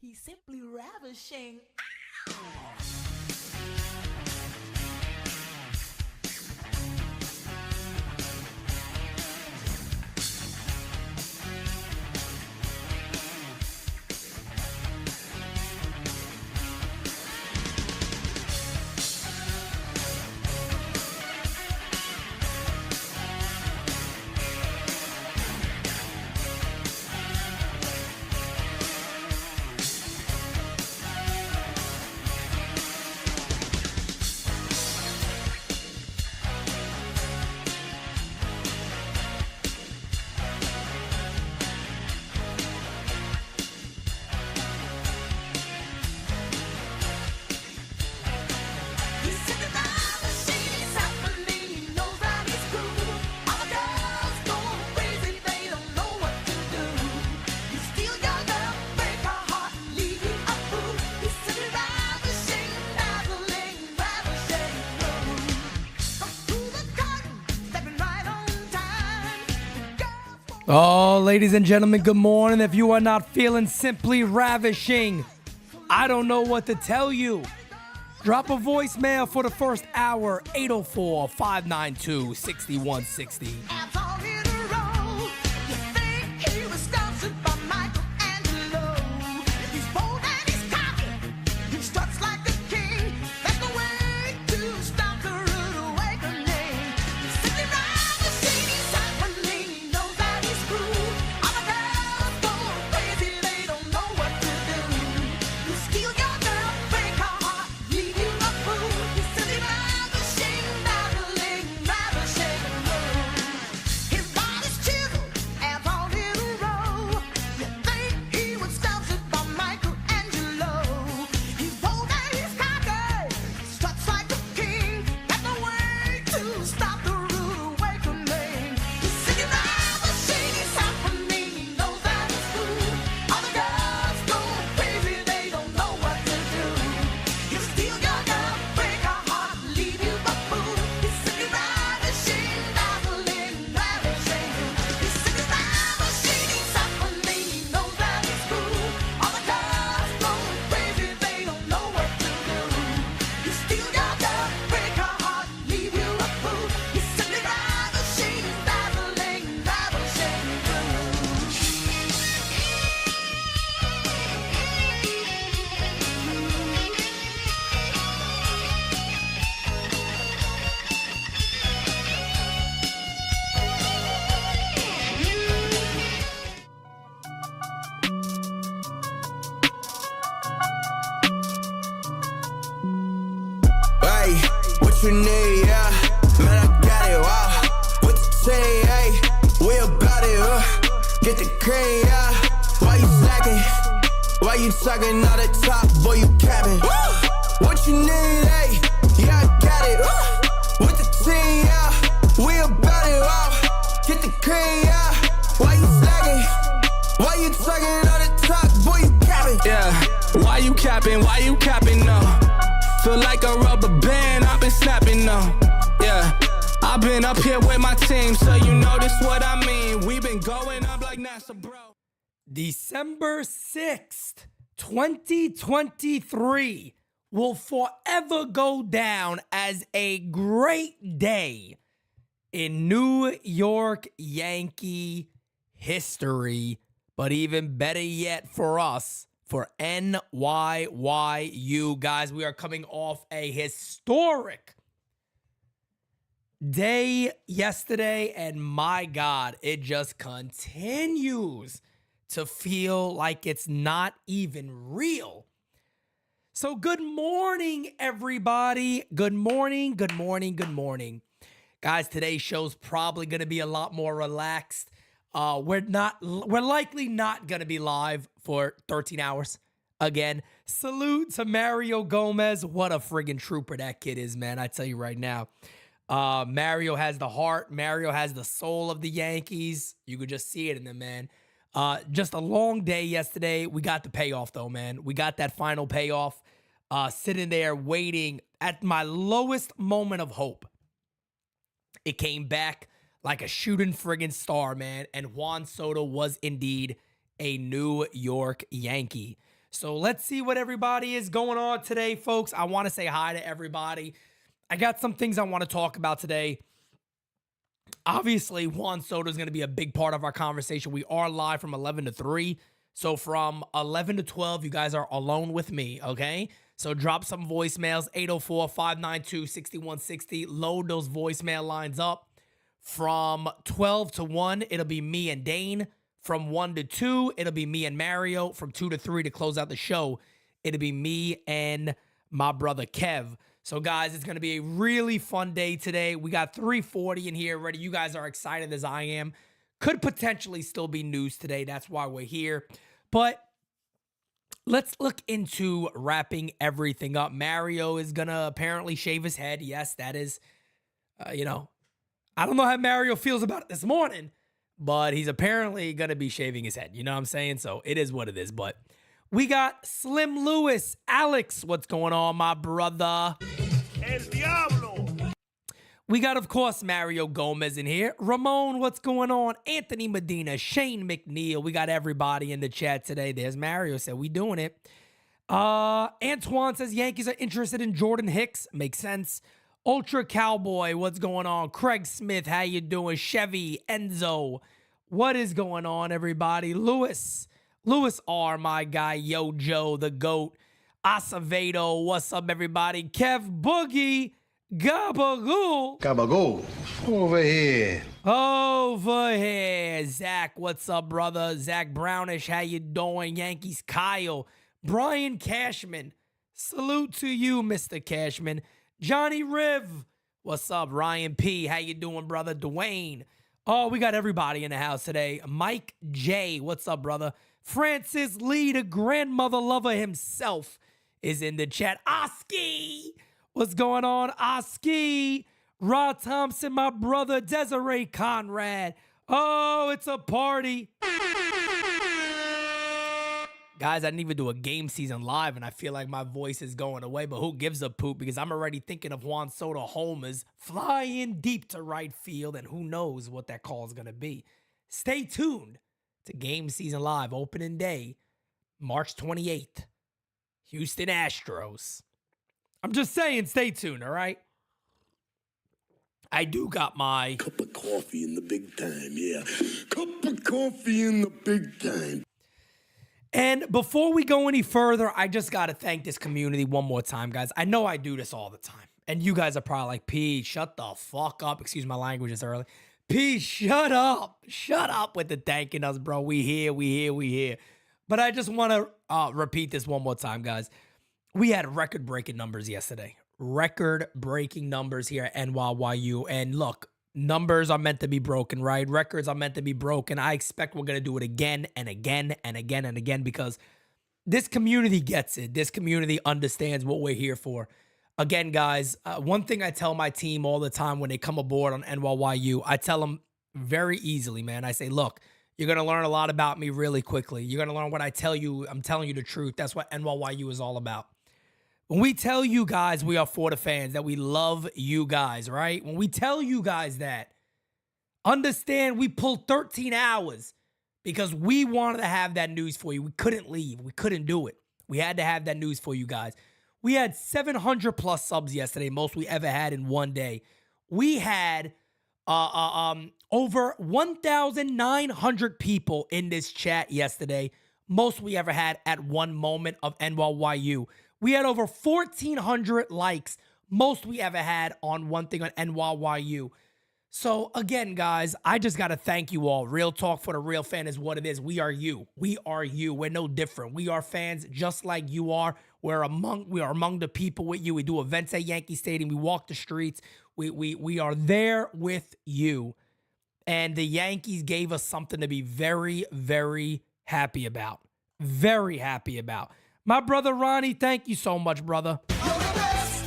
He's simply ravishing. Oh, ladies and gentlemen, good morning. If you are not feeling simply ravishing, I don't know what to tell you. Drop a voicemail for the first hour, 804-592-6160. You need, yeah, man, I got it, wow. What you say, hey, we about it, get the cream, yeah. Why you slacking? Why you talking all the top, boy, you capping? What you need, hey, yeah, I got it, with the team, yeah. We about it, wow. Get the cream, yeah. Why you slacking? Why you talking all the top, boy, you capping? Yeah, why you capping? Why you capping, no? Feel like a rubber band, I've been snapping now. Yeah, I've been up here with my team, so you know this what I mean. We've been going up like NASA, bro. December 6th, 2023 will forever go down as a great day in New York Yankee history, but even better yet for us, for NYYU. Guys, we are coming off a historic day yesterday, and my God, it just continues to feel like it's not even real. So good morning, everybody. Good morning, good morning, good morning. Guys, today's show's probably going to be a lot more relaxed. We're likely not going to be live for 13 hours again. Salute to Mario Gomez. What a friggin' trooper that kid is, man. I tell you right now. Mario has the heart. Mario has the soul of the Yankees. You could just see it in them, man. Just a long day yesterday. We got the payoff, though, man. We got that final payoff. Sitting there waiting at my lowest moment of hope. It came back like a shooting friggin' star, man. And Juan Soto was indeed a New York Yankee. So let's see what everybody is going on today, folks. I want to say hi to everybody. I got some things I want to talk about today. Obviously, Juan Soto is going to be a big part of our conversation. We are live from 11 to 3. So from 11 to 12, you guys are alone with me, okay? So drop some voicemails, 804-592-6160. Load those voicemail lines up. From 12 to 1, it'll be me and Dane. From 1 to 2, it'll be me and Mario. From 2 to 3 to close out the show, it'll be me and my brother Kev. So, guys, it's going to be a really fun day today. We got 340 in here already. You guys are excited as I am. Could potentially still be news today. That's why we're here. But let's look into wrapping everything up. Mario is going to apparently shave his head. Yes, that is, I don't know how Mario feels about it this morning, but he's apparently going to be shaving his head. You know what I'm saying? So it is what it is. But we got Slim Lewis. Alex, what's going on, my brother? El Diablo. We got, of course, Mario Gomez in here. Ramon, what's going on? Anthony Medina, Shane McNeil. We got everybody in the chat today. There's Mario said we doing it. Antoine says Yankees are interested in Jordan Hicks. Makes sense. Ultra Cowboy, what's going on? Craig Smith, how you doing? Chevy, Enzo, what is going on, everybody? Lewis R, my guy. Yo, Joe, the GOAT. Acevedo, what's up, everybody? Kev Boogie, Gabagool. Gabagool, over here. Over here. Zach, what's up, brother? Zach Brownish, how you doing? Yankees, Kyle. Brian Cashman, salute to you, Mr. Cashman. Johnny Riv, what's up? Ryan P, how you doing, brother? Dwayne. Oh, we got everybody in the house today. Mike J, what's up, brother? Francis Lee, the grandmother lover himself, is in the chat. Oski, what's going on? Oski. Rod Thompson, my brother. Desiree Conrad. Oh, it's a party. Guys, I didn't even do a game season live, and I feel like my voice is going away, but who gives a poop? Because I'm already thinking of Juan Soto homers flying deep to right field, and who knows what that call is going to be. Stay tuned to game season live, opening day, March 28th, Houston Astros. I'm just saying, stay tuned, all right? I do got my Cup of coffee in the big time, yeah. Cup of coffee in the big time. And before we go any further, I just got to thank this community one more time, guys. I know I do this all the time. And you guys are probably like, P, shut the fuck up. Excuse my language this early. P, shut up. Shut up with the thanking us, bro. We here. But I just want to repeat this one more time, guys. We had record-breaking numbers yesterday. Record-breaking numbers here at NYYU. And look, numbers are meant to be broken, right? Records are meant to be broken. I expect we're going to do it again and again and again and again because this community gets it. This community understands what we're here for. Again, guys, one thing I tell my team all the time when they come aboard on NYYU, I tell them very easily, man. I say, look, you're going to learn a lot about me really quickly. You're going to learn what I tell you. I'm telling you the truth. That's what NYYU is all about. When we tell you guys we are for the fans, that we love you guys, right? When we tell you guys that, understand we pulled 13 hours because we wanted to have that news for you. We couldn't leave. We couldn't do it. We had to have that news for you guys. We had 700 plus subs yesterday, most we ever had in one day. We had over 1,900 people in this chat yesterday, most we ever had at one moment of NYYU. We had over 1,400 likes, most we ever had on one thing on NYYU. So again, guys, I just got to thank you all. Real talk for the real fan is what it is. We are you. We are you. We're no different. We are fans just like you are. We are among the people with you. We do events at Yankee Stadium. We walk the streets. We are there with you. And the Yankees gave us something to be very, very happy about. Very happy about. My brother Ronnie, thank you so much, brother. You're the best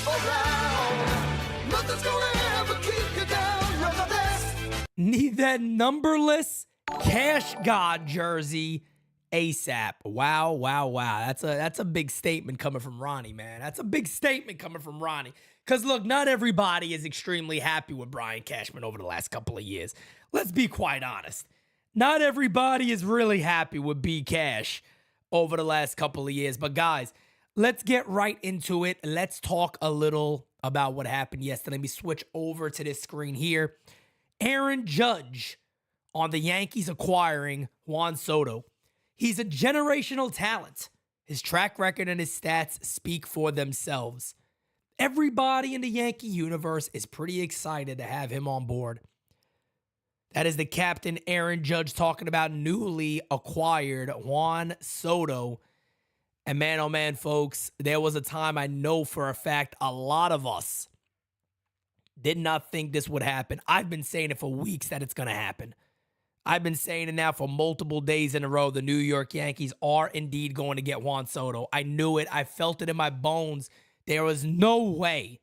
around. Nothing's gonna ever keep you down. You're the best. Need that numberless Cash God jersey ASAP. Wow. That's a big statement coming from Ronnie, man. That's a big statement coming from Ronnie. Because, look, not everybody is extremely happy with Brian Cashman over the last couple of years. Let's be quite honest. Not everybody is really happy with B Cash over the last couple of years. But guys, let's get right into it. Let's talk a little about what happened yesterday. Let me switch over to this screen here. Aaron Judge on the Yankees acquiring Juan Soto. He's a generational talent. His track record and his stats speak for themselves. Everybody in the Yankee universe is pretty excited to have him on board. That is the captain, Aaron Judge, talking about newly acquired Juan Soto. And man, oh man, folks, there was a time I know for a fact a lot of us did not think this would happen. I've been saying it for weeks that it's going to happen. I've been saying it now for multiple days in a row. The New York Yankees are indeed going to get Juan Soto. I knew it. I felt it in my bones. There was no way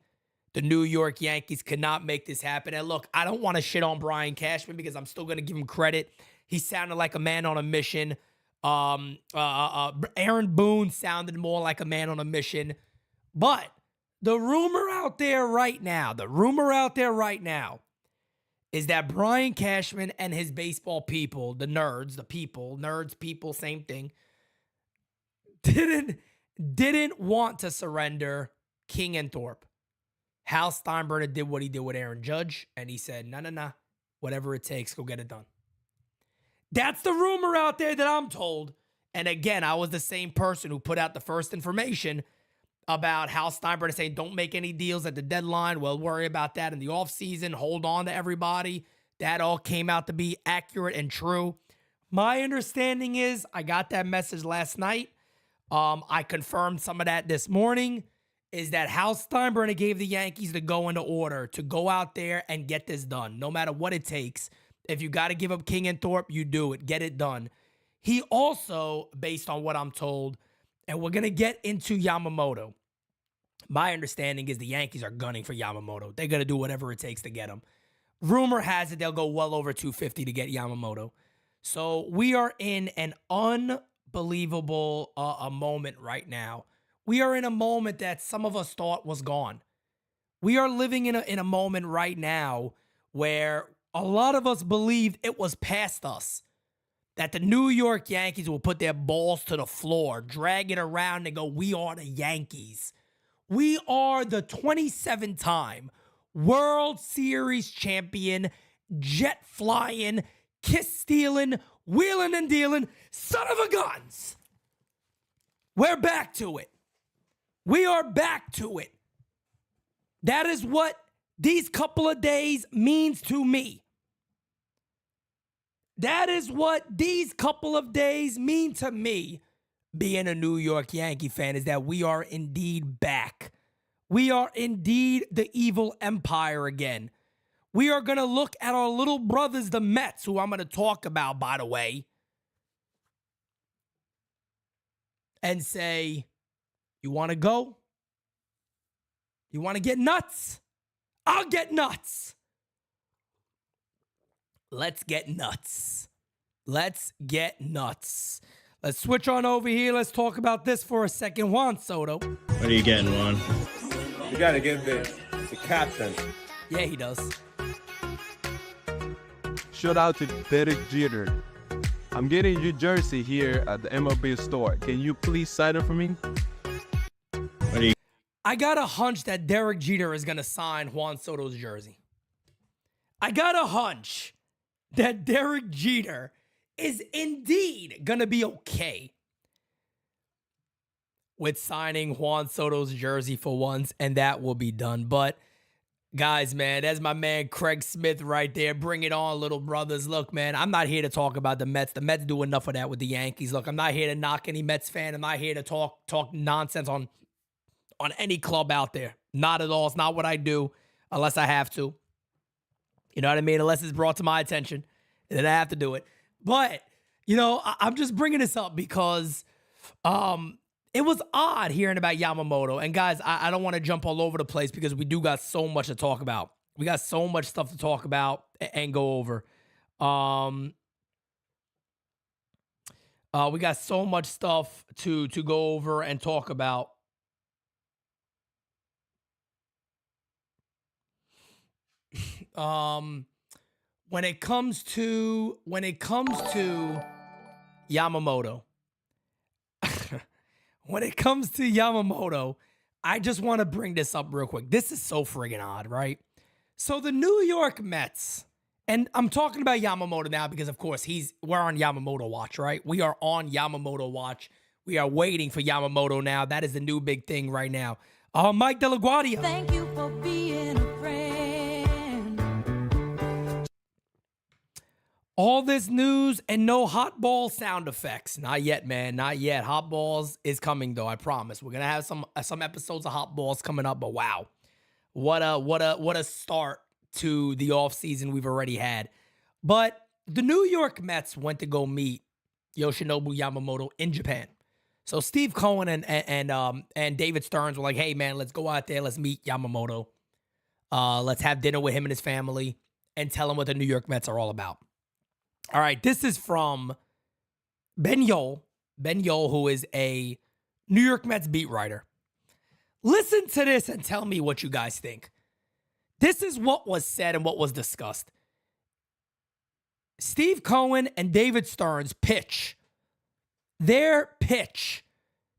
the New York Yankees could not make this happen. And look, I don't want to shit on Brian Cashman because I'm still going to give him credit. He sounded like a man on a mission. Aaron Boone sounded more like a man on a mission. But the rumor out there right now is that Brian Cashman and his baseball people, the nerds, people, same thing, didn't want to surrender King and Thorpe. Hal Steinbrenner did what he did with Aaron Judge, and he said, no, whatever it takes, go get it done. That's the rumor out there that I'm told. And again, I was the same person who put out the first information about Hal Steinbrenner saying, don't make any deals at the deadline. We'll worry about that in the offseason. Hold on to everybody. That all came out to be accurate and true. My understanding is I got that message last night. I confirmed some of that this morning, is that Hal Steinbrenner gave the Yankees the go into order to go out there and get this done, no matter what it takes. If you got to give up King and Thorpe, you do it. Get it done. He also, based on what I'm told, and we're going to get into Yamamoto, my understanding is the Yankees are gunning for Yamamoto. They're going to do whatever it takes to get him. Rumor has it they'll go well over $250 to get Yamamoto. So we are in an unbelievable a moment right now. We are in a moment that some of us thought was gone. We are living in a moment right now where a lot of us believed it was past us, that the New York Yankees will put their balls to the floor, drag it around and go, we are the Yankees. We are the 27-time World Series champion, jet flying, kiss stealing, wheeling and dealing, son of a guns. We're back to it. We are back to it. That is what these couple of days means to me. That is what these couple of days mean to me, being a New York Yankee fan, is that we are indeed back. We are indeed the evil empire again. We are going to look at our little brothers, the Mets, who I'm going to talk about, by the way, and say, you want to go? You want to get nuts? I'll get nuts. Let's get nuts. Let's get nuts. Let's switch on over here. Let's talk about this for a second. Juan Soto. What are you getting, Juan? You gotta give the captain. Yeah, he does. Shout out to Derek Jeter. I'm getting your jersey here at the MLB store. Can you please sign it for me? What are you? I got a hunch that Derek Jeter is going to sign Juan Soto's jersey. I got a hunch that Derek Jeter is indeed going to be okay with signing Juan Soto's jersey for once, and that will be done. But guys, man, that's my man Craig Smith right there. Bring it on, little brothers. Look, man, I'm not here to talk about the Mets. The Mets do enough of that with the Yankees. Look, I'm not here to knock any Mets fan. I'm not here to talk nonsense on any club out there. Not at all. It's not what I do unless I have to. You know what I mean? Unless it's brought to my attention, then I have to do it. But, you know, I'm just bringing this up because it was odd hearing about Yamamoto. And guys, I don't want to jump all over the place because we do got so much to talk about. We got so much stuff to talk about and go over. We got so much stuff to go over and talk about. When it comes to Yamamoto, when it comes to Yamamoto, I just want to bring this up real quick. This is so friggin' odd, right? So the New York Mets, and I'm talking about Yamamoto now because, of course, we're on Yamamoto watch, right? We are on Yamamoto watch. We are waiting for Yamamoto now. That is the new big thing right now. Mike De La Guardia. Thank you for being a friend. All this news and no hot ball sound effects. Not yet, man. Not yet. Hot balls is coming, though. I promise. We're gonna have some episodes of hot balls coming up. But wow, what a start to the offseason we've already had. But the New York Mets went to go meet Yoshinobu Yamamoto in Japan. So Steve Cohen and David Stearns were like, "Hey, man, let's go out there. Let's meet Yamamoto. Let's have dinner with him and his family and tell him what the New York Mets are all about." All right, this is from Ben Yole. Ben Yole, who is a New York Mets beat writer. Listen to this and tell me what you guys think. This is what was said and what was discussed. Steve Cohen and David Stearns pitch. Their pitch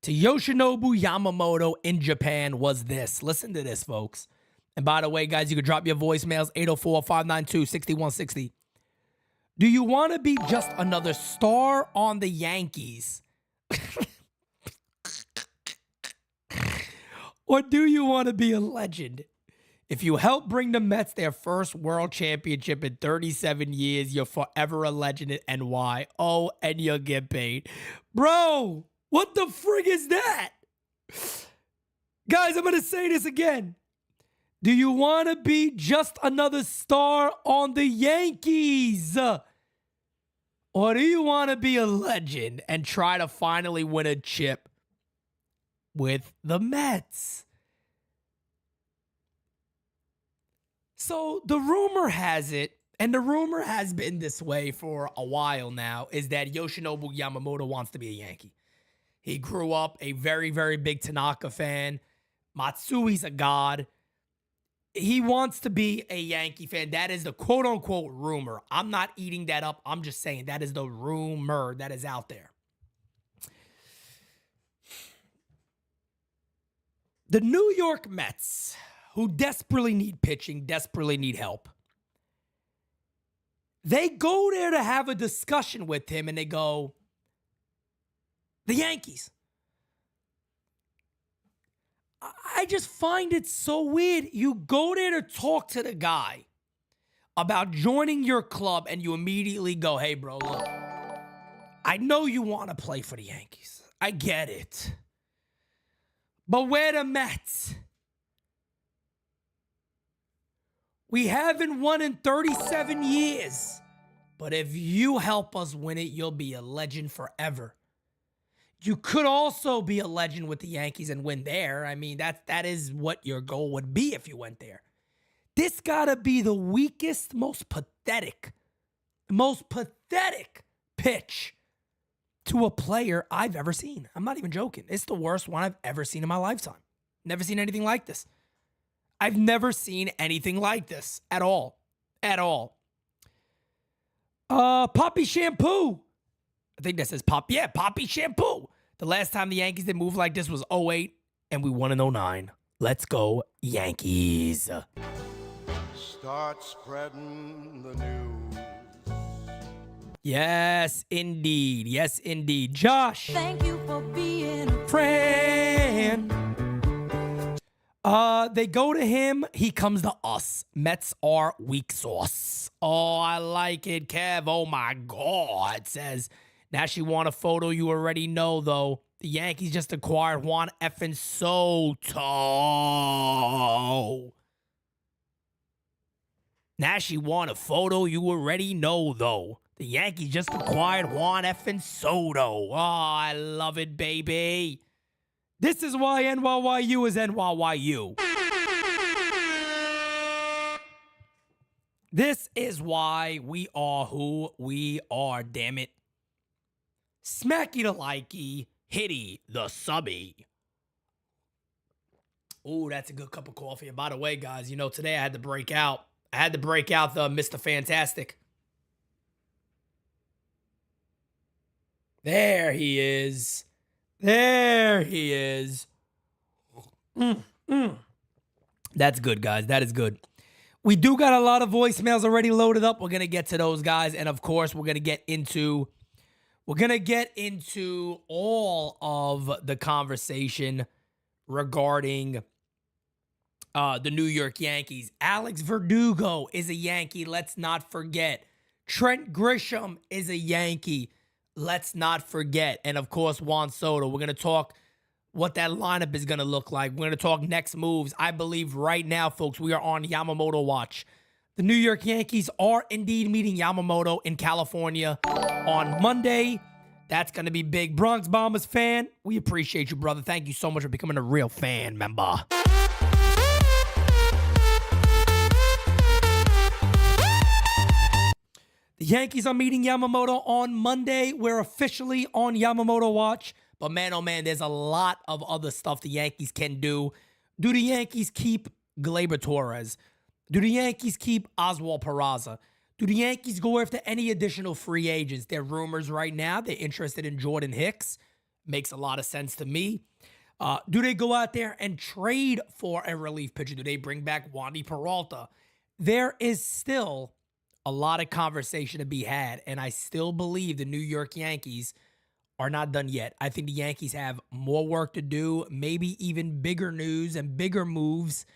to Yoshinobu Yamamoto in Japan was this. Listen to this, folks. And by the way, guys, you can drop your voicemails, 804-592-6160. Do you want to be just another star on the Yankees? Or do you want to be a legend? If you help bring the Mets their first world championship in 37 years, you're forever a legend at NY. Oh, and you'll get paid. Bro, what the frig is that? Guys, I'm going to say this again. Do you want to be just another star on the Yankees? Or do you want to be a legend and try to finally win a chip with the Mets? So the rumor has it, and the rumor has been this way for a while now, is that Yoshinobu Yamamoto wants to be a Yankee. He grew up a very, very big Tanaka fan. Matsui's a god. He wants to be a Yankee fan. That is the quote-unquote rumor. I'm not eating that up. I'm just saying that is the rumor that is out there. The New York Mets, who desperately need pitching, desperately need help, they go there to have a discussion with him, and they go, the Yankees. I just find it so weird. You go there to talk to the guy about joining your club, and you immediately go, hey, bro, look, I know you want to play for the Yankees. I get it. But we're the Mets. We haven't won in 37 years. But if you help us win it, you'll be a legend forever. You could also be a legend with the Yankees and win there. I mean, that is what your goal would be if you went there. This gotta be the weakest, most pathetic pitch to a player I've ever seen. I'm not even joking. It's the worst one I've ever seen in my lifetime. Never seen anything like this. I've never seen anything like this at all. At all. Poppy Shampoo. I think that says Pop. Yeah, Poppy Shampoo. The last time the Yankees did move like this was 2008, and we won in 2009. Let's go, Yankees. Start spreading the news. Yes, indeed. Yes, indeed. Josh. Thank you for being a friend. They go to him. He comes to us. Mets are weak sauce. Oh, I like it, Kev. Oh, my God. Says, now she want a photo. You already know, though. The Yankees just acquired Juan Soto. Now she want a photo. You already know, though. The Yankees just acquired Juan Soto. Oh, I love it, baby. This is why NYYU is NYYU. This is why we are who we are, damn it. Smacky the likey, hitty the subby. Ooh, that's a good cup of coffee. And by the way, guys, you know, today I had to break out the Mr. Fantastic. There he is. There he is. That's good, guys. That is good. We do got a lot of voicemails already loaded up. We're gonna get to those, guys, and of course, we're gonna get into all of the conversation regarding the New York Yankees. Alex Verdugo is a Yankee. Let's not forget. Trent Grisham is a Yankee. Let's not forget. And of course, Juan Soto. We're gonna talk what that lineup is going to look like. We're going to talk next moves. I believe right now, folks, we are on Yamamoto watch. The New York Yankees are indeed meeting Yamamoto in California on Monday. That's going to be big. Bronx Bombers fan, we appreciate you, brother. Thank you so much for becoming a real fan member. The Yankees are meeting Yamamoto on Monday. We're officially on Yamamoto watch. But man, oh man, there's a lot of other stuff the Yankees can do. Do the Yankees keep Gleyber Torres? Do the Yankees keep Oswald Peraza? Do the Yankees go after any additional free agents? There are rumors right now they're interested in Jordan Hicks. Makes a lot of sense to me. Do they go out there and trade for a relief pitcher? Do they bring back Wandy Peralta? There is still a lot of conversation to be had, and I still believe the New York Yankees are not done yet. I think the Yankees have more work to do, maybe even bigger news and bigger moves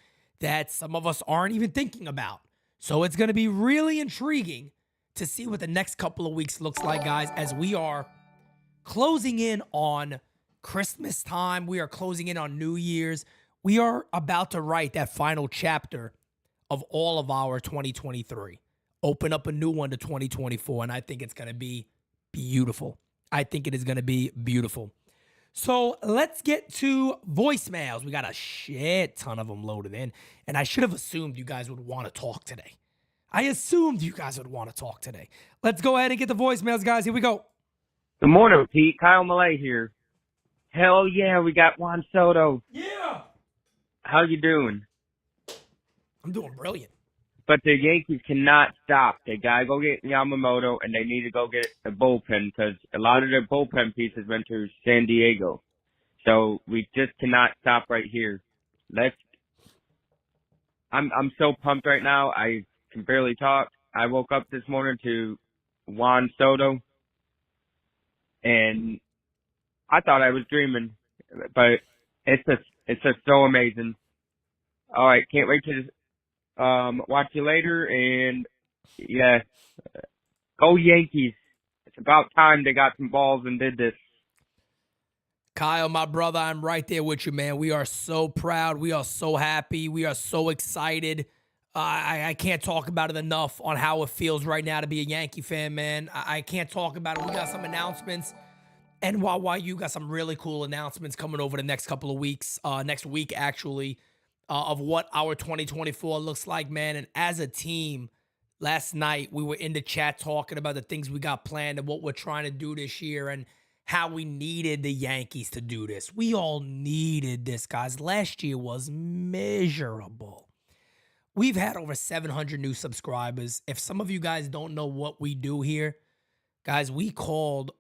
that some of us aren't even thinking about. So it's going to be really intriguing to see what the next couple of weeks looks like, guys, as we are closing in on Christmas time. We are closing in on New Year's. We are about to write that final chapter of all of our 2023. Open up a new one to 2024, and I think it's going to be beautiful. I think it is going to be beautiful. So let's get to voicemails. We got a shit ton of them loaded in. And I should have assumed you guys would want to talk today. Let's go ahead and get the voicemails, guys. Here we go. Good morning, Pete. Kyle Malay here. Hell yeah, we got Juan Soto. Yeah. How you doing? I'm doing brilliant. But the Yankees cannot stop. They got to go get Yamamoto, and they need to go get a bullpen because a lot of their bullpen pieces went to San Diego. So we just cannot stop right here. I'm so pumped right now. I can barely talk. I woke up this morning to Juan Soto, and I thought I was dreaming. But it's just so amazing. All right, can't wait to watch you later, and yeah, go Yankees. It's about time they got some balls and did this. Kyle, my brother, I'm right there with you, man. We are so proud. We are so happy. We are so excited. I can't talk about it enough on how it feels right now to be a Yankee fan, man. I can't talk about it. We got some announcements. NYYU got some really cool announcements coming over the next couple of weeks, next week, actually. Of what our 2024 looks like, man. And as a team, last night we were in the chat talking about the things we got planned and what we're trying to do this year and how we needed the Yankees to do this. We all needed this, guys. Last year was miserable. We've had over 700 new subscribers. If some of you guys don't know what we do here, guys, we called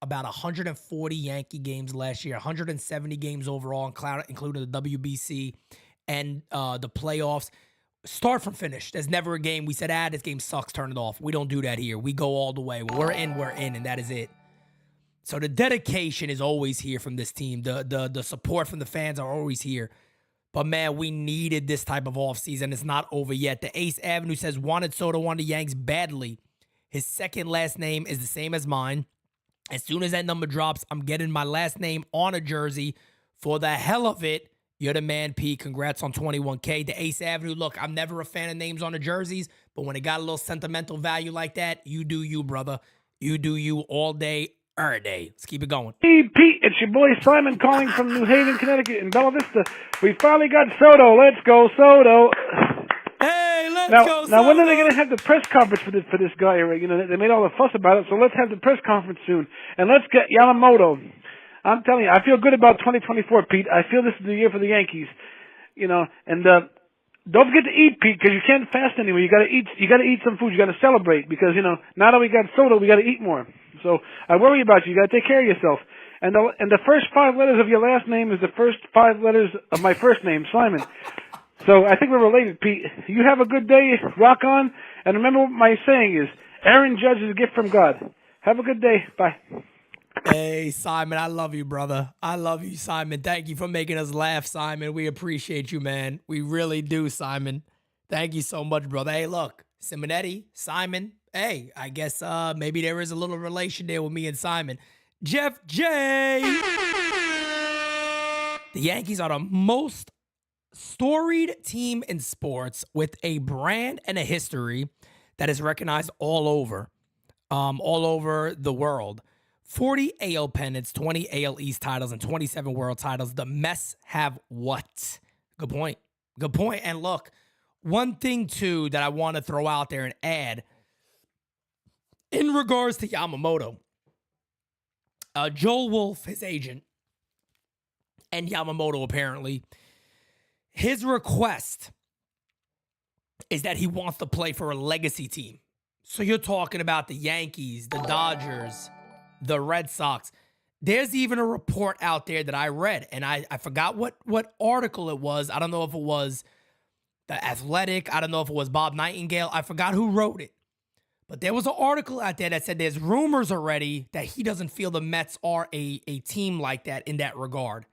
about 140 Yankee games last year, 170 games overall, including the WBC and the playoffs. Start from finish. There's never a game we said, this game sucks, turn it off. We don't do that here. We go all the way. When we're in, and that is it. So the dedication is always here from this team. The support from the fans are always here. But, man, we needed this type of offseason. It's not over yet. The Ace Avenue says, wanted Soto on the Yanks badly. His second last name is the same as mine. As soon as that number drops, I'm getting my last name on a jersey. For the hell of it, you're the man, P. Congrats on 21K. The Ace Avenue, look, I'm never a fan of names on the jerseys, but when it got a little sentimental value like that, you do you, brother. You do you all day, every day. Let's keep it going. Hey, Pete, it's your boy Simon calling from New Haven, Connecticut in Bella Vista. We finally got Soto. Let's go, Soto. Hey, let's go, Soto. Now, when are they going to have the press conference for this guy? You know, they made all the fuss about it, so let's have the press conference soon. And let's get Yamamoto. I'm telling you, I feel good about 2024, Pete. I feel this is the year for the Yankees. You know, and don't forget to eat, Pete, because you can't fast anymore. You got to eat. You got to eat some food. You got to celebrate because now that we got Soto, we got to eat more. So I worry about you. You got to take care of yourself. And the first 5 letters of your last name is the first 5 letters of my first name, Simon. So I think we're related, Pete. You have a good day. Rock on. And remember what my saying is, Aaron Judge is a gift from God. Have a good day. Bye. Hey, Simon, I love you, brother. I love you, Simon. Thank you for making us laugh, Simon. We appreciate you, man. We really do, Simon. Thank you so much, brother. Hey, look, Simonetti, Simon. Hey, I guess maybe there is a little relation there with me and Simon. Jeff J. The Yankees are the most storied team in sports with a brand and a history that is recognized all over the world. 40 AL pennants, 20 AL East titles, and 27 world titles. The Mets have what? Good point. Good point. And look, one thing, too, that I want to throw out there and add in regards to Yamamoto, Joel Wolf, his agent, and Yamamoto apparently, his request is that he wants to play for a legacy team. So you're talking about the Yankees, the Dodgers, the Red Sox. There's even a report out there that I read, and I forgot what article it was. I don't know if it was The Athletic. I don't know if it was Bob Nightingale. I forgot who wrote it. But there was an article out there that said there's rumors already that he doesn't feel the Mets are a team like that in that regard.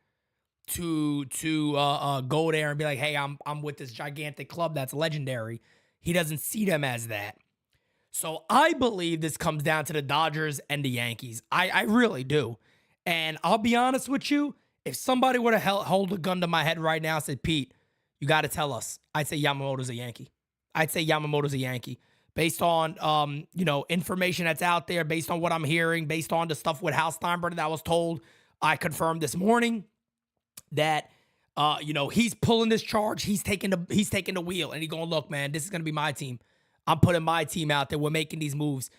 To go there and be like, hey, I'm with this gigantic club that's legendary. He doesn't see them as that. So I believe this comes down to the Dodgers and the Yankees. I really do. And I'll be honest with you, if somebody would have hold a gun to my head right now and said, Pete, you got to tell us, I'd say Yamamoto's a Yankee. Based on, information that's out there, based on what I'm hearing, based on the stuff with Hal Steinbrenner that I was told, I confirmed this morning that, he's pulling this charge. He's taking the wheel, and he's going, look, man, this is going to be my team. I'm putting my team out there. We're making these moves.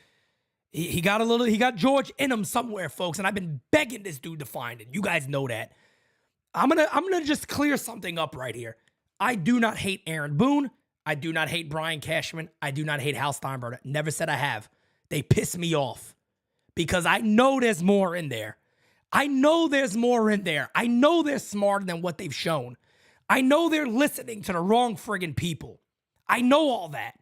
He got George in him somewhere, folks, and I've been begging this dude to find it. You guys know that. I'm gonna just clear something up right here. I do not hate Aaron Boone. I do not hate Brian Cashman. I do not hate Hal Steinbrenner. Never said I have. They piss me off because I know there's more in there. I know there's more in there. I know they're smarter than what they've shown. I know they're listening to the wrong friggin' people. I know all that.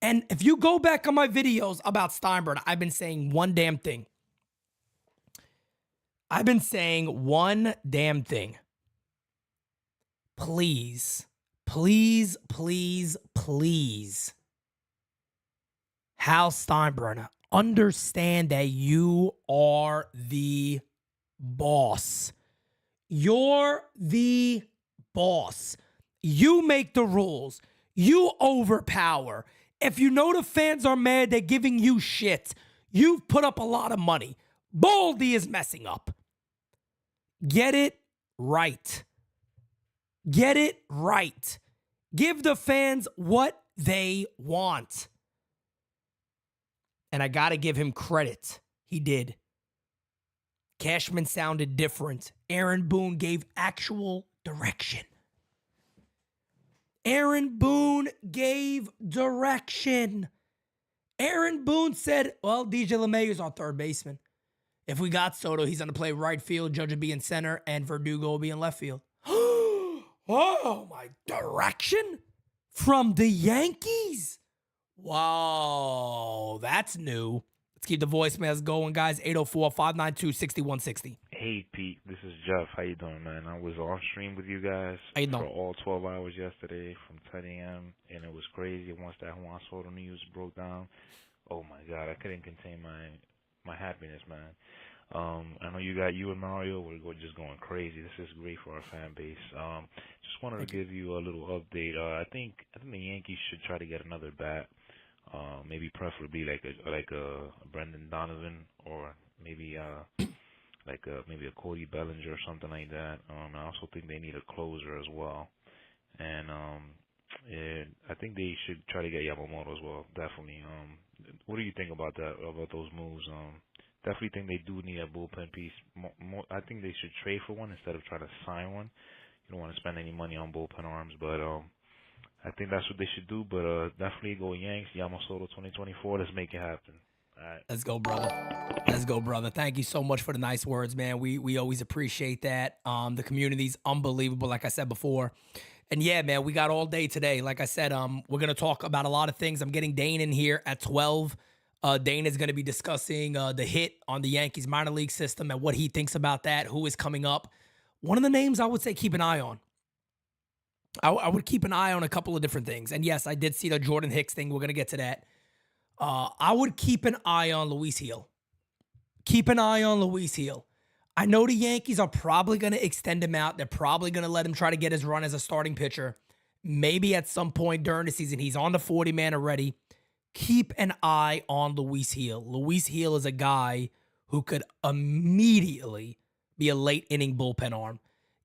And if you go back on my videos about Steinbrenner, I've been saying one damn thing. Please, please, please, please, Hal Steinbrenner, understand that you are the boss. You're the boss. You make the rules. You overpower. If you know the fans are mad, they're giving you shit. You've put up a lot of money. Baldy is messing up. Get it right. Get it right. Give the fans what they want. And I got to give him credit. He did. Cashman sounded different. Aaron Boone gave actual direction. Aaron Boone gave direction. Aaron Boone said, well, DJ LeMahieu is our third baseman. If we got Soto, he's going to play right field, Judge will be in center, and Verdugo will be in left field. Oh, my direction from the Yankees. Wow, that's new. Let's keep the voicemails going, guys. 804-592-6160. Hey, Pete, this is Jeff. How you doing, man? I was on stream with you guys for all 12 hours yesterday from 10 a.m., and it was crazy. Once that Juan Soto news broke down, oh, my God, I couldn't contain my happiness, man. I know you and Mario were just going crazy. This is great for our fan base. Just wanted to give you a little update. I think the Yankees should try to get another bat. Maybe preferably like a Brendan Donovan, or maybe maybe a Cody Bellinger or something like that. I also think they need a closer as well, and I think they should try to get Yamamoto as well. Definitely. What do you think about that? About those moves? Definitely think they do need a bullpen piece. I think they should trade for one instead of trying to sign one. You don't want to spend any money on bullpen arms, but I think that's what they should do. But definitely go Yanks, Yamamoto 2024. Let's make it happen. right. Let's go, brother. Let's go, brother. Thank you so much for the nice words, man. We always appreciate that. The community's unbelievable, like I said before. And yeah, man, we got all day today. Like I said, we're gonna talk about a lot of things. I'm getting Dane in here at 12. Dane is gonna be discussing the hit on the Yankees minor league system and what he thinks about that, who is coming up. One of the names I would say keep an eye on. I would keep an eye on a couple of different things. And yes, I did see the Jordan Hicks thing. We're going to get to that. I would keep an eye on Luis Gil. Keep an eye on Luis Gil. I know the Yankees are probably going to extend him out. They're probably going to let him try to get his run as a starting pitcher. Maybe at some point during the season, he's on the 40-man already. Keep an eye on Luis Gil. Luis Gil is a guy who could immediately be a late inning bullpen arm.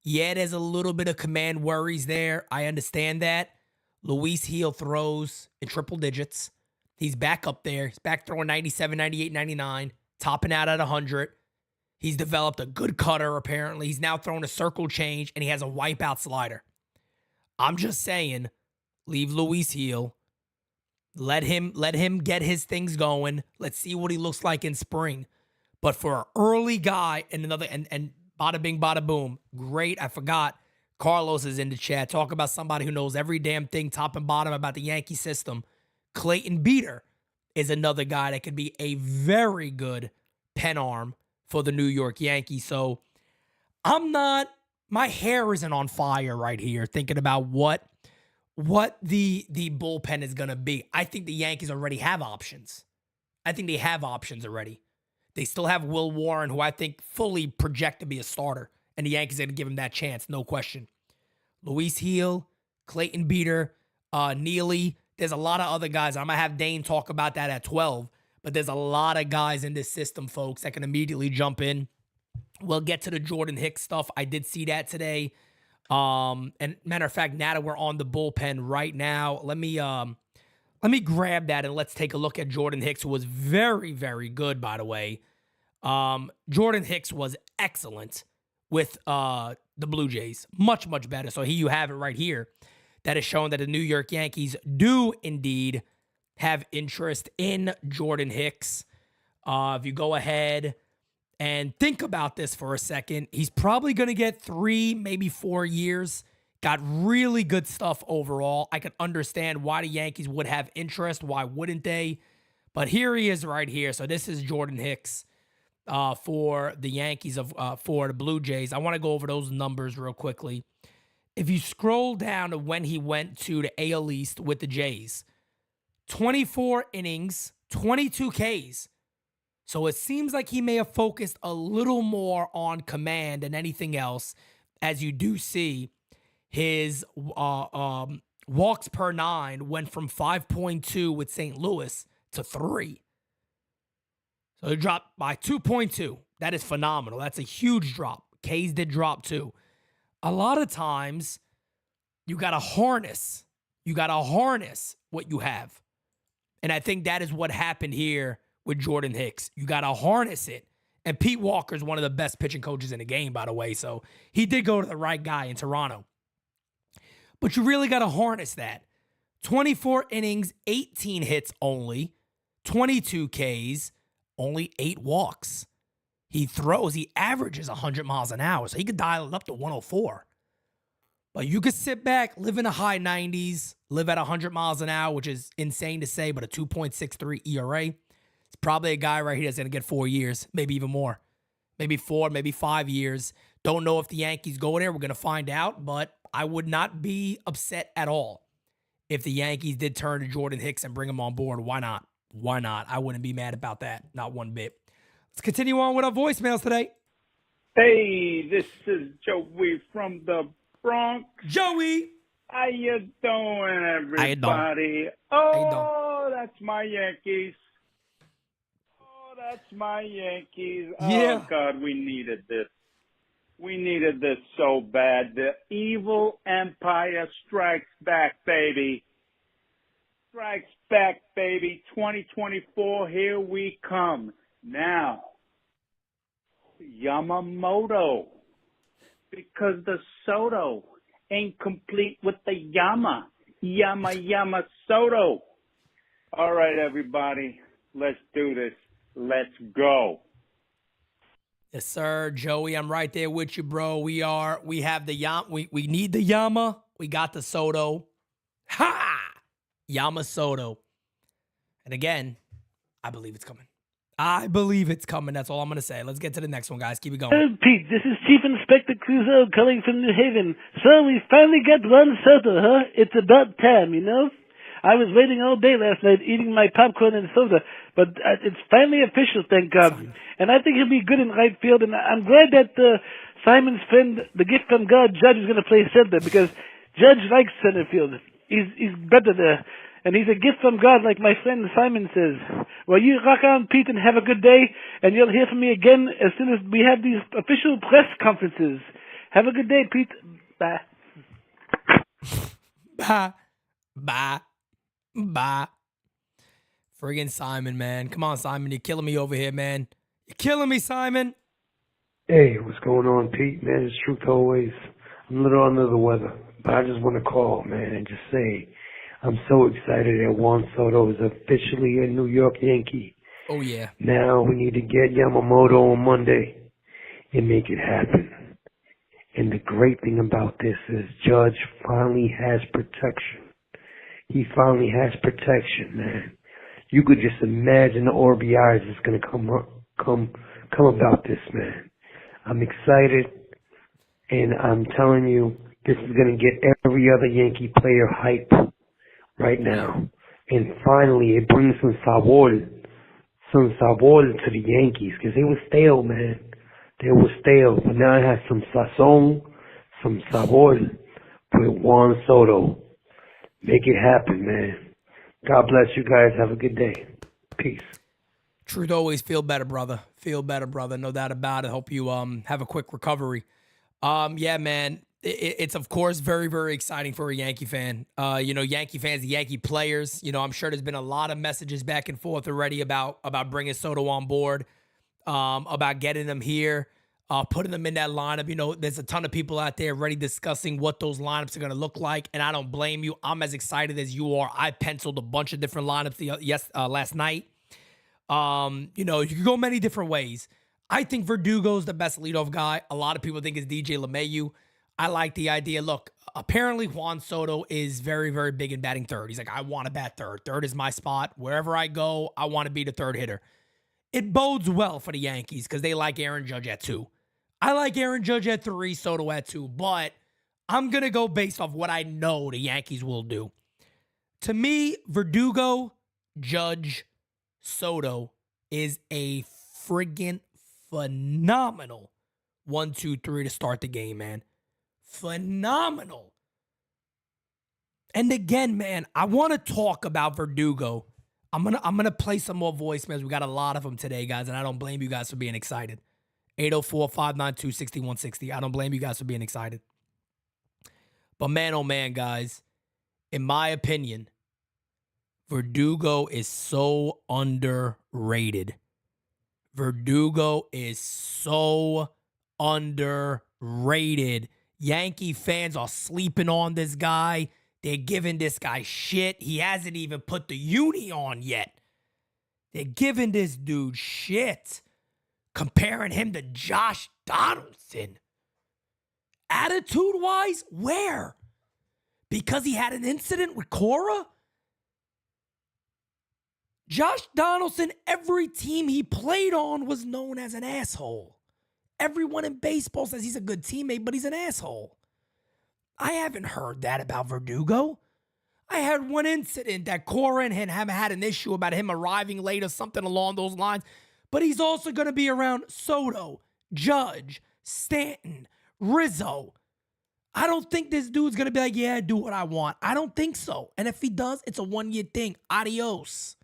Yeah, there's a little bit of command worries there. I understand that. Luis Gil throws in triple digits. He's back up there. He's back throwing 97, 98, 99, topping out at 100. He's developed a good cutter, apparently. He's now throwing a circle change, and he has a wipeout slider. I'm just saying, leave Luis Gil. Let him get his things going. Let's see what he looks like in spring. But for an early guy and bada bing, bada boom. Great. I forgot. Carlos is in the chat. Talk about somebody who knows every damn thing top and bottom about the Yankee system. Clayton Beater is another guy that could be a very good pen arm for the New York Yankees. So my hair isn't on fire right here thinking about what the bullpen is going to be. I think the Yankees already have options. I think they have options already. They still have Will Warren, who I think fully project to be a starter. And the Yankees are going to give him that chance, no question. Luis Gil, Clayton Beater, Neely. There's a lot of other guys. I'm going to have Dane talk about that at 12. But there's a lot of guys in this system, folks, that can immediately jump in. We'll get to the Jordan Hicks stuff. I did see that today. And matter of fact, now that we're on the bullpen right now, let me grab that and let's take a look at Jordan Hicks, who was very, very good, by the way. Jordan Hicks was excellent with the Blue Jays. Much, much better. So here you have it right here. That is showing that the New York Yankees do indeed have interest in Jordan Hicks. If you go ahead and think about this for a second, he's probably going to get 3, maybe 4 years. Got really good stuff overall. I can understand why the Yankees would have interest. Why wouldn't they? But here he is right here. So this is Jordan Hicks for the Yankees for the Blue Jays. I want to go over those numbers real quickly. If you scroll down to when he went to the AL East with the Jays, 24 innings, 22 Ks. So it seems like he may have focused a little more on command than anything else, as you do see. His walks per 9 went from 5.2 with St. Louis to 3. So he dropped by 2.2. That is phenomenal. That's a huge drop. K's did drop too. A lot of times, you got to harness. You got to harness what you have. And I think that is what happened here with Jordan Hicks. You got to harness it. And Pete Walker is one of the best pitching coaches in the game, by the way. So he did go to the right guy in Toronto. But you really got to harness that. 24 innings, 18 hits only, 22 Ks, only 8 walks. He averages 100 miles an hour, so he could dial it up to 104. But you could sit back, live in the high 90s, live at 100 miles an hour, which is insane to say, but a 2.63 ERA. It's probably a guy right here that's going to get 4 years, maybe even more. Maybe 4, maybe 5 years. Don't know if the Yankees go there. We're going to find out, but I would not be upset at all if the Yankees did turn to Jordan Hicks and bring him on board. Why not? Why not? I wouldn't be mad about that. Not one bit. Let's continue on with our voicemails today. Hey, this is Joey from the Bronx. Joey! How you doing, everybody? How you doing? Oh, that's my Yankees. Oh, that's my Yankees. Yeah. Oh, God, we needed this. We needed this so bad. The evil empire strikes back, baby. Strikes back, baby. 2024, here we come. Now, Yamamoto. Because the Soto ain't complete with the Yama. Yama Soto. All right, everybody. Let's do this. Let's go. Yes, sir, Joey. I'm right there with you, bro. We have the we need the Yama. We got the Soto. Ha! Yama Soto. And again, I believe it's coming. I believe it's coming. That's all I'm going to say. Let's get to the next one, guys. Keep it going. Pete, this is Chief Inspector Clouseau calling from New Haven. So we finally got Juan Soto, huh? It's about time, you know? I was waiting all day last night eating my popcorn and soda, but it's finally official, thank God. And I think he'll be good in right field, and I'm glad that Simon's friend, the gift from God, Judge, is going to play center, because Judge likes center field. He's better there. And he's a gift from God, like my friend Simon says. Well, you rock on, Pete, and have a good day. And you'll hear from me again as soon as we have these official press conferences. Have a good day, Pete. Bye. Bye. Bye. Bye. Friggin' Simon, man. Come on, Simon. You're killing me over here, man. You're killing me, Simon. Hey, what's going on, Pete? Man, it's truth always. I'm a little under the weather, but I just want to call, man, and just say I'm so excited that Juan Soto is officially a New York Yankee. Oh, yeah. Now we need to get Yamamoto on Monday and make it happen. And the great thing about this is Judge finally has protection. He finally has protection, man. You could just imagine the RBIs that's going to come about this, man. I'm excited, and I'm telling you, this is going to get every other Yankee player hyped right now. And finally, it brings some sabor to the Yankees, because they were stale, man. They were stale, but now it has some sazon, some sabor with Juan Soto. Make it happen, man. God bless you guys. Have a good day. Peace. Truth always. Feel better, brother. Feel better, brother. No doubt about it. Hope you have a quick recovery. Yeah, man. It's of course very, very exciting for a Yankee fan. Yankee fans, the Yankee players. I'm sure there's been a lot of messages back and forth already about bringing Soto on board, about getting them here, putting them in that lineup. There's a ton of people out there already discussing what those lineups are going to look like, and I don't blame you. I'm as excited as you are. I penciled a bunch of different lineups last night. You can go many different ways. I think Verdugo's the best leadoff guy. A lot of people think it's DJ LeMahieu. I like the idea. Look, apparently Juan Soto is very, very big in batting third. He's like, I want to bat third. Third is my spot. Wherever I go, I want to be the third hitter. It bodes well for the Yankees because they like Aaron Judge at 2. I like Aaron Judge at 3, Soto at 2, but I'm going to go based off what I know the Yankees will do. To me, Verdugo, Judge, Soto is a friggin' phenomenal 1, 2, 3 to start the game, man. Phenomenal. And again, man, I want to talk about Verdugo. I'm gonna play some more voicemails. We got a lot of them today, guys, and I don't blame you guys for being excited. 804-592-6160. I don't blame you guys for being excited. But man, oh man, guys, in my opinion, Verdugo is so underrated. Verdugo is so underrated. Yankee fans are sleeping on this guy. They're giving this guy shit. He hasn't even put the uni on yet. They're giving this dude shit. Comparing him to Josh Donaldson. Attitude-wise, where? Because he had an incident with Cora? Josh Donaldson, every team he played on was known as an asshole. Everyone in baseball says he's a good teammate, but he's an asshole. I haven't heard that about Verdugo. I had one incident that Cora and him had an issue about him arriving late or something along those lines. But he's also going to be around Soto, Judge, Stanton, Rizzo. I don't think this dude's going to be like, yeah, do what I want. I don't think so. And if he does, it's a one-year thing. Adios.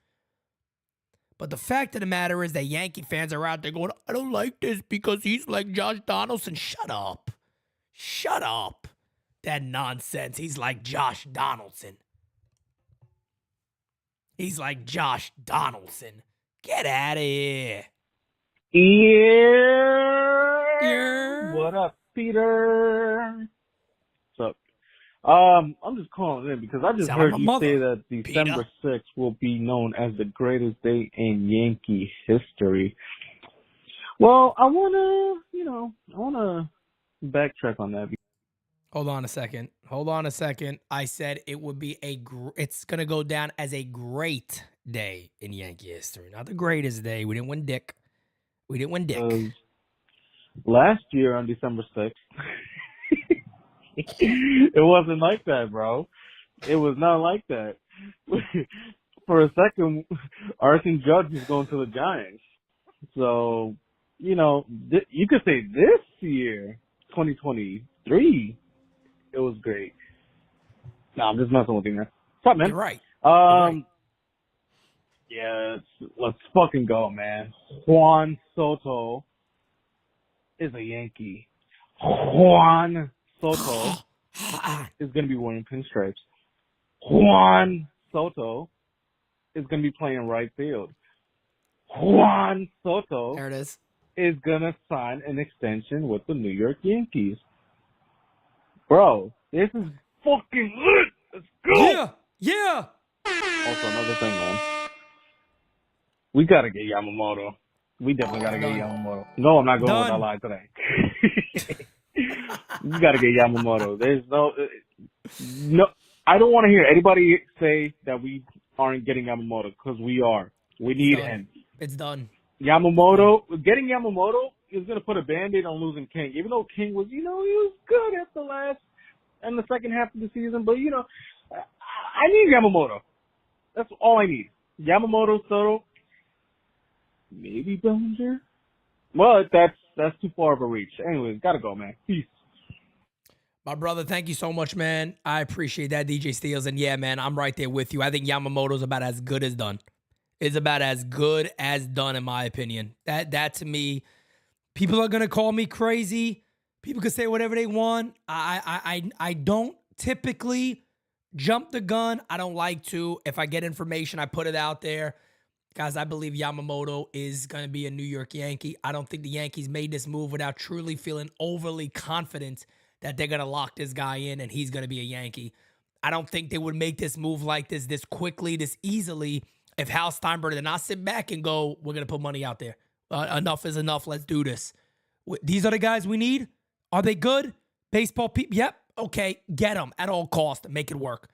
But the fact of the matter is that Yankee fans are out there going, I don't like this because he's like Josh Donaldson. Shut up. Shut up. That nonsense. He's like Josh Donaldson. He's like Josh Donaldson. Get out of here. Yeah. What up, Peter? What's up? I'm just calling in because I just Sound heard like you my say mother, that December 6th will be known as the greatest day in Yankee history. Well, I wanna backtrack on that. Hold on a second. I said it would be it's going to go down as a great day in Yankee history. Not the greatest day. We didn't win Dick. Last year on December 6th, it wasn't like that, bro. It was not like that. For a second, Arson Judge was going to the Giants. So, you could say this year, 2023, it was great. No, I'm just messing with you, man. What's up, man? You're right. Yeah, let's fucking go, man. Juan Soto is a Yankee. Juan Soto is going to be wearing pinstripes. Juan Soto is going to be playing right field. Juan Soto there it is going to sign an extension with the New York Yankees. Bro, this is fucking lit. Let's go. Yeah. Also, another thing, man. We got to get Yamamoto. We definitely got to get Yamamoto. No, I'm not going with that lie today. We got to get Yamamoto. There's no, I don't want to hear anybody say that we aren't getting Yamamoto because we are. We need him. It's done. Getting Yamamoto is going to put a Band-Aid on losing King. Even though King was, he was good at the second half of the season. But, I need Yamamoto. That's all I need. Yamamoto, Soto, maybe Bellinger. Well, that's too far of a reach. Anyways, gotta go, man. Peace. My brother, thank you so much, man. I appreciate that, DJ Steels. And yeah, man, I'm right there with you. I think Yamamoto's about as good as done. It's about as good as done, in my opinion. That to me, people are gonna call me crazy. People can say whatever they want. I don't typically jump the gun. I don't like to. If I get information, I put it out there. Guys, I believe Yamamoto is going to be a New York Yankee. I don't think the Yankees made this move without truly feeling overly confident that they're going to lock this guy in and he's going to be a Yankee. I don't think they would make this move like this quickly, this easily, if Hal Steinbrenner did not sit back and go, we're going to put money out there. Enough is enough. Let's do this. These are the guys we need. Are they good? Baseball people? Yep. Okay. Get them at all costs and make it work.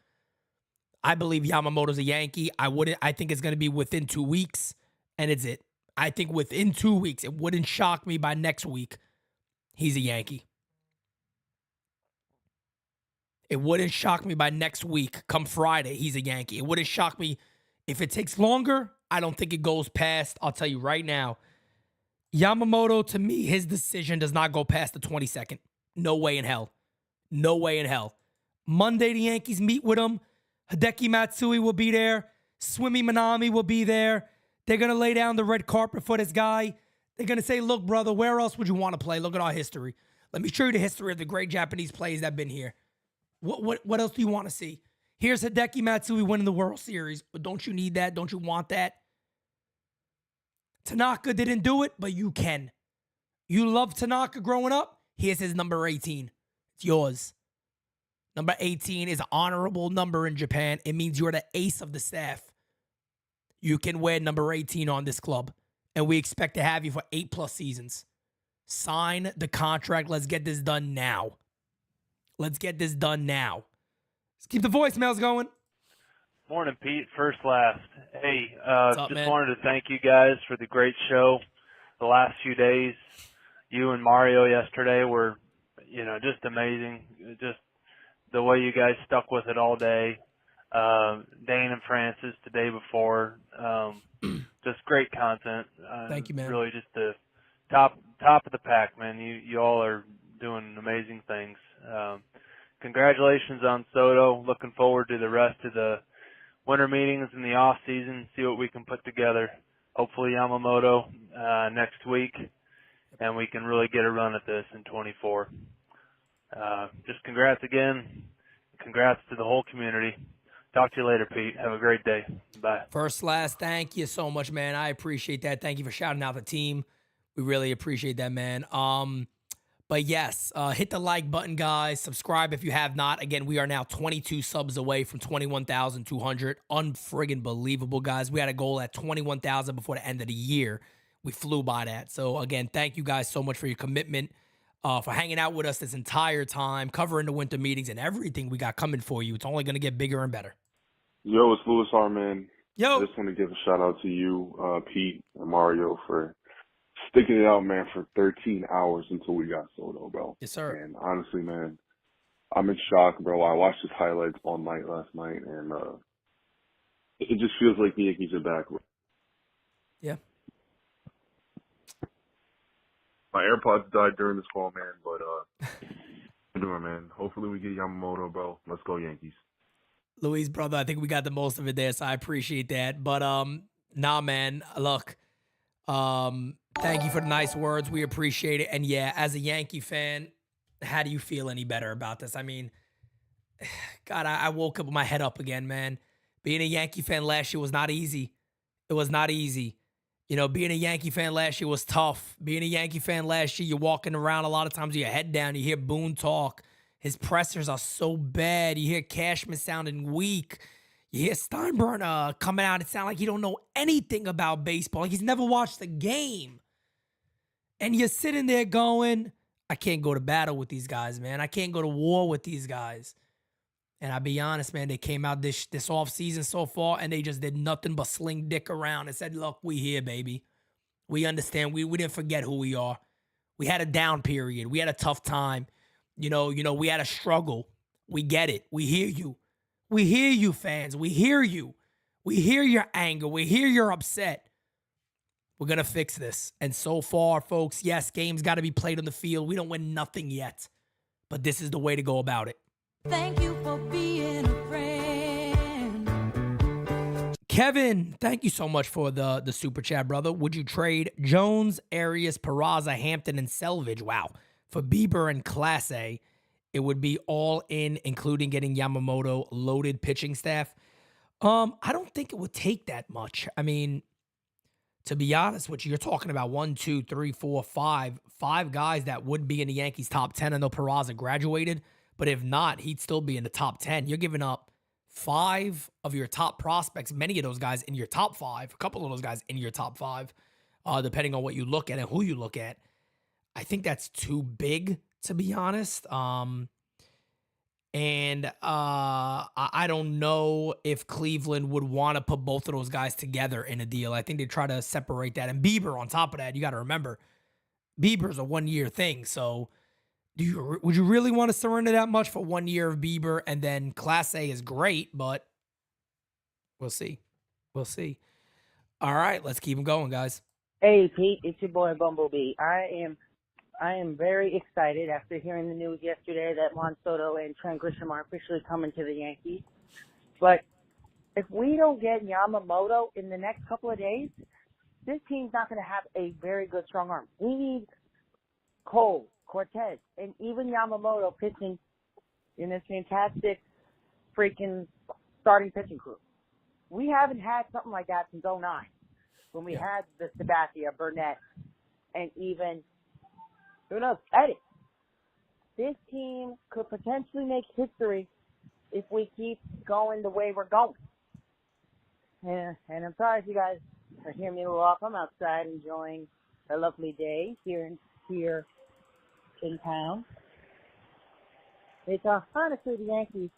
I believe Yamamoto's a Yankee. I think it's going to be within 2 weeks, and it's it. I think within 2 weeks, it wouldn't shock me by next week, he's a Yankee. It wouldn't shock me by next week, come Friday, he's a Yankee. It wouldn't shock me if it takes longer. I don't think it goes past, I'll tell you right now, Yamamoto, to me, his decision does not go past the 22nd. No way in hell. No way in hell. Monday, the Yankees meet with him. Hideki Matsui will be there. Swimi Minami will be there. They're going to lay down the red carpet for this guy. They're going to say, look, brother, where else would you want to play? Look at our history. Let me show you the history of the great Japanese players that have been here. What else do you want to see? Here's Hideki Matsui winning the World Series. But don't you need that? Don't you want that? Tanaka didn't do it, but you can. You love Tanaka growing up? Here's his number 18. It's yours. Number 18 is an honorable number in Japan. It means you're the ace of the staff. You can wear number 18 on this club. And we expect to have you for 8+ seasons. Sign the contract. Let's get this done now. Let's get this done now. Let's keep the voicemails going. Morning, Pete. First, last. Hey, What's up, just man? wanted to thank you guys for the great show the last few days. You and Mario yesterday were, just amazing. Just the way you guys stuck with it all day. Dane and Francis the day before. Just great content. Thank you, man. Really just the top of the pack, man. You all are doing amazing things. Congratulations on Soto. Looking forward to the rest of the winter meetings in the off season. See what we can put together. Hopefully Yamamoto next week, and we can really get a run at this in 24. Just congrats again. Congrats to the whole community. Talk to you later, Pete. Have a great day. Bye. First, last, thank you so much, man. I appreciate that. Thank you for shouting out the team. We really appreciate that, man. But yes, hit the like button, guys. Subscribe if you have not. Again, we are now 22 subs away from 21,200. Unfriggin' believable, guys. We had a goal at 21,000 before the end of the year. We flew by that. So again, thank you guys so much for your commitment, for hanging out with us this entire time, covering the winter meetings and everything we got coming for you. It's only going to get bigger and better. Yo, it's Louis R, man. Yo. I just want to give a shout out to you, Pete and Mario, for sticking it out, man, for 13 hours until we got Soto, bro. Yes, sir. And honestly, man, I'm in shock, bro. I watched his highlights all night last night, and it just feels like the Yankees are back. Yeah. My AirPods died during this call, man, but we're doing, man. Hopefully we get Yamamoto, bro. Let's go, Yankees. Luis, brother, I think we got the most of it there, so I appreciate that. But nah, man, look, thank you for the nice words. We appreciate it. And yeah, as a Yankee fan, how do you feel any better about this? I mean, God, I woke up with my head up again, man. Being a Yankee fan last year was not easy. It was not easy. You know, being a Yankee fan last year was tough. Being a Yankee fan last year, you're walking around a lot of times with your head down. You hear Boone talk. His pressers are so bad. You hear Cashman sounding weak. You hear Steinbrenner coming out and sound like he don't know anything about baseball. Like he's never watched the game. And you're sitting there going, I can't go to battle with these guys, man. I can't go to war with these guys. And I'll be honest, man, they came out this offseason so far and they just did nothing but sling dick around and said, look, we here, baby. We understand. We didn't forget who we are. We had a down period. We had a tough time. You know, we had a struggle. We get it. We hear you. We hear you, fans. We hear you. We hear your anger. We hear you're upset. We're going to fix this. And so far, folks, yes, games got to be played on the field. We don't win nothing yet. But this is the way to go about it. Thank you for being a friend. Kevin, thank you so much for the super chat, brother. Would you trade Jones, Arias, Peraza, Hampton, and Selvage? Wow. For Bieber and Class A, it would be all in, including getting Yamamoto, loaded pitching staff. I don't think it would take that much. I mean, to be honest with you, you're talking about 1, 2, 3, 4, 5 guys that would be in the Yankees top 10. I know Peraza graduated, but if not, he'd still be in the top 10. You're giving up 5 of your top prospects, many of those guys in your top 5, a couple of those guys in your top 5, depending on what you look at and who you look at. I think that's too big, to be honest. I don't know if Cleveland would want to put both of those guys together in a deal. I think they try to separate that. And Bieber, on top of that, you got to remember, Bieber's a 1-year thing. So would you really want to surrender that much for 1 year of Bieber? And then Class A is great, but we'll see. We'll see. All right, let's keep them going, guys. Hey, Pete, it's your boy Bumblebee. I am very excited after hearing the news yesterday that Juan Soto and Trent Grisham are officially coming to the Yankees. But if we don't get Yamamoto in the next couple of days, this team's not going to have a very good strong arm. We need Cole, Cortez, and even Yamamoto pitching in this fantastic freaking starting pitching crew. We haven't had something like that since 2009 when we had the Sabathia, Burnett, and even who knows? Pettit. This team could potentially make history if we keep going the way we're going. And I'm sorry if you guys are hearing me a little off. I'm outside enjoying a lovely day here in town. It's honestly the Yankees.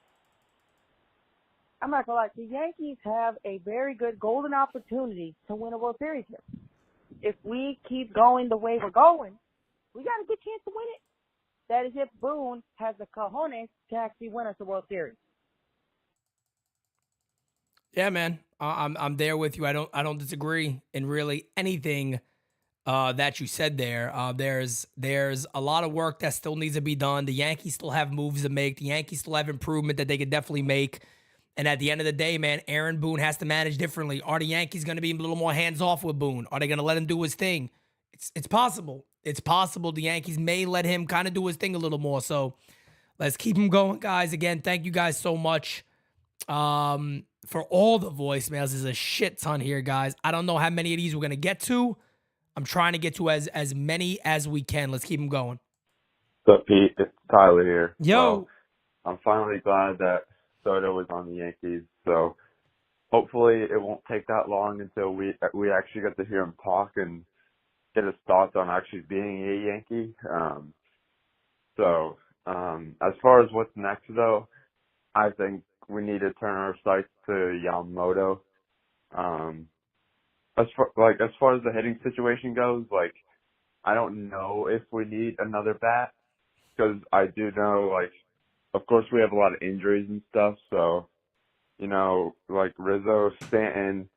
I'm not gonna lie. The Yankees have a very good golden opportunity to win a World Series here. If we keep going the way we're going, we got a good chance to win it. That is if Boone has the cojones to actually win us the World Series. Yeah, man. I'm there with you. I don't disagree in really anything that you said there. There's a lot of work that still needs to be done. The Yankees still have moves to make. The Yankees still have improvement that they could definitely make. And at the end of the day, man, Aaron Boone has to manage differently. Are the Yankees going to be a little more hands-off with Boone? Are they going to let him do his thing? It's possible. It's possible the Yankees may let him kind of do his thing a little more. So let's keep him going, guys. Again, thank you guys so much for all the voicemails. There's a shit ton here, guys. I don't know how many of these we're going to get to. I'm trying to get to as many as we can. Let's keep them going. What's up, Pete? It's Tyler here. Yo. So, I'm finally glad that Soto was on the Yankees. So hopefully it won't take that long until we actually get to hear him talk and get his thoughts on actually being a Yankee. As far as what's next, though, I think we need to turn our sights to Yamamoto. As far as the hitting situation goes, like, I don't know if we need another bat, because I do know, like, of course we have a lot of injuries and stuff, so, you know, like Rizzo, Stanton,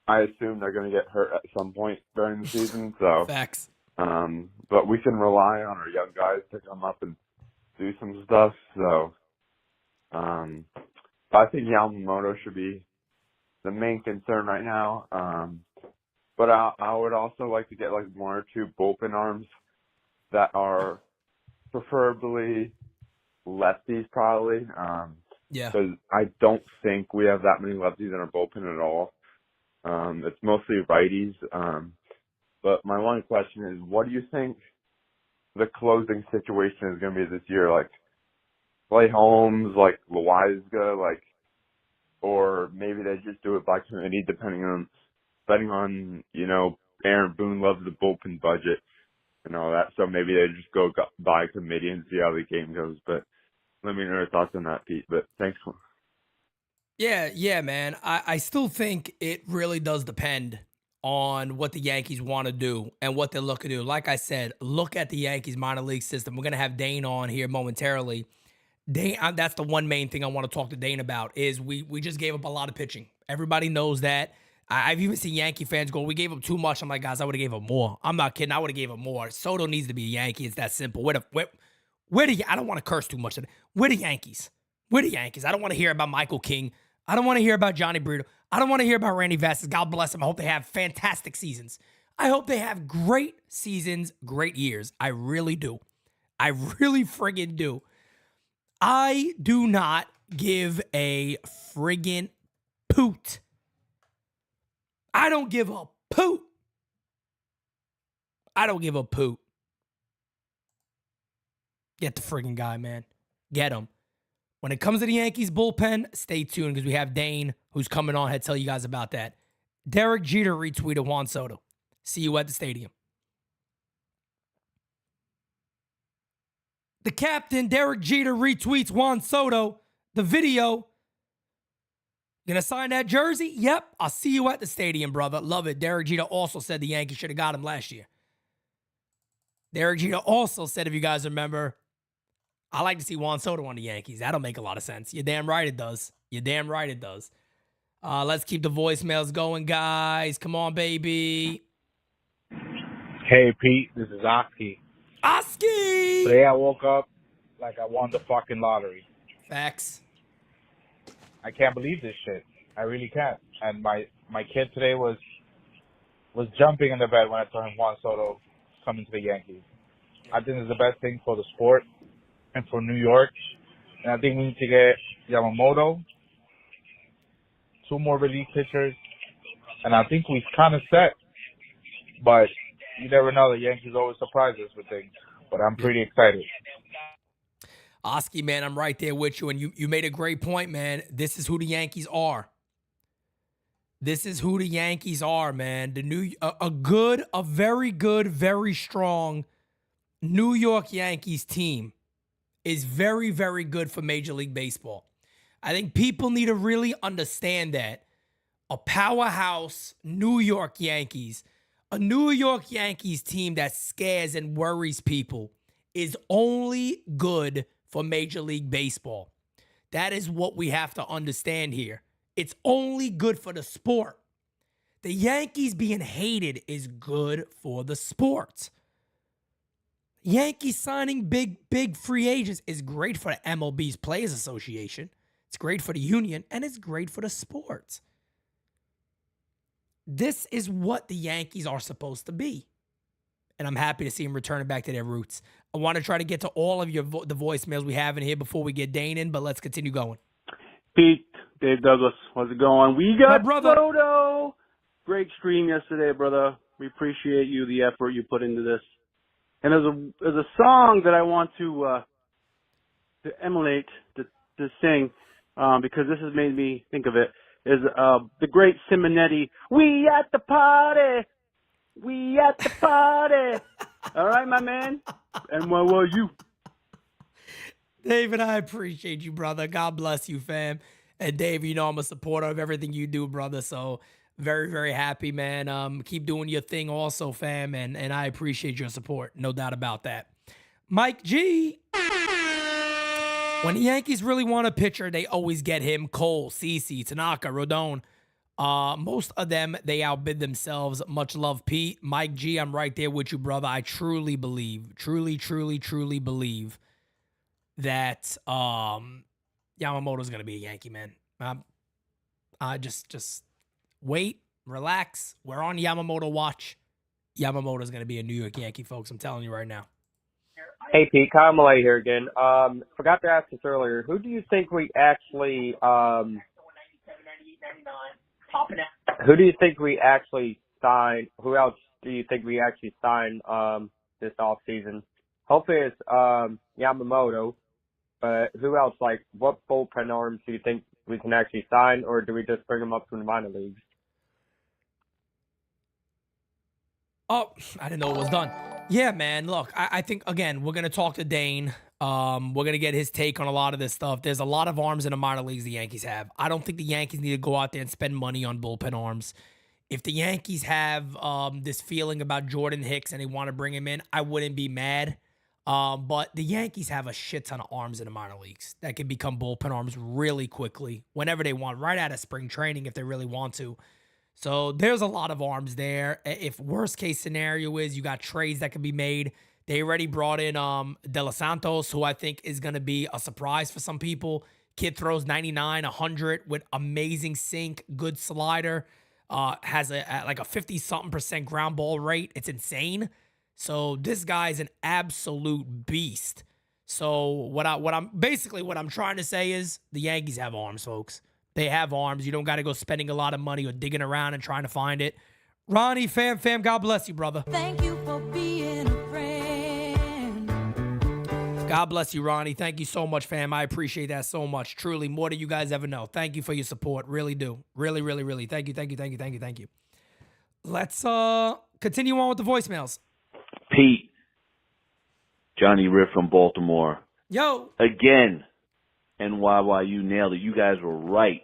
I assume they're going to get hurt at some point during the season, so. Facts. But we can rely on our young guys to come up and do some stuff, so. I think Yamamoto should be the main concern right now. But I would also like to get like 1 or 2 bullpen arms that are preferably lefties, probably. Yeah. Because I don't think we have that many lefties in our bullpen at all. It's mostly righties. But my one question is, what do you think the closing situation is going to be this year? Like, Clay Holmes, like Loizaga, like, or maybe they just do it by committee, depending on, you know, Aaron Boone loves the bullpen budget and all that, so maybe they just go by committee and see how the game goes. But let me know your thoughts on that, Pete. But thanks. Yeah, man. I still think it really does depend on what the Yankees want to do and what they're looking to do. Like I said, look at the Yankees minor league system. We're going to have Dane on here momentarily. Dane, that's the one main thing I want to talk to Dane about is we just gave up a lot of pitching. Everybody knows that. I've even seen Yankee fans go, we gave up too much. I'm like, guys, I would have gave up more. I'm not kidding. I would have gave up more. Soto needs to be a Yankee. It's that simple. Where I don't want to curse too much. Where the Yankees? Where the Yankees? I don't want to hear about Michael King. I don't want to hear about Johnny Brito. I don't want to hear about Randy Vasquez. God bless them. I hope they have fantastic seasons. I hope they have great seasons, great years. I really do. I really friggin' do. I do not give a friggin' poot. I don't give a poot. I don't give a poot. Get the friggin' guy, man. Get him. When it comes to the Yankees bullpen, stay tuned because we have Dane who's coming on. I'll tell you guys about that. Derek Jeter retweeted Juan Soto. See you at the stadium. The captain, Derek Jeter, retweets Juan Soto. The video. Gonna sign that jersey? Yep. I'll see you at the stadium, brother. Love it. Derek Jeter also said the Yankees should have got him last year. Derek Jeter also said, if you guys remember, I like to see Juan Soto on the Yankees. That'll make a lot of sense. You're damn right it does. You're damn right it does. Let's keep the voicemails going, guys. Come on, baby. Hey, Pete. This is Oski. Oski! Today I woke up like I won the fucking lottery. Facts. I can't believe this shit. I really can't. And my kid today was jumping in the bed when I told him Juan Soto coming to the Yankees. I think it's the best thing for the sport and for New York. And I think we need to get Yamamoto, 2 more relief pitchers, and I think we've kind of set. But you never know. The Yankees always surprise us with things. But I'm pretty excited. Oski, man, I'm right there with you. And you made a great point, man. This is who the Yankees are. This is who the Yankees are, man. A very good, very strong New York Yankees team is very, very good for Major League Baseball. I think people need to really understand that a powerhouse New York Yankees, a New York Yankees team that scares and worries people is only good for Major League Baseball. That is what we have to understand here. It's only good for the sport. The Yankees being hated is good for the sport. Yankees signing big free agents is great for the MLB's Players Association. It's great for the union, and it's great for the sport. This is what the Yankees are supposed to be. And I'm happy to see them returning back to their roots. I want to try to get to all of the voicemails we have in here before we get Dane in, but let's continue going. Pete, Dave Douglas, how's it going? We got brother. Soto. Great stream yesterday, brother. We appreciate you, the effort you put into this. And there's a song that I want to emulate, to sing, because this has made me think of it, is the great Simonetti, "We at the party, we at the party." All right, my man? NYYU. David, I appreciate you, brother. God bless you, fam. And Dave, you know I'm a supporter of everything you do, brother. So very, very happy, man. Keep doing your thing also, fam. And I appreciate your support. No doubt about that. Mike G. When the Yankees really want a pitcher, they always get him. Cole, CeCe, Tanaka, Rodon. Most of them, they outbid themselves. Much love, Pete. Mike G, I'm right there with you, brother. I truly believe, truly believe that Yamamoto's going to be a Yankee, man. Just wait, relax. We're on Yamamoto watch. Yamamoto's going to be a New York Yankee, folks. I'm telling you right now. Hey, Pete, Kyle Malay here again. Forgot to ask this earlier. Who do you think we actually, who do you think we actually signed? Who else do you think we actually signed, this off season? Hopefully it's, Yamamoto, but who else? Like, what bullpen arms do you think we can actually sign, or do we just bring them up from the minor leagues? Oh, I didn't know it was done. Yeah, man. Look, I think, again, we're going to talk to Dane. We're going to get his take on a lot of this stuff. There's a lot of arms in the minor leagues the Yankees have. I don't think the Yankees need to go out there and spend money on bullpen arms. If the Yankees have this feeling about Jordan Hicks and they want to bring him in, I wouldn't be mad. But the Yankees have a shit ton of arms in the minor leagues that can become bullpen arms really quickly whenever they want, right out of spring training if they really want to. So there's a lot of arms there. If worst case scenario is you got trades that can be made, they already brought in De Los Santos, who I think is going to be a surprise for some people. Kid throws 99, 100 with amazing sink, good slider, has like a 50-something% ground ball rate. It's insane. So this guy's an absolute beast. So what I'm trying to say is the Yankees have arms, folks. They have arms. You don't got to go spending a lot of money or digging around and trying to find it. Ronnie, fam, God bless you, brother. Thank you for being a friend. God bless you, Ronnie. Thank you so much, fam. I appreciate that so much. Truly, more than you guys ever know. Thank you for your support. Really do. Really. Thank you. Let's continue on with the voicemails. Pete, Johnny Riff from Baltimore. Yo. Again, NYYU nailed it. You guys were right.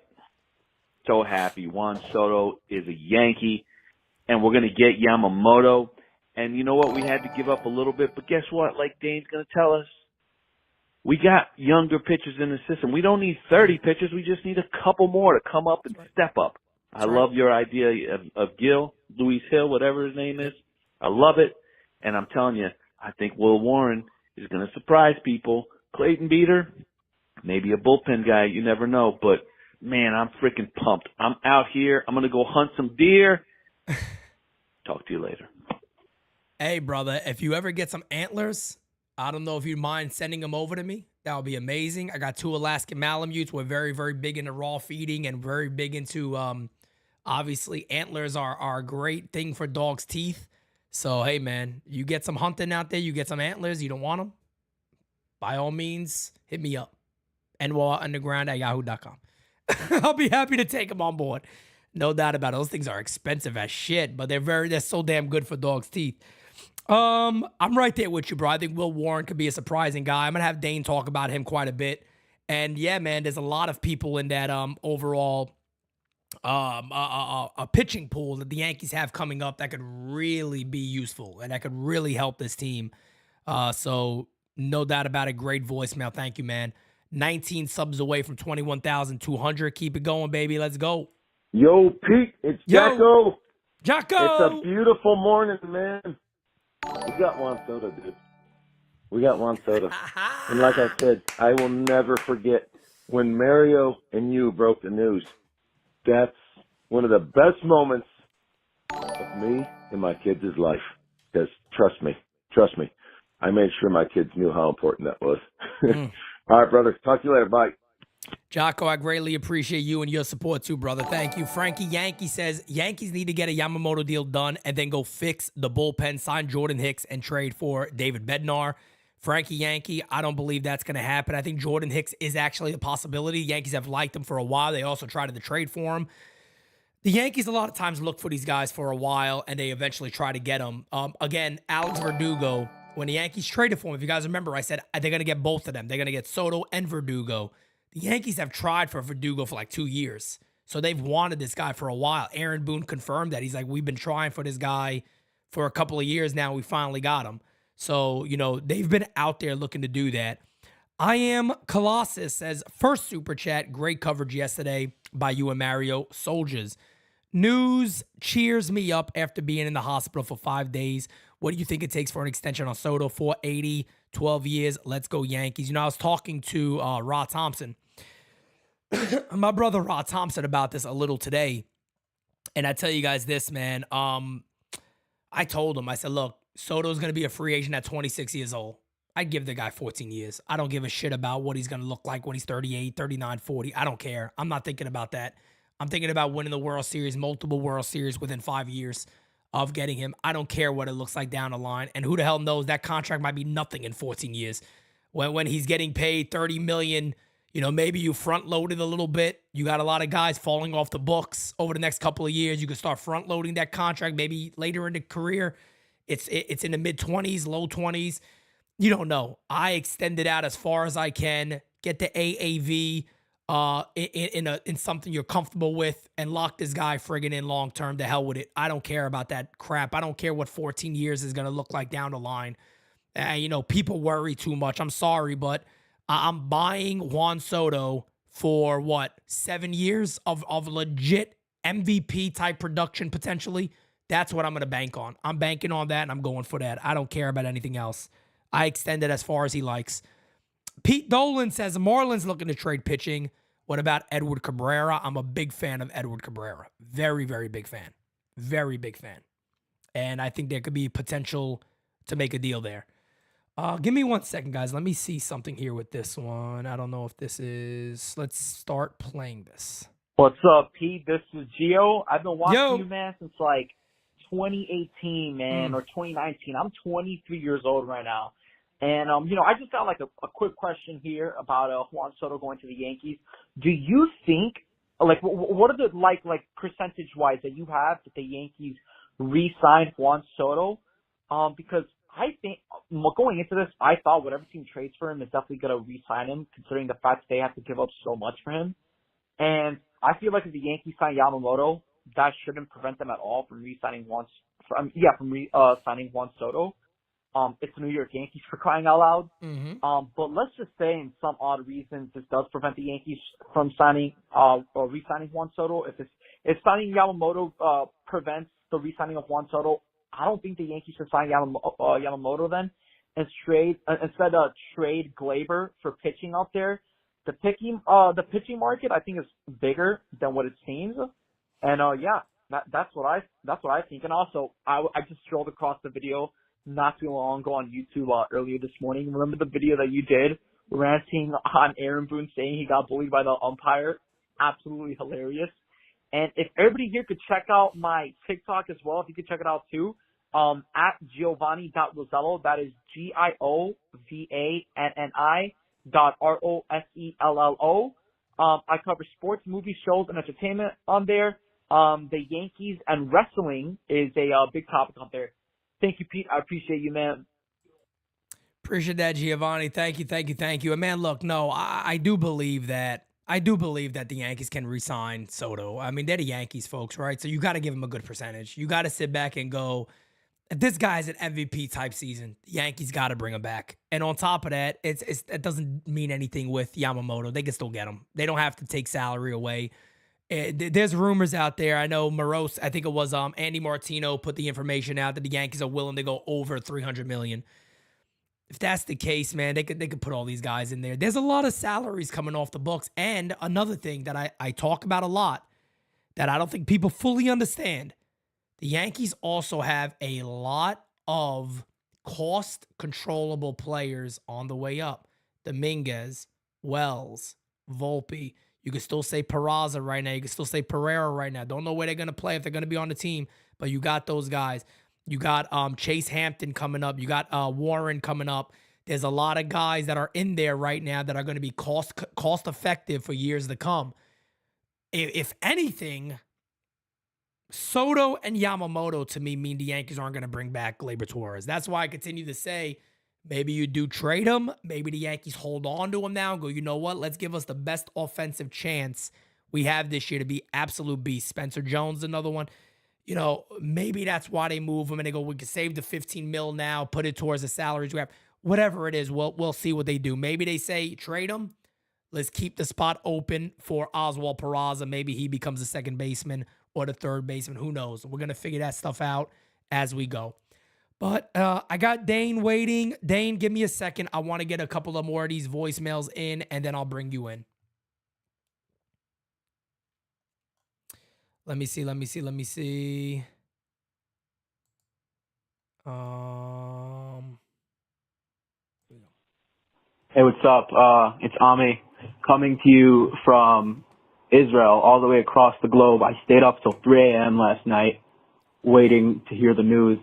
So happy. Juan Soto is a Yankee, and we're going to get Yamamoto. And you know what? We had to give up a little bit, but guess what? Like Dane's going to tell us, we got younger pitchers in the system. We don't need 30 pitchers. We just need a couple more to come up and step up. I love your idea of Gil, Luis Hill, whatever his name is. I love it. And I'm telling you, I think Will Warren is going to surprise people. Clayton Beater, maybe a bullpen guy. You never know. But, man, I'm freaking pumped. I'm out here. I'm going to go hunt some deer. Talk to you later. Hey, brother, if you ever get some antlers, I don't know if you'd mind sending them over to me. That would be amazing. I got 2 Alaskan Malamutes. We're very, very big into raw feeding and very big into, obviously, antlers are a great thing for dogs' teeth. So, hey, man, you get some hunting out there, you get some antlers, you don't want them, by all means, hit me up. NYY Underground at yahoo.com. I'll be happy to take them on board. No doubt about it. Those things are expensive as shit, but they're so damn good for dogs' teeth. I'm right there with you, bro. I think Will Warren could be a surprising guy. I'm going to have Dane talk about him quite a bit. And, yeah, man, there's a lot of people in that overall a pitching pool that the Yankees have coming up that could really be useful and that could really help this team. So no doubt about it. Great voicemail. Thank you, man. 19 subs away from 21,200. Keep it going, baby. Let's go. Yo, Pete, it's Jacko. Jacko. It's a beautiful morning, man. We got Juan Soto, dude. We got Juan Soto. And like I said, I will never forget when Mario and you broke the news. That's one of the best moments of me and my kids' life. Because trust me, I made sure my kids knew how important that was. All right, brother. Talk to you later. Bye. Jocko, I greatly appreciate you and your support too, brother. Thank you. Frankie Yankee says Yankees need to get a Yamamoto deal done and then go fix the bullpen, sign Jordan Hicks, and trade for David Bednar. Frankie Yankee, I don't believe that's going to happen. I think Jordan Hicks is actually a possibility. Yankees have liked him for a while. They also tried to trade for him. The Yankees a lot of times look for these guys for a while, and they eventually try to get them. Again, Alex Verdugo, when the Yankees traded for him, if you guys remember, I said they're going to get both of them. They're going to get Soto and Verdugo. The Yankees have tried for Verdugo for like 2 years. So they've wanted this guy for a while. Aaron Boone confirmed that. He's like, we've been trying for this guy for a couple of years now. We finally got him. So, they've been out there looking to do that. I Am Colossus says, first super chat, great coverage yesterday by you and Mario. Soldiers. News cheers me up after being in the hospital for 5 days. What do you think it takes for an extension on Soto? 480, 12 years. Let's go Yankees. I was talking to Rod Thompson, my brother Rod Thompson, about this a little today. And I tell you guys this, man. I told him, I said, look, Soto's going to be a free agent at 26 years old. I'd give the guy 14 years. I don't give a shit about what he's going to look like when he's 38, 39, 40. I don't care. I'm not thinking about that. I'm thinking about winning the World Series, multiple World Series within 5 years of getting him. I don't care what it looks like down the line. And who the hell knows, that contract might be nothing in 14 years. When he's getting paid $30 million, maybe you front loaded a little bit. You got a lot of guys falling off the books over the next couple of years. You can start front loading that contract maybe later in the career. It's in the mid-20s, low 20s. You don't know. I extend it out as far as I can, get the AAV in something you're comfortable with, and lock this guy friggin' in long term. To hell with it. I don't care about that crap. I don't care what 14 years is going to look like down the line. People worry too much. I'm sorry, but I'm buying Juan Soto for 7 years of legit MVP type production potentially. That's what I'm going to bank on. I'm banking on that, and I'm going for that. I don't care about anything else. I extend it as far as he likes. Pete Dolan says Marlins looking to trade pitching. What about Edward Cabrera? I'm a big fan of Edward Cabrera. Very, very big fan. Very big fan. And I think there could be potential to make a deal there. Give me 1 second, guys. Let me see something here with this one. I don't know if this is... Let's start playing this. What's up, Pete? This is Gio. I've been watching you, man, since 2018, man, or 2019. I'm 23 years old right now. And, I just got a quick question here about Juan Soto going to the Yankees. Do you think, what are the, percentage-wise that you have that the Yankees re-sign Juan Soto? Because I think, going into this, I thought whatever team trades for him is definitely going to re-sign him, considering the fact that they have to give up so much for him. And I feel like if the Yankees sign Yamamoto, that shouldn't prevent them at all from re-signing signing Juan Soto. It's the New York Yankees, for crying out loud. Mm-hmm. But let's just say, in some odd reason, this does prevent the Yankees from signing or re-signing Juan Soto. If signing Yamamoto prevents the re-signing of Juan Soto, I don't think the Yankees should sign Yamamoto then, and instead trade Glaber for pitching out there. The pitching market, I think, is bigger than what it seems. And that's what I think. And also, I just scrolled across the video not too long ago on YouTube earlier this morning. Remember the video that you did ranting on Aaron Boone saying he got bullied by the umpire? Absolutely hilarious. And if everybody here could check out my TikTok as well, if you could check it out too, at Giovanni.Rosello, that is GIOVANNI.ROSELLO. I cover sports, movies, shows, and entertainment on there. The Yankees and wrestling is a big topic on there. Thank you, Pete. I appreciate you, man. Appreciate that, Giovanni. Thank you. And man, look, no, I do believe that the Yankees can re-sign Soto. I mean, they're the Yankees, folks, right? So you got to give them a good percentage. You got to sit back and go, if this guy's an MVP type season, the Yankees got to bring him back. And on top of that, it doesn't mean anything with Yamamoto. They can still get him. They don't have to take salary away. There's rumors out there. I know Morose, I think it was Andy Martino put the information out that the Yankees are willing to go over $300 million. If that's the case, man, they could put all these guys in there. There's a lot of salaries coming off the books. And another thing that I talk about a lot that I don't think people fully understand, the Yankees also have a lot of cost controllable players on the way up. Dominguez, Wells, Volpe. You can still say Peraza right now. You can still say Pereira right now. Don't know where they're going to play, if they're going to be on the team, but you got those guys. You got Chase Hampton coming up. You got Warren coming up. There's a lot of guys that are in there right now that are going to be cost effective for years to come. If anything, Soto and Yamamoto to me mean the Yankees aren't going to bring back Gleyber Torres. That's why I continue to say maybe you do trade him. Maybe the Yankees hold on to him now and go, you know what? Let's give us the best offensive chance we have this year to be absolute beast. Spencer Jones, another one. You know, maybe that's why they move him and they go, we can save the 15 mil now, put it towards the salaries we have. Whatever it is, we'll see what they do. Maybe they say trade him. Let's keep the spot open for Oswald Peraza. Maybe he becomes the second baseman or the third baseman. Who knows? We're going to figure that stuff out as we go. But I got Dane waiting. Dane, give me a second. I want to get a couple of more of these voicemails in, and then I'll bring you in. Let me see. Hey, what's up? It's Ami coming to you from Israel, all the way across the globe. I stayed up till 3 a.m. last night waiting to hear the news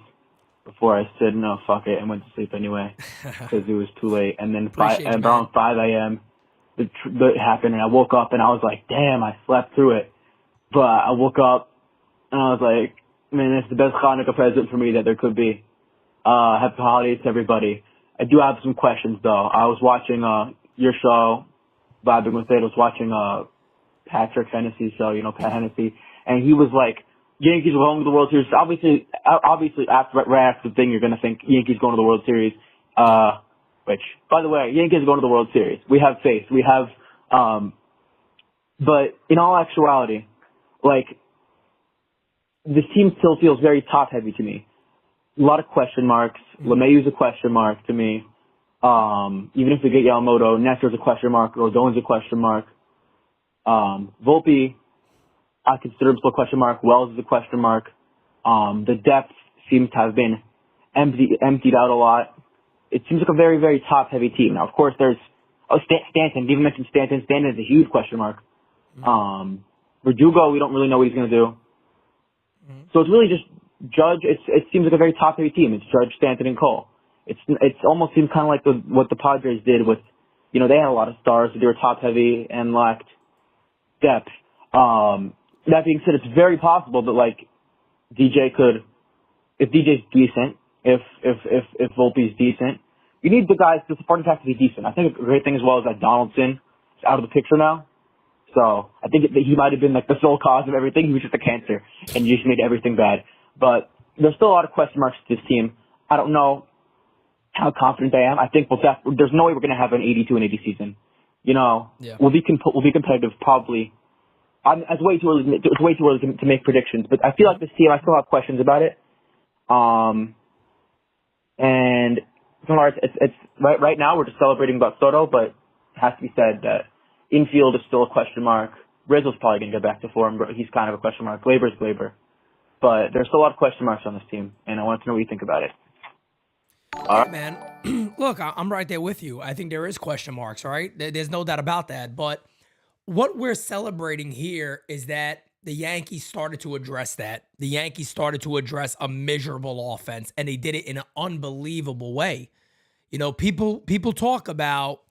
before I said, no, fuck it, and went to sleep anyway because it was too late. And then around 5 a.m., it happened, and I woke up, and I was like, damn, I slept through it. But I woke up, and I was like, man, it's the best Hanukkah present for me that there could be. Happy holidays to everybody. I do have some questions, though. I was watching your show, vibing with it. I was watching Patrick Hennessy's show, you know, Pat Hennessy, and he was like, Yankees are going to the World Series. Obviously, right after the thing, you're going to think Yankees going to the World Series, which, by the way, Yankees are going to the World Series. We have faith. We have, but in all actuality, like, this team still feels very top-heavy to me. A lot of question marks. LeMayu's a question mark to me. Even if we get Yamamoto, Nestor's a question mark. Rodon's a question mark. Volpe, I consider him still a question mark. Wells is a question mark. The depth seems to have been emptied out a lot. It seems like a very, very top-heavy team. Now, of course, there's Stanton. You even mentioned Stanton. Stanton is a huge question mark. Verdugo, we don't really know what he's going to do. So it's really just Judge. It seems like a very top-heavy team. It's Judge, Stanton, and Cole. It's almost seems kind of like what the Padres did with, you know, they had a lot of stars, but they were top-heavy and lacked depth. That being said, it's very possible that, like, DJ could, if DJ's decent, if Volpe's decent, you need the guys, the supporting cast to be decent. I think a great thing as well is that Donaldson is out of the picture now. So I think that he might have been like the sole cause of everything. He was just a cancer and just made everything bad. But there's still a lot of question marks to this team. I don't know how confident I am. I think there's no way we're going to have an 82-80 season. You know, we'll be competitive probably. It's way too early to make predictions. But I feel like this team, I still have questions about it. And it's right now we're just celebrating about Soto, but it has to be said that infield is still a question mark. Rizzo's probably going to get back to form, but he's kind of a question mark. Gleyber's Gleyber. But there's still a lot of question marks on this team, and I want to know what you think about it. Yeah, man. Look, I'm right there with you. I think there is question marks, right? There's no doubt about that. But what we're celebrating here is that the Yankees started to address that. The Yankees started to address a miserable offense, and they did it in an unbelievable way. You know, people talk about,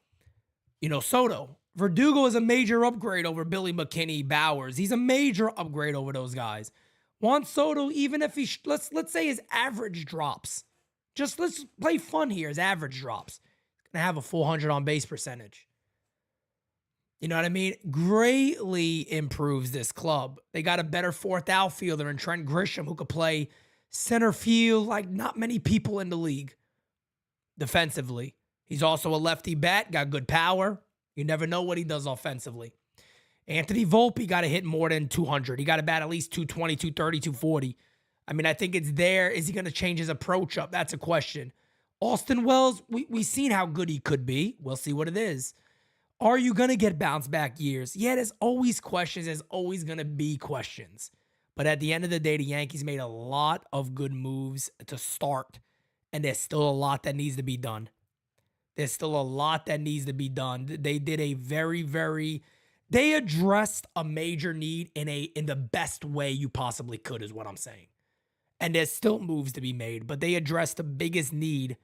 you know, Soto. Verdugo is a major upgrade over Billy McKinney, Bowers. He's a major upgrade over those guys. Juan Soto, even if he, let's say his average drops. Just let's play fun here. His average drops. He's going to have a 400 on base percentage. You know what I mean? Greatly improves this club. They got a better fourth outfielder in Trent Grisham who could play center field like not many people in the league defensively. He's also a lefty bat, got good power. You never know what he does offensively. Anthony Volpe got to hit more than 200. He got to bat at least 220, 230, 240. I mean, I think it's there. Is he going to change his approach up? That's a question. Austin Wells, we've seen how good he could be. We'll see what it is. Are you going to get bounce back years? Yeah, there's always questions. There's always going to be questions. But at the end of the day, the Yankees made a lot of good moves to start, and there's still a lot that needs to be done. There's still a lot that needs to be done. They did a they addressed a major need in the best way you possibly could, is what I'm saying. And there's still moves to be made, but they addressed the biggest need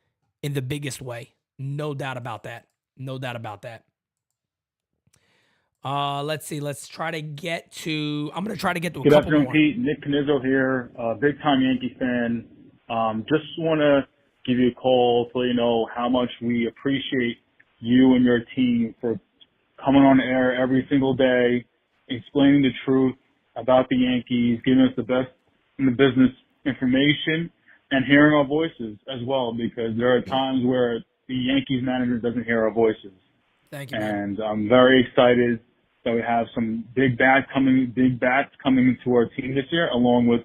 in the biggest way. No doubt about that. No doubt about that. Let's see. Let's try to get to. I'm gonna try to get to a Good couple afternoon, more. Pete. Nick Canizzo here, big time Yankee fan. Just want to give you a call to let you know how much we appreciate you and your team for coming on air every single day, explaining the truth about the Yankees, giving us the best in the business information, and hearing our voices as well, because there are times where the Yankees manager doesn't hear our voices. Thank you, man. And I'm very excited that we have some big bats coming into our team this year, along with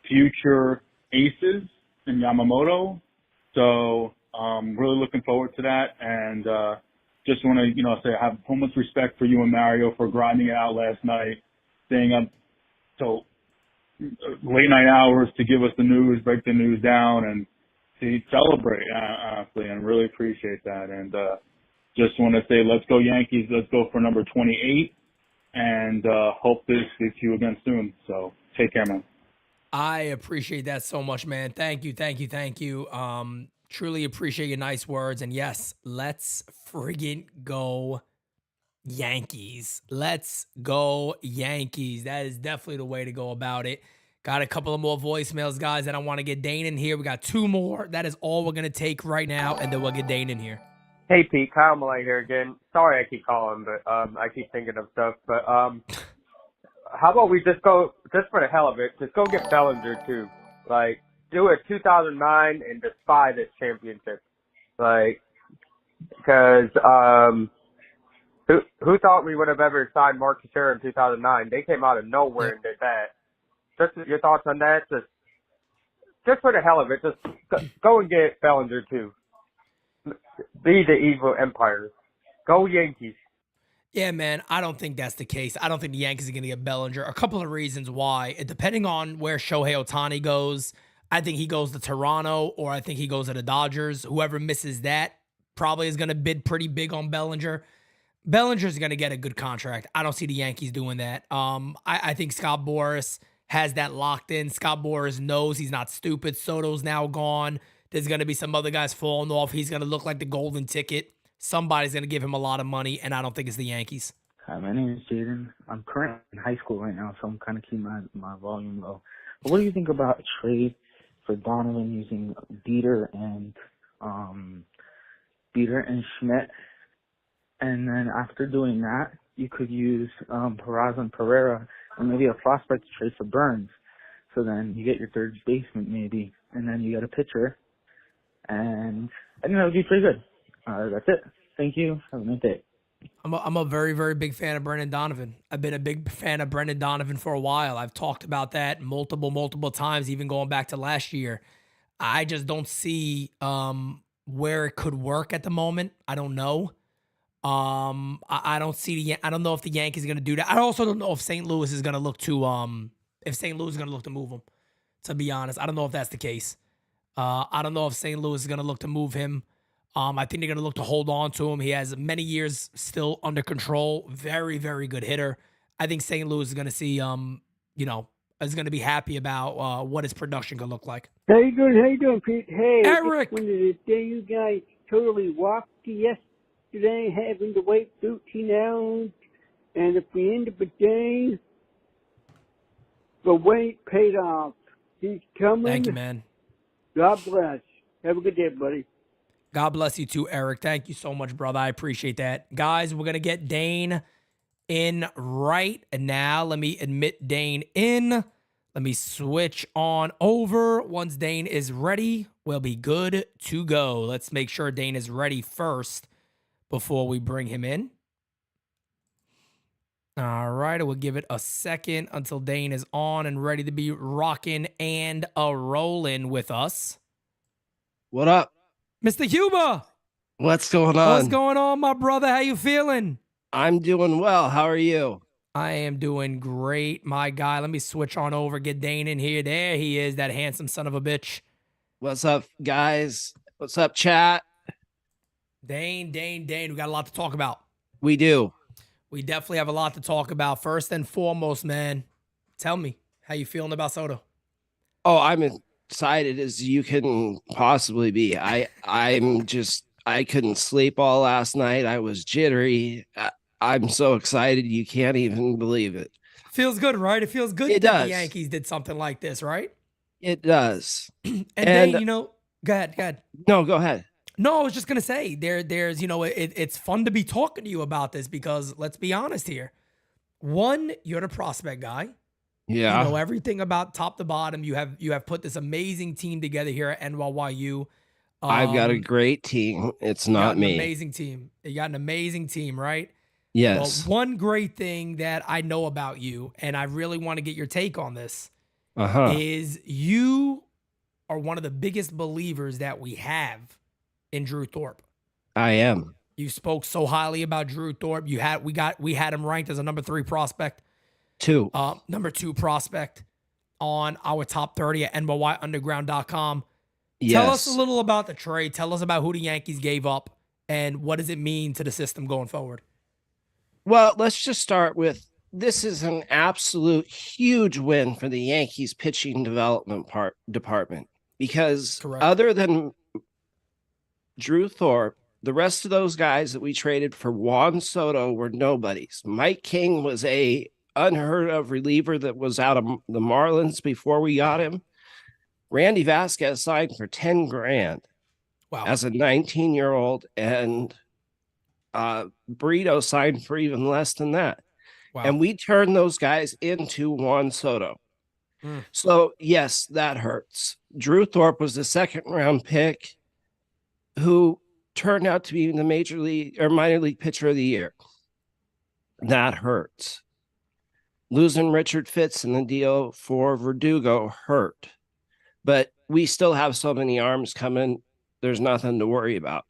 future aces in Yamamoto. So really looking forward to that, and just want to say I have so much respect for you and Mario for grinding it out last night, staying up till late night hours to give us the news, break the news down, and to celebrate, honestly, and really appreciate that. And just want to say, let's go Yankees, let's go for number 28, and hope this gets you again soon. So take care, man. I appreciate that so much, man. Thank you, thank you, thank you. Truly appreciate your nice words. And yes, let's friggin' go Yankees. Let's go Yankees. That is definitely the way to go about it. Got a couple of more voicemails, guys, that I want to get Dane in here. We got 2 more. That is all we're going to take right now, and then we'll get Dane in here. Hey, Pete, Kyle Malay here again. Sorry I keep calling, but I keep thinking of stuff. But how about we just go, just for the hell of it, just go get Bellinger, too. Like, do a 2009 and defy this championship. Like, because who thought we would have ever signed Mark Teixeira in 2009? They came out of nowhere and did that. Just your thoughts on that? Just for the hell of it, just go and get Bellinger, too. Be the evil empire. Go Yankees. Yeah, man, I don't think that's the case. I don't think the Yankees are going to get Bellinger. A couple of reasons why. Depending on where Shohei Ohtani goes, I think he goes to Toronto, or I think he goes to the Dodgers. Whoever misses that probably is going to bid pretty big on Bellinger. Bellinger's going to get a good contract. I don't see the Yankees doing that. I think Scott Boras has that locked in. Scott Boras knows he's not stupid. Soto's now gone. There's going to be some other guys falling off. He's going to look like the golden ticket. Somebody's going to give him a lot of money, and I don't think it's the Yankees. Hi, my name is Jaden. I'm currently in high school right now, so I'm kind of keeping my volume low. But what do you think about a trade for Donovan using Dieter and Schmidt? And then after doing that, you could use Peraza and Pereira and maybe a prospect trade for Burns. So then you get your third baseman maybe, and then you get a pitcher. And I think that would be pretty good. That's it. Thank you. Have a nice day. I'm a very, very big fan of Brendan Donovan. I've been a big fan of Brendan Donovan for a while. I've talked about that multiple times, even going back to last year. I just don't see where it could work at the moment. I don't know. I don't see I don't know if the Yankees are going to do that. I also don't know if St. Louis is going to look to move him. To be honest, I don't know if that's the case. I don't know if St. Louis is going to look to move him. I think they're going to look to hold on to him. He has many years still under control. Very, very good hitter. I think St. Louis is going to see, is going to be happy about what his production could look like. How you doing, Pete? Hey, Eric. When the day you guys totally walked yesterday, having to wait 13 hours, and at the end of the day, the wait paid off. He's coming. Thank you, man. God bless. Have a good day, buddy. God bless you too, Eric. Thank you so much, brother. I appreciate that. Guys, we're going to get Dane in right now. Let me admit Dane in. Let me switch on over. Once Dane is ready, we'll be good to go. Let's make sure Dane is ready first before we bring him in. All right, we'll give it a second until Dane is on and ready to be rocking and a-rolling with us. What up? Mr. Huber. What's going on? What's going on, my brother? How you feeling? I'm doing well. How are you? I am doing great, my guy. Let me switch on over, get Dane in here. There he is, that handsome son of a bitch. What's up, guys? What's up, chat? Dane, we got a lot to talk about. We do. We definitely have a lot to talk about. First and foremost, man, tell me how you feeling about Soto. Oh, I'm excited as you can possibly be. I couldn't sleep all last night. I was jittery. I'm so excited you can't even believe it. Feels good, right? It feels good It that does. the Yankees did something like this, right? It does. And Dane, go ahead. No, go ahead. No, I was just gonna say there's it's fun to be talking to you about this because let's be honest here. One, you're the prospect guy. Yeah. You know everything about top to bottom. You have put this amazing team together here at NYYU. I've got a great team. It's You got not an me. amazing team. You got an amazing team, right? Yes. Well, one great thing that I know about you, and I really want to get your take on this, is you are one of the biggest believers that we have in Drew Thorpe. I am. You spoke so highly about Drew Thorpe. We had him ranked as a number 3 prospect. Number 2 prospect on our top 30 at NYYUnderground.com. Yes. Tell us a little about the trade. Tell us about who the Yankees gave up and what does it mean to the system going forward. Well, let's just start with this is an absolute huge win for the Yankees pitching development department because other than Drew Thorpe, the rest of those guys that we traded for Juan Soto were nobodies. Mike King was a unheard of reliever that was out of the Marlins before we got him. Randy Vasquez signed for $10,000 as a 19-year-old, and Burrito signed for even less than that. Wow. And we turned those guys into Juan Soto. So, yes, that hurts. Drew Thorpe was the 2nd-round pick who turned out to be the major league or minor league pitcher of the year. That hurts. Losing Richard Fitz in the deal for Verdugo hurt. But we still have so many arms coming. There's nothing to worry about.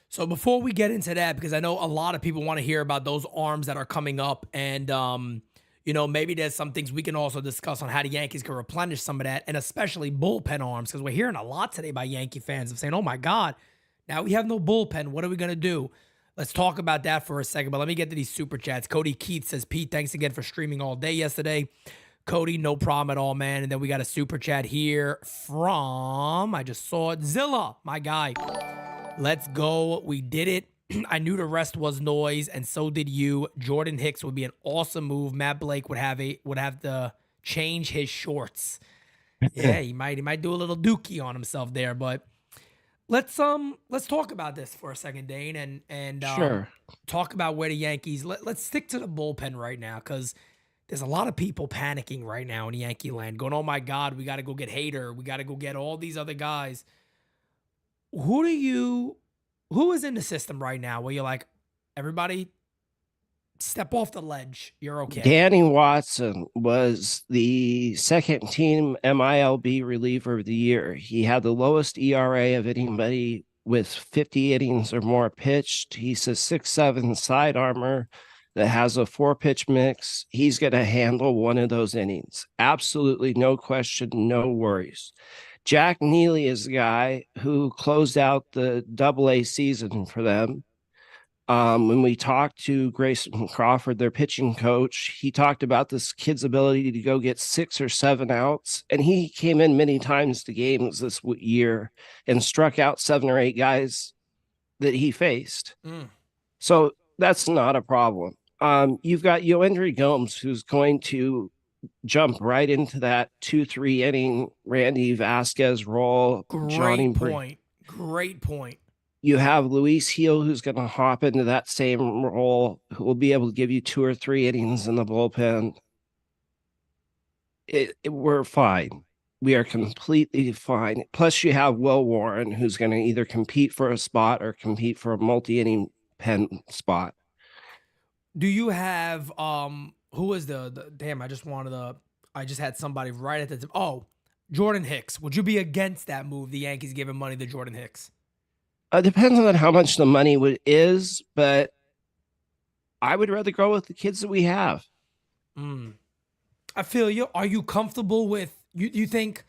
So before we get into that, because I know a lot of people want to hear about those arms that are coming up, and maybe there's some things we can also discuss on how the Yankees can replenish some of that, and especially bullpen arms, because we're hearing a lot today by Yankee fans of saying, "Oh my God, now we have no bullpen. What are we gonna do?" Let's talk about that for a second. But let me get to these super chats. Cody Keith says, "Pete, thanks again for streaming all day yesterday." Cody, no problem at all, man. And then we got a super chat here from, I just saw it, Zilla, my guy. Let's go. We did it. I knew the rest was noise, and so did you. Jordan Hicks would be an awesome move. Matt Blake would have to change his shorts. Yeah, he might do a little dookie on himself there, but let's talk about this for a second, Dane, and Sure. Talk about where the Yankees. Let's stick to the bullpen right now because there's a lot of people panicking right now in Yankee land, going, "Oh my God, we got to go get Hader. We got to go get all these other guys." Who is in the system right now where you're like, everybody step off the ledge, you're okay? Danny Watson was the 2nd-team MILB reliever of the year. He had the lowest ERA of anybody with 50 innings or more pitched. He's a 6'7" side armor that has a 4-pitch mix. He's going to handle one of those innings. Absolutely no question, no worries. Jack Neely is the guy who closed out the AA season for them. When we talked to Grayson Crawford, their pitching coach, he talked about this kid's ability to go get 6 or 7 outs. And he came in many times to games this year and struck out 7 or 8 guys that he faced. So that's not a problem. You've got Yoendry Gomes, who's going to jump right into that 2-3 inning Randy Vasquez role. Great point. You have Luis Heel, who's going to hop into that same role, who will be able to give you 2 or 3 innings in the bullpen. We're fine. We are completely fine. Plus, you have Will Warren, who's going to either compete for a spot or compete for a multi-inning pen spot. Do you have who is the damn? I just had somebody right at the tip. Oh, Jordan Hicks. Would you be against that move? The Yankees giving money to Jordan Hicks. It depends on how much the money is, but I would rather go with the kids that we have. I feel you. Are you comfortable with you think?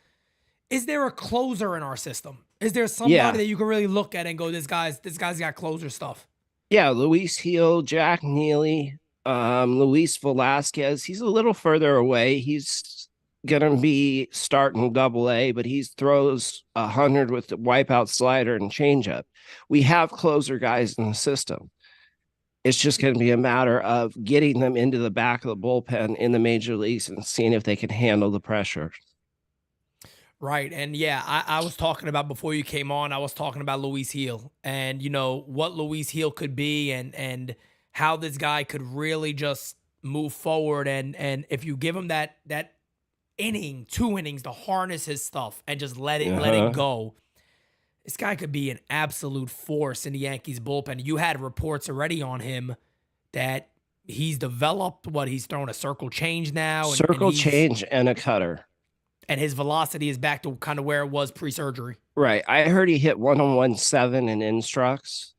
Is there a closer in our system? Is there somebody Yeah. that you can really look at and go, this guy's got closer stuff? Yeah, Luis Heel, Jack Neely, Luis Velasquez. He's a little further away. He's gonna be starting Double-A, but he throws 100 with the wipeout slider and changeup. We have closer guys in the system. It's just going to be a matter of getting them into the back of the bullpen in the major leagues and seeing if they can handle the pressure. Right. And yeah, I was talking about before you came on, I was talking about Luis Heel and what Luis Heel could be and how this guy could really just move forward and if you give him that inning, 2 innings to harness his stuff and just let it go. This guy could be an absolute force in the Yankees bullpen. You had reports already on him that he's developed he's thrown a circle change now. Circle change and a cutter. And his velocity is back to kind of where it was pre-surgery. Right. I heard he hit 101.7 in instructs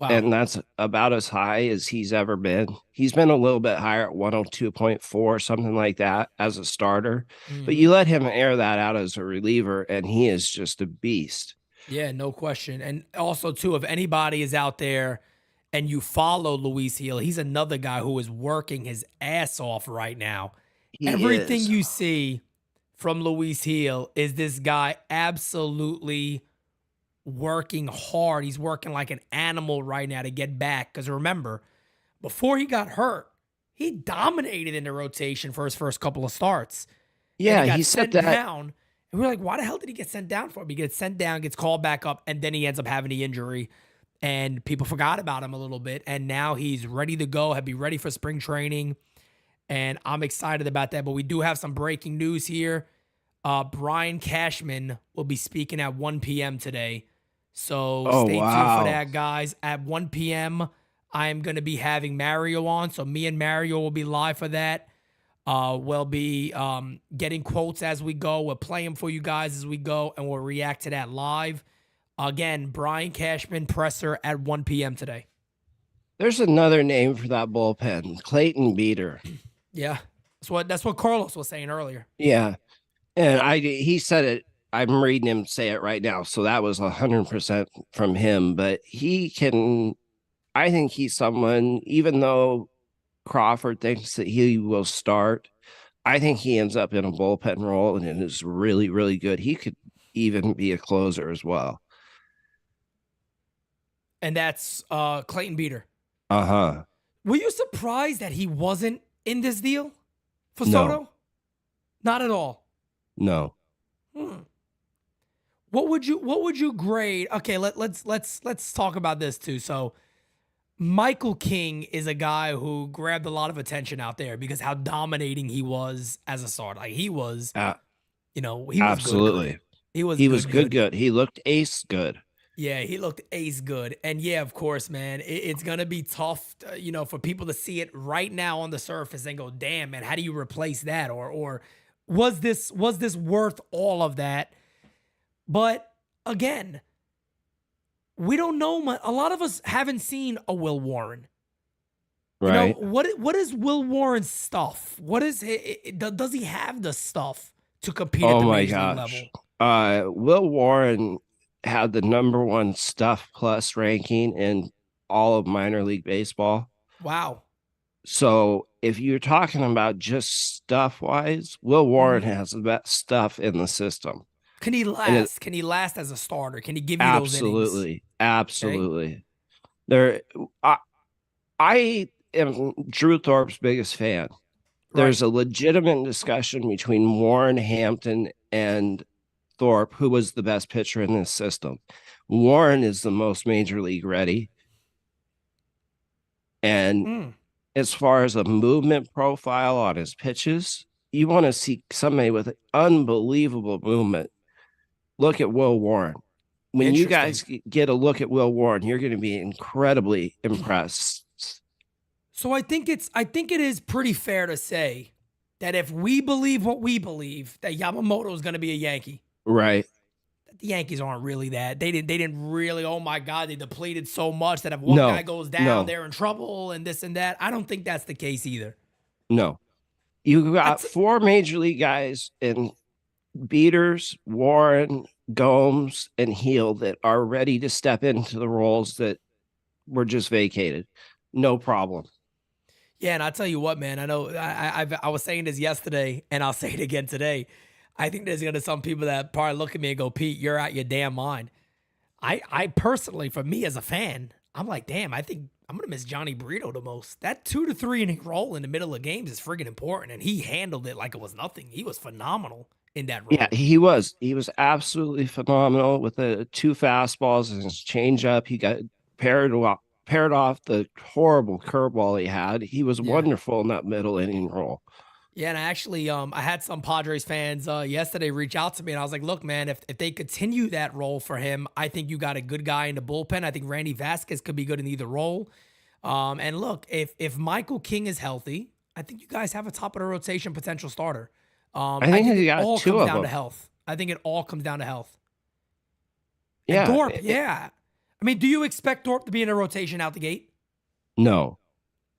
and that's about as high as he's ever been. He's been a little bit higher at 102.4, something like that as a starter. But you let him air that out as a reliever and he is just a beast. Yeah, no question. And also, too, if anybody is out there and you follow Luis Heel, he's another guy who is working his ass off right now. Everything you see from Luis Heel is this guy absolutely working hard. He's working like an animal right now to get back. Because remember, before he got hurt, he dominated in the rotation for his first couple of starts. Yeah, he he said that. Down. And we're like, why the hell did he get sent down for? He gets sent down, gets called back up, and then he ends up having the injury. And people forgot about him a little bit. And now he's ready to go, he'll be ready for spring training. And I'm excited about that. But we do have some breaking news here. Brian Cashman will be speaking at 1 p.m. today. So stay tuned for that, guys. At 1 p.m., I am going to be having Mario on. So me and Mario will be live for that. We'll be getting quotes as we go. We'll play them for you guys as we go, and we'll react to that live. Again, Brian Cashman presser at 1 p.m. today. There's another name for that bullpen, Clayton Beater. Yeah, that's what Carlos was saying earlier. Yeah, and he said it. I'm reading him say it right now, so that was 100% from him. But he can. I think he's someone, even though Crawford thinks that he will start, I think he ends up in a bullpen role and it is really, really good. He could even be a closer as well. And that's Clayton Beater. Uh-huh. Were you surprised that he wasn't in this deal for Soto? Not at all. No. What would you grade? Okay, let's talk about this too. So Michael King is a guy who grabbed a lot of attention out there because how dominating he was as a starter. Like he was, he was absolutely good. He was good. He looked ace good. Yeah, he looked ace good. And yeah, of course, man, it's gonna be tough, for people to see it right now on the surface and go, "Damn, man, how do you replace that?" Or was this worth all of that? But again, we don't know. A lot of us haven't seen a Will Warren. Right. What is Will Warren's stuff? What is does he have the stuff to compete at the major league level? Will Warren had the #1 stuff plus ranking in all of minor league baseball. Wow. So if you're talking about just stuff wise, Will Warren has the best stuff in the system. Can he last? Can he last as a starter? Can he give you those innings? Absolutely. Okay. I am Drew Thorpe's biggest fan. There's a legitimate discussion between Warren, Hampton, and Thorpe, who was the best pitcher in this system. Warren is the most major league ready. And as far as a movement profile on his pitches, you want to see somebody with unbelievable movement. Look at Will Warren. When you guys get a look at Will Warren, you're going to be incredibly impressed. So I think it is pretty fair to say that if we believe what we believe, that Yamamoto is going to be a Yankee. Right. The Yankees aren't really that. They didn't really, oh my God, they depleted so much that if one guy goes down, they're in trouble and this and that. I don't think that's the case either. No. You got 4 major league guys in Beaters, Warren, Gomes, and Heel that are ready to step into the roles that were just vacated. No problem. Yeah, and I'll tell you what, man. I know I was saying this yesterday, and I'll say it again today. I think there's gonna some people that probably look at me and go, "Pete, you're out your damn mind." I personally, for me as a fan, I'm like, damn, I think I'm gonna miss Johnny Brito the most. That 2 to 3 inning role in the middle of games is friggin' important, and he handled it like it was nothing. He was phenomenal in that role. Yeah, he was. He was absolutely phenomenal with the 2 fastballs and his changeup. He got paired off the horrible curveball he had. He was wonderful in that middle inning role. Yeah, and I actually I had some Padres fans yesterday reach out to me, and I was like, look, man, if they continue that role for him, I think you got a good guy in the bullpen. I think Randy Vasquez could be good in either role. And look, if Michael King is healthy, I think you guys have a top of the rotation potential starter. I think he it got all 2 comes of down to them. health. I think it all comes down to health. Yeah. And Thorpe, yeah. I mean, do you expect Thorpe to be in a rotation out the gate? No.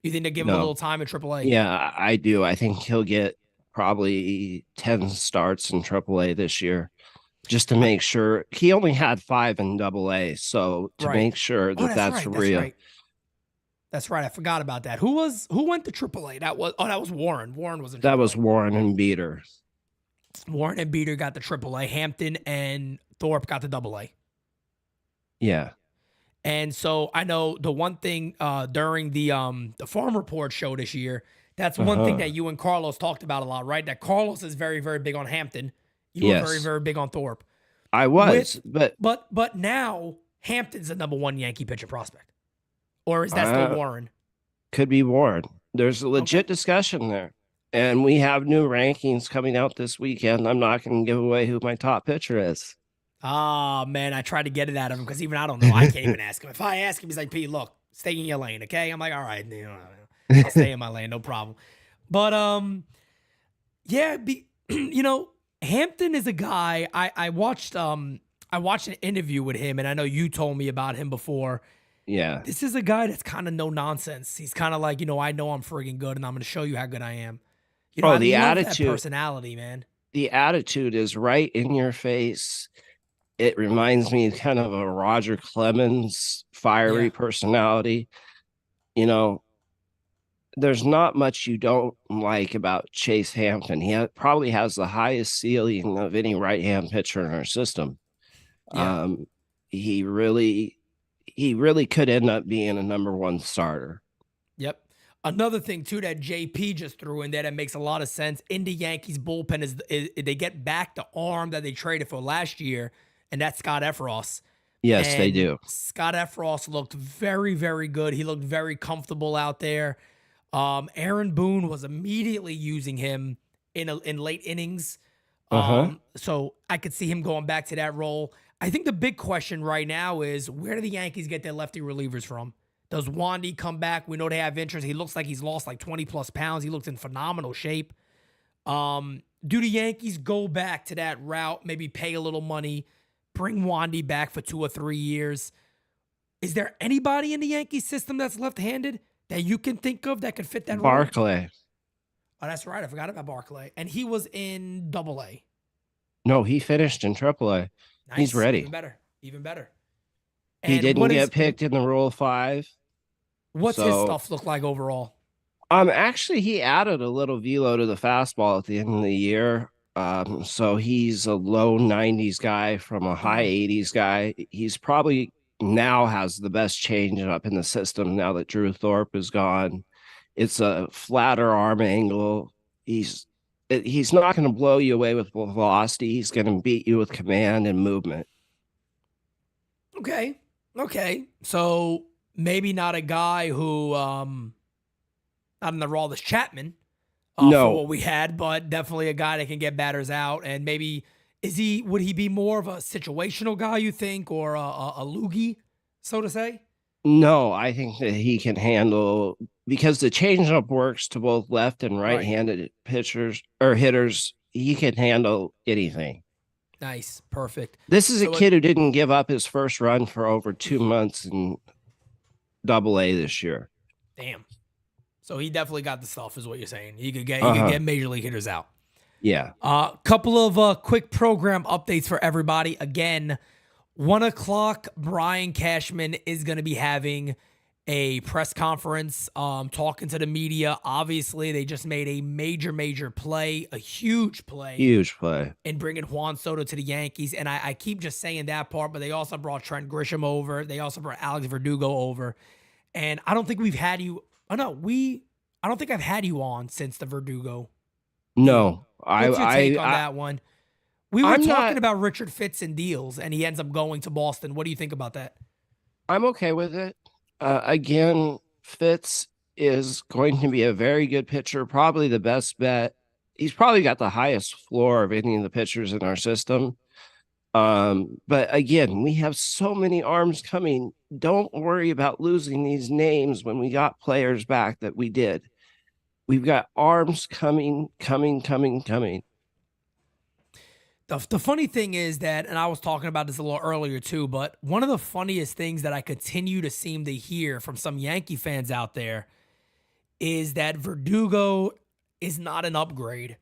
You think they give him a No. little time in AAA? Yeah, I do. I think he'll get probably 10 starts in AAA this year just to make sure. He only had 5 in AA, so to Right. make sure that that's right. real. That's right. That's right. I forgot about that. Who went to AAA? That was Warren. Warren was in AAA. That was Warren and Beater. Warren and Beater got the AAA. Hampton and Thorpe got the AA. Yeah. And so I know the one thing during the Farm Report show this year, that's one thing that you and Carlos talked about a lot, right? That Carlos is very, very big on Hampton. You were very, very big on Thorpe. I was, but now Hampton's the #1 Yankee pitcher prospect. Or is that still Warren? Could be Warren. There's a legit discussion there. And we have new rankings coming out this weekend. I'm not going to give away who my top pitcher is. Oh, man, I tried to get it out of him because even I don't know. I can't even ask him. If I ask him, he's like, Pete, look, stay in your lane, okay? I'm like, all right, I'll stay in my lane, no problem. But, yeah, Hampton is a guy, I watched an interview with him, and I know you told me about him before. Yeah. This is a guy that's kind of no nonsense. He's kind of like, I know I'm friggin' good, and I'm going to show you how good I am. I the love attitude, that personality, man. The attitude is right in your face. It reminds me kind of a Roger Clemens fiery personality. There's not much you don't like about Chase Hampton. He probably has the highest ceiling of any right-hand pitcher in our system. Yeah. He really could end up being a #1 starter. Yep. Another thing, too, that JP just threw in there that makes a lot of sense in the Yankees bullpen is they get back the arm that they traded for last year, and that's Scott Efros. Yes, they do. Scott Efros looked very, very good. He looked very comfortable out there. Aaron Boone was immediately using him in late innings. So I could see him going back to that role. I think the big question right now is, where do the Yankees get their lefty relievers from? Does Wandy come back? We know they have interest. He looks like he's lost like 20-plus pounds. He looks in phenomenal shape. Do the Yankees go back to that route, maybe pay a little money, bring Wandy back for 2 or 3 years? Is there anybody in the Yankee system that's left-handed that you can think of that could fit that role? Barclay. Oh, that's right. I forgot about Barclay. And he was in AA. No, he finished in AAA. Nice. He's ready. Even better. He didn't get picked in the Rule 5. What's his stuff look like overall? Actually, he added a little velo to the fastball at the end of the year. So he's a low 90s guy from a high 80s guy. He's probably now has the best changeup in the system now that Drew Thorpe is gone. It's a flatter arm angle. He's not going to blow you away with velocity. He's going to beat you with command and movement. Okay. So maybe not a guy who, not in the Aroldis Chapman for what we had, but definitely a guy that can get batters out. And maybe would he be more of a situational guy, you think, or a loogie, so to say? No, I think that he can handle, because the changeup works to both left and right-handed pitchers or hitters. He can handle anything. Nice. Perfect. This is a kid who didn't give up his first run for over 2 months in AA this year. Damn. So he definitely got the stuff, is what you're saying. He could get major league hitters out. Yeah. Couple of quick program updates for everybody. Again, 1 o'clock, Brian Cashman is going to be having a press conference, talking to the media. Obviously, they just made a major play, a huge play. Huge play. In bringing Juan Soto to the Yankees. And I keep just saying that part, but they also brought Trent Grisham over. They also brought Alex Verdugo over. And I don't think we've had you. I don't think I've had you on since the Verdugo. No. What's your take on that one? We were I'm talking not- about Richard Fitz and deals, and he ends up going to Boston. What do you think about that? I'm okay with it. Again, Fitz is going to be a very good pitcher, probably the best bet. He's probably got the highest floor of any of the pitchers in our system. But again, we have so many arms coming. Don't worry about losing these names when we got players back that we did. We've got arms coming. The funny thing is that, and I was talking about this a little earlier too, but one of the funniest things that I continue to seem to hear from some Yankee fans out there is that Verdugo is not an upgrade.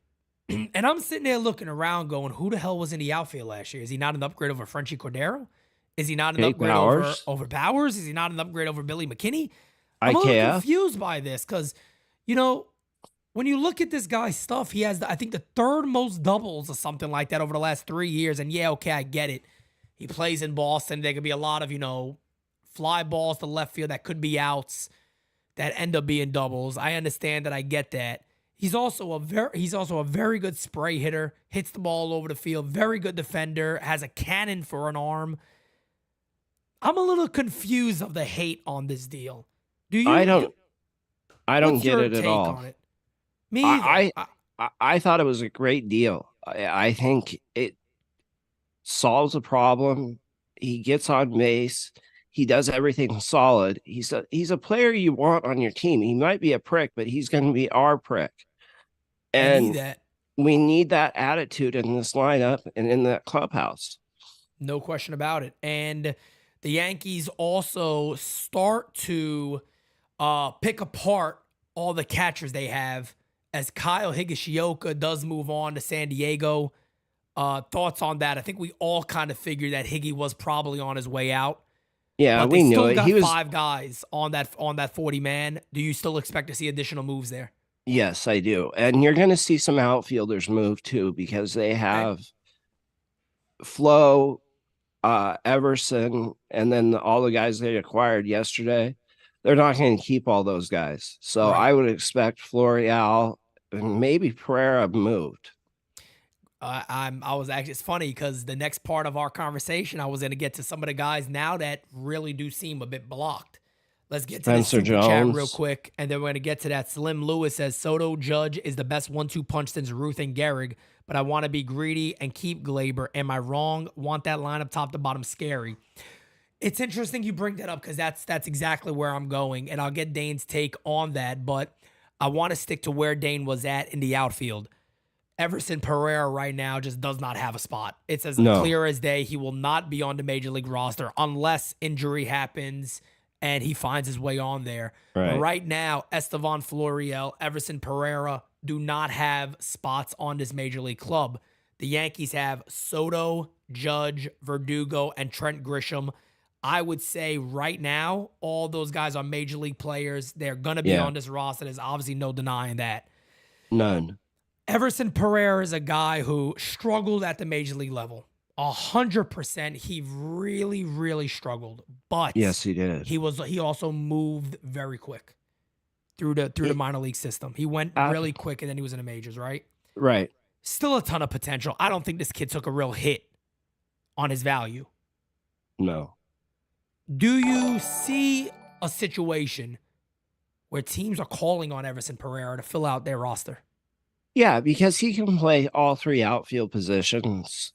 And I'm sitting there looking around going, who the hell was in the outfield last year? Is he not an upgrade over Frenchie Cordero? Is he not an upgrade over Bowers? Is he not an upgrade over Billy McKinney? I'm a little confused by this because, when you look at this guy's stuff, he has, I think, the third most doubles or something like that over the last 3 years. And yeah, okay, I get it. He plays in Boston. There could be a lot of, fly balls to left field that could be outs that end up being doubles. I understand that. I get that. He's also a very good spray hitter, hits the ball all over the field, very good defender, has a cannon for an arm. I'm a little confused of the hate on this deal. Do you? I don't get it at all. On it? Me either. I thought it was a great deal. I think it solves a problem. He gets on base. He does everything solid. He's a player you want on your team. He might be a prick, but he's going to be our prick. And we need that attitude in this lineup and in that clubhouse. No question about it. And the Yankees also start to pick apart all the catchers they have as Kyle Higashioka does move on to San Diego. Thoughts on that? I think we all kind of figured that Higgy was probably on his way out. Yeah, but we knew still it. got He was 5 guys on that 40-man. Do you still expect to see additional moves there? Yes, I do. And you're going to see some outfielders move too because they have Flo, Everson, and then all the guys they acquired yesterday. They're not going to keep all those guys. So I would expect Florial and maybe Pereira moved. It's funny because the next part of our conversation, I was going to get to some of the guys now that really do seem a bit blocked. Let's get to this super chat real quick, and then we're going to get to that. Slim Lewis says, Soto Judge is the best 1-2 punch since Ruth and Gehrig, but I want to be greedy and keep Glaber. Am I wrong? Want that lineup top to bottom scary. It's interesting you bring that up because that's exactly where I'm going, and I'll get Dane's take on that, but I want to stick to where Dane was at in the outfield. Everson Pereira right now just does not have a spot. It's as clear as day. He will not be on the Major League roster unless injury happens and he finds his way on there. But right now, Estevan Florial, Everson Pereira do not have spots on this Major League club. The Yankees have Soto, Judge, Verdugo, and Trent Grisham. I would say right now, all those guys are Major League players. They're going to be on this roster. There's obviously no denying that. None. Everson Pereira is a guy who struggled at the Major League level. 100%. He really, really struggled. But yes, he did. He also moved very quick through the minor league system. He went really quick, and then he was in the majors, right? Right. Still a ton of potential. I don't think this kid took a real hit on his value. No. Do you see a situation where teams are calling on Everson Pereira to fill out their roster? Yeah, because he can play all 3 outfield positions.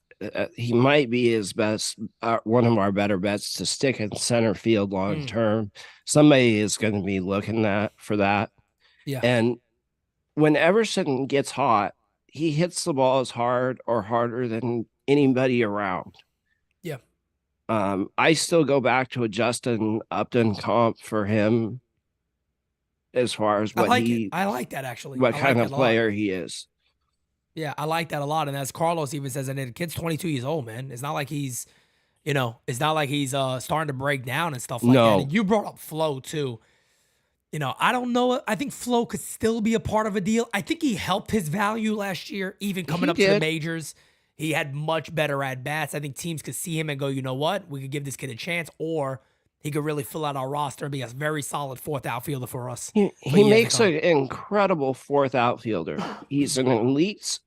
He might be his best, one of our better bets to stick in center field long term. Somebody is going to be looking for that. Yeah. And when Everson gets hot, he hits the ball as hard or harder than anybody around. Yeah. I still go back to a Justin Upton comp for him as far as what I like that actually. What kind of player he is. Yeah, I like that a lot. And as Carlos even says, and the kid's 22 years old, man. It's not like he's, it's not like he's starting to break down and stuff like that. No. And you brought up Flo too. I don't know. I think Flo could still be a part of a deal. I think he helped his value last year, even coming up to the majors. He had much better at bats. I think teams could see him and go, you know what? We could give this kid a chance, or he could really fill out our roster and be a very solid fourth outfielder for us. He makes an incredible fourth outfielder. He's an elite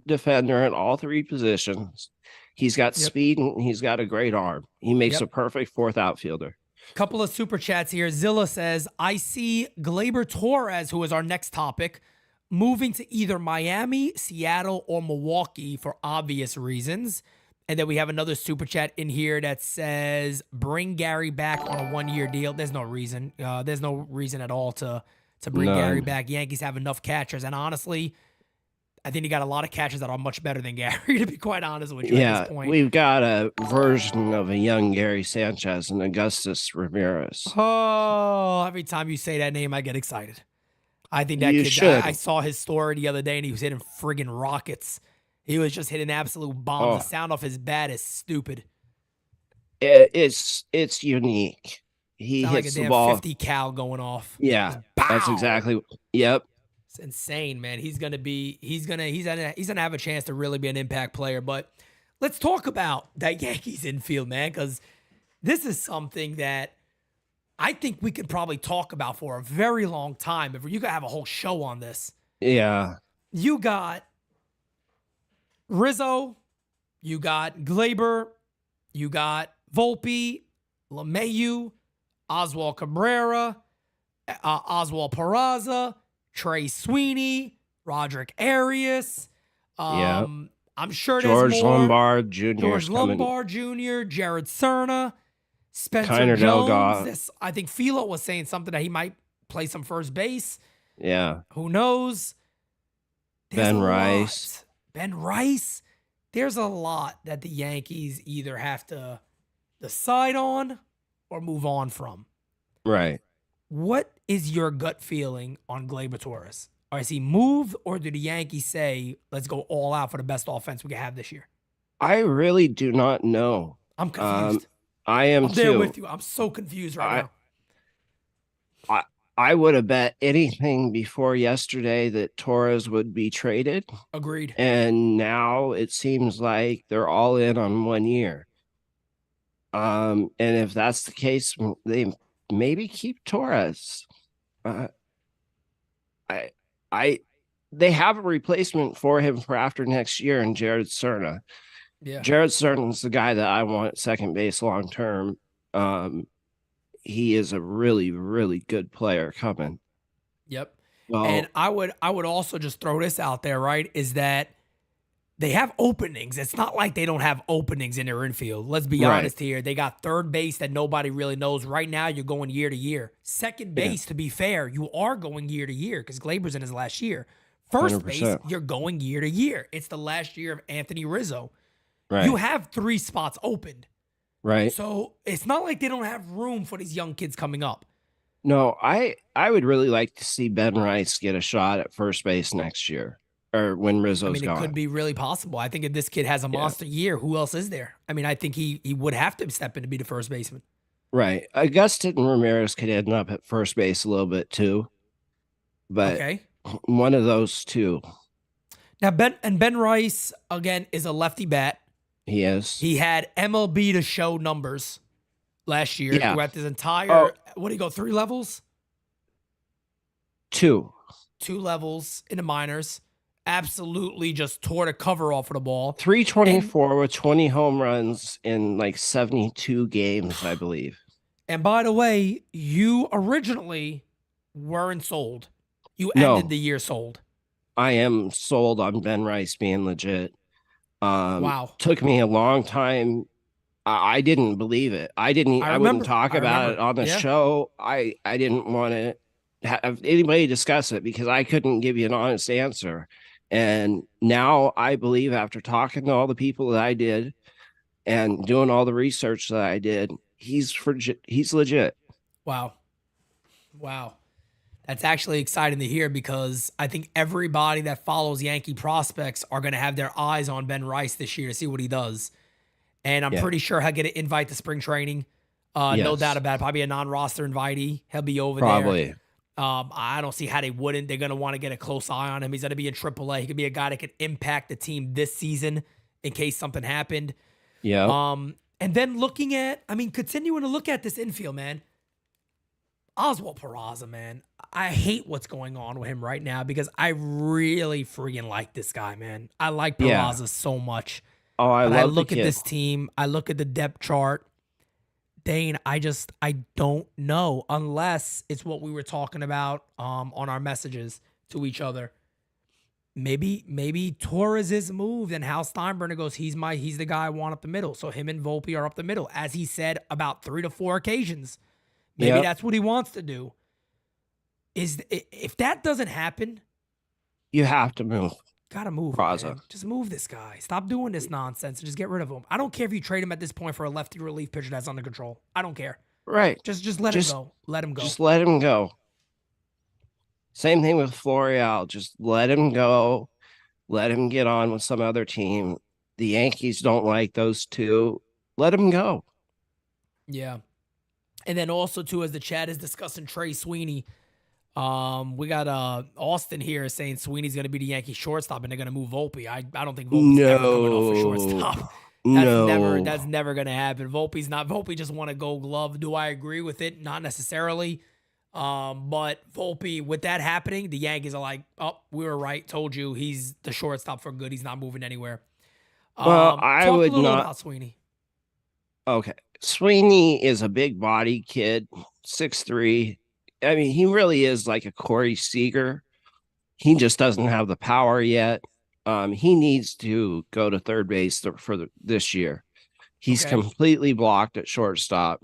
defender in all three positions. He's got speed and he's got a great arm. He makes a perfect fourth outfielder. Couple of super chats here. Zilla says, I see Gleyber Torres, who is our next topic, moving to either Miami, Seattle, or Milwaukee for obvious reasons. And then we have another super chat in here that says, bring Gary back on a one-year deal. There's no reason. There's no reason at all to bring Gary back. Yankees have enough catchers. And honestly, I think you got a lot of catchers that are much better than Gary, to be quite honest with you at this point. We've got a version of a young Gary Sanchez and Augustus Ramirez. Oh, every time you say that name, I get excited. I think that You kid, should. I saw his story the other day, and he was hitting friggin' rockets. He was just hitting absolute bombs. The sound off his bat is stupid. It's unique. He Sound like a hits the damn ball. 50 cal going off. Yeah, that's exactly. Yep. It's insane, man. He's gonna have a chance to really be an impact player. But let's talk about that Yankees infield, man, because this is something that I think we could probably talk about for a very long time. If you could have a whole show on this. Yeah. You got Rizzo, you got Gleyber, you got Volpe, LeMahieu, Oswald Cabrera, Oswald Peraza, Trey Sweeney, Roderick Arias. I'm sure there's George more. Lombard Jr. George Lombard Jr., Jared Serna, Spencer Kiner Jones. Delgado. I think Philo was saying something that he might play some first base. Yeah. Who knows? There's Ben a Rice. lot. Ben Rice. There's a lot that the Yankees either have to decide on or move on from. Right. What is your gut feeling on Gleyber Torres? Or is he moved, or do the Yankees say, let's go all out for the best offense we can have this year? I really do not know. I'm confused. I am I'm too. there with you. I'm so confused right now. I would have bet anything before yesterday that Torres would be traded. Agreed. And now it seems like they're all in on 1 year. And if that's the case, they maybe keep Torres. They have a replacement for him for after next year in Jared Serna. Yeah. Jared Serna's the guy that I want at second base long term. He is a really, really good player coming. Yep. Well, And I would also just throw this out there, right? Is that they have openings. It's not like they don't have openings in their infield. Let's be Right. honest here. They got third base that nobody really knows. Right now, you're going year to year. Second base, to be fair, you are going year to year because Gleyber's in his last year. First base, 100%. you're going year to year. It's the last year of Anthony Rizzo. Right. You have 3 spots opened. Right. So it's not like they don't have room for these young kids coming up. No, I would really like to see Ben Rice get a shot at first base next year, or when Rizzo's I mean, it gone. could be really possible. I think if this kid has a monster year, who else is there? I mean, I think he would have to step in to be the first baseman. Right. Augustin Ramirez could end up at first base a little bit too. But Okay. one of those two. Now, Ben Rice, again, is a lefty bat. He is. He had MLB to show numbers last year Yeah. throughout his entire, what do you go, 3 levels? 2. 2 levels in the minors. Absolutely just tore the cover off of the ball. 324 with 20 home runs in like 72 games, I believe. And by the way, you originally weren't sold. You No. ended the year sold. I am sold on Ben Rice being legit. Wow. Took me a long time. I didn't believe it. I remember. wouldn't talk I about remember. it on the Yeah. show. I didn't want to have anybody discuss it because I couldn't give you an honest answer. And now I believe, after talking to all the people that I did and doing all the research that I did, he's legit. Wow. That's actually exciting to hear because I think everybody that follows Yankee prospects are going to have their eyes on Ben Rice this year to see what he does. And I'm pretty sure he'll get an invite to spring training. No doubt about it. Probably a non-roster invitee. He'll be over there. I don't see how they wouldn't. They're going to want to get a close eye on him. He's going to be in AAA. He could be a guy that could impact the team this season in case something happened. Yeah. And then continuing to look at this infield, man. Oswald Peraza, man. I hate what's going on with him right now because I really freaking like this guy, man. I like Peraza so much. Oh, I look at this team. I look at the depth chart. Dane, I don't know unless it's what we were talking about on our messages to each other. Maybe Torres is moved and Hal Steinbrenner goes, he's the guy I want up the middle. So him and Volpe are up the middle, as he said about 3 to 4 occasions. Maybe that's what he wants to do. If that doesn't happen, you have to move. Gotta move him, man. Just move this guy. Stop doing this nonsense and just get rid of him. I don't care if you trade him at this point for a lefty relief pitcher that's under control. I don't care. Right. Just let him go. Let him go. Just let him go. Same thing with Florial. Just let him go. Let him get on with some other team. The Yankees don't like those two. Let him go. Yeah. And then also, too, as the chat is discussing Trey Sweeney, we got Austin here saying Sweeney's going to be the Yankee shortstop and they're going to move Volpe. I don't think Volpe's ever coming off a shortstop. That's never going to happen. Volpe just won a Gold Glove. Do I agree with it? Not necessarily. But Volpe, with that happening, the Yankees are like, oh, we were right. Told you he's the shortstop for good. He's not moving anywhere. Well, I would not about Sweeney. Okay. Sweeney is a big body kid, 6'3". I mean, he really is like a Corey Seager. He just doesn't have the power yet. He needs to go to third base this year. He's completely blocked at shortstop.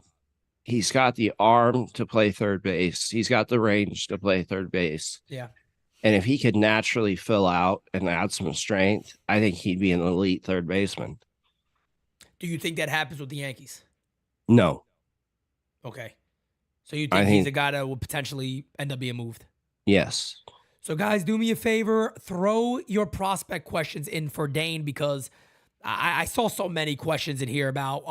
He's got the arm to play third base. He's got the range to play third base. Yeah. And if he could naturally fill out and add some strength, I think he'd be an elite third baseman. Do you think that happens with the Yankees? No. Okay. So you think he's a guy that will potentially end up being moved? Yes. So guys, do me a favor. Throw your prospect questions in for Dane because I saw so many questions in here about,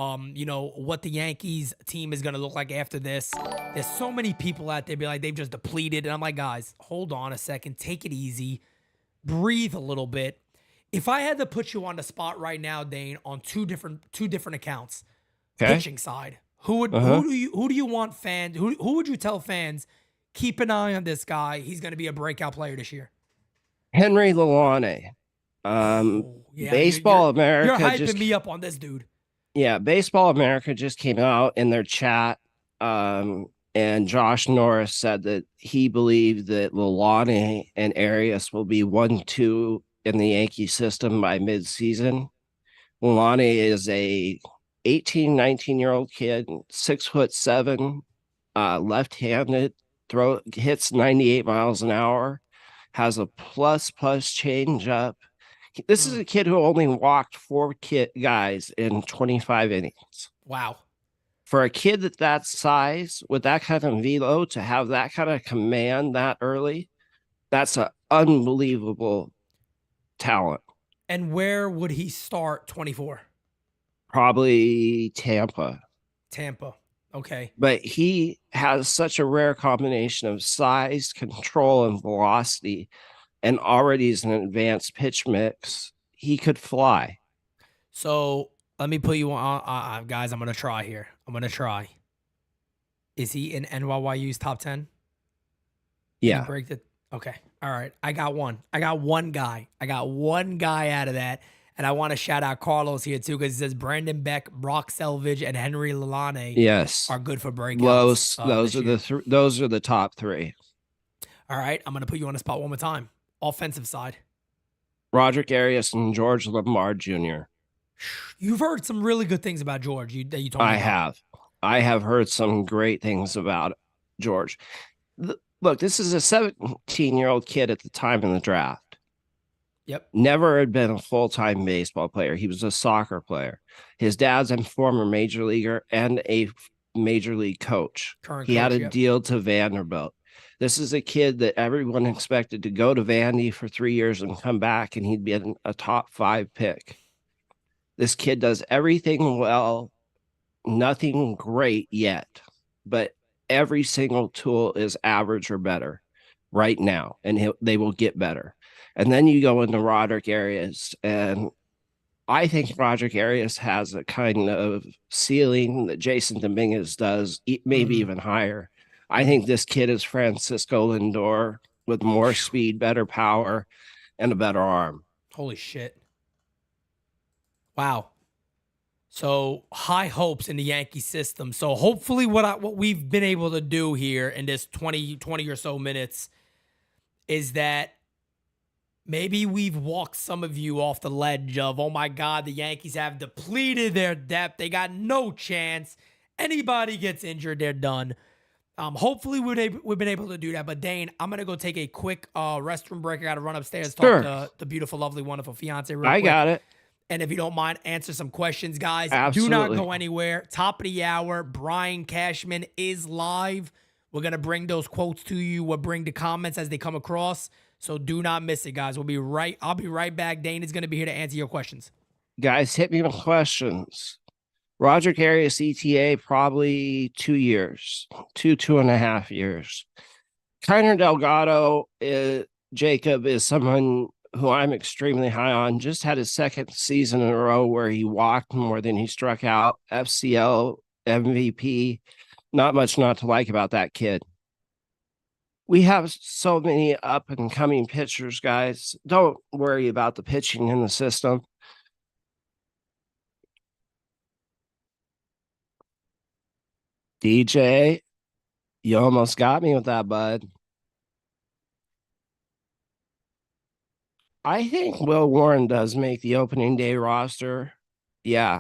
what the Yankees team is going to look like after this. There's so many people out there be like, they've just depleted. And I'm like, guys, hold on a second. Take it easy. Breathe a little bit. If I had to put you on the spot right now, Dane, on two different accounts, pitching side, who do you want fans? Who would you tell fans? Keep an eye on this guy. He's going to be a breakout player this year. Henry Lalane. Baseball America. You're hyping me up on this dude. Yeah, Baseball America just came out in their chat. And Josh Norris said that he believed that Lalane and Arias will be 1-2 in the Yankee system by midseason. Lalane is a 18, 19-year-old kid, 6'7", left-handed, hits 98 miles an hour, has a plus changeup. This is a kid who only walked 4 guys in 25 innings. Wow. For a kid that size, with that kind of velo, to have that kind of command that early, that's an unbelievable talent. And where would he start 24? Probably Tampa. Okay. But he has such a rare combination of size, control, and velocity, and already is an advanced pitch mix. He could fly. So let me put you on, guys. I'm going to try here. Is he in NYYU's top 10? Yeah. Okay. All right. I got one guy. Out of that. And I want to shout out Carlos here too, because it says Brandon Beck, Brock Selvage, and Henry Lalane are good for breakouts. Those are the top 3. All right. I'm going to put you on the spot one more time. Offensive side. Roderick Arias and George Lombard Jr. You've heard some really good things about George. You told me. I have heard some great things about George. Look, this is a 17-year-old kid at the time in the draft. Yep. Never had been a full-time baseball player. He was a soccer player. His dad's a former major leaguer and a major league coach. He had a deal to Vanderbilt. This is a kid that everyone expected to go to Vandy for 3 years and come back, and he'd be a top 5 pick. This kid does everything well, nothing great yet, but every single tool is average or better right now, and they will get better. And then you go into Roderick Arias, and I think Roderick Arias has a kind of ceiling that Jason Dominguez does, maybe even higher. I think this kid is Francisco Lindor with more speed, better power, and a better arm. Holy shit. Wow. So high hopes in the Yankee system. So hopefully what we've been able to do here in this 20 or so minutes is that maybe we've walked some of you off the ledge of, oh my God, the Yankees have depleted their depth. They got no chance. Anybody gets injured, they're done. Hopefully we've been able to do that. But Dane, I'm gonna go take a quick restroom break. I gotta run upstairs, talk to the beautiful, lovely, wonderful fiance real quick. I got it. And if you don't mind, answer some questions, guys. Absolutely. Do not go anywhere. Top of the hour, Brian Cashman is live. We're going to bring those quotes to you. We'll bring the comments as they come across. So do not miss it, guys. I'll be right back. Dane is going to be here to answer your questions. Guys, hit me with questions. Roderick Arias ETA, probably 2 years, 2.5 years. Kiner Delgado, Jacob, is someone who I'm extremely high on. Just had his second season in a row where he walked more than he struck out. FCL MVP. Not much not to like about that kid. We have so many up and coming pitchers, guys. Don't worry about the pitching in the system. DJ, you almost got me with that, bud. I think Will Warren does make the opening day roster. Yeah.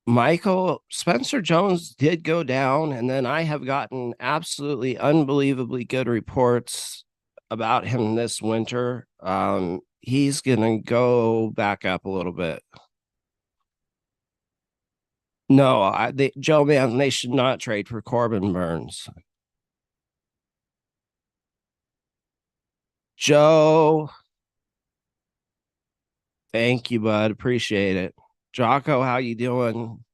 Michael, Spencer Jones did go down, and then I have gotten absolutely unbelievably good reports about him this winter. He's going to go back up a little bit. No, Joe, man, they should not trade for Corbin Burns. Joe, thank you, bud. Appreciate it. Jocko, how you doing?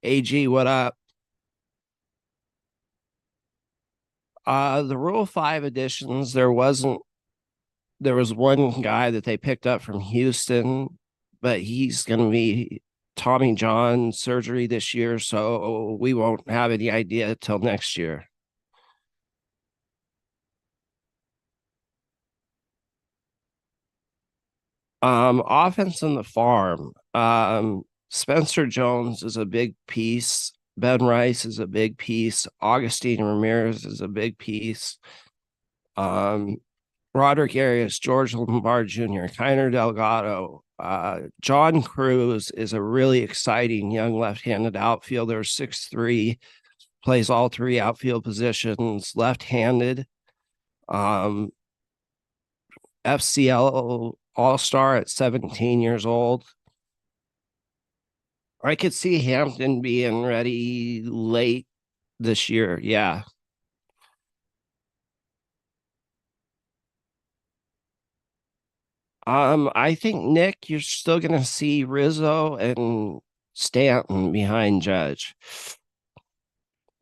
AG, what up? The Rule 5 editions, there was one guy that they picked up from Houston, but he's going to be Tommy John surgery this year, so we won't have any idea till next year. Offense in the farm. Spencer Jones is a big piece. Ben Rice is a big piece. Augustine Ramirez is a big piece. Roderick Arias, George Lombard Jr., Kiner Delgado, John Cruz is a really exciting young left-handed outfielder, 6'3", plays all 3 outfield positions, left-handed. FCL All-Star at 17 years old. I could see Hampton being ready late this year. Yeah. I think, Nick, you're still going to see Rizzo and Stanton behind Judge.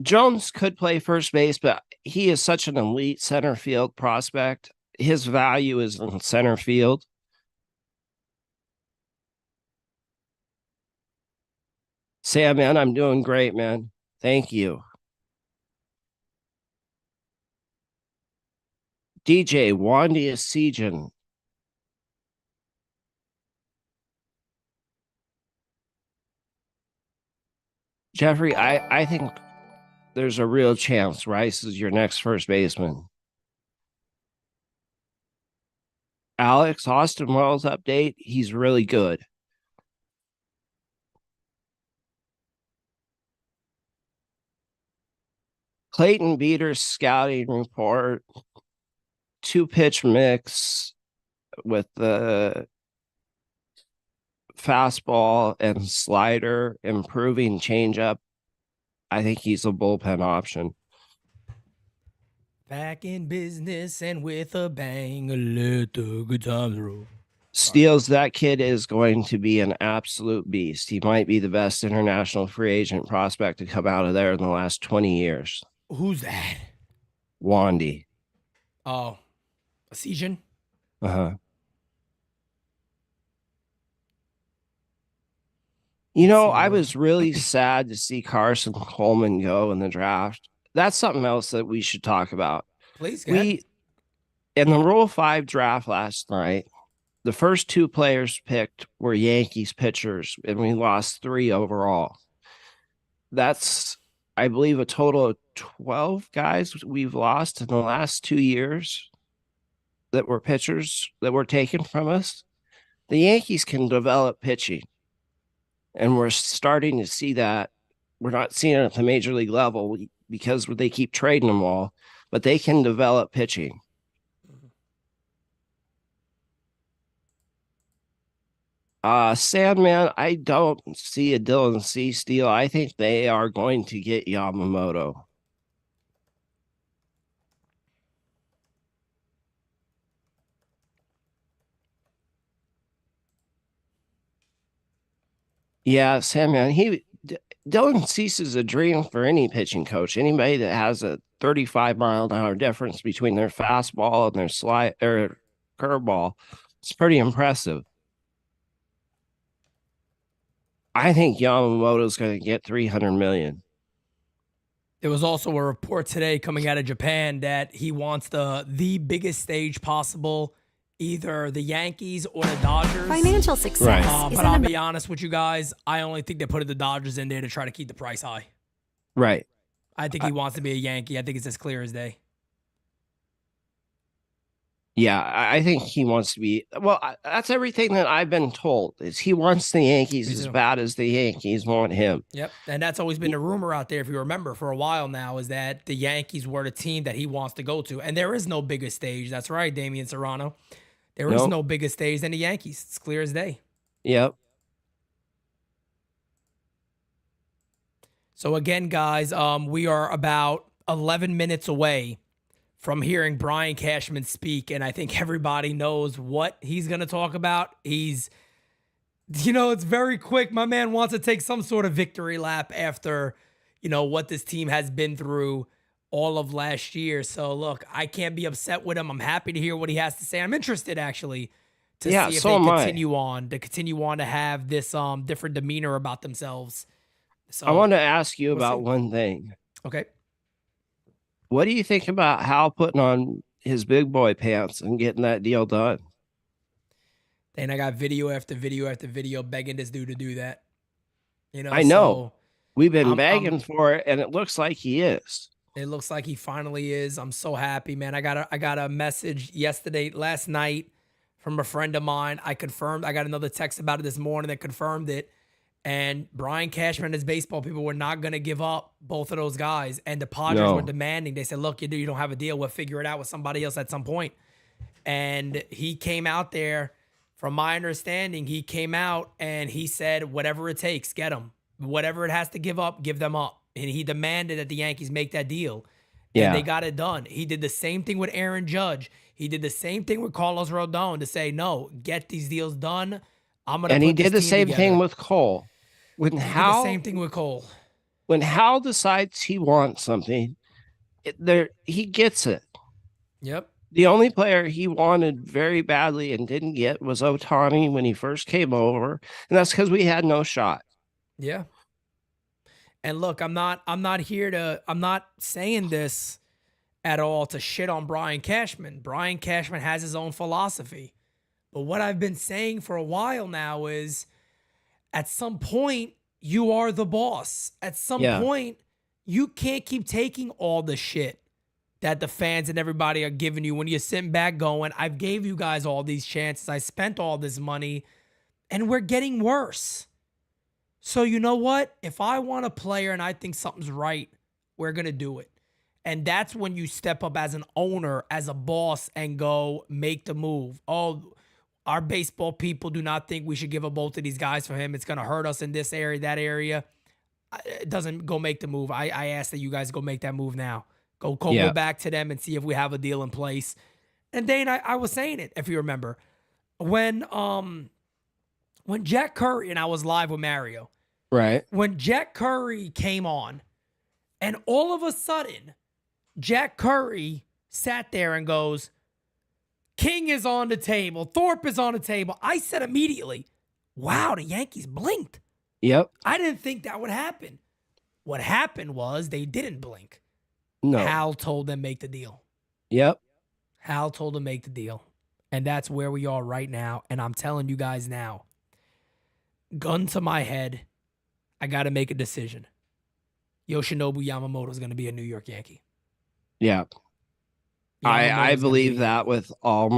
Jones could play first base, but he is such an elite center field prospect. His value is in center field. Sam, man, I'm doing great, man. Thank you. DJ, Wandy Sejan. Jeffrey, I think there's a real chance Rice is your next first baseman. Alex, Austin Wells update. He's really good. Clayton Beater's scouting report, 2-pitch mix with the fastball and slider, improving changeup. I think he's a bullpen option. Back in business and with a bang, let the good times roll. Steals, that kid is going to be an absolute beast. He might be the best international free agent prospect to come out of there in the last 20 years. Who's that? Wandy. Oh, a Asian? Uh-huh. You know, I was really sad to see Carson Coleman go in the draft. That's something else that we should talk about. Please, go ahead. In the Rule 5 draft last night, the first two players picked were Yankees pitchers, and we lost 3 overall. That's, I believe, a total of 12 guys we've lost in the last 2 years that were pitchers that were taken from us. The Yankees can develop pitching, and we're starting to see that. We're not seeing it at the major league level because they keep trading them all, but they can develop pitching. Sandman, I don't see a Dylan C steal. I think they are going to get Yamamoto. Yeah, Sandman, Dylan Cease is a dream for any pitching coach. Anybody that has a 35-mile-an-hour difference between their fastball and their slide or curveball, it's pretty impressive. I think Yamamoto's going to get $300 million. There was also a report today coming out of Japan that he wants the biggest stage possible, either the Yankees or the Dodgers. Financial success is but I'll be honest with you guys, I only think they put the Dodgers in there to try to keep the price high. Right. I think he wants to be a Yankee. I think it's as clear as day. Yeah, I think he wants to be. Well, that's everything that I've been told is he wants the Yankees as bad as the Yankees want him. Yep, and that's always been the rumor out there, if you remember, for a while now, is that the Yankees were the team that he wants to go to. And there is no bigger stage. That's right, Damian Serrano. There is no bigger stage than the Yankees. It's clear as day. Yep. So again, guys, we are about 11 minutes away from hearing Brian Cashman speak, and I think everybody knows what he's going to talk about. It's very quick. My man wants to take some sort of victory lap after, what this team has been through all of last year. So, look, I can't be upset with him. I'm happy to hear what he has to say. I'm interested, actually, to see if they continue on to have this different demeanor about themselves. So, I want to ask you about one thing. Okay. What do you think about Hal putting on his big boy pants and getting that deal done? And I got video after video after video begging this dude to do that. I know. We've been begging for it, and it looks like he is. It looks like he finally is. I'm so happy, man. I got a message last night from a friend of mine. I confirmed. I got another text about it this morning that confirmed it. And Brian Cashman and his baseball people were not going to give up both of those guys. And the Padres were demanding. They said, look, you don't have a deal. We'll figure it out with somebody else at some point. And he came out there, from my understanding, he came out and he said, whatever it takes, get them. Whatever it has to give up, give them up. And he demanded that the Yankees make that deal. Yeah. And they got it done. He did the same thing with Aaron Judge. He did the same thing with Carlos Rodon to say, no, get these deals done. And he did the same thing with Cole. The same thing with Cole. When Hal decides he wants something, he gets it. Yep. The only player he wanted very badly and didn't get was Ohtani when he first came over, and that's because we had no shot. Yeah. And look, I'm not saying this at all to shit on Brian Cashman. Brian Cashman has his own philosophy. But what I've been saying for a while now is, at some point, you are the boss. At some point, you can't keep taking all the shit that the fans and everybody are giving you when you're sitting back going, I've gave you guys all these chances. I spent all this money, and we're getting worse. So you know what? If I want a player and I think something's right, we're going to do it. And that's when you step up as an owner, as a boss, and go make the move. Oh, our baseball people do not think we should give up both of these guys for him. It's going to hurt us in this area, that area. It doesn't go make the move. I ask that you guys go make that move now. Go back to them and see if we have a deal in place. And Dane, I was saying it, if you remember, when Jack Curry, and I was live with Mario, Right. when Jack Curry came on, and all of a sudden, Jack Curry sat there and goes, King is on the table, Thorpe is on the table. I said immediately, wow, the Yankees blinked. Yep. I didn't think that would happen. What happened was they didn't blink. No. Hal told them make the deal. Yep. Hal told them make the deal. And that's where we are right now. And I'm telling you guys now, gun to my head, I got to make a decision. Yoshinobu Yamamoto is going to be a New York Yankee. Yeah. I believe that with all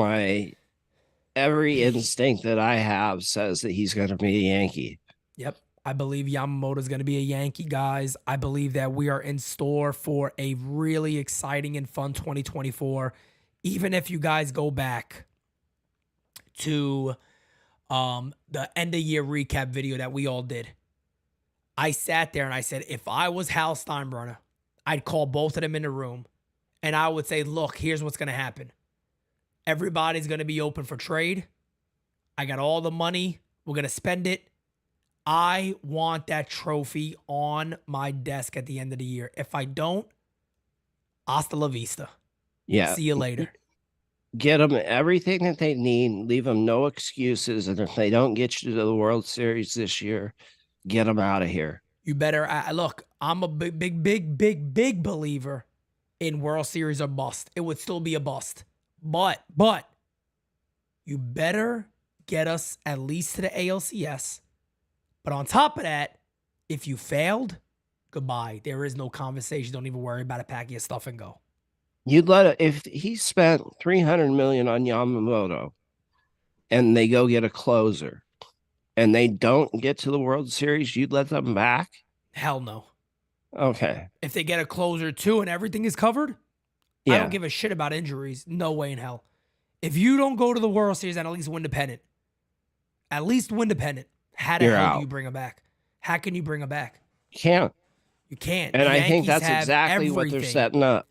every instinct that I have says that he's going to be a Yankee. Yep. I believe Yamamoto is going to be a Yankee, guys. I believe that we are in store for a really exciting and fun 2024. Even if you guys go back to the end of year recap video that we all did, I sat there and I said, if I was Hal Steinbrenner, I'd call both of them in the room and I would say, look, here's what's going to happen. Everybody's going to be open for trade. I got all the money. We're going to spend it. I want that trophy on my desk at the end of the year. If I don't, hasta la vista. Yeah. See you later. Get them everything that they need. Leave them no excuses. And if they don't get you to the World Series this year, get them out of here. You better look. I'm a big believer in World Series or bust. It would still be a bust, but you better get us at least to the ALCS. But on top of that, if you failed, goodbye. There is no conversation. Don't even worry about it. Pack your stuff and go. You'd if he spent $300 million on Yamamoto and they go get a closer and they don't get to the World Series, you'd let them back? Hell no. Okay. If they get a closer too and everything is covered, I don't give a shit about injuries. No way in hell. If you don't go to the World Series and at least win the pennant, how the hell do you bring him back? How can you bring him back? Can't. You can't. And The I think Yankees that's have exactly what they're everything. setting up.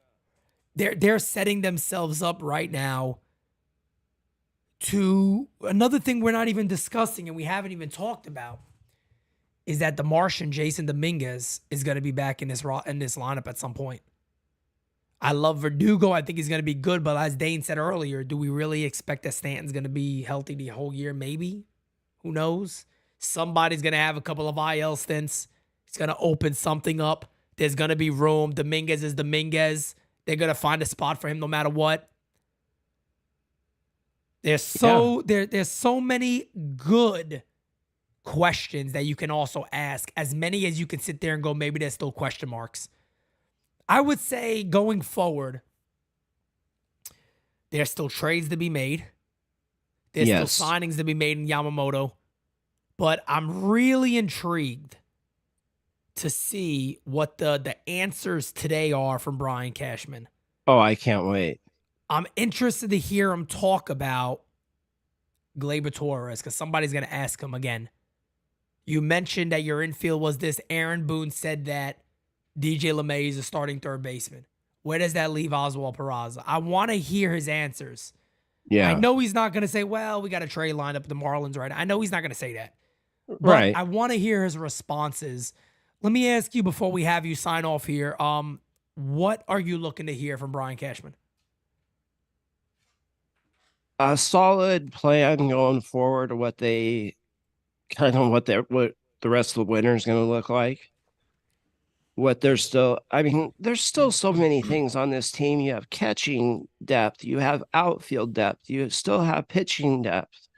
They're setting themselves up right now to another thing we're not even discussing and we haven't even talked about is that the Martian Jason Dominguez is going to be back in this lineup at some point. I love Verdugo. I think he's going to be good, but as Dane said earlier, do we really expect that Stanton's going to be healthy the whole year? Maybe. Who knows? Somebody's going to have a couple of IL stints. It's going to open something up. There's going to be room. Dominguez is Dominguez. They're going to find a spot for him no matter what. There's so many good questions that you can also ask. As many as you can sit there and go, maybe there's still question marks. I would say going forward, there's still trades to be made. There's still signings to be made in Yamamoto. But I'm really intrigued to see what the answers today are from Brian Cashman. Oh, I can't wait. I'm interested to hear him talk about Gleyber Torres because somebody's going to ask him again. You mentioned that your infield was this. Aaron Boone said that DJ LeMay is a starting third baseman. Where does that leave Oswald Peraza? I want to hear his answers. Yeah. I know he's not going to say, well, we got a trade lined up with the Marlins right now. I know he's not going to say that. But Right. I want to hear his responses. Let me ask you before we have you sign off here. What are you looking to hear from Brian Cashman? A solid plan going forward. What the rest of the winter is going to look like. There's still so many things on this team. You have catching depth, you have outfield depth, you still have pitching depth.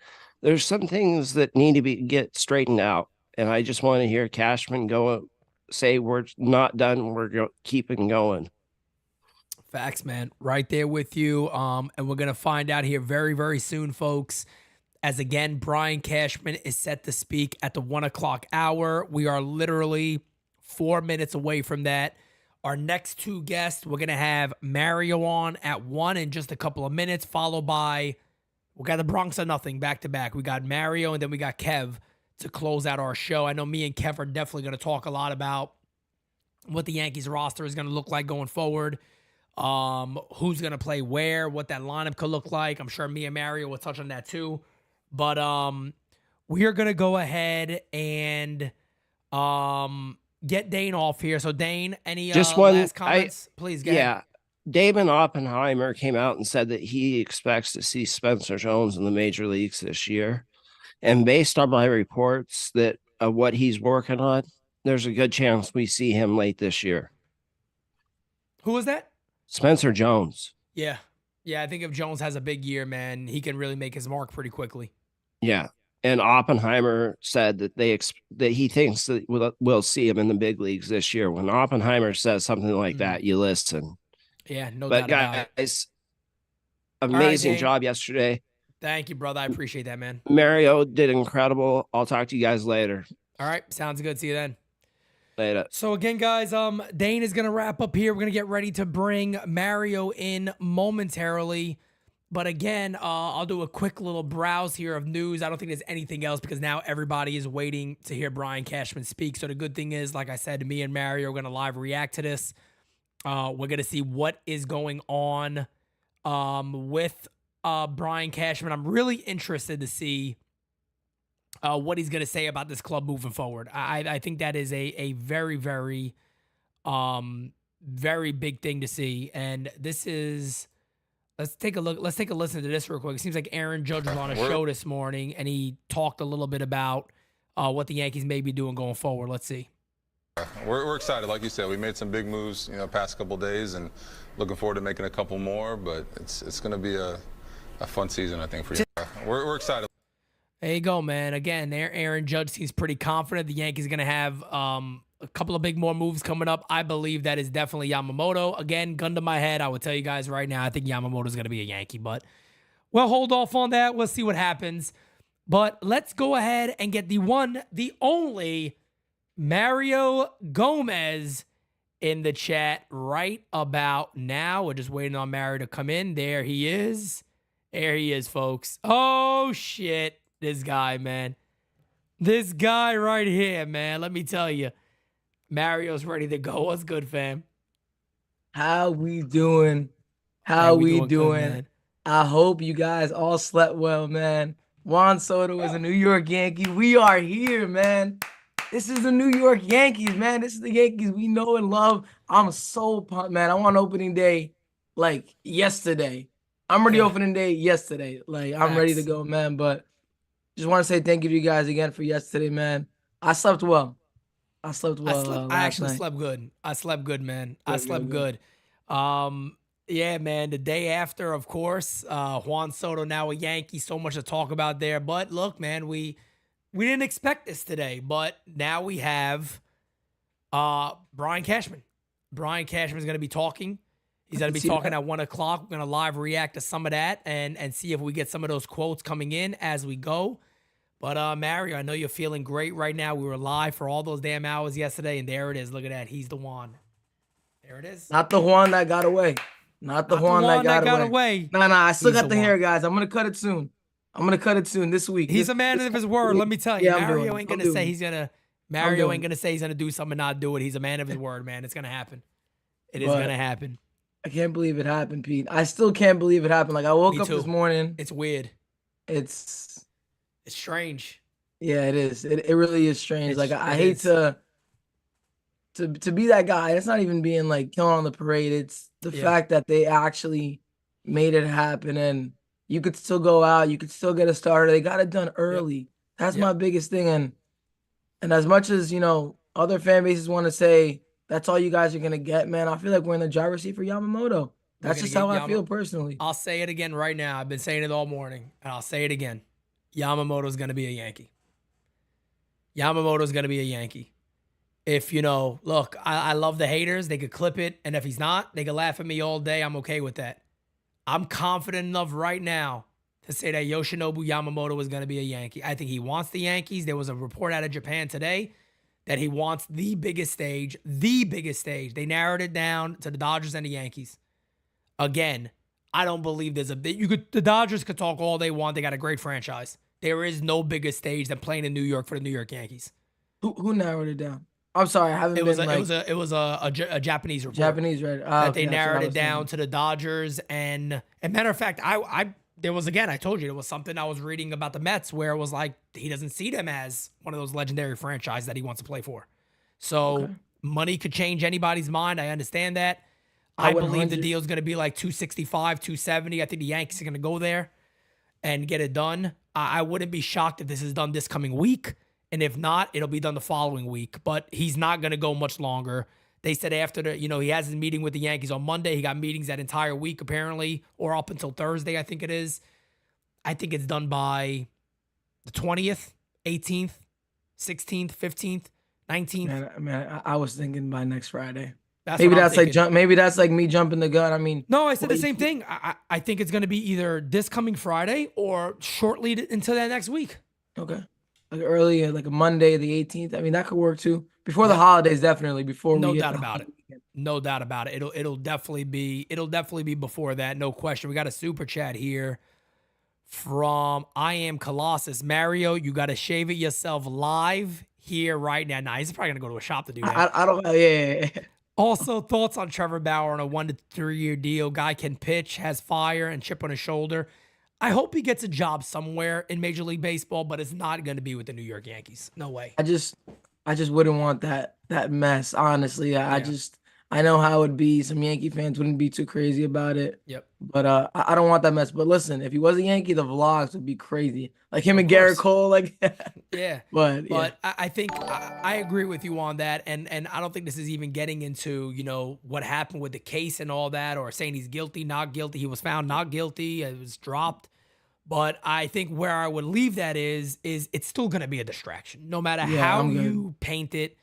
There's some things that need to get straightened out. And I just want to hear Cashman say we're not done. We're keeping going. Facts, man. Right there with you. And we're going to find out here very, very soon, folks. As again, Brian Cashman is set to speak at the 1:00 hour. We are literally 4 minutes away from that. Our next two guests, we're going to have Mario on at 1 in just a couple of minutes, followed by, we got the Bronx or Nothing back to back. We got Mario and then we got Kev to close out our show. I know me and Kev are definitely going to talk a lot about what the Yankees roster is going to look like going forward. who's gonna play where, what that lineup could look like. I'm sure me and Mario will touch on that too. But we are gonna go ahead and get Dane off here. So Dane, any Just one. last comments? Please, go ahead. Yeah. Damon Oppenheimer came out and said that he expects to see Spencer Jones in the major leagues this year. And based on my reports that of what he's working on, there's a good chance we see him late this year. Who was that? Spencer Jones. Yeah. Yeah, I think if Jones has a big year, man, he can really make his mark pretty quickly. Yeah. And Oppenheimer said that that he thinks that we'll see him in the big leagues this year. When Oppenheimer says something like that, you listen. Yeah, no But doubt about it. guys, amazing Dane. job yesterday. Thank you, brother. I appreciate that, man. Mario did incredible. I'll talk to you guys later. All right, sounds good. See you then. Later. So again, guys, Dane is gonna wrap up here. We're gonna get ready to bring Mario in momentarily. But again, I'll do a quick little browse here of news. I don't think there's anything else because now everybody is waiting to hear Brian Cashman speak. So the good thing is, like I said, me and Mario are going to live react to this. We're going to see what is going on with Brian Cashman. I'm really interested to see what he's going to say about this club moving forward. I think that is a very, very, very big thing to see. And this is... Let's take a look. Let's take a listen to this real quick. It seems like Aaron Judge was on a show this morning, and he talked a little bit about what the Yankees may be doing going forward. Let's see. We're excited. Like you said, we made some big moves, past couple days, and looking forward to making a couple more. But it's going to be a fun season, I think, for you. We're excited. There you go, man. Again, Aaron Judge seems pretty confident the Yankees are going to have a couple of big more moves coming up. I believe that is definitely Yamamoto. Again, gun to my head, I would tell you guys right now, I think Yamamoto is going to be a Yankee. But we'll hold off on that. We'll see what happens. But let's go ahead and get the one, the only Mario Gomez in the chat right about now. We're just waiting on Mario to come in. There he is. There he is, folks. Oh, shit. This guy, man. This guy right here, man. Let me tell you. Mario's ready to go. What's good, fam? How we doing? How we doing? Good, I hope you guys all slept well, man. Juan Soto is a New York Yankee. We are here, man. This is the New York Yankees, man. This is the Yankees we know and love. I'm so pumped, man. I want opening day like yesterday. I'm ready opening day yesterday. Like, I'm ready to go, man. But just want to say thank you to you guys again for yesterday, man. I slept well. I slept well. I actually slept good. I slept good, man. I slept good. Yeah, man. The day after, of course, Juan Soto now a Yankee. So much to talk about there. But look, man, we didn't expect this today, but now we have Brian Cashman. Brian Cashman is going to be talking. He's going to be talking at 1 o'clock. We're going to live react to some of that and see if we get some of those quotes coming in as we go. But Mario, I know you're feeling great right now. We were live for all those damn hours yesterday, and there it is. Look at that. He's the one. There it is. Not the Juan that got away. Not the Juan that got away. Nah, I still got the hair, guys. I'm going to cut it soon. I'm going to cut it soon this week. He's a man of his word. Let me tell you. Yeah, Mario ain't going to say he's going to Mario ain't going to say he's going to do something and not do it. He's a man of his word, man. It's going to happen. It is going to happen. I can't believe it happened, Pete. I still can't believe it happened. Like, I woke up this morning. It's weird. It's strange. Yeah, it is. It really is strange. Like, I hate to be that guy. It's not even being like killing on the parade. It's the fact that they actually made it happen, and you could still go out. You could still get a starter. They got it done early. That's my biggest thing. And as much as, other fan bases want to say that's all you guys are gonna get, man, I feel like we're in the driver's seat for Yamamoto. That's just how I feel personally. I'll say it again right now. I've been saying it all morning, and I'll say it again. Yamamoto's gonna be a Yankee. Yamamoto's going to be a Yankee. If, look, I love the haters. They could clip it. And if he's not, they could laugh at me all day. I'm okay with that. I'm confident enough right now to say that Yoshinobu Yamamoto is going to be a Yankee. I think he wants the Yankees. There was a report out of Japan today that he wants the biggest stage. The biggest stage. They narrowed it down to the Dodgers and the Yankees. Again, I don't believe there's the Dodgers could talk all they want. They got a great franchise. There is no bigger stage than playing in New York for the New York Yankees. Who narrowed it down? I'm sorry, I haven't It been was a Japanese report. Japanese, right? That Okay, they that's what I narrowed it was down thinking. to the Dodgers. And matter of fact, there was, again, I told you, there was something I was reading about the Mets where it was like he doesn't see them as one of those legendary franchises that he wants to play for. So Okay. money could change anybody's mind. I understand that. I I believe the 100 deal is going to be like 265, 270. I think the Yankees are going to go there and get it done. I wouldn't be shocked if this is done this coming week. And if not, it'll be done the following week. But he's not going to go much longer. They said after he has his meeting with the Yankees on Monday. He got meetings that entire week, apparently, or up until Thursday, I think it is. I think it's done by the 20th, 18th, 16th, 15th, 19th. Man, I was thinking by next Friday. That's Maybe what I'm that's like thinking. maybe that's like me jumping the gun. I mean, No, I said the same thing. I think it's going to be either this coming Friday or shortly into that next week. Okay. Like early, like a Monday, the 18th. I mean, that could work too. Before the holidays, definitely. Before No we doubt hit the about it. No doubt about it. It'll definitely be before that. No question. We got a super chat here from I Am Colossus. Mario, you got to shave it yourself live here right now. Nah, he's probably gonna go to a shop to do that. I don't. Yeah. Also, thoughts on Trevor Bauer on a 1 to 3 year deal. Guy can pitch, has fire, and chip on his shoulder. I hope he gets a job somewhere in Major League Baseball, but it's not going to be with the New York Yankees. No way. I just wouldn't want that mess. Honestly, I know how it would be. Some Yankee fans wouldn't be too crazy about it. Yep. But I don't want that mess. But listen, if he was a Yankee, the vlogs would be crazy. Like him Of and Garrett course. Cole, like Yeah. But yeah. I think I agree with you on that. And I don't think this is even getting into, what happened with the case and all that, or saying he's guilty, not guilty. He was found not guilty. It was dropped. But I think where I would leave that is it's still going to be a distraction. No matter how I'm good. you paint it,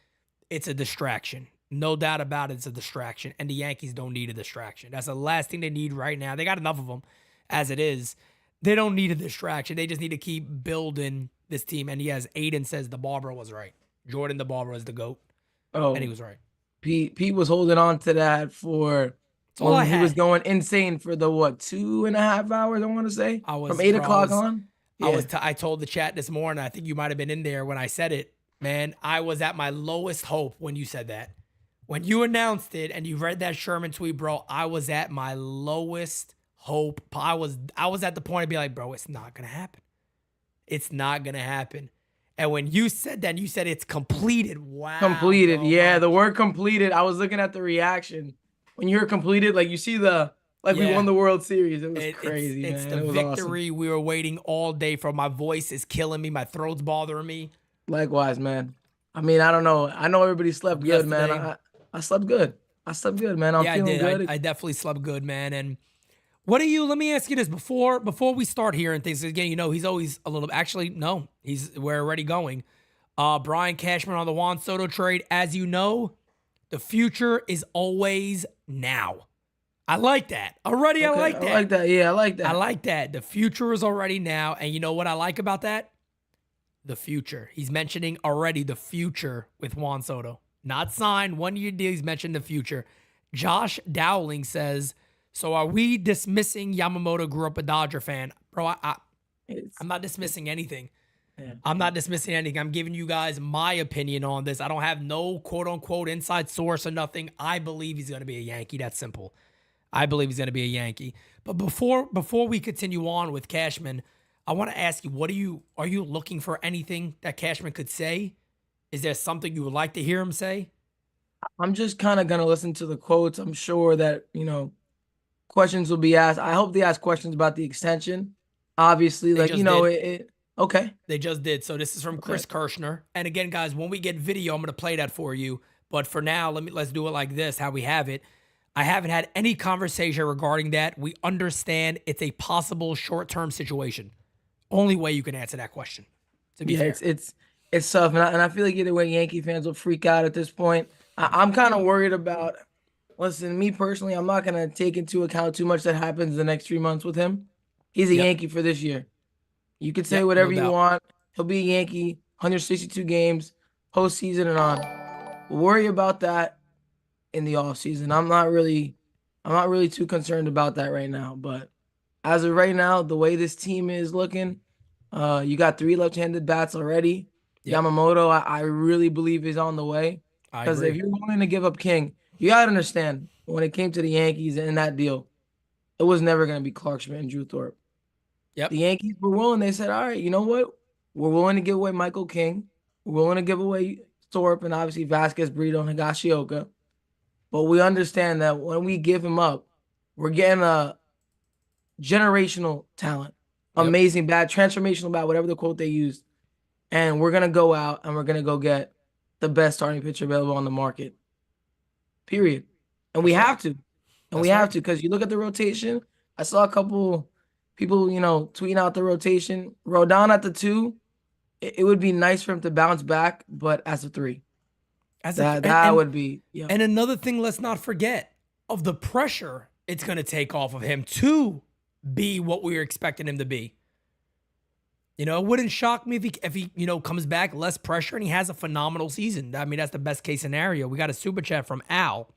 it's a distraction. No doubt about it, it's a distraction. And the Yankees don't need a distraction. That's the last thing they need right now. They got enough of them as it is. They don't need a distraction. They just need to keep building this team. And yes, Aiden says the Barber was right. Jordan the Barber is the GOAT. Oh, And he was right. Pete was holding on to that for all I he was had. going insane for the 2.5 hours. I want to say from 8 o'clock on. Yeah. I told the chat this morning. I think you might have been in there when I said it. Man, I was at my lowest hope when you said that. When you announced it and you read that Sherman tweet, bro, I was at my lowest hope. I was at the point of being like, bro, it's not gonna happen. It's not gonna happen. And when you said that, you said it's completed. Wow. Completed. bro. Yeah, the word completed. I was looking at the reaction. When you heard completed, like you see we Yeah. won the World Series. It was It's crazy, It's man. the It was victory awesome. we were waiting all day for. My voice is killing me. My throat's bothering me. Likewise, man. I mean, I don't know. I know everybody slept good, man. Yesterday- I slept good. I slept good, man. I'm Yeah, feeling I did. good. I definitely slept good, man. And let me ask you this before we start hearing things again. He's always a little. Actually, no, we're already going. Brian Cashman on the Juan Soto trade. As you know, the future is always now. I like that. Already, I Okay, like that. I like that. Yeah, I like that. I like that. The future is already now. And you know what I like about that? The future. He's mentioning already the future with Juan Soto. Not signed, 1 year deal. He's mentioned the future. Josh Dowling says, so are we dismissing Yamamoto grew up a Dodger fan? Bro, I'm not dismissing anything. Yeah. I'm not dismissing anything. I'm giving you guys my opinion on this. I don't have no quote unquote inside source or nothing. I believe he's going to be a Yankee. That's simple. I believe he's going to be a Yankee. But before we continue on with Cashman, I want to ask you, are you looking for anything that Cashman could say? Is there something you would like to hear him say? I'm just kind of going to listen to the quotes. I'm sure that, questions will be asked. I hope they ask questions about the extension. Obviously, They like, just did. Okay. They just did. So this is from Chris Kirshner. And again, guys, when we get video, I'm going to play that for you. But for now, let's do it like this, how we have it. I haven't had any conversation regarding that. We understand it's a possible short-term situation. Only way you can answer that question. To be fair. It's tough. And I feel like either way, Yankee fans will freak out at this point. I'm kind of worried about, listen, me personally, I'm not going to take into account too much that happens the next 3 months with him. He's a Yankee for this year. You could say Yep, whatever no you doubt. want. He'll be a Yankee, 162 games, postseason and on. Worry about that in the offseason. I'm not really too concerned about that right now. But as of right now, the way this team is looking, you got 3 left-handed bats already. Yep. Yamamoto, I really believe is on the way. I Because if agree. you're willing to give up King, you gotta understand when it came to the Yankees and that deal, it was never gonna be Clark Schmidt and Drew Thorpe. Yep. The Yankees were willing. They said, "All right, you know what? We're willing to give away Michael King. We're willing to give away Thorpe and obviously Vasquez, Brito, and Higashioka. But we understand that when we give him up, we're getting a generational talent, Yep. amazing bat, transformational bat, whatever the quote they used. And we're gonna go out and we're gonna go get the best starting pitcher available on the market. Period. And we That's right. have to. And That's we have right. to, because you look at the rotation. I saw a couple people, tweeting out the rotation. Rodon at the 2. It would be nice for him to bounce back, but as a 3. That would be, yeah. And another thing, let's not forget of the pressure it's going to take off of him to be what we were expecting him to be. It wouldn't shock me if he comes back less pressure and he has a phenomenal season. I mean, that's the best case scenario. We got a super chat from Al.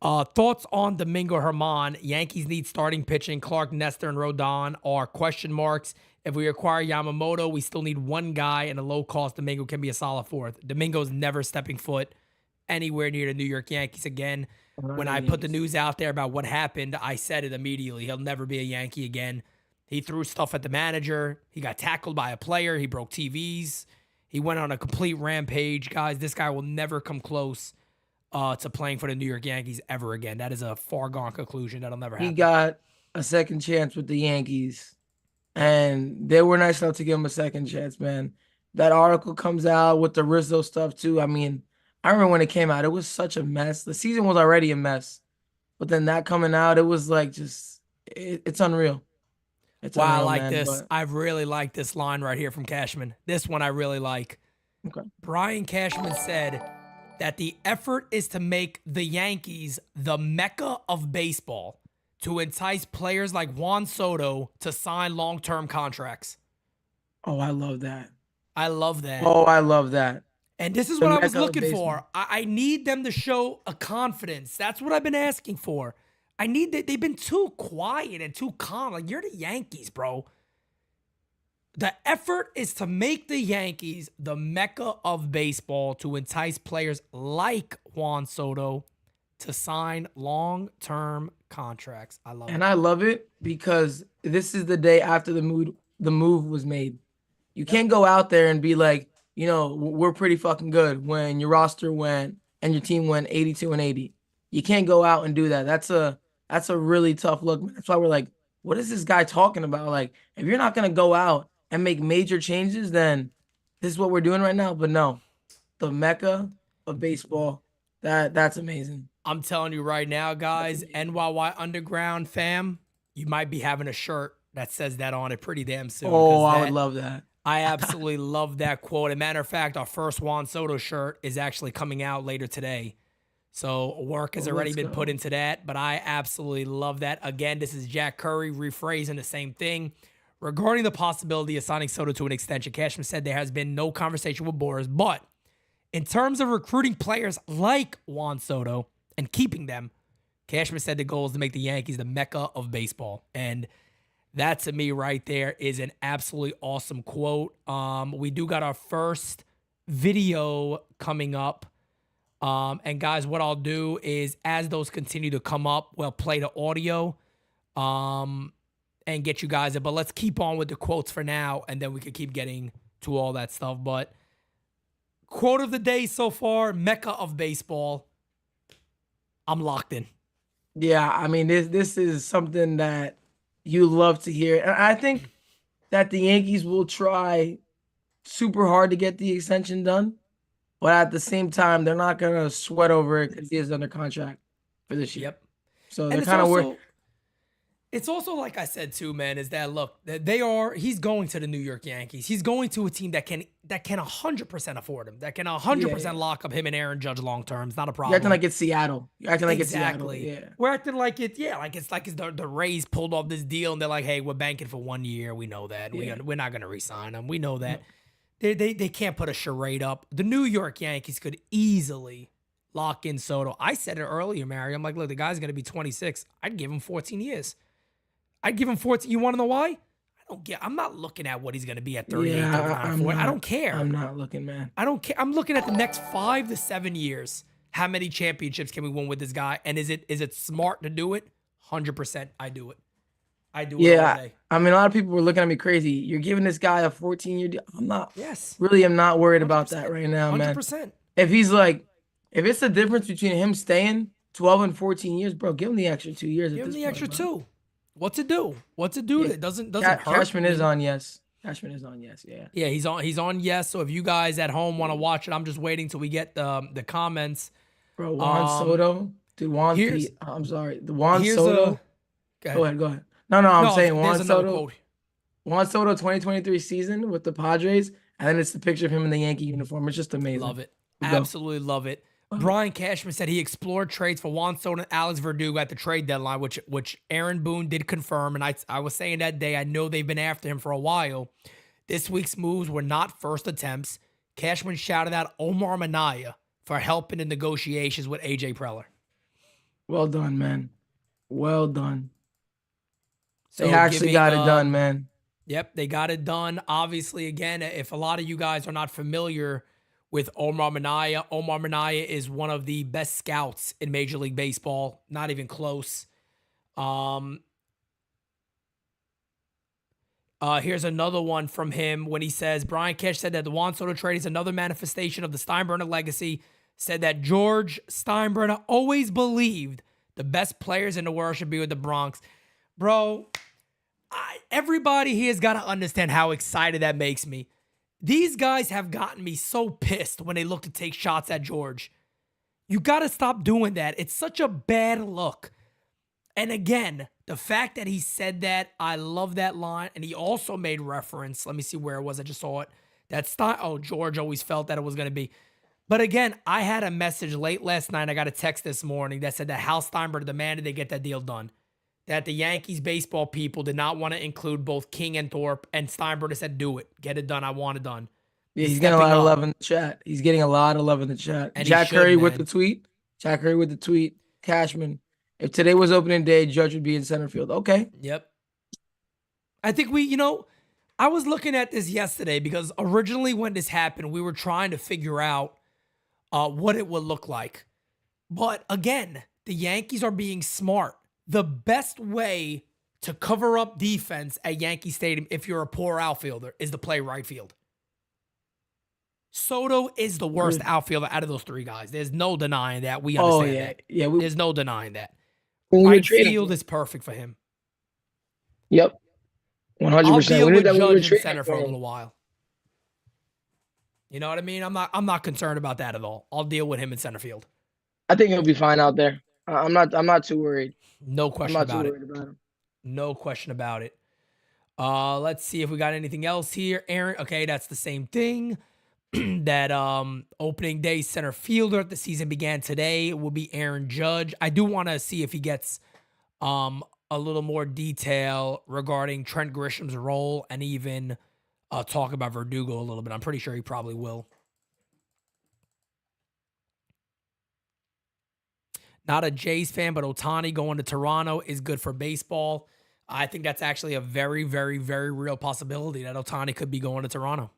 Thoughts on Domingo Germán? Yankees need starting pitching. Clark, Nestor, and Rodon are question marks. If we acquire Yamamoto, we still need one guy, and a low-cost Domingo can be a solid fourth. Domingo's never stepping foot anywhere near the New York Yankees again. When I put the news out there about what happened, I said it immediately. He'll never be a Yankee again. He threw stuff at the manager. He got tackled by a player. He broke TVs. He went on a complete rampage. Guys, this guy will never come close to playing for the New York Yankees ever again. That is a far-gone conclusion. That'll never happen. He got a second chance with the Yankees, and they were nice enough to give him a second chance, man. That article comes out with the Rizzo stuff, too. I mean, I remember when it came out, it was such a mess. The season was already a mess. But then that coming out, it was like it's unreal. It's Wow, unreal, I like man, this. but- I really like this line right here from Cashman. This one I really like. Okay. Brian Cashman said that the effort is to make the Yankees the mecca of baseball to entice players like Juan Soto to sign long-term contracts. Oh, I love that. I love that. Oh, I love that. And this is The what I was mecca of looking baseball. for. I need them to show a confidence. That's what I've been asking for. I need that. They've been too quiet and too calm. Like, you're the Yankees, bro. The effort is to make the Yankees the mecca of baseball to entice players like Juan Soto to sign long-term contracts. I love it. And I love it because this is the day after the move was made. You can't go out there and be like, we're pretty fucking good when your roster went and your team went 82-80. You can't go out and do that. That's a really tough look. That's why we're like, what is this guy talking about? Like, if you're not gonna go out and make major changes, then this is what we're doing right now. But no, the mecca of baseball, that's amazing. I'm telling you right now, guys, NYY Underground fam, you might be having a shirt that says that on it pretty damn soon. Oh, I would love that. I absolutely love that quote. As a matter of fact, our first Juan Soto shirt is actually coming out later today. So work has already been put into that, but I absolutely love that. Again, this is Jack Curry rephrasing the same thing. Regarding the possibility of signing Soto to an extension, Cashman said there has been no conversation with Boras, but in terms of recruiting players like Juan Soto and keeping them, Cashman said the goal is to make the Yankees the mecca of baseball. And that, to me, right there is an absolutely awesome quote. We do got our first video coming up. And guys, what I'll do is as those continue to come up, we'll play the audio and get you guys it. But let's keep on with the quotes for now, and then we can keep getting to all that stuff. But quote of the day so far, mecca of baseball. I'm locked in. Yeah, I mean, this is something that you love to hear. And I think that the Yankees will try super hard to get the extension done. But at the same time, they're not going to sweat over it because he is under contract for this year. Yep. So And they're it's kind of also- worried. It's also, like I said too, man, is that look, he's going to the New York Yankees. He's going to a team that can 100% afford him, that can 100% lock up him and Aaron Judge long term. It's not a problem. You're acting like it's Seattle. You're acting like Exactly. it's Seattle. Yeah. We're acting like it's the Rays pulled off this deal and they're like, hey, we're banking for 1 year. We know that. Yeah. We're not going to re-sign him. We know that. They can't put a charade up. The New York Yankees could easily lock in Soto. I said it earlier, Mary. I'm like, look, the guy's going to be 26. I'd give him 14 years. I'd give him 14. You want to know why? I I'm not looking at what he's going to be at 38, Yeah, 39, I'm 40. I not. don't care. I'm not looking, man. I don't care. I'm looking at the next 5 to 7 years. How many championships can we win with this guy? And is it smart to do it? 100% I do it. I do it all Yeah, day. I mean, a lot of people were looking at me crazy. You're giving this guy a 14-year deal. I'm not. Yes. Really, I'm not worried about that right now, man. 100%. If it's the difference between him staying 12 and 14 years, bro, give him the extra 2 years. Give him the extra bro. 2. What's it do? What's it do? Yeah, That doesn't hurt. Cashman is on yes. Cashman is on yes. Yeah. Yeah, he's on yes. So if you guys at home want to watch it, I'm just waiting till we get the comments. Bro, Juan Soto. Dude, I'm sorry. The Juan Soto. Go ahead. No, I'm saying Juan Soto. Juan Soto 2023 season with the Padres, and then it's the picture of him in the Yankee uniform. It's just amazing. Love it. Absolutely love it. Brian Cashman said he explored trades for Juan Soto and Alex Verdugo at the trade deadline, which Aaron Boone did confirm. And I was saying that day, I know they've been after him for a while. This week's moves were not first attempts. Cashman shouted out Omar Minaya for helping in negotiations with AJ Preller. Well done, man. Well done. So they actually got it done, man. Yep, they got it done. Obviously, again, if a lot of you guys are not familiar with Omar Minaya is one of the best scouts in Major League Baseball. Not even close. Here's another one from him when he says, Brian Cash said that the Juan Soto trade is another manifestation of the Steinbrenner legacy. Said that George Steinbrenner always believed the best players in the world should be with the Bronx. Bro, everybody here has got to understand how excited that makes me. These guys have gotten me so pissed when they look to take shots at George. You got to stop doing that. It's such a bad look. And again, the fact that he said that, I love that line. And he also made reference, let me see where it was, I just saw it, that George always felt that it was going to be. But again, I had a message late last night, I got a text this morning that said that Hal Steinbrenner demanded they get that deal done. That the Yankees baseball people did not want to include both King and Thorpe, and Steinbrenner said, do it. Get it done. I want it done. Yeah, he's getting a lot of love in the chat. He's getting a lot of love in the chat. And Jack Curry with the tweet. Jack Curry with the tweet. Cashman. If today was opening day, Judge would be in center field. Okay. Yep. I think I was looking at this yesterday because originally when this happened, we were trying to figure out what it would look like. But again, the Yankees are being smart. The best way to cover up defense at Yankee Stadium, if you're a poor outfielder, is to play right field. Soto is the worst outfielder out of those 3 guys. There's no denying that. We understand that. Yeah, there's no denying that. Right field is perfect for him. Yep. 100%. I'll deal with Judge in center for a little while. You know what I mean? I'm not concerned about that at all. I'll deal with him in center field. I think he'll be fine out there. I'm not too worried. No question about it. Him. No question about it. Let's see if we got anything else here. Aaron, okay, that's the same thing. That opening day center fielder at the season began today will be Aaron Judge. I do want to see if he gets a little more detail regarding Trent Grisham's role and even talk about Verdugo a little bit. I'm pretty sure he probably will. Not a Jays fan, but Ohtani going to Toronto is good for baseball. I think that's actually a very, very, very real possibility that Ohtani could be going to Toronto.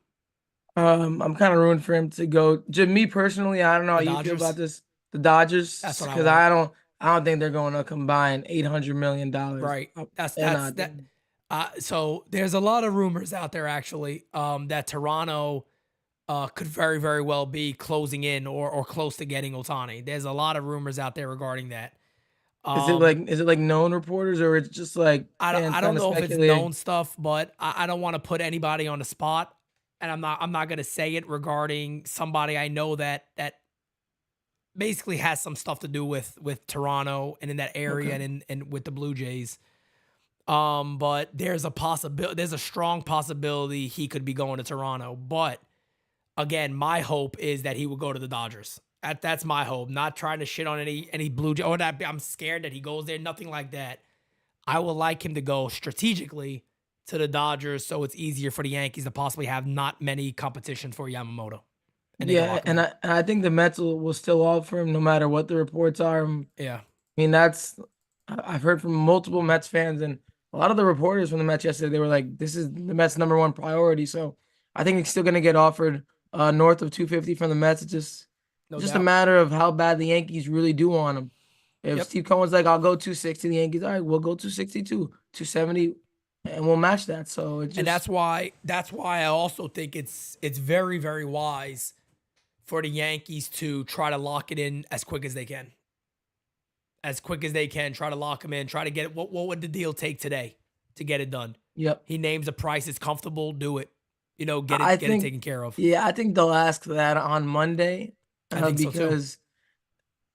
I'm kind of rooting for him to go. Just me personally, I don't know how you feel about this. The Dodgers, because I don't think they're going to combine $800 million. Right. So there's a lot of rumors out there actually that Toronto could very, very well be closing in or close to getting Ohtani. There's a lot of rumors out there regarding that. Is it like known reporters or it's just like I don't know if it's known stuff, but I don't want to put anybody on the spot, and I'm not gonna say it regarding somebody I know that basically has some stuff to do with Toronto and in that area and with the Blue Jays. But there's a strong possibility he could be going to Toronto, but. Again, my hope is that he will go to the Dodgers. That's my hope. Not trying to shit on any Blue Jay. Or that I'm scared that he goes there. Nothing like that. I would like him to go strategically to the Dodgers so it's easier for the Yankees to possibly have not many competition for Yamamoto. And I think the Mets will still offer him no matter what the reports are. Yeah. I mean, I've heard from multiple Mets fans, and a lot of the reporters from the Mets yesterday, they were like, this is the Mets' #1 priority. So I think he's still going to get offered north of 250 from the Mets. It's just a doubt. matter of how bad the Yankees really do want him. If Steve Cohen's like, I'll go 260, the Yankees, all right, we'll go 262, 270, and we'll match that. So it's just, And that's why I also think it's very, very wise for the Yankees to try to lock it in as quick as they can. As quick as they can, try to lock him in, try to get it. What would the deal take today to get it done? Yep. He names a price, it's comfortable, do it. You know, get I it think, taken care of. Yeah, I think they'll ask that on Monday. I think so too. Because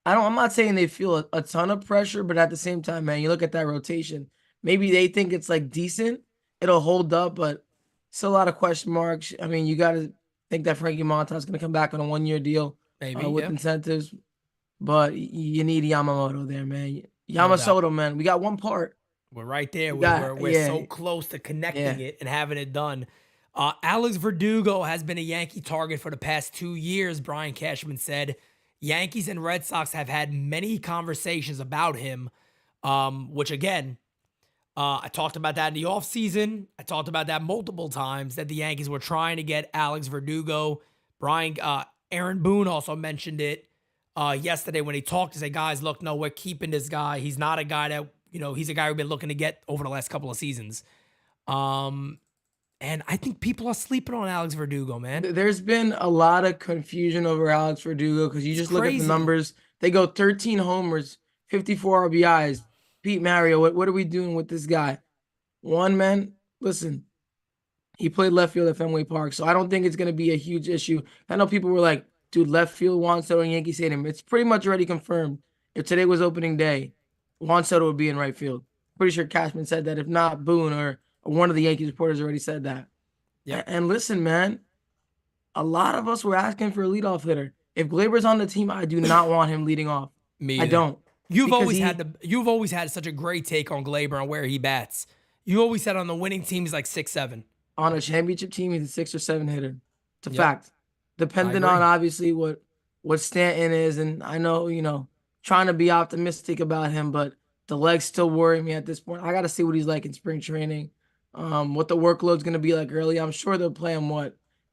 I'm not saying they feel a ton of pressure, but at the same time, man, you look at that rotation. Maybe they think it's like decent, it'll hold up, but still a lot of question marks. I mean, you got to think that Frankie Montas going to come back on a 1-year deal Maybe with incentives, but you need Yamamoto there, man. No doubt. Yamamoto, man, we got one part. We're right there. We're We're so close to connecting it and having it done. Alex Verdugo has been a Yankee target for the past 2 years, Brian Cashman said. Yankees and Red Sox have had many conversations about him, which again, I talked about that in the offseason. I talked about that multiple times, that the Yankees were trying to get Alex Verdugo. Aaron Boone also mentioned it yesterday when he talked to say, guys, look, no, we're keeping this guy. He's not a guy that, he's a guy we've been looking to get over the last couple of seasons. And I think people are sleeping on Alex Verdugo, man. There's been a lot of confusion over Alex Verdugo because you just look at the numbers. They go 13 homers, 54 RBIs. Pete Mario, what are we doing with this guy? One, man, listen, he played left field at Fenway Park, so I don't think it's going to be a huge issue. I know people were like, dude, left field, Juan Soto and Yankee Stadium. It's pretty much already confirmed. If today was opening day, Juan Soto would be in right field. Pretty sure Cashman said that. If not, Boone or one of the Yankees reporters already said that. Yeah. And listen, man, a lot of us were asking for a leadoff hitter. If Glaber's on the team, I do not want him leading off. Me I either. don't. You've always had such a great take on Glaber and where he bats. You always said on the winning team he's like 6'7". On a championship team, he's a 6 or 7 hitter. It's a Yep. fact. Depending on obviously what Stanton is, and I know, trying to be optimistic about him, but the legs still worry me at this point. I got to see what he's like in spring training, what the workload's going to be like early. I'm sure they'll play him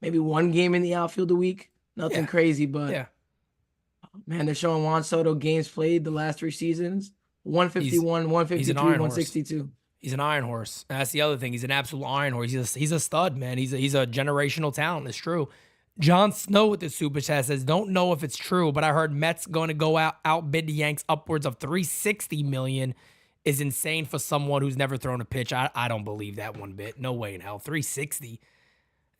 maybe one game in the outfield a week. Nothing crazy, but man, they're showing Juan Soto games played the last 3 seasons. 151, 153, 162. He's an iron horse. And that's the other thing. He's an absolute iron horse. He's a stud, man. He's a generational talent. It's true. John Snow with the super chat says, don't know if it's true, but I heard Mets going to go outbid the Yanks upwards of $360 million is insane for someone who's never thrown a pitch. I don't believe that one bit. No way in hell. 360.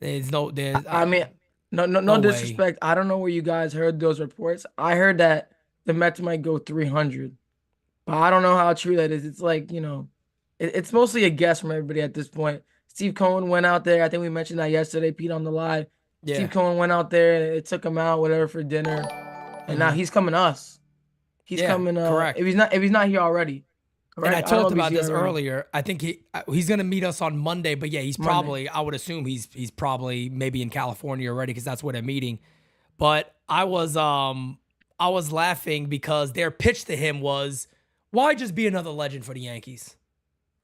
No disrespect. I don't know where you guys heard those reports. I heard that the Mets might go 300, but I don't know how true that is. It's like, it's mostly a guess from everybody at this point. Steve Cohen went out there. I think we mentioned that yesterday, Pete, on the live. Yeah. Steve Cohen went out there. It took him out, whatever, for dinner, and now he's coming to us. He's coming. Correct. If he's not here already. Correct? And I talked about this earlier. I think he's going to meet us on Monday, but yeah, he's probably, I would assume he's probably maybe in California already because that's where they're meeting. But I was laughing because their pitch to him was, why just be another legend for the Yankees?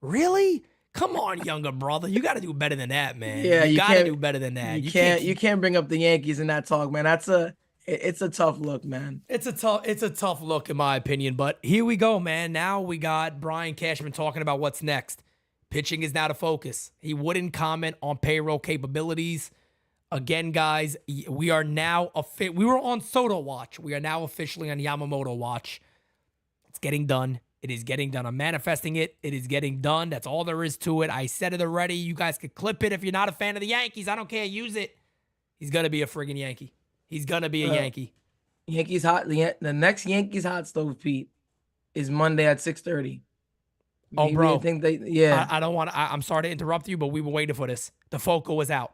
Really? Come on, younger brother. You got to do better than that, man. Yeah, you got to do better than that. You can't bring up the Yankees in that talk, man. It's a tough look, man. It's a tough look in my opinion, but here we go, man. Now we got Brian Cashman talking about what's next. Pitching is now the focus. He wouldn't comment on payroll capabilities. Again, guys, we are now we were on Soto watch. We are now officially on Yamamoto watch. It's getting done. It is getting done. I'm manifesting it. It is getting done. That's all there is to it. I said it already. You guys could clip it if you're not a fan of the Yankees. I don't care. Use it. He's going to be a friggin' Yankee. He's going to be a Yankee. Yankees hot. The next Yankees hot stove, Pete, is Monday at 6:30. Oh, bro. I don't want to. I'm sorry to interrupt you, but we were waiting for this. The Foco was out.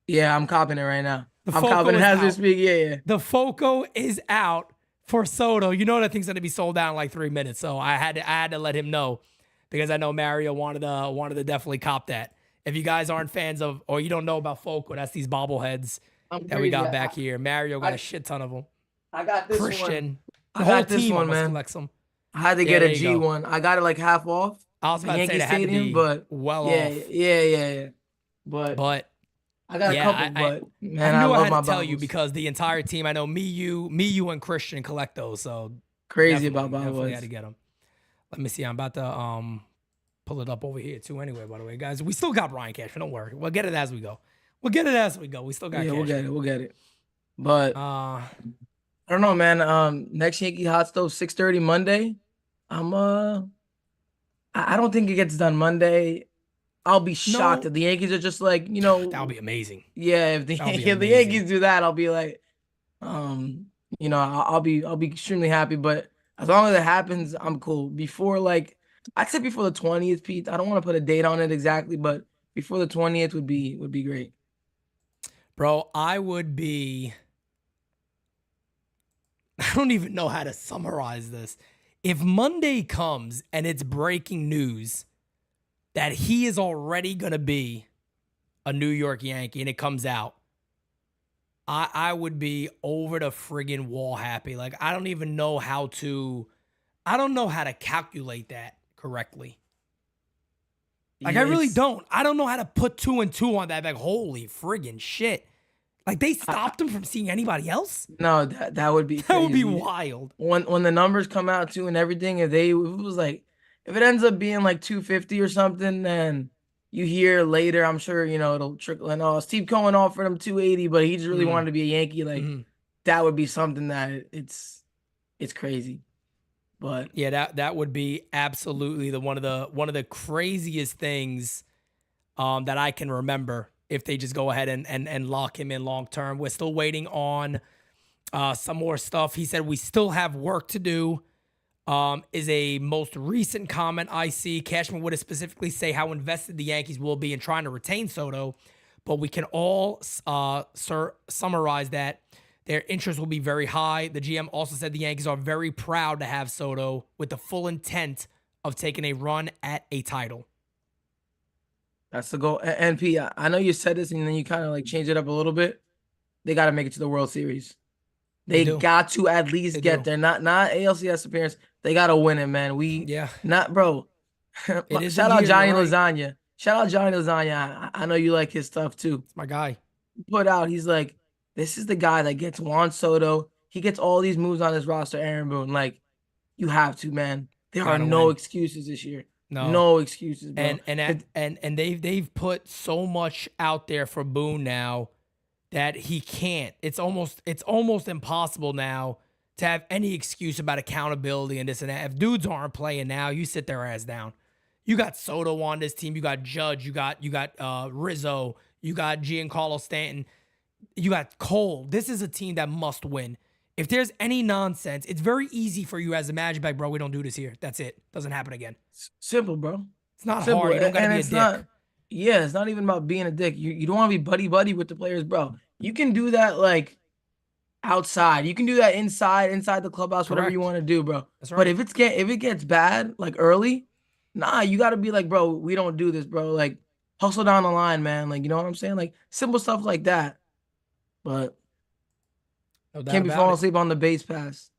Yeah, I'm copping it right now. I'm copping it as we speak. Yeah. The Foco is out for Soto. You know that thing's going to be sold out in like 3 minutes. So I had to let him know because I know Mario wanted to definitely cop that. If you guys aren't fans of, or you don't know about Foco, that's these bobbleheads that we got back here. Mario got a shit ton of them. I got this one. I got this one, man. Collects them. I had to get a G one. I got it like half off. I was the about to say Yankee that had to Stadium, be but well yeah, off. yeah. But I got a yeah, couple. But man, I I knew I love had my to tell you bobbleheads. because the entire team, I know me, you, and Christian collect those, so Crazy definitely about had bobbleheads. to get them. Let me see. I'm about to pull it up over here too. Anyway, by the way, guys, we still got Brian Cashman. Don't worry, we'll get it as we go. We still got Yeah, Cashman. we'll get it. But I don't know, man. Next Yankee Hot Stove 6:30 Monday. I don't think it gets done Monday. I'll be shocked if the Yankees are just like, That'll be amazing. Yeah, if the That'll be if the amazing. Yankees do that, I'll be like, I'll be extremely happy. But as long as it happens, I'm cool. Before I'd say before the 20th, Pete. I don't want to put a date on it exactly, but before the 20th would be great. Bro, I don't even know how to summarize this. If Monday comes and it's breaking news that he is already going to be a New York Yankee and it comes out, I would be over the friggin' wall happy. Like, I don't know how to calculate that correctly. Like, I really don't. I don't know how to put 2 and 2 on that. Like, holy friggin' shit. Like, they stopped him from seeing anybody else? No, that would be crazy. That would be wild. When the numbers come out too and everything, if it ends up being like 250 or something, then you hear later, I'm sure, it'll trickle in. Oh, Steve Cohen offered him 280, but he just really wanted to be a Yankee. Like that would be something that it's crazy. But yeah, that would be absolutely one of the craziest things that I can remember if they just go ahead and lock him in long term. We're still waiting on some more stuff. He said we still have work to do. Is a most recent comment I see. Cashman would specifically say how invested the Yankees will be in trying to retain Soto, but we can all summarize that their interest will be very high. The GM also said the Yankees are very proud to have Soto with the full intent of taking a run at a title. That's the goal. And P, I know you said this and then you kind of like change it up a little bit. They got to make it to the World Series. They got to at least get there. Not ALCS appearance. They got to win it, man. Bro. Shout out Johnny Lasagna. Shout out Johnny Lasagna. I know you like his stuff too. It's my guy. Put out, he's like, this is the guy that gets Juan Soto. He gets all these moves on his roster, Aaron Boone. Like, you have to, man. There are no excuses this year. No excuses, bro. And they've put so much out there for Boone now that he can't. It's almost impossible now to have any excuse about accountability and this and that. If dudes aren't playing now, you sit their ass down. You got Soto on this team. You got Judge. You got Rizzo. You got Giancarlo Stanton. You got Cole. This is a team that must win. If there's any nonsense, it's very easy for you as a manager, like, bro, we don't do this here. That's it. Doesn't happen again. Simple, bro. It's not hard. You don't got to be a dick. It's not even about being a dick. You don't want to be buddy with the players, bro. You can do that like outside. You can do that inside the clubhouse, whatever you want to do, bro. That's right. But if it gets bad like early, you got to be like, bro, we don't do this, bro. Like hustle down the line, man. Like, you know what I'm saying? Like simple stuff like that. But can't be falling asleep on the base pass.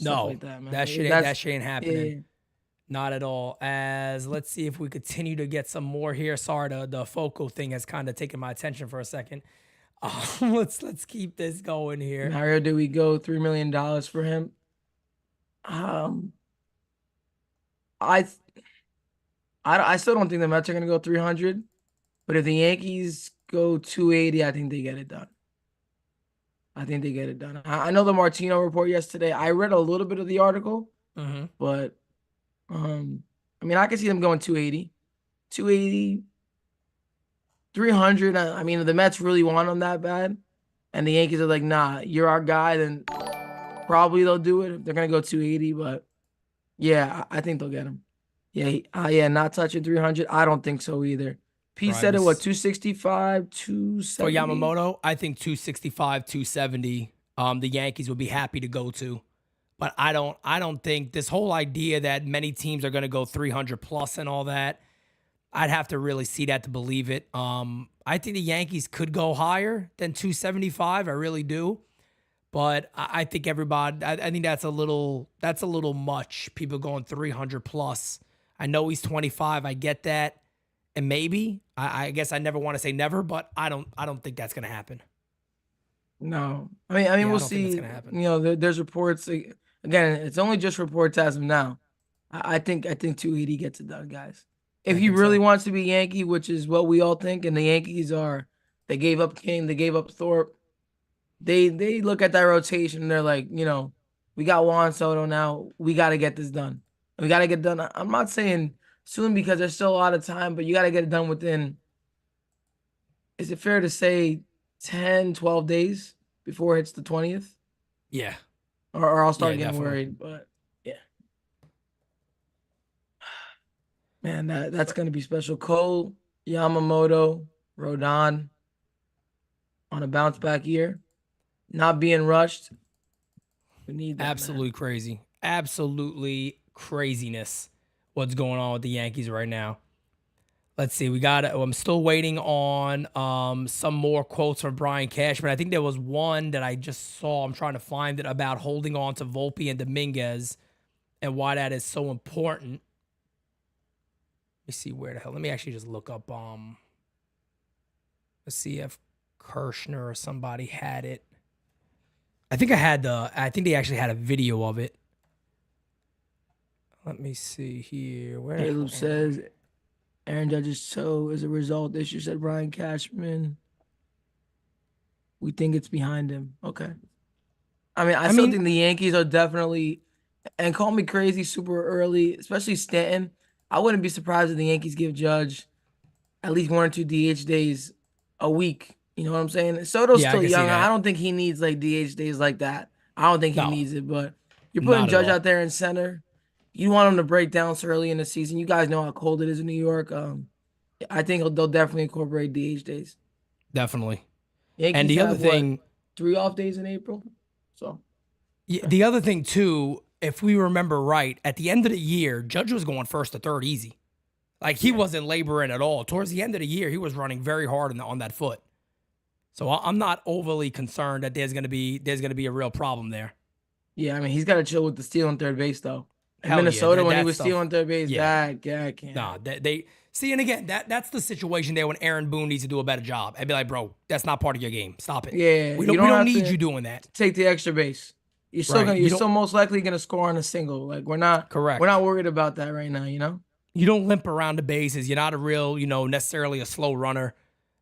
No, like that, man. that shit ain't happening. Yeah. Not at all. As let's see if we continue to get some more here. Sorry, the focal thing has kind of taken my attention for a second. Let's keep this going here. Mario, do we go $3 million for him? I still don't think the Mets are gonna go 300, but if the Yankees go 280, I think they get it done. I know the Martino report yesterday. I read a little bit of the article, but I can see them going 280, 300. I mean, if the Mets really want him that bad, and the Yankees are like, nah, you're our guy, then probably they'll do it. They're gonna go 280, but yeah, I think they'll get him. Yeah, not touching 300. I don't think so either. Pete said it, 265, 270? For Yamamoto, I think 265, 270, the Yankees would be happy to go to. But I don't think this whole idea that many teams are going to go 300 plus and all that, I'd have to really see that to believe it. I think the Yankees could go higher than 275. I really do. But I think I think that's a little much. People going 300 plus. I know he's 25. I get that. And maybe, I guess I never want to say never, but I don't think that's going to happen. No. I mean, Yeah, I we'll don't think that's see. gonna happen. You know, there's reports. Again, it's only just reports as of now. I think 280 gets it done, guys. If he really wants to be Yankee, which is what we all think, and the Yankees are, they gave up King, they gave up Thorpe. They look at that rotation and they're like, you know, we got Juan Soto now. We got to get this done. We got to get it done. I'm not saying soon because there's still a lot of time, but you got to get it done within, is it fair to say 10, 12 days before it hits the 20th? Yeah. Or I'll start Yeah, getting definitely. worried, but yeah. Man, that's going to be special. Cole, Yamamoto, Rodon on a bounce back year, not being rushed. We need that. Absolutely crazy. Absolutely craziness what's going on with the Yankees right now. Let's see. I'm still waiting on some more quotes from Brian Cashman. I think there was one that I just saw. I'm trying to find it about holding on to Volpe and Dominguez and why that is so important. Let me see where the hell. Let me actually just look up. Let's see if Kirshner or somebody had it. I think they actually had a video of it. Let me see here. Where Caleb says Aaron Judge's toe is a result issue, said Brian Cashman. We think it's behind him. Okay. I mean, I still think the Yankees are definitely, and call me crazy, super early, especially Stanton. I wouldn't be surprised if the Yankees give Judge at least 1 or 2 DH days a week. You know what I'm saying? Soto's still young. I don't think he needs like DH days like that. I don't think he needs it, but you're putting Judge out there in center. You want him to break down so early in the season. You guys know how cold it is in New York. I think they'll definitely incorporate DH days. Definitely. Yankees and the have, other thing, 3 off days in April. So the other thing too, if we remember right, at the end of the year, Judge was going first to third easy. Like he wasn't laboring at all. Towards the end of the year, he was running very hard on that foot. So I'm not overly concerned that there's gonna be a real problem there. Yeah, I mean he's got to chill with the steal on third base though. In Hell Minnesota, yeah, when he was stealing third base, that can't. Nah, they see, and again, that's the situation there when Aaron Boone needs to do a better job. I'd be like, bro, that's not part of your game. Stop it. Yeah, we don't need you doing that. Take the extra base. You're still most likely gonna score on a single. Like we're not worried about that right now. You know. You don't limp around the bases. You're not a real, necessarily a slow runner.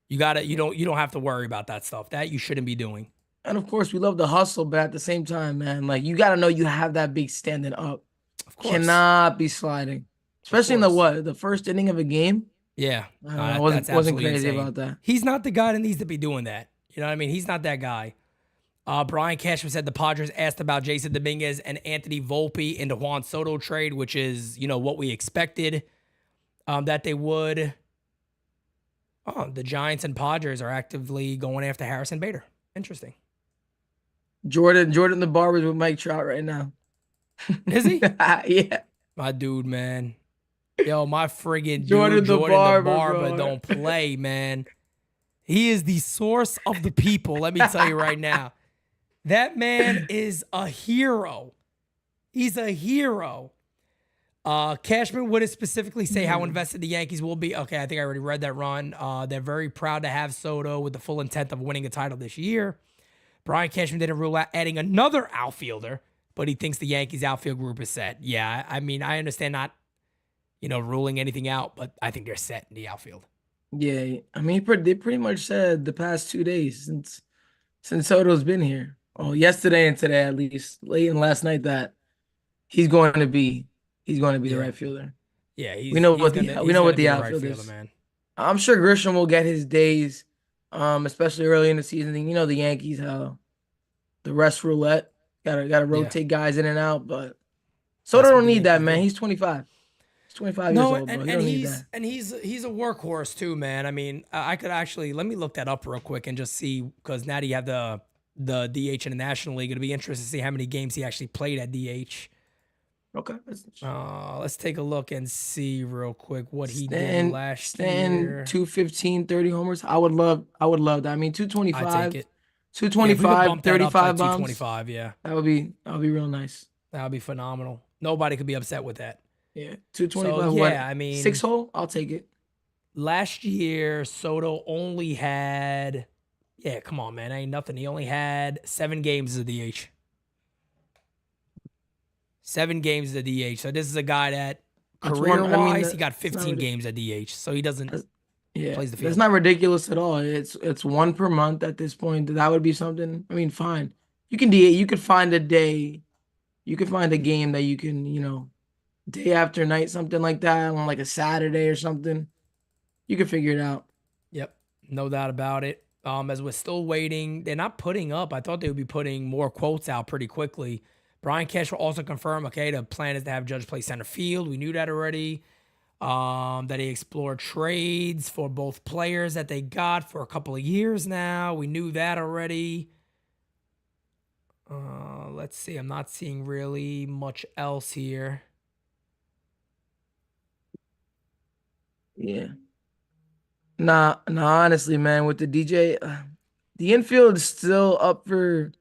You don't have to worry about that stuff. That you shouldn't be doing. And of course, we love the hustle, but at the same time, man, like you got to know you have that big standing up. Of course. Cannot be sliding, especially in the first inning of a game. Yeah, I wasn't crazy about that. He's not the guy that needs to be doing that. You know what I mean? He's not that guy. Brian Cashman said the Padres asked about Jason Dominguez and Anthony Volpe in the Juan Soto trade, which is what we expected that they would. Oh, the Giants and Padres are actively going after Harrison Bader. Interesting. Jordan the Barber's with Mike Trout right now. Is he? Yeah. My dude, man. Yo, my friggin' Jordan dude, the Barber, bro. Don't play, man. He is the source of the people, let me tell you right now. That man is a hero. He's a hero. Cashman wouldn't specifically say how invested the Yankees will be. Okay, I think I already read that run. They're very proud to have Soto with the full intent of winning a title this year. Brian Cashman didn't rule out adding another outfielder, but he thinks the Yankees outfield group is set. Yeah, I mean, I understand not, ruling anything out, but I think they're set in the outfield. Yeah, I mean, they pretty much said the past 2 days since Soto's been here. Oh, yesterday and today at least, late in last night, that he's going to be the right fielder. Yeah, we know what the outfield is. Man. I'm sure Grisham will get his days, especially early in the season. The Yankees, how the rest roulette, gotta rotate guys in and out. But Soto don't need that, man. He's 25. He's 25 years old, bro. He's a workhorse too, man. I mean, I could actually let me look that up real quick and just see, because now you have the DH in the National League. It'll be interesting to see how many games he actually played at DH. Okay. Let's take a look and see real quick what he did last year. 215, 30 homers. I would love that. I mean, 225. I take it. 225, 35 bombs. 225, yeah. That would be real nice. That would be phenomenal. Nobody could be upset with that. Yeah, 225. So What? yeah, I mean, 6-hole? I'll take it. last year Soto only had, yeah, come on, man, ain't nothing. He only had 7 games as a DH. 7 games as a DH. So this is a guy that That's one. career I mean, wise, he got it's not 15 games at DH. So he doesn't yeah, plays the that's field. not ridiculous at all. It's one per month at this point. That would be something. I mean, fine. You can DH. You could find a day. You could find a game that you can, day after night, something like that, on like a Saturday or something. You can figure it out. Yep, no doubt about it. As we're still waiting, they're not putting up. I thought they would be putting more quotes out pretty quickly. Brian Cash will also confirm, okay, the plan is to have Judge play center field. We knew that already. That he explored trades for both players that they got for a couple of years now. We knew that already. Let's see. I'm not seeing really much else here. Yeah. Nah, honestly, man, with the DJ, the infield is still up for,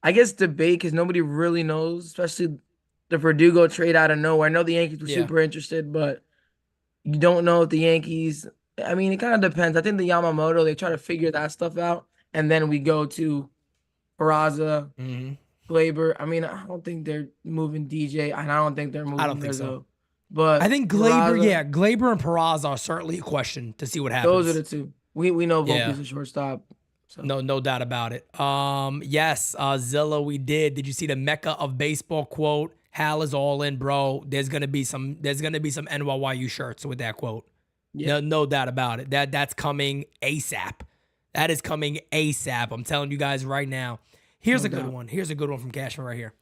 I guess, debate because nobody really knows, especially the Verdugo trade out of nowhere. I know the Yankees were Yeah. super interested, but you don't know if the Yankees, I mean, it kind of depends. I think the Yamamoto, they try to figure that stuff out, and then we go to Peraza, Glaber. I mean, I don't think they're moving DJ, and I don't think they're moving I don't think so. Rizzo. But I think Glaber, Peraza, yeah, Glaber and Peraza are certainly a question to see what happens. those are the two. We know Yeah. Volpe's a shortstop. So. No doubt about it. Yes, Zilla, we did. Did you see the Mecca of baseball quote? Hal is all in, bro. There's gonna be some NYYU shirts with that quote. Yeah. No doubt about it. That's coming ASAP. That is coming ASAP. I'm telling you guys right now. Here's No a good doubt. one. Here's a good one from Cashman right here.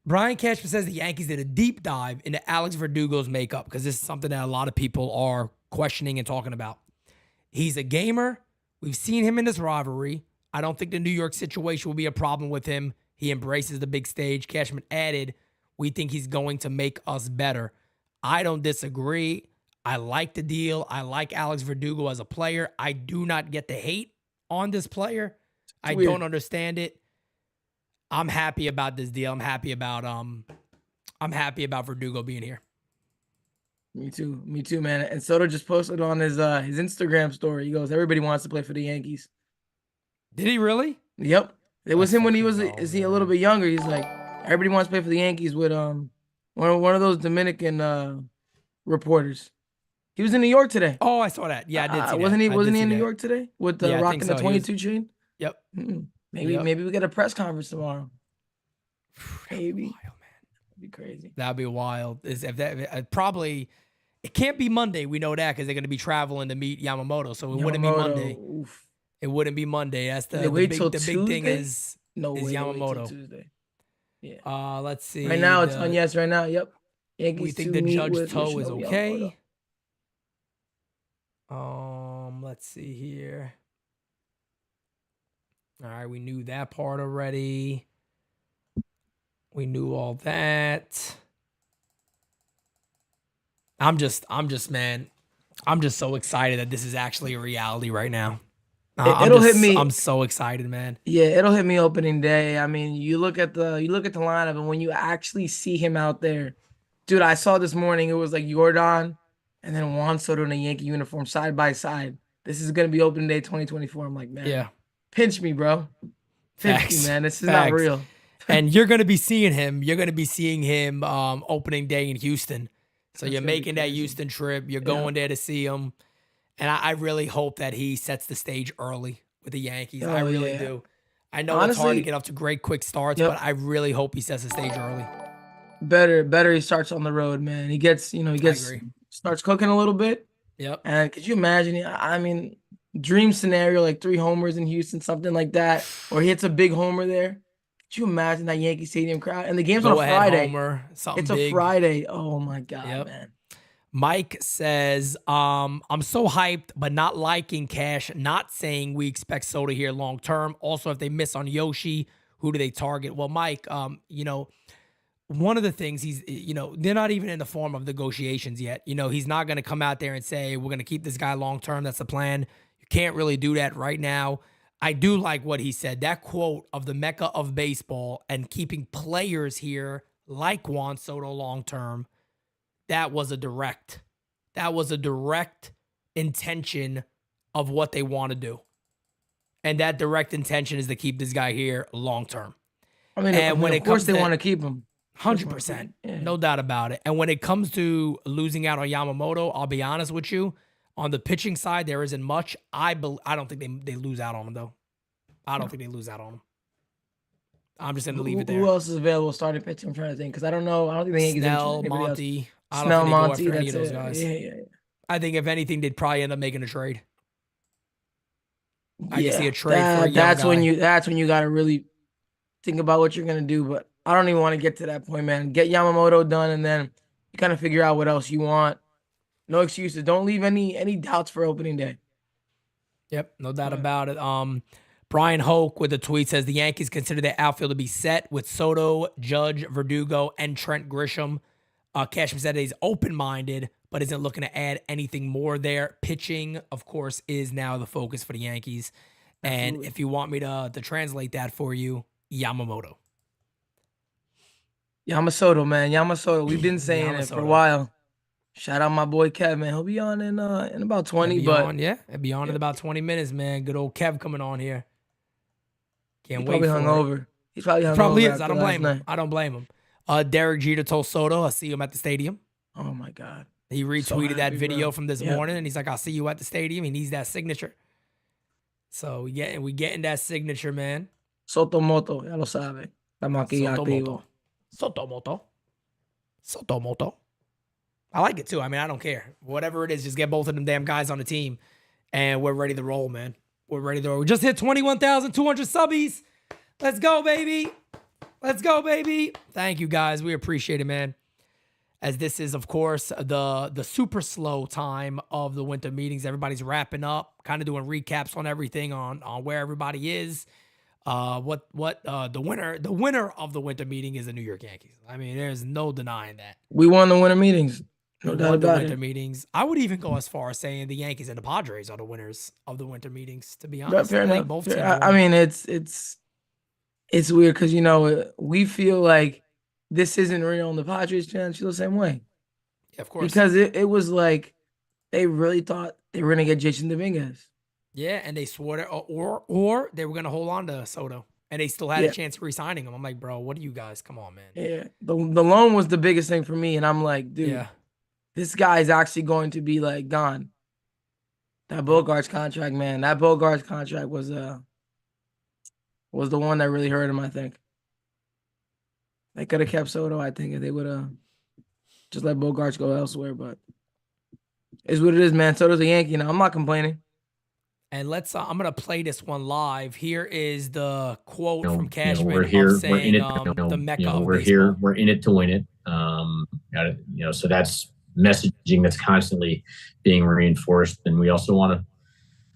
Brian Cashman says the Yankees did a deep dive into Alex Verdugo's makeup because this is something that a lot of people are questioning and talking about. He's a gamer. We've seen him in this rivalry. I don't think the New York situation will be a problem with him. He embraces the big stage. Cashman added, we think he's going to make us better. I don't disagree. I like the deal. I like Alex Verdugo as a player. I do not get the hate on this player. I weird. don't understand it. I'm happy about this deal. I'm happy about Verdugo being here. Me too, man. And Soto just posted on his Instagram story. He goes, "Everybody wants to play for the Yankees." Did he really? Yep. It was him when he was is he a little bit younger. He's like, everybody wants to play for the Yankees with one of those Dominican reporters. He was in New York today. Oh, I saw that. Yeah, I did see that. Wasn't he in New York today with Yeah, I rocking think the so. 22 chain? Yep. Maybe we get a press conference tomorrow. Maybe. Wild, man. That'd be crazy. That'd be wild. Probably it can't be Monday. We know that because they're going to be traveling to meet Yamamoto, so it wouldn't be Monday. Oof. It wouldn't be Monday. That's the Wait big till the big thing Tuesday? is No way. Wait till Yamamoto. Tuesday. Yeah. Let's see. Right now it's on yes. Right now, yep. Yankees We think to the meet Judge with toe is Yoshinobu okay. Yamamoto. Let's see here. All right, we knew that part already. We knew all that. I'm just so excited that this is actually a reality right now. It'll hit me. I'm so excited, man. Yeah, it'll hit me opening day. I mean, you look at the lineup, and when you actually see him out there, dude, I saw this morning it was like Jordan and then Juan Soto in a Yankee uniform side by side. This is gonna be opening day 2024. I'm like, man, Yeah. pinch me, bro. Pinch Facts. me, man. This is not Facts. real. And you're gonna be seeing him. You're gonna be seeing him opening day in Houston. So That's you're gonna be making that crazy. Houston trip. You're going there to see him. And I really hope that he sets the stage early with the Yankees. I Oh, really yeah. do. I know it's hard to Honestly, get off to great quick starts, Yep. but I really hope he sets the stage early. Better he starts on the road, man. He gets agree. starts cooking a little bit. Yep. And could you imagine? I mean, dream scenario like 3 homers in Houston, something like that, or he hits a big homer there. Could you imagine that Yankee Stadium crowd? And the game's on a Go-ahead Friday. homer, something It's big. a Friday. Oh my god, Yep. man. Mike says, I'm so hyped, but not liking Cash, not saying we expect Soto here long term. Also, if they miss on Yoshi, who do they target? Well, Mike, one of the things they're not even in the form of negotiations yet. He's not going to come out there and say, we're going to keep this guy long term. That's the plan. You can't really do that right now. I do like what he said. That quote of the Mecca of baseball and keeping players here like Juan Soto long term. that was a direct intention of what they want to do. And that direct intention is to keep this guy here long term. When of course they want to keep him. 100%. No doubt about it. And when it comes to losing out on Yamamoto, I'll be honest with you. On the pitching side, there isn't much. I don't think they lose out on him, though. I don't think they lose out on him. I'm just going to leave it there. Who else is available starting pitching? I'm trying to think because I don't know. I don't think the Yankees Snell, Monty. I don't Snell, think they go Monty. after any That's of those it. guys. Yeah. I think if anything, they'd probably end up making a trade. I can see a trade for a young that's guy. when you got to really think about what you're gonna do. But I don't even want to get to that point, man. Get Yamamoto done, and then you kind of figure out what else you want. No excuses. Don't leave any doubts for opening day. Yep, no doubt about it. Brian Hoke with a tweet says the Yankees consider their outfield to be set with Soto, Judge, Verdugo, and Trent Grisham. Cashman said he's open-minded, but isn't looking to add anything more there. Pitching, of course, is now the focus for the Yankees. And Absolutely. if you want me to translate that for you, Yamamoto. Yamasoto, man. Yamasoto. We've been saying it for a while. Shout out my boy Kev, man. He'll be on in about 20, He'll be on in yeah. about 20 minutes, man. Good old Kev coming on here. Can't He's wait probably for hungover. it. He's probably hungover. He probably is. after I don't last blame him. night. I don't blame him. Derek Jeter told Soto, I'll see him at the stadium. Oh my God. He retweeted that happy, video bro. from this Yeah. morning, and he's like, I'll see you at the stadium. He needs that signature. So we getting that signature, man. Sotomoto, ya lo sabe. Estamos aquí activos. Sotomoto. I like it too. I mean, I don't care. Whatever it is, just get both of them damn guys on the team, and we're ready to roll, man. We're ready to roll. We just hit 21,200 subbies. Let's go, baby. Let's go, baby. Thank you, guys. We appreciate it, man. As this is, of course, the super slow time of the winter meetings. Everybody's wrapping up, kind of doing recaps on everything, on where everybody is. The winner of the winter meeting is the New York Yankees. I mean, there's no denying that. We won the winter meetings. No We doubt won the about winter it. meetings. I would even go as far as saying the Yankees and the Padres are the winners of the winter meetings, to be Yeah, honest. fair I think enough. both Fair- teams I won. mean, it's weird because we feel like this isn't real, and the Padres fans feel the same way. Yeah, of course. Because it was like they really thought they were gonna get Jason Dominguez. Yeah, and they swore that, or they were going to hold on to Soto, and they still had Yeah. a chance of re-signing him. I'm like, bro, what are you guys? Come on, man. Yeah, the loan was the biggest thing for me, and I'm like, dude, Yeah. this guy is actually going to be like gone. That Bogarts contract, man, that Bogarts contract was the one that really hurt him. I think they could have kept Soto. I think if they would have just let Bogarts go elsewhere, but it's what it is, man. Soto's a Yankee now. I'm not complaining. And let's. I'm gonna play this one live. Here is the quote from Cashman we're here, of saying, we're in it. the Mecca of We're baseball. here, we're in it to win it. So that's messaging that's constantly being reinforced, and we also want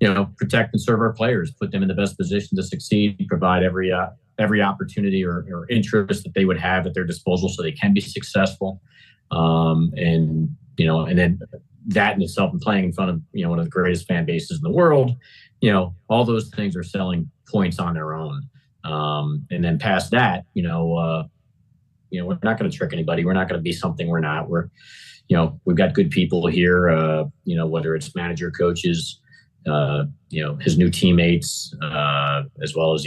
to, protect and serve our players, put them in the best position to succeed, provide every opportunity or interest that they would have at their disposal so they can be successful. And then that in itself, and playing in front of one of the greatest fan bases in the world, all those things are selling points on their own. And then past that, we're not going to trick anybody. We're not going to be something we're not. We've got good people here. Whether it's manager, coaches, his new teammates, as well as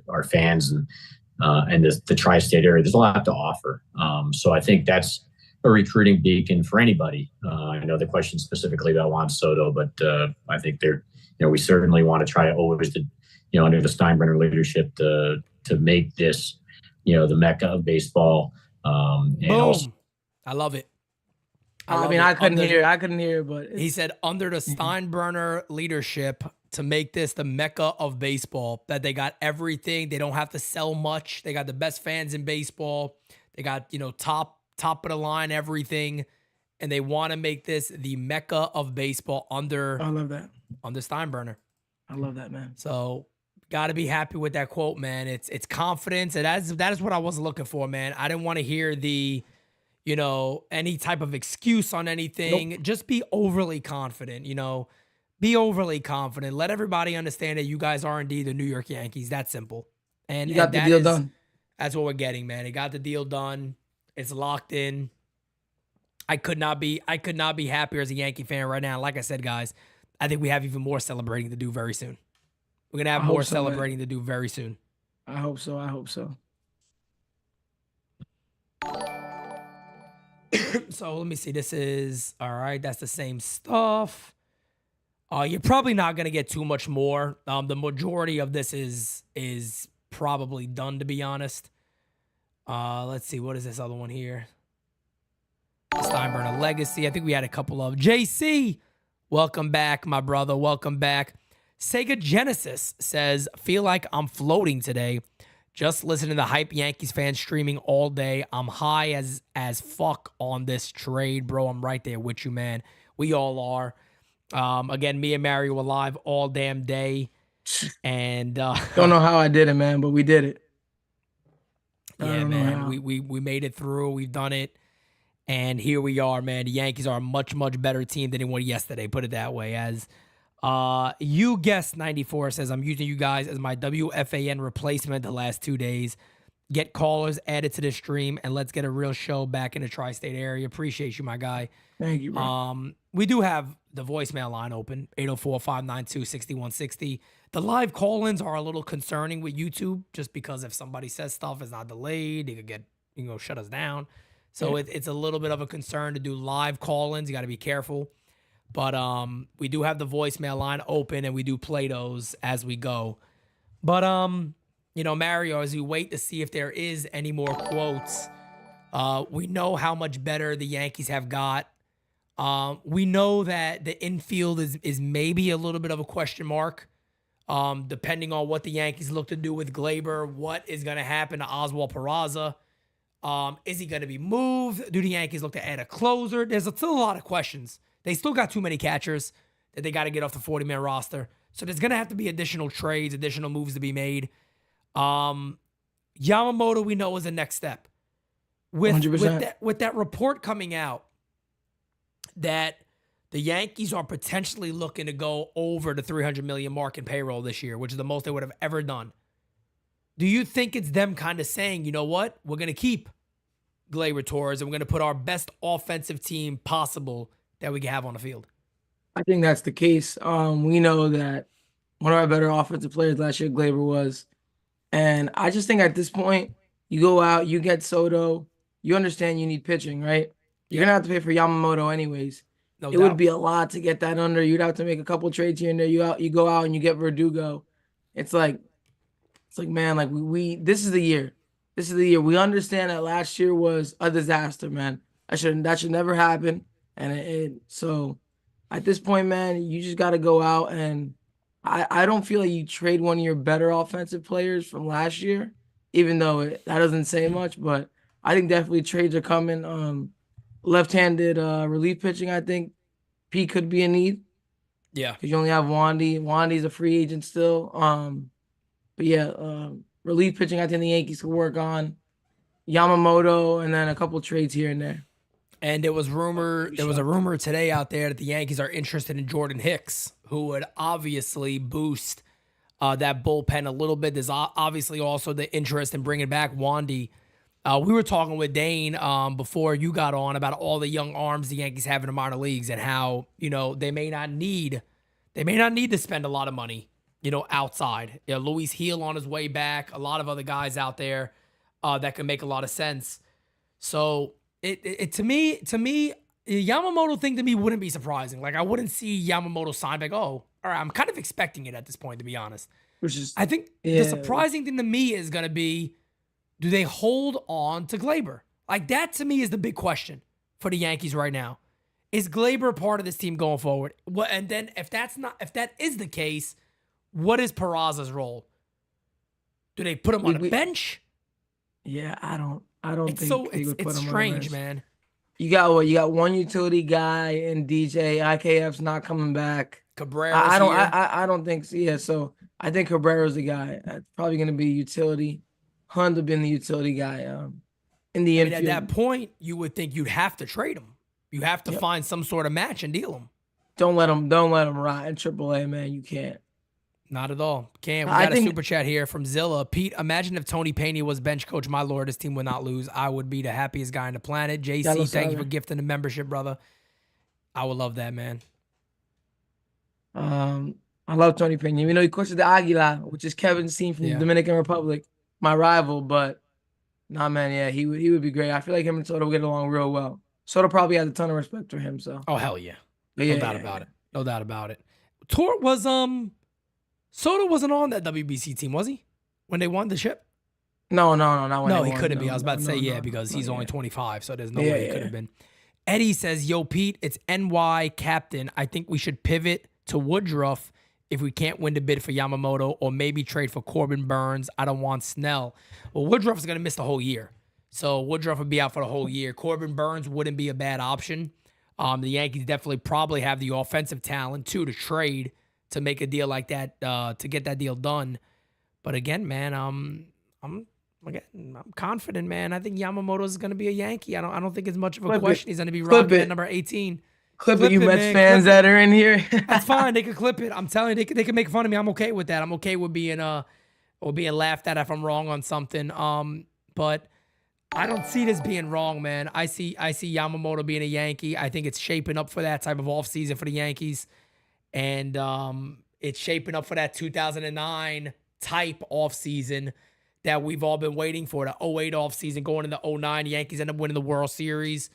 our fans and the tri-state area. There's a lot to offer. So I think that's a recruiting beacon for anybody. I know the question specifically about Juan Soto, but I think we certainly want to try always to, under the Steinbrenner leadership to make this, the Mecca of baseball. And Boom. also, I love it. I love mean, it. I couldn't hear, but He said under the Steinbrenner leadership to make this the Mecca of baseball, that they got everything. They don't have to sell much. They got the best fans in baseball. They got, top of the line, everything. And they want to make this the Mecca of baseball under I love that. Under Steinbrenner. I love that, man. So got to be happy with that quote, man. It's confidence. And that is what I was looking for, man. I didn't want to hear the, any type of excuse on anything. Nope. Just be overly confident, Be overly confident. Let everybody understand that you guys are indeed the New York Yankees. That's simple. And You got the deal done. That's what we're getting, man. It got the deal done. It's locked in. I could not be happier as a Yankee fan right now. Like I said, guys, I think we have even more celebrating to do very soon. We're gonna have more celebrating to do very soon. I hope so. I hope so. So let me see. This is all right. That's the same stuff. You're probably not gonna get too much more. The majority of this is probably done, to be honest. Let's see. What is this other one here? Steinbrenner Legacy. I think we had a couple of JC. Welcome back, my brother. Welcome back. Sega Genesis says, feel like I'm floating today. Just listening to hype Yankees fans streaming all day. I'm high as fuck on this trade, bro. I'm right there with you, man. We all are. Again, me and Mario were live all damn day. And don't know how I did it, man, but we did it. Yeah, man. We made it through. We've done it. And here we are, man. The Yankees are a much, much better team than they were yesterday. Put it that way. As you guessed, 94 says, I'm using you guys as my WFAN replacement the last 2 days. Get callers added to the stream, and let's get a real show back in the tri-state area. Appreciate you, my guy. Thank you, bro. We do have the voicemail line open, 804-592-6160. The live call-ins are a little concerning with YouTube, just because if somebody says stuff is not delayed, they could get, shut us down. So it's a little bit of a concern to do live call-ins. You got to be careful. But we do have the voicemail line open, and we do play those as we go. But, Mario, as we wait to see if there is any more quotes, we know how much better the Yankees have got. We know that the infield is maybe a little bit of a question mark, depending on what the Yankees look to do with Glaber. What is going to happen to Oswald Peraza? Is he going to be moved? Do the Yankees look to add a closer? There's still a lot of questions. They still got too many catchers that they got to get off the 40-man roster. So there's going to have to be additional trades, additional moves to be made. Yamamoto, we know, is the next step. With that report coming out that the Yankees are potentially looking to go over the $300 million mark in payroll this year, which is the most they would have ever done. Do you think it's them kind of saying, you know what, we're going to keep Gleyber Torres and we're going to put our best offensive team possible that we can have on the field? I think that's the case. We know that one of our better offensive players last year, Gleyber, was. And I just think at this point, you go out, you get Soto, you understand you need pitching, right? You're going to have to pay for Yamamoto anyways. No it doubt. Would be a lot to get that under. You'd have to make a couple trades here and there. You go out and you get Verdugo. It's like, man, like this is the year. This is the year. We understand that last year was a disaster, man. That should never happen. And so at this point, man, you just got to go out, and I don't feel like you trade one of your better offensive players from last year, even though that doesn't say much, but I think definitely trades are coming. Left-handed relief pitching, I think Pete could be a need. Yeah. Because you only have Wandy. Wandy's a free agent still. But yeah, relief pitching, I think the Yankees could work on. Yamamoto, and then a couple trades here and there. And there was a rumor today out there that the Yankees are interested in Jordan Hicks, who would obviously boost that bullpen a little bit. There's obviously also the interest in bringing back Wandy. We were talking with Dane before you got on about all the young arms the Yankees have in the minor leagues and how, they may not need to spend a lot of money, outside. Luis Heel on his way back, a lot of other guys out there that can make a lot of sense. So it to me, Yamamoto thing to me wouldn't be surprising. Like, I wouldn't see Yamamoto sign back. Oh, all right. I'm kind of expecting it at this point, to be honest. I think the surprising thing to me is going to be, do they hold on to Gleyber? Like, that to me is the big question for the Yankees right now. Is Gleyber part of this team going forward? And then if that is the case, what is Peraza's role? Do they put him on a bench? Yeah, I don't think they would put him strange, on the bench. man. You got one utility guy in DJ. IKF's not coming back. Cabrera's I don't think so. Yeah, so I think Cabrera's the guy. That's probably going to be utility. Hunt have been the utility guy in the infield. At that point, you would think you'd have to trade him. You have to find some sort of match and deal him. Don't let him rot in AAA, man. You can't. Not at all. Cam, we I got a think super chat here from Zilla. Pete, imagine if Tony Pena was bench coach. My lord, his team would not lose. I would be the happiest guy on the planet. Ya lo JC, thank you for sabe. gifting the membership, brother. I would love that, man. I love Tony Pena. You know, he coaches the Aguila, which is Kevin's team from the Yeah. Dominican Republic, my rival. But nah, man, yeah, he would be great. I feel like him and Soto would get along real well. Soto probably has a ton of respect for him. So Oh, hell yeah. But No yeah, doubt yeah, about yeah. it. No doubt about it. Tor was Soto wasn't on that WBC team, was he? When they won the ship? No, not when No, they he won. couldn't be. No, I was about to say, no, yeah, no, because no, he's yeah. only 25, so there's no Yeah, way he yeah. could have been. Eddie says, yo, Pete, it's NY captain. I think we should pivot to Woodruff if we can't win the bid for Yamamoto, or maybe trade for Corbin Burns. I don't want Snell. Well, Woodruff is going to miss the whole year. So Woodruff would be out for the whole year. Corbin Burns wouldn't be a bad option. The Yankees definitely probably have the offensive talent, too, to trade to make a deal like that, to get that deal done. But again, man, I'm confident, man. I think Yamamoto is going to be a Yankee. I don't think it's much of a Clip it. question. He's going to be Clip rocking it. at number 18. Clip it, you Mets man, fans clip that it. are in here. That's fine. They can clip it. I'm telling you, they can make fun of me. I'm okay with that. I'm okay with being laughed at if I'm wrong on something. But I don't see this being wrong, man. I see Yamamoto being a Yankee. I think it's shaping up for that type of offseason for the Yankees. And it's shaping up for that 2009 type offseason that we've all been waiting for. The 08 offseason going into 09. The Yankees end up winning the World Series.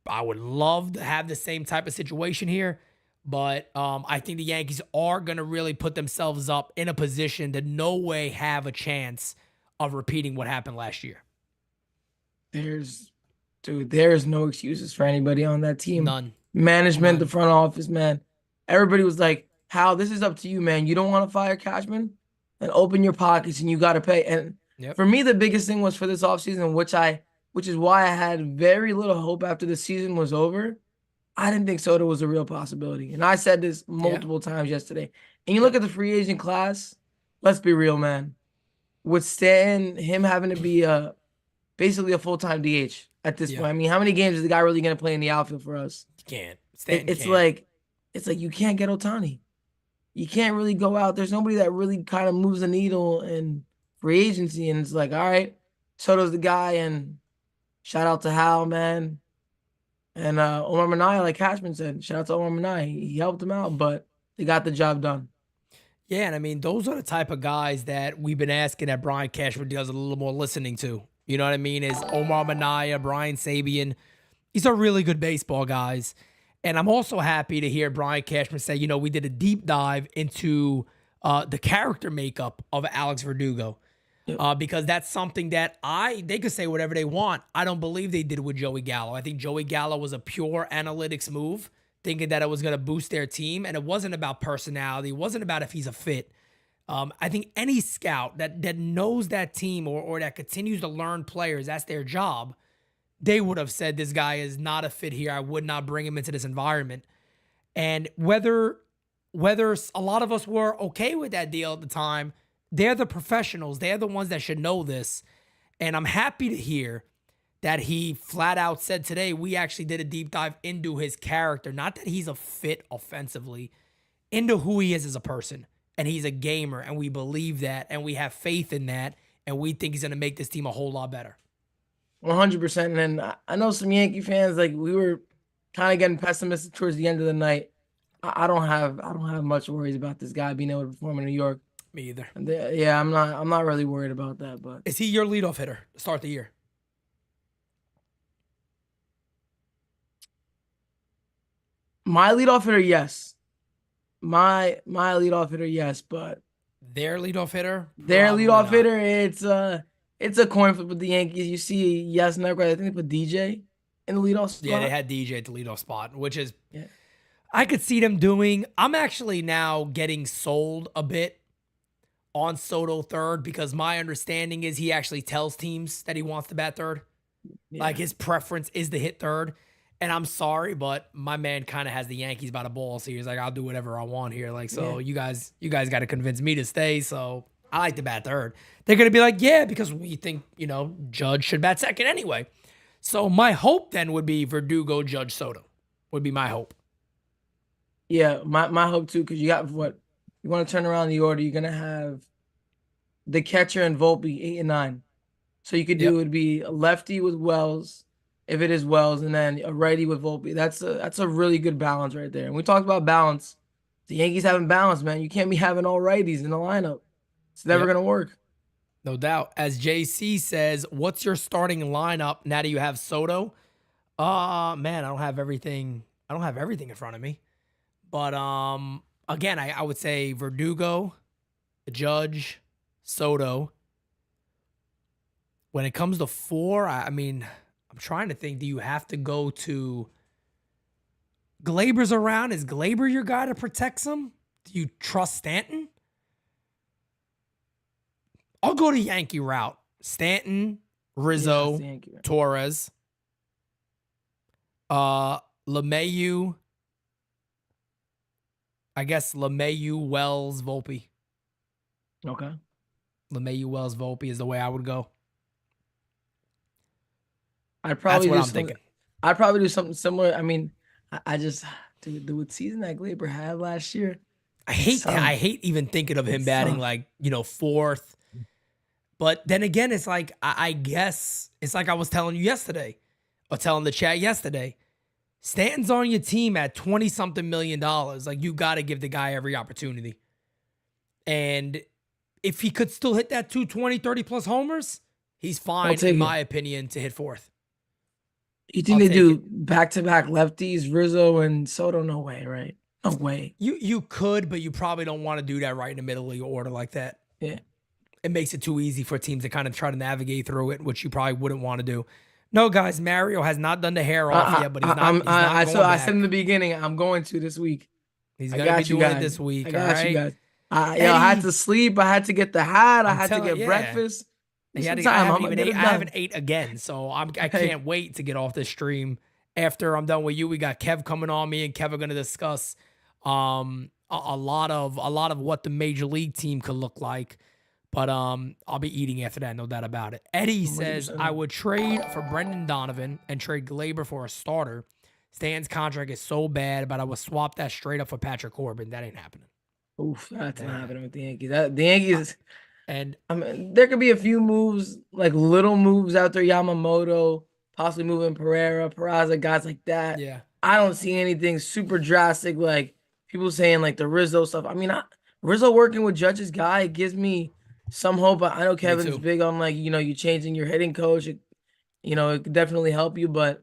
I would love to have the same type of situation here. But I think the Yankees are going to really put themselves up in a position to no way have a chance of repeating what happened last year. There's no excuses for anybody on that team. None. Management, the front office, man. Everybody was like, Hal, this is up to you, man. You don't want to fire Cashman? And open your pockets and you got to pay. And for me, the biggest thing was for this offseason, which is why I had very little hope after the season was over. I didn't think Soto was a real possibility. And I said this multiple times yesterday. And you look at the free agent class, let's be real, man. With Stanton, him having to be basically a full-time DH at this point. I mean, how many games is the guy really going to play in the outfield for us? You can't. Stanton It's can't. like you can't get Ohtani. You can't really go out. There's nobody that really kind of moves the needle in free agency. And it's like, all right, Soto's the guy. And shout out to Hal, man. And Omar Minaya, like Cashman said, shout out to Omar Minaya. He helped him out, but they got the job done. Yeah, and I mean, those are the type of guys that we've been asking that Brian Cashman does a little more listening to. You know what I mean? Is Omar Minaya, Brian Sabian. These are really good baseball guys. And I'm also happy to hear Brian Cashman say, you know, we did a deep dive into the character makeup of Alex Verdugo. Because that's something that they could say whatever they want. I don't believe they did with Joey Gallo. I think Joey Gallo was a pure analytics move, thinking that it was going to boost their team. And it wasn't about personality. It wasn't about if he's a fit. I think any scout that knows that team or that continues to learn players, that's their job, they would have said this guy is not a fit here. I would not bring him into this environment. And whether a lot of us were okay with that deal at the time, they're the professionals. They're the ones that should know this. And I'm happy to hear that he flat out said today, we actually did a deep dive into his character. Not that he's a fit offensively, into who he is as a person. And he's a gamer, and we believe that, and we have faith in that, and we think he's going to make this team a whole lot better. 100%. And I know some Yankee fans, like, we were kind of getting pessimistic towards the end of the night. I don't have much worries about this guy being able to perform in New York. Me either. Yeah, I'm not really worried about that. But is he your leadoff hitter to start the year? My leadoff hitter, yes. My leadoff hitter, yes. But their leadoff hitter, it's a coin flip with the Yankees. You see, yes, never. I think they put DJ in the leadoff spot. Yeah, they had DJ at the leadoff spot, which is I could see them doing. I'm actually now getting sold a bit on Soto third because my understanding is he actually tells teams that he wants to bat third. Like his preference is to hit third. And I'm sorry, but my man kind of has the Yankees by the balls. So he's like, I'll do whatever I want here. Like, so you guys got to convince me to stay. So I like to bat third. They're going to be like, yeah, because we think, Judge should bat second anyway. So my hope then would be Verdugo, Judge, Soto would be my hope. Yeah, my hope too, because you got you want to turn around the order, you're gonna have the catcher and Volpe 8 and 9. So you could do it would be a lefty with Wells, if it is Wells, and then a righty with Volpe. That's a really good balance right there. And we talked about balance. The Yankees haven't balance, man. You can't be having all righties in the lineup. It's never gonna work. No doubt. As JC says, what's your starting lineup now that you have Soto? Man, I don't have everything in front of me. But again, I would say Verdugo, Judge, Soto. When it comes to 4, I mean, I'm trying to think, do you have to go to Glaber's around? Is Glaber your guy to protect him? Do you trust Stanton? I'll go to Yankee route. Stanton, Rizzo, Torres, LeMahieu. I guess LeMahieu, Wells, Volpe. Okay. LeMahieu, Wells, Volpe is the way I would go. I'd probably That's what I'm thinking. I'd probably do something similar. I mean, I just the season that Glaber had last year. I hate even thinking of him batting like, 4th. But then again, it's like, I guess it's like I was telling you yesterday, or telling the chat yesterday. Stanton's on your team at $20-something million. Like, you got to give the guy every opportunity. And if he could still hit that 220, 30-plus homers, he's fine, in my opinion, to hit 4th. You think they do back-to-back lefties, Rizzo and Soto? No way, right? No way. You could, but you probably don't want to do that right in the middle of your order like that. Yeah. It makes it too easy for teams to kind of try to navigate through it, which you probably wouldn't want to do. No, guys, Mario has not done the hair off yet, but he's not going I back. said in the beginning, I'm going to this week. He's going to be doing it this week, I got all right? you guys. I had to sleep. I had to get the hat. I had to get breakfast. I haven't ate again, so I can't wait to get off this stream. After I'm done with you, we got Kev coming on. Me and Kev are going to discuss a lot of what the major league team could look like. But I'll be eating after that, no doubt about it. Eddie says, I would trade for Brendan Donovan and trade Glaber for a starter. Stan's contract is so bad, but I would swap that straight up for Patrick Corbin. That ain't happening. Oof, that's not happening with the Yankees. The Yankees, and I mean, there could be a few moves, like little moves out there. Yamamoto, possibly moving Pereira, Peraza, guys like that. Yeah. I don't see anything super drastic, like people saying like the Rizzo stuff. I mean, Rizzo working with Judge's guy, it gives me some hope. I know Kevin's big on like, you changing your hitting coach. It could definitely help you. But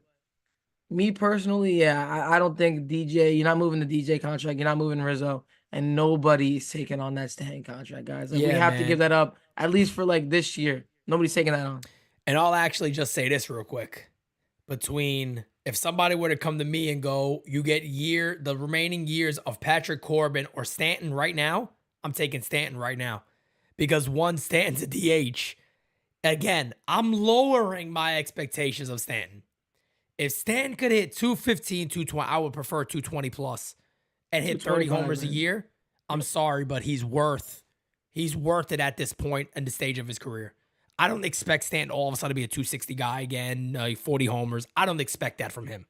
me personally, I don't think DJ, you're not moving the DJ contract. You're not moving Rizzo. And nobody's taking on that Stan contract, guys. Like, we have to give that up, at least for like this year. Nobody's taking that on. And I'll actually just say this real quick. If somebody were to come to me and go, you get the remaining years of Patrick Corbin or Stanton right now, I'm taking Stanton right now. Because one, Stanton's a DH. Again, I'm lowering my expectations of Stanton. If Stanton could hit 215, 220, I would prefer 220 plus and hit 30 homers a year. I'm sorry, but he's worth it at this point in the stage of his career. I don't expect Stanton all of a sudden to be a 260 guy again, 40 homers. I don't expect that from him.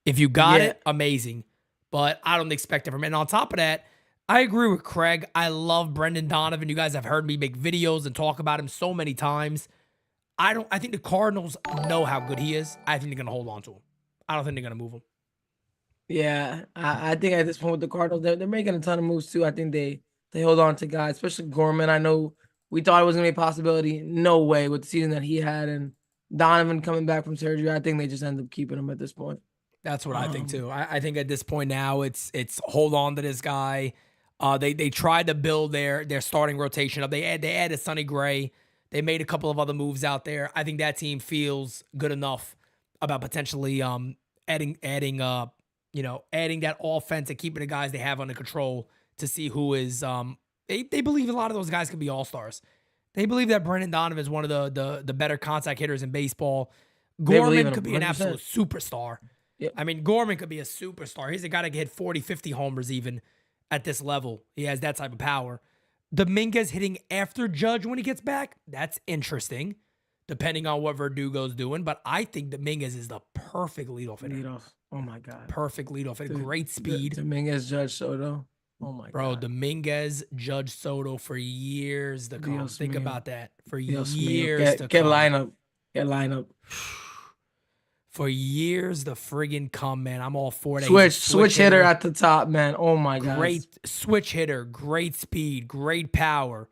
If you got it, amazing. But I don't expect it from him. And on top of that, I agree with Craig. I love Brendan Donovan. You guys have heard me make videos and talk about him so many times. I think the Cardinals know how good he is. I think they're going to hold on to him. I don't think they're going to move him. Yeah, I think at this point with the Cardinals, they're making a ton of moves too. I think they hold on to guys, especially Gorman. I know we thought it was going to be a possibility. No way with the season that he had. And Donovan coming back from surgery, I think they just end up keeping him at this point. That's what I think too. I think at this point now, it's hold on to this guy. They tried to build their starting rotation up. They added Sonny Gray. They made a couple of other moves out there. I think that team feels good enough about potentially adding that offense and keeping the guys they have under control to see who is. They believe a lot of those guys could be all-stars. They believe that Brendan Donovan is one of the better contact hitters in baseball. Gorman could be an absolute superstar. Yep. I mean, Gorman could be a superstar. He's a guy that can hit 40, 50 homers even at this level. He has that type of power. Dominguez hitting after Judge when he gets back, that's interesting, depending on what Verdugo's doing. But I think Dominguez is the perfect leadoff hitter. Oh, my God. Perfect leadoff hitter. Great speed. Dominguez, Judge, Soto. Oh my Bro, God. Dominguez, Judge Soto for years to come. Dios Think mío. about that. For Dios mío. years to Qué come. lineup. Qué lineup. For years to friggin' come, man. I'm all for that. He's a Switch hitter at the top, man. Oh my God. Great switch hitter, great speed, great power.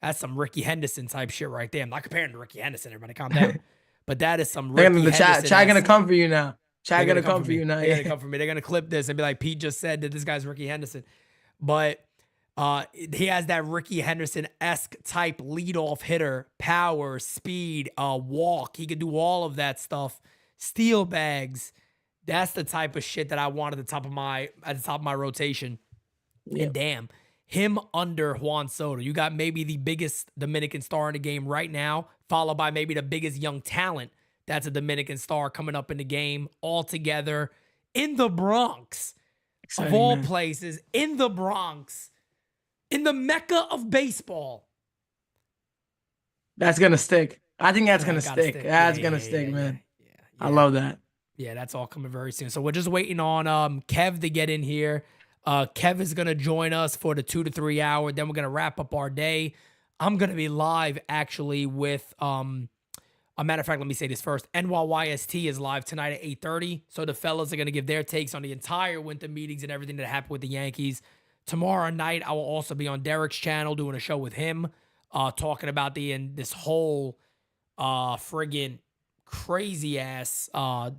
That's some Ricky Henderson type shit right there. I'm not comparing to Ricky Henderson. Everybody calm down. But that is some Ricky Henderson. Chat gonna come for you now. Chat They're gonna come for you now. They're Yeah. gonna come for me. They're gonna clip this and be like, Pete just said that this guy's Ricky Henderson. But he has that Ricky Henderson-esque type leadoff hitter, power, speed, walk. He could do all of that stuff. Steal bags. That's the type of shit that I want at the top of my rotation. Yep. And damn, him under Juan Soto. You got maybe the biggest Dominican star in the game right now, followed by maybe the biggest young talent that's a Dominican star coming up in the game all together in the Bronx. Exciting, of all man. places, in the Bronx, in the mecca of baseball. That's gonna stick. I think that's Yeah, gonna gotta stick. stick. That's Yeah, gonna yeah, stick, yeah, man. I love that. Yeah, that's all coming very soon. So we're just waiting on Kev to get in here. Kev is going to join us for the 2 to 3 hour. Then we're going to wrap up our day. I'm going to be live actually with, a matter of fact, let me say this first. NYYST is live tonight at 8:30. So the fellas are going to give their takes on the entire winter meetings and everything that happened with the Yankees. Tomorrow night, I will also be on Derek's channel doing a show with him, talking about this whole friggin' crazy ass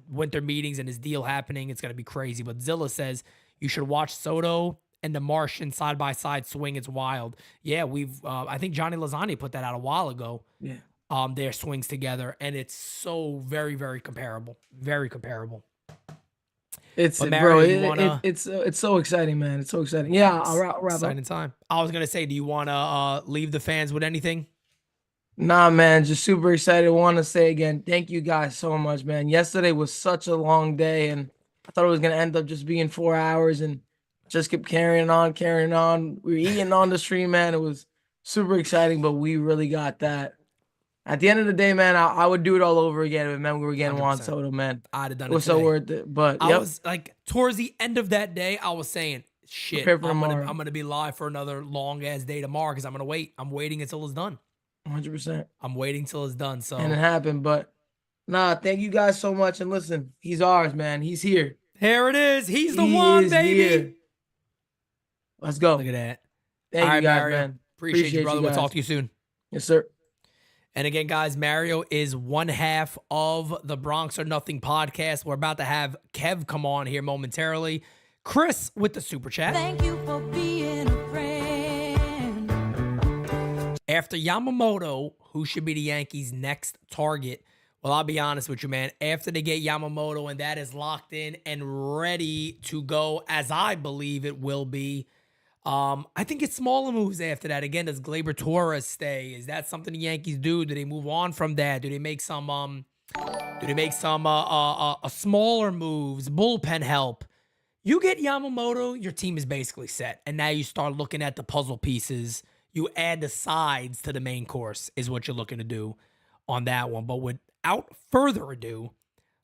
winter meetings and his deal happening. It's gonna be crazy. But Zilla says you should watch Soto and the Martian side by side swing. It's wild. Yeah, I think Johnny Lozani put that out a while ago. Yeah. Their swings together, and it's so very, very comparable. Very comparable. It's But Mario, bro. It's so exciting, man. It's so exciting. Yeah, I'll wrap up. Exciting time. I was gonna say, do you wanna leave the fans with anything? Nah, man, just super excited. Want to say again, thank you guys so much, man. Yesterday was such a long day, and I thought it was gonna end up just being 4 hours, and just kept carrying on, carrying on. We were eating on the stream, man. It was super exciting, but we really got that. At the end of the day, man, I would do it all over again if we were getting Juan 100%. Soto, man. I'd have done It it was so today. worth it. But I yep. was like, towards the end of that day, I was saying, shit, Prepare for I'm tomorrow. gonna be live for another long ass day tomorrow because I'm gonna wait. I'm waiting until it's done. 100%. I'm waiting till it's done. So And it happened, but nah, thank you guys so much. And listen, he's ours, man. He's here. here it is. He's the He one, is baby. here. Let's go. Look at that. Thank All you right, guys, Mario. man. Appreciate you, brother. We'll guys. talk to you soon. Yes, sir. And again, guys, Mario is one half of the Bronx or Nothing podcast. We're about to have Kev come on here momentarily. Chris with the super chat. Thank you for being a friend. After Yamamoto, who should be the Yankees' next target? Well, I'll be honest with you, man. After they get Yamamoto and that is locked in and ready to go, as I believe it will be, I think it's smaller moves after that. Again, does Gleyber Torres stay? Is that something the Yankees do? Do they move on from that? Do they make some smaller moves, bullpen help? You get Yamamoto, your team is basically set. And now you start looking at the puzzle pieces. You add the sides to the main course is what you're looking to do on that one. But without further ado,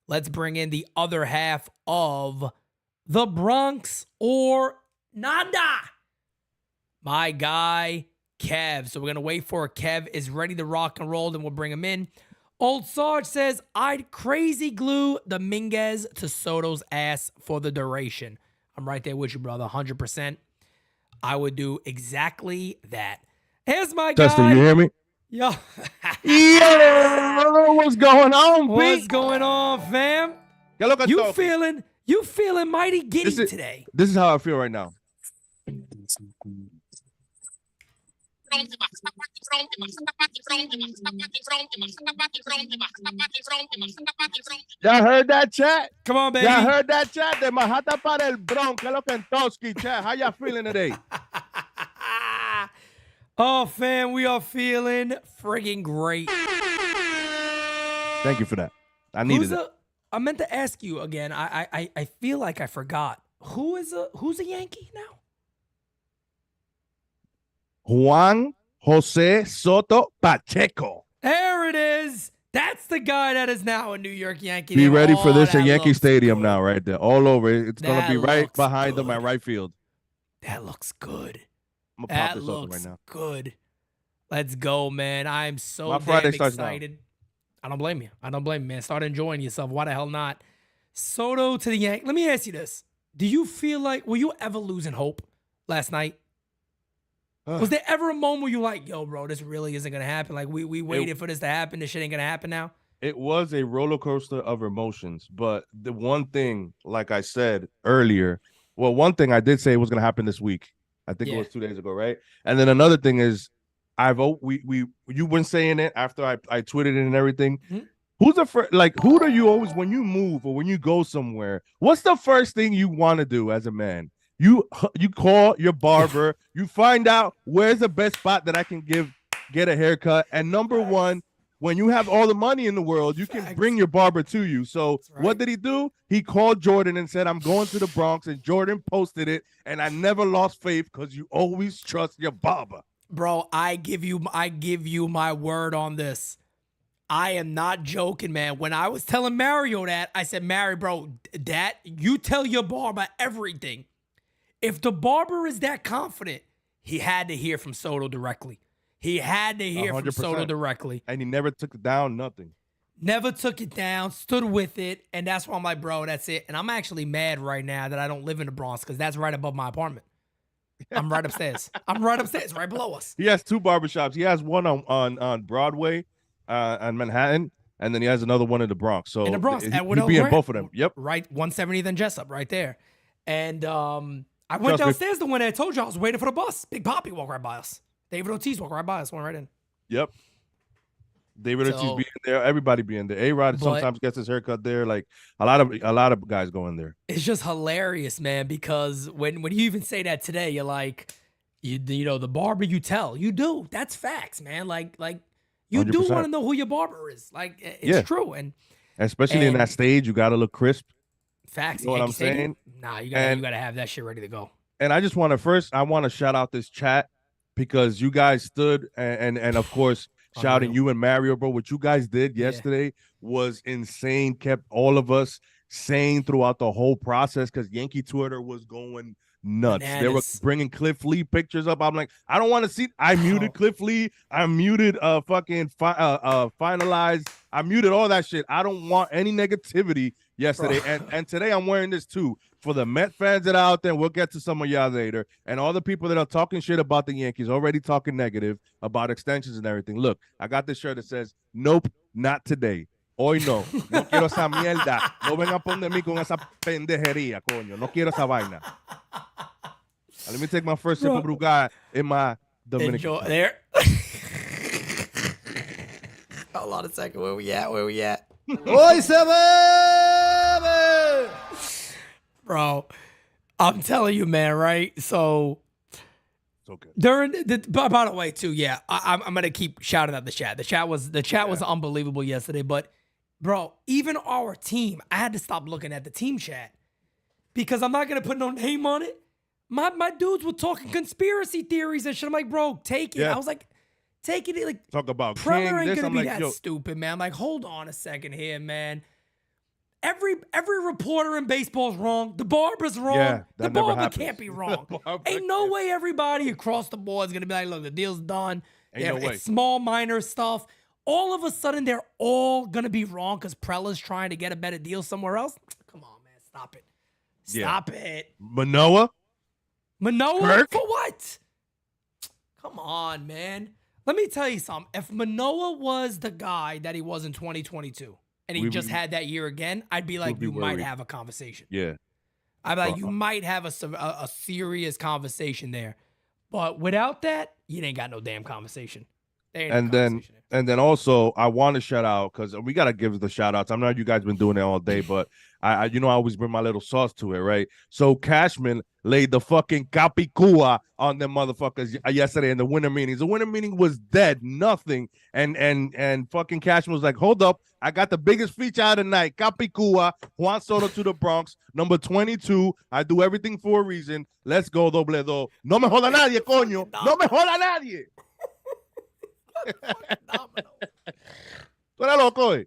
let's bring in the other half of the Bronx or Nada. My guy, Kev. So we're going to wait for Kev is ready to rock and roll, then we'll bring him in. Old Sarge says, I'd crazy glue Dominguez to Soto's ass for the duration. I'm right there with you, brother, 100%. I would do exactly that. Here's my guy. Dustin, you hear me? Yo. Yeah, what's going on, What's Pete? going on, fam? You feeling mighty giddy today. This is how I feel right now. Y'all heard that, chat? Come on, baby. Y'all heard that, chat? De Manhattan para el Bronx. Que lo Kentucky, chat. How y'all feeling today? Oh, fam, we are feeling friggin' great. Thank you for that. I needed it. I meant to ask you again. I feel like I forgot. Who's a Yankee now? Juan Jose Soto Pacheco. There it is. That's the guy that is now a New York Yankee. Be now. ready for Oh, this that at Yankee looks Stadium good. now, right there. All over. It's going to That be right looks behind them at right field. That looks good. I'm gonna pop That this open looks right now. good. Let's go, man. I'm so My damn Friday starts now. excited. I don't blame you. I don't blame you, man. Start enjoying yourself. Why the hell not? Soto to the Yankees. Let me ask you this. Do you feel like, were you ever losing hope last night? Was there ever a moment where you like, yo, bro, this really isn't going to happen? Like, we waited for this to happen. This shit ain't going to happen now? It was a roller coaster of emotions. But the one thing, like I said earlier, well, one thing I did say was going to happen this week. I think it was 2 days ago, right? And then another thing is, you've been saying it after I tweeted it and everything. Mm-hmm. Who's the first? Like, who do you always, when you move or when you go somewhere? What's the first thing you want to do as a man? You call your barber. You find out where's the best spot that I can get a haircut. And number one, when you have all the money in the world, you can bring your barber to you. So what did he do? He called Jordan and said, "I'm going to the Bronx," and Jordan posted it. And I never lost faith because you always trust your barber. Bro, I give you my word on this. I am not joking, man. When I was telling Mario that, I said, Mario, bro, you tell your barber everything. If the barber is that confident, he had to hear from Soto directly. He had to hear 100%. from Soto directly. And he never took it down, nothing. Never took it down, stood with it, and that's why I'm like, bro, that's it. And I'm actually mad right now that I don't live in the Bronx because that's right above my apartment. I'm right upstairs. Right below us. He has two barbershops. He has one on Broadway, on Manhattan, and then he has another one in the Bronx. So In the Bronx, he'd be in both of them. Yep. Right, 170th and Jessup, right there. And I went downstairs the one day I told you I was waiting for the bus. Big Poppy walked right by us. David Ortiz walked right by us, went right in. Yep. David Ortiz being there, everybody being there. A-Rod sometimes gets his haircut there. Like a lot of guys go in there. It's just hilarious, man, because when you even say that today, you're like, you know, the barber you tell. You do. That's facts, man. Like you 100%. do want to know who your barber is. Like it's true. And especially in that stage, you gotta look crisp. Facts. You know what I'm saying? Nah, you gotta have that shit ready to go. And I just want to shout out this chat because you guys stood and of course shouting you and Mario, bro. What you guys did yesterday was insane. Kept all of us sane throughout the whole process because Yankee Twitter was going nuts. Bananas. They were bringing Cliff Lee pictures up. I'm like, I don't want to see. I muted Cliff Lee. I muted finalized. I muted all that shit. I don't want any negativity yesterday. And today I'm wearing this too. For the Met fans that are out there, we'll get to some of y'all later. And all the people that are talking shit about the Yankees, already talking negative about extensions and everything. Look, I got this shirt that says, "Nope, not today. Hoy no. No quiero esa mierda. No vengan a poner mí con esa pendejería, coño. No quiero esa vaina." Let me take my first sip of Brugal in my Dominican. Enjoy there. Hold on a second. Where we at? Hoy se bebe! Bro, I'm telling you, man, right? So okay. During by the way, too, yeah, I'm gonna keep shouting out the chat. The chat was unbelievable yesterday. But bro, even our team, I had to stop looking at the team chat because I'm not gonna put no name on it. My dudes were talking conspiracy theories and shit. I'm like, bro, take it. Yeah. I was like, take it. Like, talk about Preller ain't this. gonna I'm be like, that yo. stupid, man. I'm like, hold on a second here, man. Every reporter in baseball is wrong. The barber's wrong. Yeah, the that never barber happens. can't be wrong. Ain't no way everybody across the board is gonna be like, look, the deal's done. Ain't no way. It's small, minor stuff. All of a sudden, they're all gonna be wrong because Preller's trying to get a better deal somewhere else. Come on, man, stop it. Stop it. Manoah? Kirk? For what? Come on, man. Let me tell you something. If Manoah was the guy that he was in 2022 and he just had that year again, I'd be like, you might have a conversation. Yeah. I'd be like, you might have a serious conversation there. But without that, you ain't got no damn conversation. And then also I want to shout out because we gotta give the shout outs. I know you guys been doing it all day, but I always bring my little sauce to it, right? So Cashman laid the fucking Capicua on them motherfuckers yesterday in the winter meetings. The winter meeting was dead, nothing. And fucking Cashman was like, hold up, I got the biggest feature out of the night. Capicua, Juan Soto to the Bronx, number 22. I do everything for a reason. Let's go, doble do. No me joda nadie, coño. No me joda nadie. Tú eres loco, eh?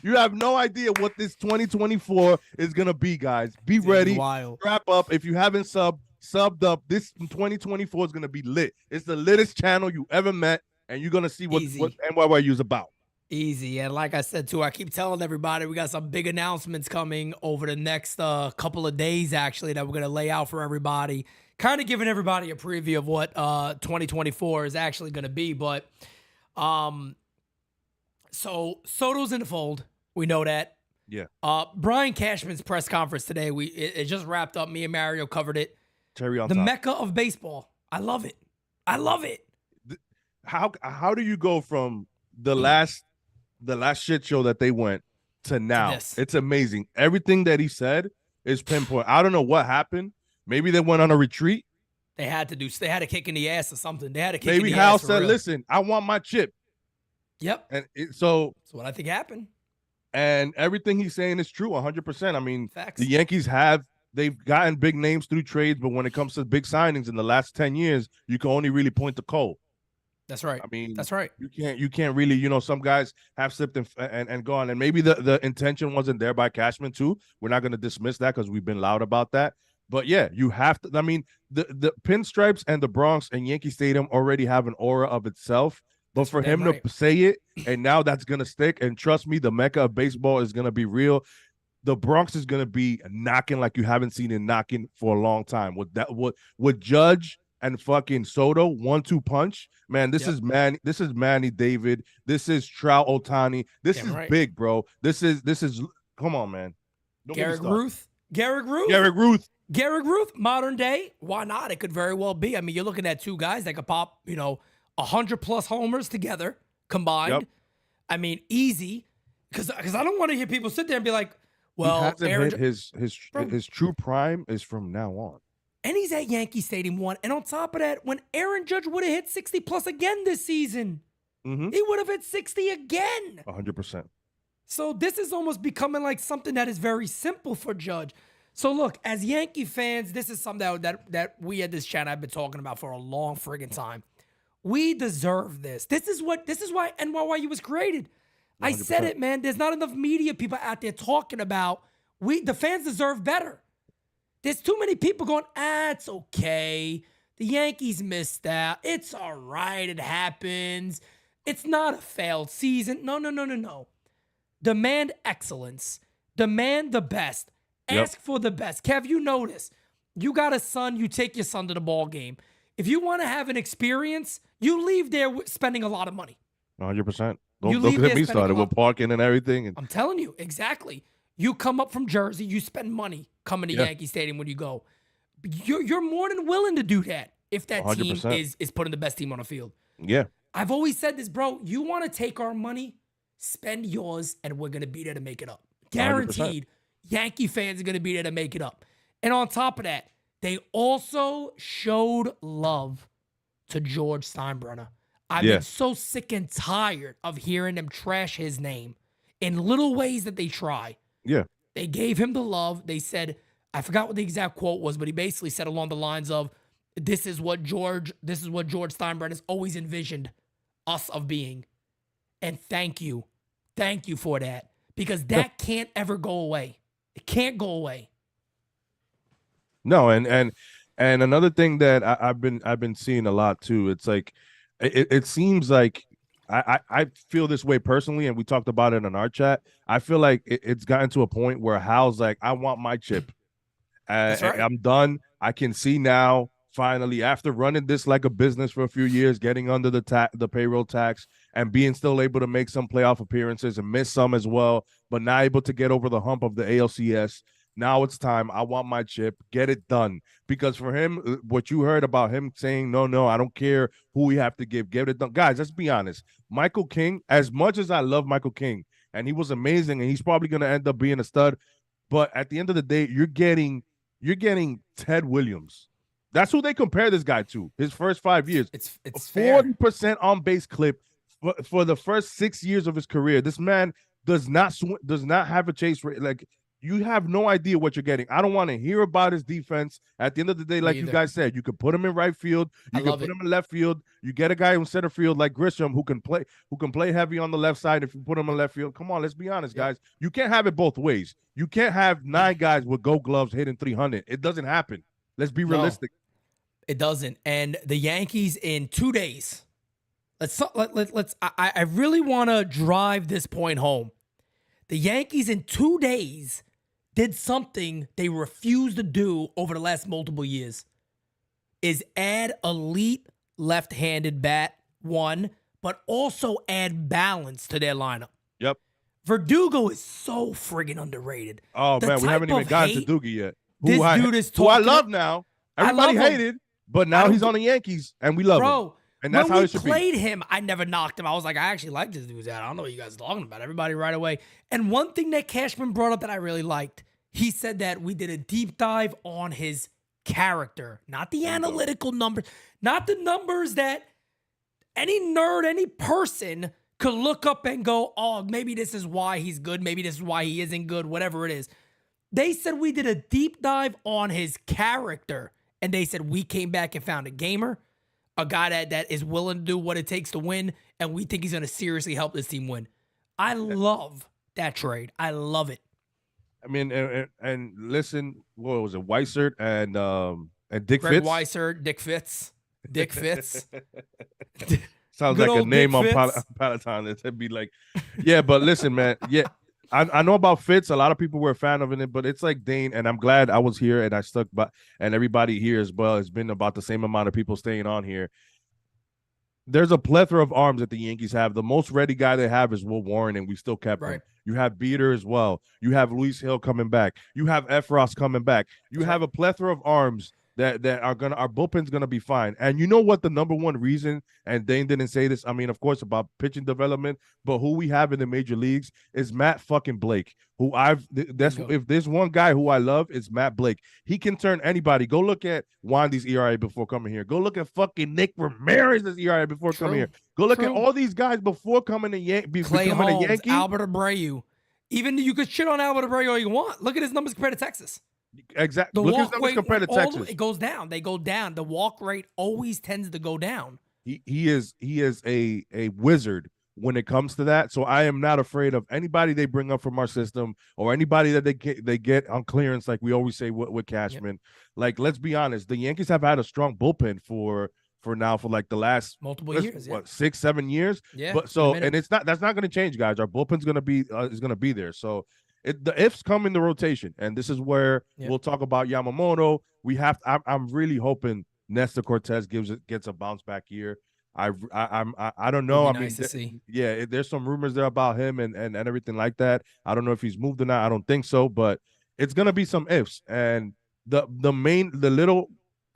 You have no idea what this 2024 is gonna be, guys. Be ready. Wild. Wrap up. If you haven't subbed up, this 2024 is gonna be lit. It's the littest channel you ever met, and you're gonna see what NYYU is about. Easy. And like I said, too, I keep telling everybody we got some big announcements coming over the next couple of days, actually, that we're going to lay out for everybody. Kind of giving everybody a preview of what 2024 is actually going to be. But so Soto's in the fold. We know that. Yeah. Brian Cashman's press conference today, it just wrapped up. Me and Mario covered it. Cherry on the top. Mecca of baseball. I love it. I love it. How do you go from the last shit show that they went to now? It's amazing. Everything that he said is pinpoint. I don't know what happened. Maybe they went on a retreat. They had to kick in the ass or something. They had to kick Maybe in the Hal ass. said, listen, I want my chip. Yep. And so that's what I think happened. And everything he's saying is true 100%. I mean, Facts. The Yankees they've gotten big names through trades, but when it comes to big signings in the last 10 years, you can only really point to Cole. That's right. I mean, that's right. You can't really, some guys have slipped and gone, and maybe the intention wasn't there by Cashman too. We're not going to dismiss that because we've been loud about that. But yeah, you have to. I mean, the Pinstripes and the Bronx and Yankee Stadium already have an aura of itself. But for him to say it, and now that's going to stick, and trust me, the Mecca of baseball is going to be real. The Bronx is going to be knocking like you haven't seen it knocking for a long time. With Judge and fucking Soto 1-2 punch, man. This is Manny David. This is Trout Ohtani. This is big, bro. This is come on, man. Garrett Ruth. Modern day. Why not? It could very well be. I mean, you're looking at two guys that could pop, 100+ homers together combined. Yep. I mean, easy. Because I don't want to hear people sit there and be like, well, he hasn't hit his true prime is from now on. And he's at Yankee Stadium 1. And on top of that, when Aaron Judge would have hit 60+ again this season, he would have hit 60 again. 100%. So this is almost becoming like something that is very simple for Judge. So look, as Yankee fans, this is something that we at this channel have been talking about for a long friggin' time. We deserve this. This is why NYYU was created. 100%. I said it, man. There's not enough media people out there talking about the fans deserve better. There's too many people going, it's okay. The Yankees missed out. It's all right. It happens. It's not a failed season. No. Demand excellence. Demand the best. Ask for the best. Kev, you notice. You got a son. You take your son to the ball game. If you want to have an experience, you leave there spending a lot of money. 100%. Don't get me started with parking and everything. I'm telling you, exactly. You come up from Jersey, you spend money coming to Yankee Stadium when you go. You're more than willing to do that if that 100%. Team is putting the best team on the field. Yeah. I've always said this, bro. You want to take our money, spend yours, and we're going to be there to make it up. Guaranteed. 100%. Yankee fans are going to be there to make it up. And on top of that, they also showed love to George Steinbrenner. I've been so sick and tired of hearing them trash his name in little ways that they try. Yeah. They gave him the love. They said, I forgot what the exact quote was, but he basically said along the lines of, this is what George Steinbrenner has always envisioned us of being. And thank you. Thank you for that. Because that can't ever go away. It can't go away. No, and another thing that I've been seeing a lot too. It's like it seems like I feel this way personally, and we talked about it in our chat. I feel like it's gotten to a point where Hal's like, I want my chip. That's right. I'm done. I can see now, finally, after running this like a business for a few years, getting under the payroll tax and being still able to make some playoff appearances and miss some as well, but not able to get over the hump of the ALCS. Now it's time. I want my chip. Get it done. Because for him, what you heard about him saying, no, I don't care who we have to give. Get it done. Guys, let's be honest. Michael King, as much as I love Michael King, and he was amazing, and he's probably going to end up being a stud, but at the end of the day, you're getting Ted Williams. That's who they compare this guy to. His first 5 years. It's 40% on base clip for the first 6 years of his career. This man does not have a chase rate. Like, you have no idea what you're getting. I don't want to hear about his defense. At the end of the day, like you guys said, you could put him in right field, you can put him in left field. You get a guy in center field like Grisham who can play heavy on the left side. If you put him in left field, come on, let's be honest, guys. You can't have it both ways. You can't have 9 guys with Gold Gloves hitting 300. It doesn't happen. Let's be realistic. It doesn't. And the Yankees in 2 days. I really want to drive this point home. The Yankees in 2 days did something they refused to do over the last multiple years, is add elite left-handed bat, one, but also add balance to their lineup. Yep. Verdugo is so friggin' underrated. Oh, man, we haven't even gotten to Doogie yet. This dude is who I talking. love now. Everybody love him. hated, but now he's on the Yankees, and we love him. And that's when how it should we played be. him, I never knocked him. I was like, I actually like this dude's out. I don't know what you guys are talking about. Everybody right away. And one thing that Cashman brought up that I really liked, he said that we did a deep dive on his character, not the analytical numbers, not the numbers that any nerd, any person could look up and go, oh, maybe this is why he's good. Maybe this is why he isn't good, whatever it is. They said we did a deep dive on his character. And they said we came back and found a gamer, a guy that is willing to do what it takes to win, and we think he's going to seriously help this team win. I love that trade. I love it. I mean, and listen, what was it, Weissert and Dick Greg Fitz? Weissert, Dick Fitz. Sounds Good like a old name Dick on Fitz. Peloton. It'd be like, yeah, but listen, man, yeah. I know about Fitz. A lot of people were a fan of it, but it's like Dane, and I'm glad I was here and I stuck by, and everybody here as well. It's been about the same amount of people staying on here. There's a plethora of arms that the Yankees have. The most ready guy they have is Will Warren, and we still kept him. You have Beater as well. You have Luis Hill coming back. You have Efros coming back. You have a plethora of arms that are gonna, our bullpen's gonna be fine. And you know what the number one reason, and Dane didn't say this, I mean, of course, about pitching development, but who we have in the major leagues is Matt fucking Blake, who if there's one guy who I love, it's Matt Blake. He can turn anybody. Go look at Wandy's ERA before coming here. Go look at fucking Nick Ramirez's ERA before coming here. Go look at all these guys before coming to Clay becoming a Holmes, Yankee. Albert Abreu. Even you could shit on Albert Abreu all you want. Look at his numbers compared to Texas. Exactly. The Look at his walk numbers rate, compared to Texas. it goes down. They go down. The walk rate always tends to go down. He is a wizard when it comes to that. So I am not afraid of anybody they bring up from our system or anybody that they get on clearance, like we always say with Cashman. Yep. Like, let's be honest, the Yankees have had a strong bullpen for like the last multiple years, what, 6-7 years. Yeah. But so, and that's not going to change, guys. Our bullpen's going to be is going to be there. So the ifs come in the rotation, and this is where we'll talk about Yamamoto. We have I'm really hoping Nestor Cortez gets a bounce back year. I don't know. I mean, nice to see. Yeah, there's some rumors there about him and everything like that. I don't know if he's moved or not. I don't think so, but it's gonna be some ifs. And the little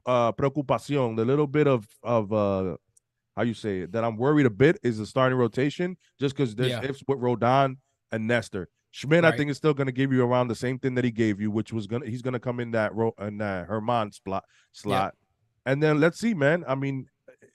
preocupación, the little bit of how you say it, that I'm worried a bit is the starting rotation, just because there's ifs with Rodon and Nestor. Schmidt, I think, is still going to give you around the same thing that he gave you, which was he's going to come in that Herman slot. Yeah. And then let's see, man. I mean,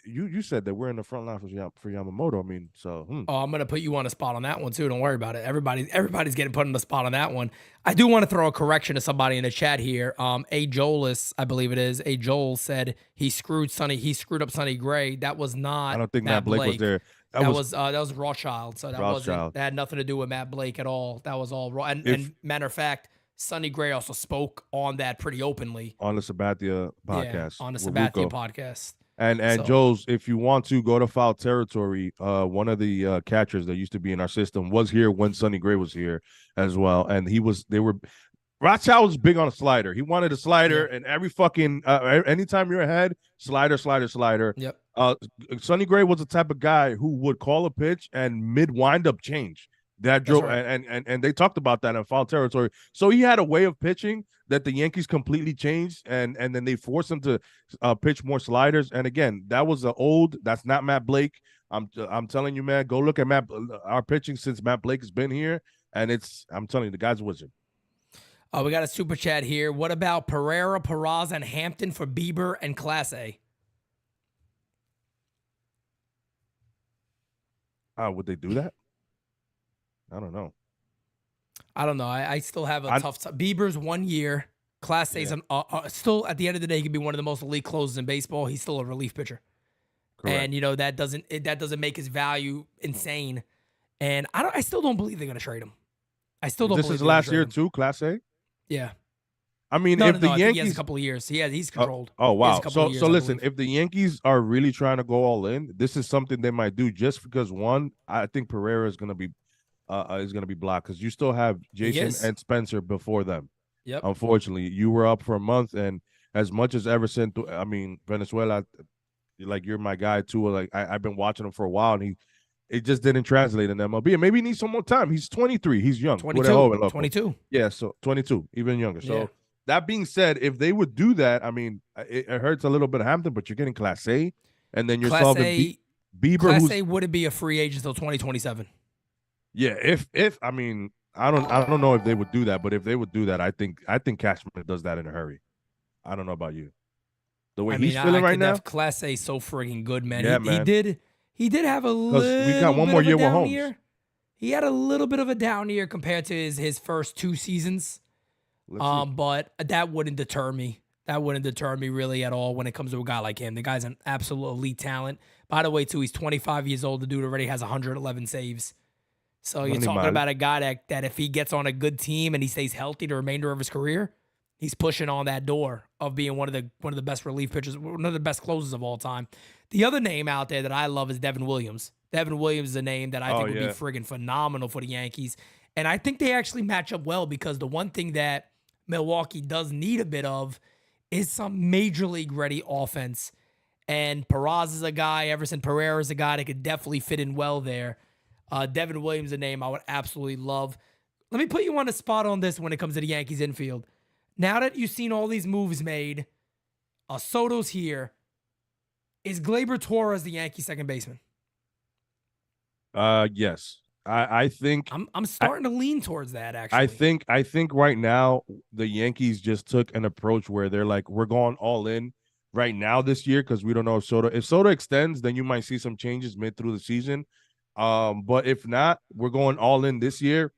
you said that we're in the front line for Yamamoto. I mean, so. Oh, I'm going to put you on a spot on that one, too. Don't worry about it. Everybody's getting put on the spot on that one. I do want to throw a correction to somebody in the chat here. A Joelis, I believe it is. A Joel said he screwed up Sonny Gray. That was not. I don't think Matt Blake was there. That was Rothschild, so that had nothing to do with Matt Blake at all. That was all raw. And matter of fact, Sonny Gray also spoke on that pretty openly on the Sabathia podcast. Yeah, on the Sabathia podcast. And so, Joe's, if you want to go to Foul Territory, one of the catchers that used to be in our system was here when Sonny Gray was here as well, and Rothschild was big on a slider. He wanted a slider, and every fucking anytime you're ahead, slider. Yep. Sonny Gray was the type of guy who would call a pitch and mid windup change. That drove and they talked about that in Foul Territory. So he had a way of pitching that the Yankees completely changed, and then they forced him to pitch more sliders. And again, that's not Matt Blake. I'm telling you, man, go look at our pitching since Matt Blake has been here, and I'm telling you, the guy's a wizard. We got a super chat here. What about Pereira, Peraza, and Hampton for Bieber and Class A? Would they do that? I don't know. I don't know. I still have a I- tough time. Bieber's 1 year. Class A's still at the end of the day could be one of the most elite closers in baseball. He's still a relief pitcher. Correct. And that doesn't make his value insane. And I still don't believe they're gonna trade him. I still don't This believe is they're gonna last trade year him. too, Class A. Yeah. I mean, No, if no, the no. I think he has a Yankees, couple of years. He's controlled. oh He has a wow. couple of So years, so I listen, believe. if the Yankees are really trying to go all in, this is something they might do. Just because one, I think Pereira is gonna be blocked because you still have Jason is. and Spencer before them. Yep. Unfortunately, you were up for a month, and as much as Everson, I mean Venezuela, like you're my guy too. Like I've been watching him for a while, and it just didn't translate in MLB. And maybe he needs some more time. He's 23. He's young. 22. 22. Yeah, so 22, even younger. So Yeah. that being said, if they would do that, I mean, it hurts a little bit of Hampton, but you're getting Class A, and then you're Class solving A. Bieber, Class who's A wouldn't be a free agent until 2027. yeah. If I mean, I don't know if they would do that, but if they would do that, I think Cashman does that in a hurry. I don't know about you. The way he's feeling right now, Class A so friggin' good, man. Yeah, he man. did have a little we got one bit more of a year with down Holmes. year. He had a little bit of a down year compared to his first 2 seasons. Let's see. But that wouldn't deter me. That wouldn't deter me really at all when it comes to a guy like him. The guy's an absolute elite talent. By the way, too, he's 25 years old. The dude already has 111 saves. So you're Money talking mal. about a guy that if he gets on a good team and he stays healthy the remainder of his career, he's pushing on that door of being one of the best relief pitchers, one of the best closers of all time. The other name out there that I love is Devin Williams. Devin Williams is a name that I think would be friggin' phenomenal for the Yankees. And I think they actually match up well because the one thing that Milwaukee does need a bit of is some major league ready offense. And Peraza is a guy, Everson Pereira is a guy that could definitely fit in well there. Devin Williams is a name I would absolutely love. Let me put you on the spot on this when it comes to the Yankees infield. Now that you've seen all these moves made, Soto's here. Is Gleyber Torres the Yankee second baseman? Yes. I think I'm starting to lean towards that actually. I think right now the Yankees just took an approach where they're like, we're going all in right now this year because we don't know if Soto extends, then you might see some changes mid through the season. But if not, we're going all in this year.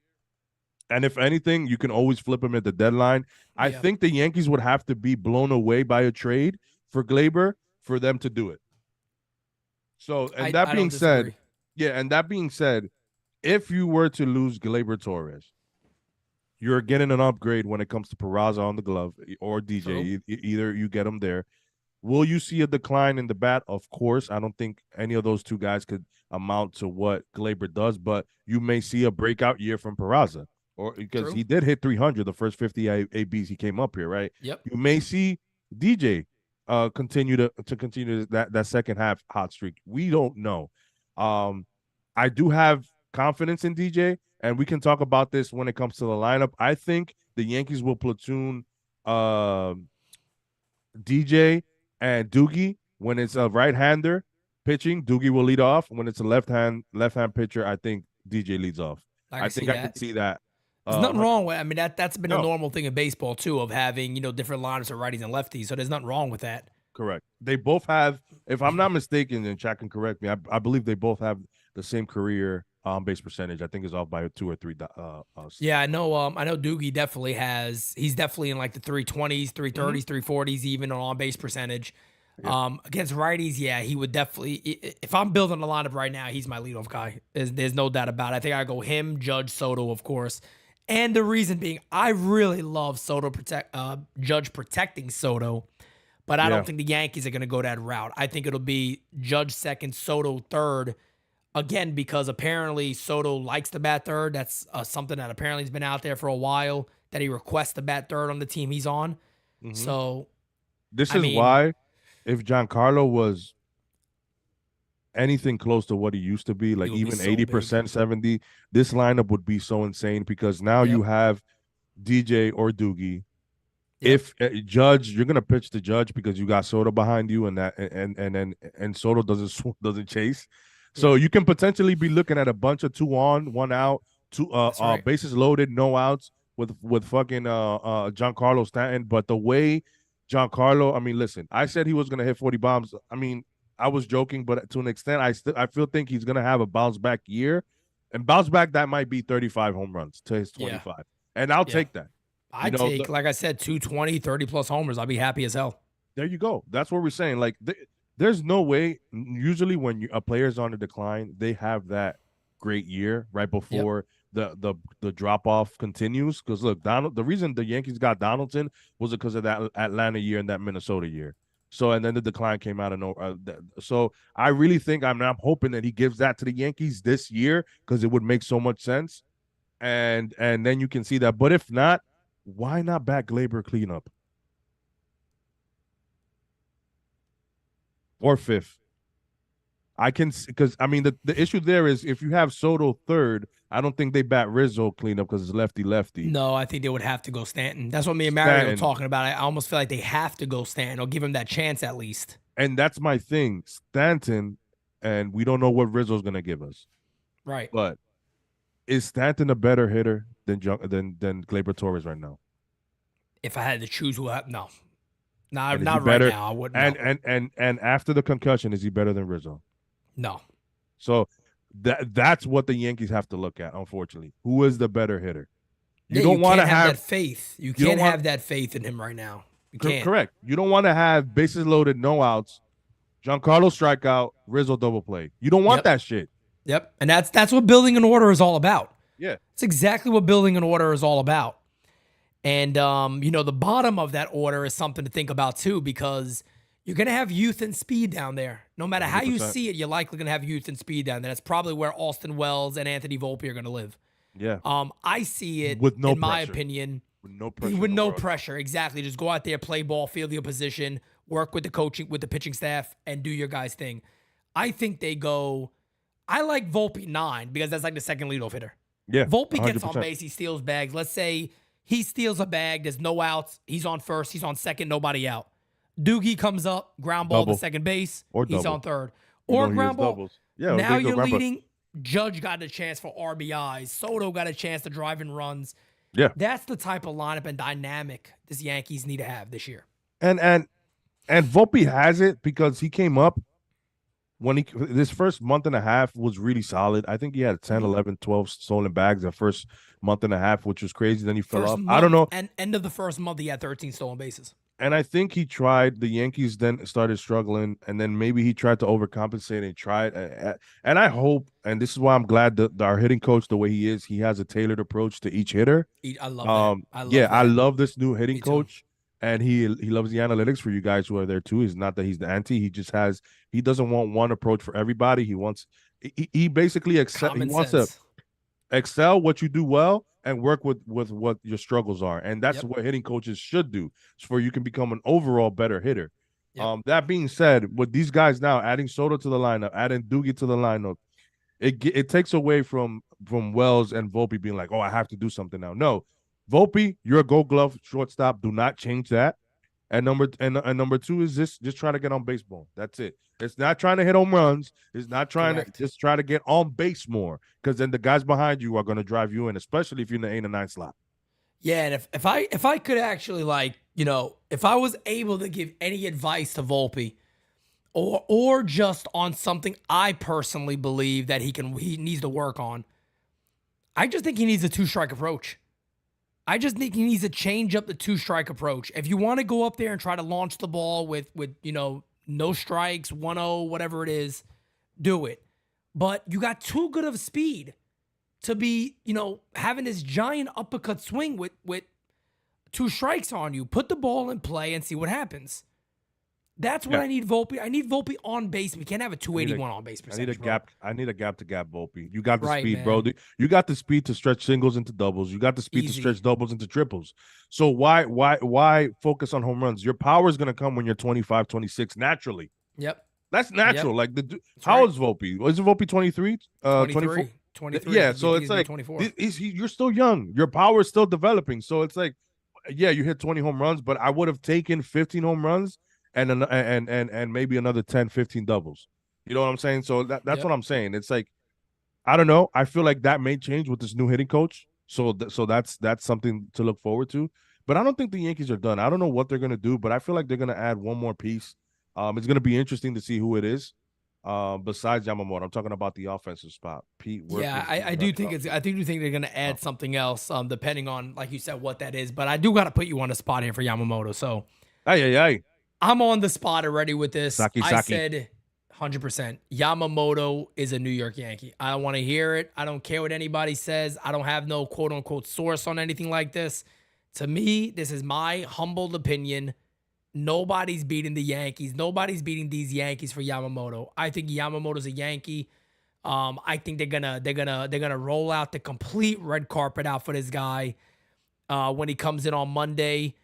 And if anything, you can always flip him at the deadline. I think the Yankees would have to be blown away by a trade for Gleyber for them to do it. So, and that being said, if you were to lose Gleyber Torres, you're getting an upgrade when it comes to Peraza on the glove or DJ. Either you get him there. Will you see a decline in the bat? Of course. I don't think any of those two guys could amount to what Gleyber does, but you may see a breakout year from Peraza, or because he did hit 300 the first 50 ABs he came up here, right? Yep. You may see DJ continue that second half hot streak. We don't know. I do have confidence in DJ, and we can talk about this when it comes to the lineup. I think the Yankees will platoon DJ and Doogie when it's a right-hander pitching. Doogie will lead off. When it's a left-hand pitcher, I think DJ leads off. I think I can see that. There's nothing wrong with. I mean, that's been a normal thing in baseball too, of having different lineups of righties and lefties. So there's nothing wrong with that. Correct. They both have, if I'm not mistaken, and Chad can correct me, I believe they both have the same career base percentage. I think is off by 2 or 3. Yeah, I know. I know Doogie definitely has. He's definitely in like the 320s, 330s, 340s, even on base percentage. Yeah. Against righties, yeah, he would definitely. If I'm building a lineup right now, he's my leadoff guy. There's no doubt about it. I think I go him, Judge, Soto, of course. And the reason being, I really love Judge protecting Soto, but I don't think the Yankees are going to go that route. I think it'll be Judge second, Soto third. Again, because apparently Soto likes to bat third. That's something that apparently has been out there for a while, that he requests to bat third on the team he's on. Mm-hmm. So this is why if Giancarlo was anything close to what he used to be, like even 80%, 70, this lineup would be so insane because now you have DJ or Doogie. If Judge, you're gonna pitch to Judge because you got Soto behind you, and Soto doesn't chase. So you can potentially be looking at a bunch of 2 on, 1 out, bases loaded, no outs with fucking Giancarlo Stanton. But the way Giancarlo, I mean, listen, I said he was gonna hit 40 bombs. I mean, I was joking, but to an extent, I think he's gonna have a bounce back year. And bounce back, that might be 35 home runs to his 25. And I'll take that. I'd take, like I said, 220, 30-plus homers. I'd be happy as hell. There you go. That's what we're saying. Like, there's no way. Usually when a player's on a decline, they have that great year right before the drop-off continues. Because, look, the reason the Yankees got Donaldson was because of that Atlanta year and that Minnesota year. So, and then the decline came out of nowhere. So I really think I'm hoping that he gives that to the Yankees this year because it would make so much sense. And then you can see that. But if not, why not back Glaber cleanup? Or fifth. I can, because I mean the issue there is if you have Soto third, I don't think they bat Rizzo cleanup because it's lefty. No, I think they would have to go Stanton. That's what me and Mario were talking about. I almost feel like they have to go Stanton or give him that chance at least. And that's my thing, Stanton, and we don't know what Rizzo's gonna give us. Right. But is Stanton a better hitter than Gleyber Torres right now? If I had to choose, no. Not right right now. I wouldn't. And after the concussion, is he better than Rizzo? No. So that's what the Yankees have to look at. Unfortunately, who is the better hitter? You don't want to have that faith. You can't have that faith in him right now. You can't. Correct. You don't want to have bases loaded, no outs, Giancarlo strikeout, Rizzo double play. You don't want that shit. Yep. And that's what building an order is all about. Yeah. It's exactly what building an order is all about. And, the bottom of that order is something to think about, too, because you're going to have youth and speed down there. No matter how 100%. You see it, you're likely going to have youth and speed down there. That's probably where Austin Wells and Anthony Volpe are going to live. Yeah. I see it, with no in pressure. my opinion. With no pressure. With no pressure, exactly. Just go out there, play ball, field your position, work with the coaching, with the pitching staff, and do your guys' thing. I think they go, I like Volpe 9 because that's like the second leadoff hitter. Yeah. Volpe 100%. gets on base, he steals bags. Let's say he steals a bag. There's no outs. He's on first. He's on second. Nobody out. Doogie comes up, ground ball to second base. Or he's double. on third. Or ground ball. Doubles. Yeah, now you're leading. Judge got a chance for RBIs. Soto got a chance to drive in runs. Yeah. That's the type of lineup and dynamic this Yankees need to have this year. And Volpe has it because he came up when this first month and a half was really solid. I think he had 10, 11, 12 stolen bags the first month and a half, which was crazy. Then he fell off. I don't know. And end of the first month, he had 13 stolen bases. And I think he tried. The Yankees then started struggling, and then maybe he tried to overcompensate and tried. And I hope, and this is why I'm glad that our hitting coach, the way he is, he has a tailored approach to each hitter. I love that. I love this new hitting coach. And he loves the analytics for you guys who are there too. It's not that he's the anti. He doesn't want one approach for everybody. He basically wants to excel what you do well and work with what your struggles are. And that's what hitting coaches should do, so you can become an overall better hitter. Yep. That being said, with these guys now adding Soto to the lineup, adding Doogie to the lineup, it takes away from Wells and Volpe being like, oh, I have to do something now. No. Volpe, you're a Gold Glove shortstop. Do not change that. And number two is just try to get on baseball. That's it. It's not trying to hit home runs. It's not trying to just try to get on base more, because then the guys behind you are going to drive you in, especially if you're in the 8 and 9 slot. Yeah, and if I could actually, like, if I was able to give any advice to Volpe, or just on something I personally believe that he needs to work on, I just think he needs a 2-strike approach. I just think he needs to change up the 2-strike approach. If you want to go up there and try to launch the ball with no strikes, 1-0, whatever it is, do it. But you got too good of speed to be, having this giant uppercut swing with 2 strikes on you. Put the ball in play and see what happens. That's what I need Volpe. I need Volpe on base. We can't have a 281 on base percentage. I need a gap to gap Volpe. You got the speed, man. bro. You got the speed to stretch singles into doubles. You got the speed to stretch doubles into triples. So why focus on home runs? Your power is gonna come when you're 25, 26 naturally. Yep. That's natural. Like how old is Volpe? Is Volpe 23? 23. 23. Yeah. So it's like you're still young. Your power is still developing. So it's like, yeah, you hit 20 home runs, but I would have taken 15 home runs and maybe another 10, 15 doubles. You know what I'm saying? So that's what I'm saying. It's like, I don't know. I feel like that may change with this new hitting coach. So that's something to look forward to. But I don't think the Yankees are done. I don't know what they're going to do, but I feel like they're going to add one more piece. It's going to be interesting to see who it is. besides Yamamoto. I'm talking about the offensive spot. Pete. Yeah, I do think they're gonna add something else, depending on, like you said, what that is. But I do gotta put you on the spot here for Yamamoto. So I'm on the spot already with this. I said 100%. Yamamoto is a New York Yankee. I don't want to hear it. I don't care what anybody says. I don't have no quote unquote source on anything like this. To me, this is my humbled opinion. Nobody's beating the Yankees. Nobody's beating these Yankees for Yamamoto. I think Yamamoto's a Yankee. I think they're gonna roll out the complete red carpet out for this guy when he comes in on Monday.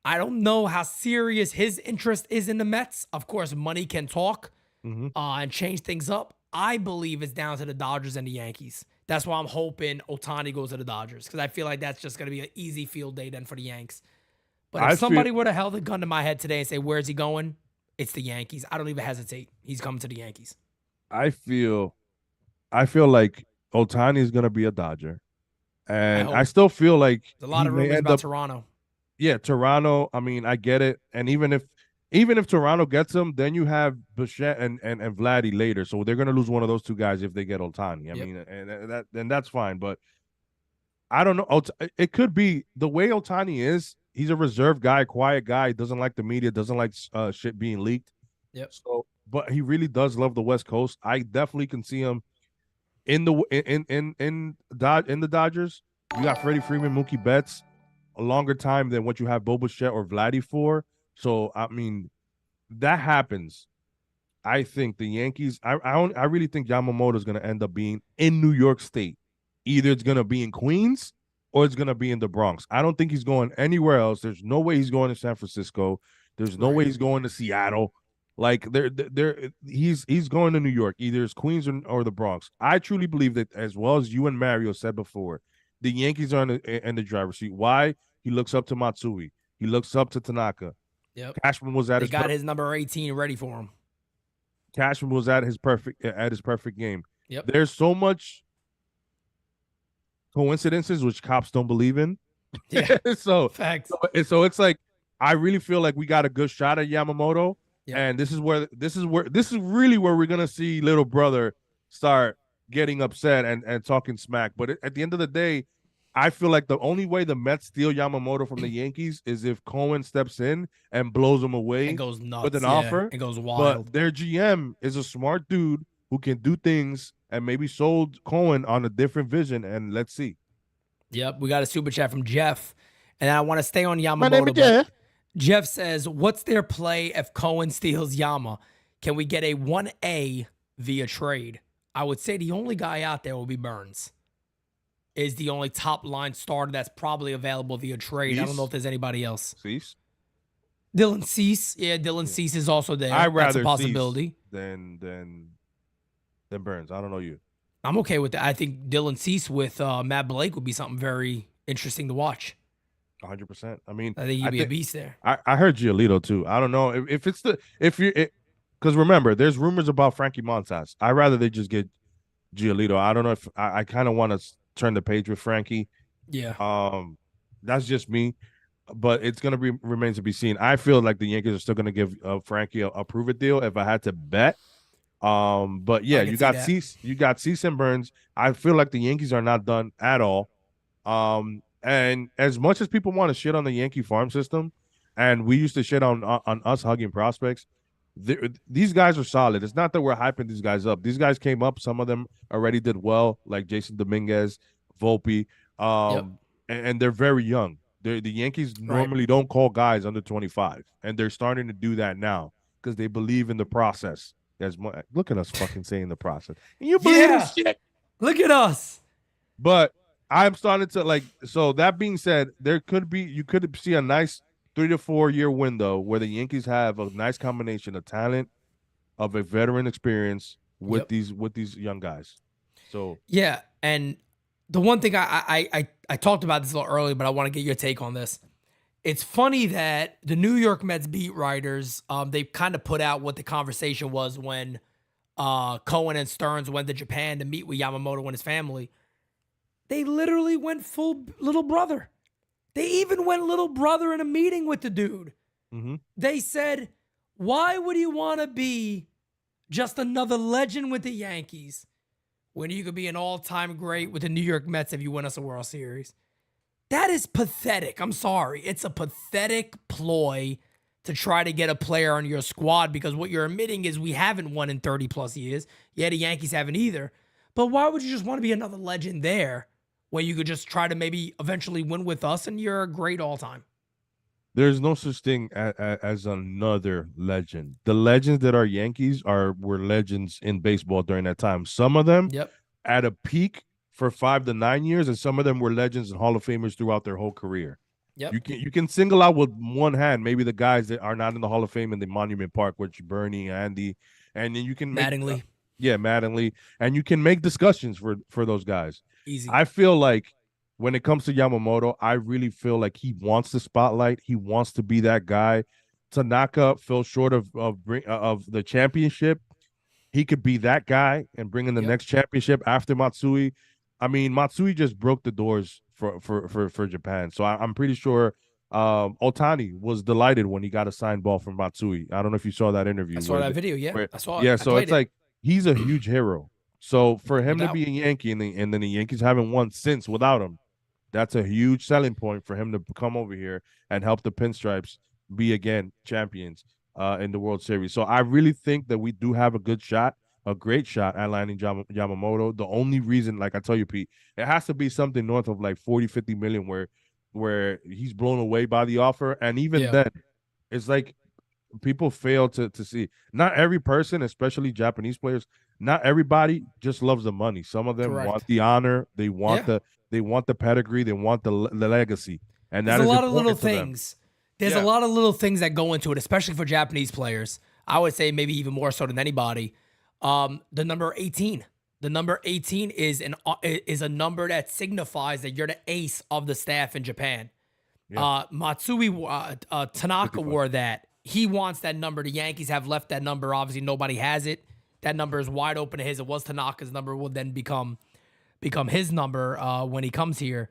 I don't know how serious his interest is in the Mets. Of course, money can talk and change things up. I believe it's down to the Dodgers and the Yankees. That's why I'm hoping Ohtani goes to the Dodgers, because I feel like that's just going to be an easy field day then for the Yanks. But if somebody would have held a gun to my head today and say, where's he going? It's the Yankees. I don't even hesitate. He's coming to the Yankees. I feel like Ohtani is going to be a Dodger. And I still feel like there's a lot of rumors about Toronto. Yeah, Toronto. I mean, I get it. And even if Toronto gets him, then you have Bichette and Vladdy later. So they're gonna lose one of those two guys if they get Ohtani. I mean, and that's fine. But I don't know. It could be the way Ohtani is. He's a reserved guy, quiet guy. Doesn't like the media. Doesn't like shit being leaked. Yep. So, but he really does love the West Coast. I definitely can see him in the Dodgers. You got Freddie Freeman, Mookie Betts, a longer time than what you have Bo Bichette or Vladdy for. So I mean, that happens. I think the Yankees. I really think Yamamoto is going to end up being in New York State. Either it's going to be in Queens or it's going to be in the Bronx. I don't think he's going anywhere else. There's no way he's going to San Francisco. There's no way he's going to Seattle. Like he's going to New York. Either it's Queens or the Bronx. I truly believe that, as well as you and Mario said before, the Yankees are in the driver's seat. Why? He looks up to Matsui. He looks up to Tanaka. Yep. Cashman was at his number 18 ready for him. Cashman was at his perfect game. Yep. There's so much coincidences which cops don't believe in. Yeah. so facts. So it's like I really feel like we got a good shot at Yamamoto. Yep. And this is really where we're gonna see little brother start getting upset and talking smack. But at the end of the day, I feel like the only way the Mets steal Yamamoto from the Yankees is if Cohen steps in and blows him away and goes nuts with an offer. It goes wild. But their GM is a smart dude who can do things and maybe sold Cohen on a different vision. And let's see. Yep, we got a super chat from Jeff, and I want to stay on Yamamoto. My name is Jeff. Jeff says, "What's their play if Cohen steals Yama? Can we get a 1A via trade?" I would say the only guy out there will be Burns. Is the only top line starter that's probably available via trade. I don't know if there's anybody else. Cease? Dylan Cease. Yeah, Dylan Cease is also there. I'd rather that's a possibility. Cease than Burns. I don't know you. I'm okay with that. I think Dylan Cease with Matt Blake would be something very interesting to watch. 100%. I mean, I think he'd be a beast there. I heard Giolito too. I don't know if it's because remember, there's rumors about Frankie Montas. I'd rather they just get Giolito. I don't know if I kind of want to turn the page with Frankie. Yeah. That's just me, but it's gonna remains to be seen. I feel like the Yankees are still gonna give Frankie a prove it deal if I had to bet. But yeah, you got Cease and Burns. I feel like the Yankees are not done at all. And as much as people want to shit on the Yankee farm system, and we used to shit on us hugging prospects, these guys are solid. It's not that we're hyping these guys up. These guys came up. Some of them already did well, like Jason Dominguez, Volpe, and they're very young. The Yankees normally don't call guys under 25, and they're starting to do that now because they believe in the process. Look at us fucking saying the process. And you believe in shit. Look at us. But I'm starting to so that being said, you could see a nice 3 to 4 year window where the Yankees have a nice combination of talent, of a veteran experience with these young guys. So yeah, and the one thing I talked about this a little earlier, but I want to get your take on this. It's funny that the New York Mets beat writers, they kind of put out what the conversation was when Cohen and Stearns went to Japan to meet with Yamamoto and his family. They literally went full little brother. They even went little brother in a meeting with the dude. Mm-hmm. They said, why would you want to be just another legend with the Yankees, when you could be an all-time great with the New York Mets if you win us a World Series. That is pathetic. I'm sorry. It's a pathetic ploy to try to get a player on your squad, because what you're admitting is we haven't won in 30 plus years. Yeah, the Yankees haven't either. But why would you just want to be another legend there when you could just try to maybe eventually win with us and you're a great all-time? There's no such thing as another legend. The legends that are Yankees were legends in baseball during that time. Some of them at a peak for 5 to 9 years, and some of them were legends and Hall of Famers throughout their whole career. Yep. You can single out with one hand maybe the guys that are not in the Hall of Fame in the Monument Park, which Bernie, Andy, and then you can make Mattingly. Mattingly, and you can make discussions for those guys. Easy. I feel like when it comes to Yamamoto, I really feel like he wants the spotlight. He wants to be that guy. Tanaka fell short of the championship. He could be that guy and bring in the next championship after Matsui. I mean, Matsui just broke the doors for Japan. So I'm pretty sure Otani was delighted when he got a signed ball from Matsui. I don't know if you saw that interview. I saw that video. Yeah, I saw it. Yeah, I so played it's like he's a huge hero. So for him to doubt. be a Yankee and then the Yankees haven't won since without him, that's a huge selling point for him to come over here and help the Pinstripes be again champions in the World Series. So I really think that we do have a good shot, a great shot at landing Yamamoto. The only reason, like I tell you, Pete, it has to be something north of like 40, 50 million where he's blown away by the offer. And even then, it's like people fail to see. Not every person, especially Japanese players, not everybody just loves the money. Some of them want the honor. They want the pedigree. They want the legacy. And there's that a is lot of little important to them. things. There's a lot of little things that go into it, especially for Japanese players. I would say maybe even more so than anybody. The number 18. The number 18 is a number that signifies that you're the ace of the staff in Japan. Matsui Tanaka wore that. He wants that number. The Yankees have left that number. Obviously, nobody has it. That number is wide open to his. It was Tanaka's number. Will then become his number when he comes here.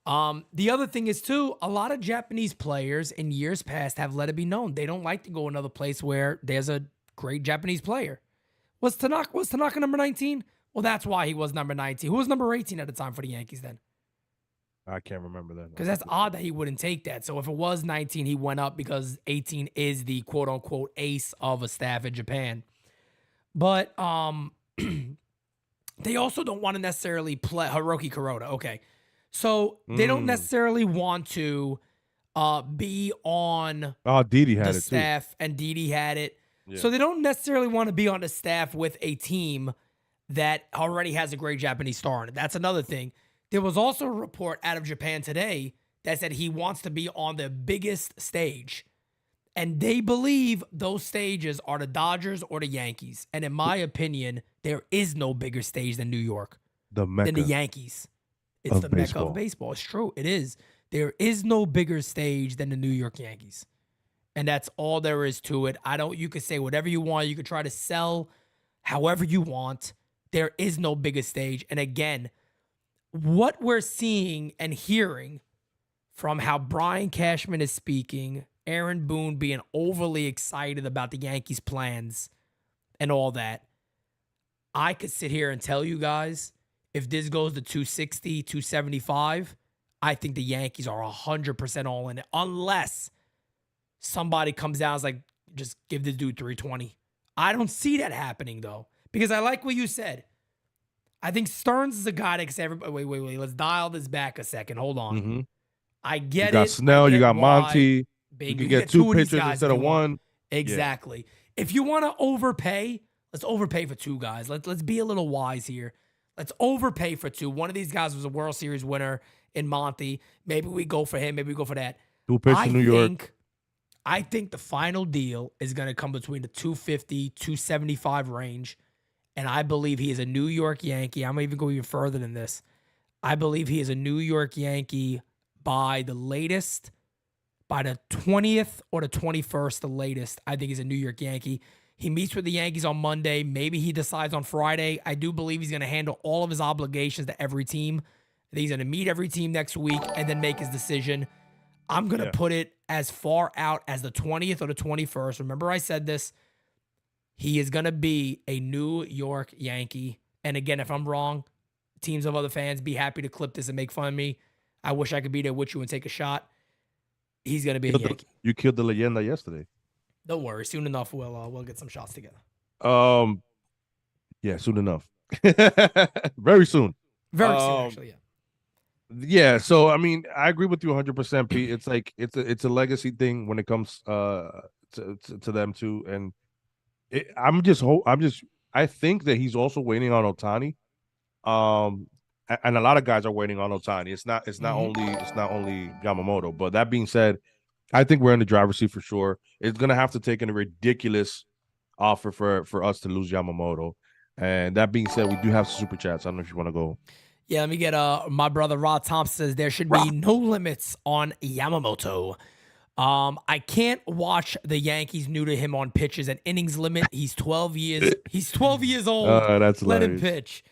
The other thing is too, a lot of Japanese players in years past have let it be known they don't like to go another place where there's a great Japanese player. Was Tanaka number 19? Well, that's why he was number 19. Who was number 18 at the time for the Yankees then? I can't remember that. Because that's odd that he wouldn't take that. So if it was 19, he went up because 18 is the quote unquote ace of a staff in Japan. But they also don't want to necessarily play Hiroki Kuroda. Okay. So they don't necessarily want to be on Didi had the it staff, too. and Didi had it. Yeah. So they don't necessarily want to be on the staff with a team that already has a great Japanese star on it. That's another thing. There was also a report out of Japan today that said he wants to be on the biggest stage. And they believe those stages are the Dodgers or the Yankees. And in my opinion, there is no bigger stage than New York. Than the Yankees. It's the mecca of baseball. It's true. It is. There is no bigger stage than the New York Yankees. And that's all there is to it. You could say whatever you want. You could try to sell however you want. There is no bigger stage. And again, what we're seeing and hearing from how Brian Cashman is speaking, Aaron Boone being overly excited about the Yankees' plans and all that, I could sit here and tell you guys, if this goes to 260, 275, I think the Yankees are 100% all in it, unless somebody comes down and is like, just give this dude 320. I don't see that happening, though, because I like what you said. I think Stearns is a guy that can say, everybody, wait, let's dial this back a second. Hold on. Mm-hmm. I get it. You got Snell, you got Monty. Baby. You can get two pitchers instead of one. Exactly. Yeah. If you want to overpay, let's overpay for two guys. Let's be a little wise here. Let's overpay for two. One of these guys was a World Series winner in Monty. Maybe we go for him. Maybe we go for that. Two pitchers in New York. I think the final deal is going to come between the 250, 275 range. And I believe he is a New York Yankee. I'm even going even further than this. I believe he is a New York Yankee by the 20th or the 21st, the latest. I think he's a New York Yankee. He meets with the Yankees on Monday. Maybe he decides on Friday. I do believe he's going to handle all of his obligations to every team. I think he's going to meet every team next week and then make his decision. I'm going to put it as far out as the 20th or the 21st. Remember I said this. He is going to be a New York Yankee. And again, if I'm wrong, teams of other fans, be happy to clip this and make fun of me. I wish I could be there with you and take a shot. He's going to be a Yankee. You killed the leyenda yesterday. Don't worry. Soon enough, we'll get some shots together. Yeah, soon enough. Very soon. Very soon, actually, yeah. Yeah, so I mean, I agree with you 100%, Pete. It's like it's a legacy thing when it comes to them too, and I think that he's also waiting on Ohtani, and a lot of guys are waiting on Ohtani. It's not only Yamamoto, but that being said, I think we're in the driver's seat for sure. It's gonna have to take in a ridiculous offer for us to lose Yamamoto. And that being said, we do have super chats. I don't know if you want to go. Yeah, let me get my brother Rod Thompson says there should be no limits on Yamamoto. I can't watch the Yankees neuter him on pitches and innings limit. He's 12 years. He's 12 years old. That's Let him hilarious. pitch.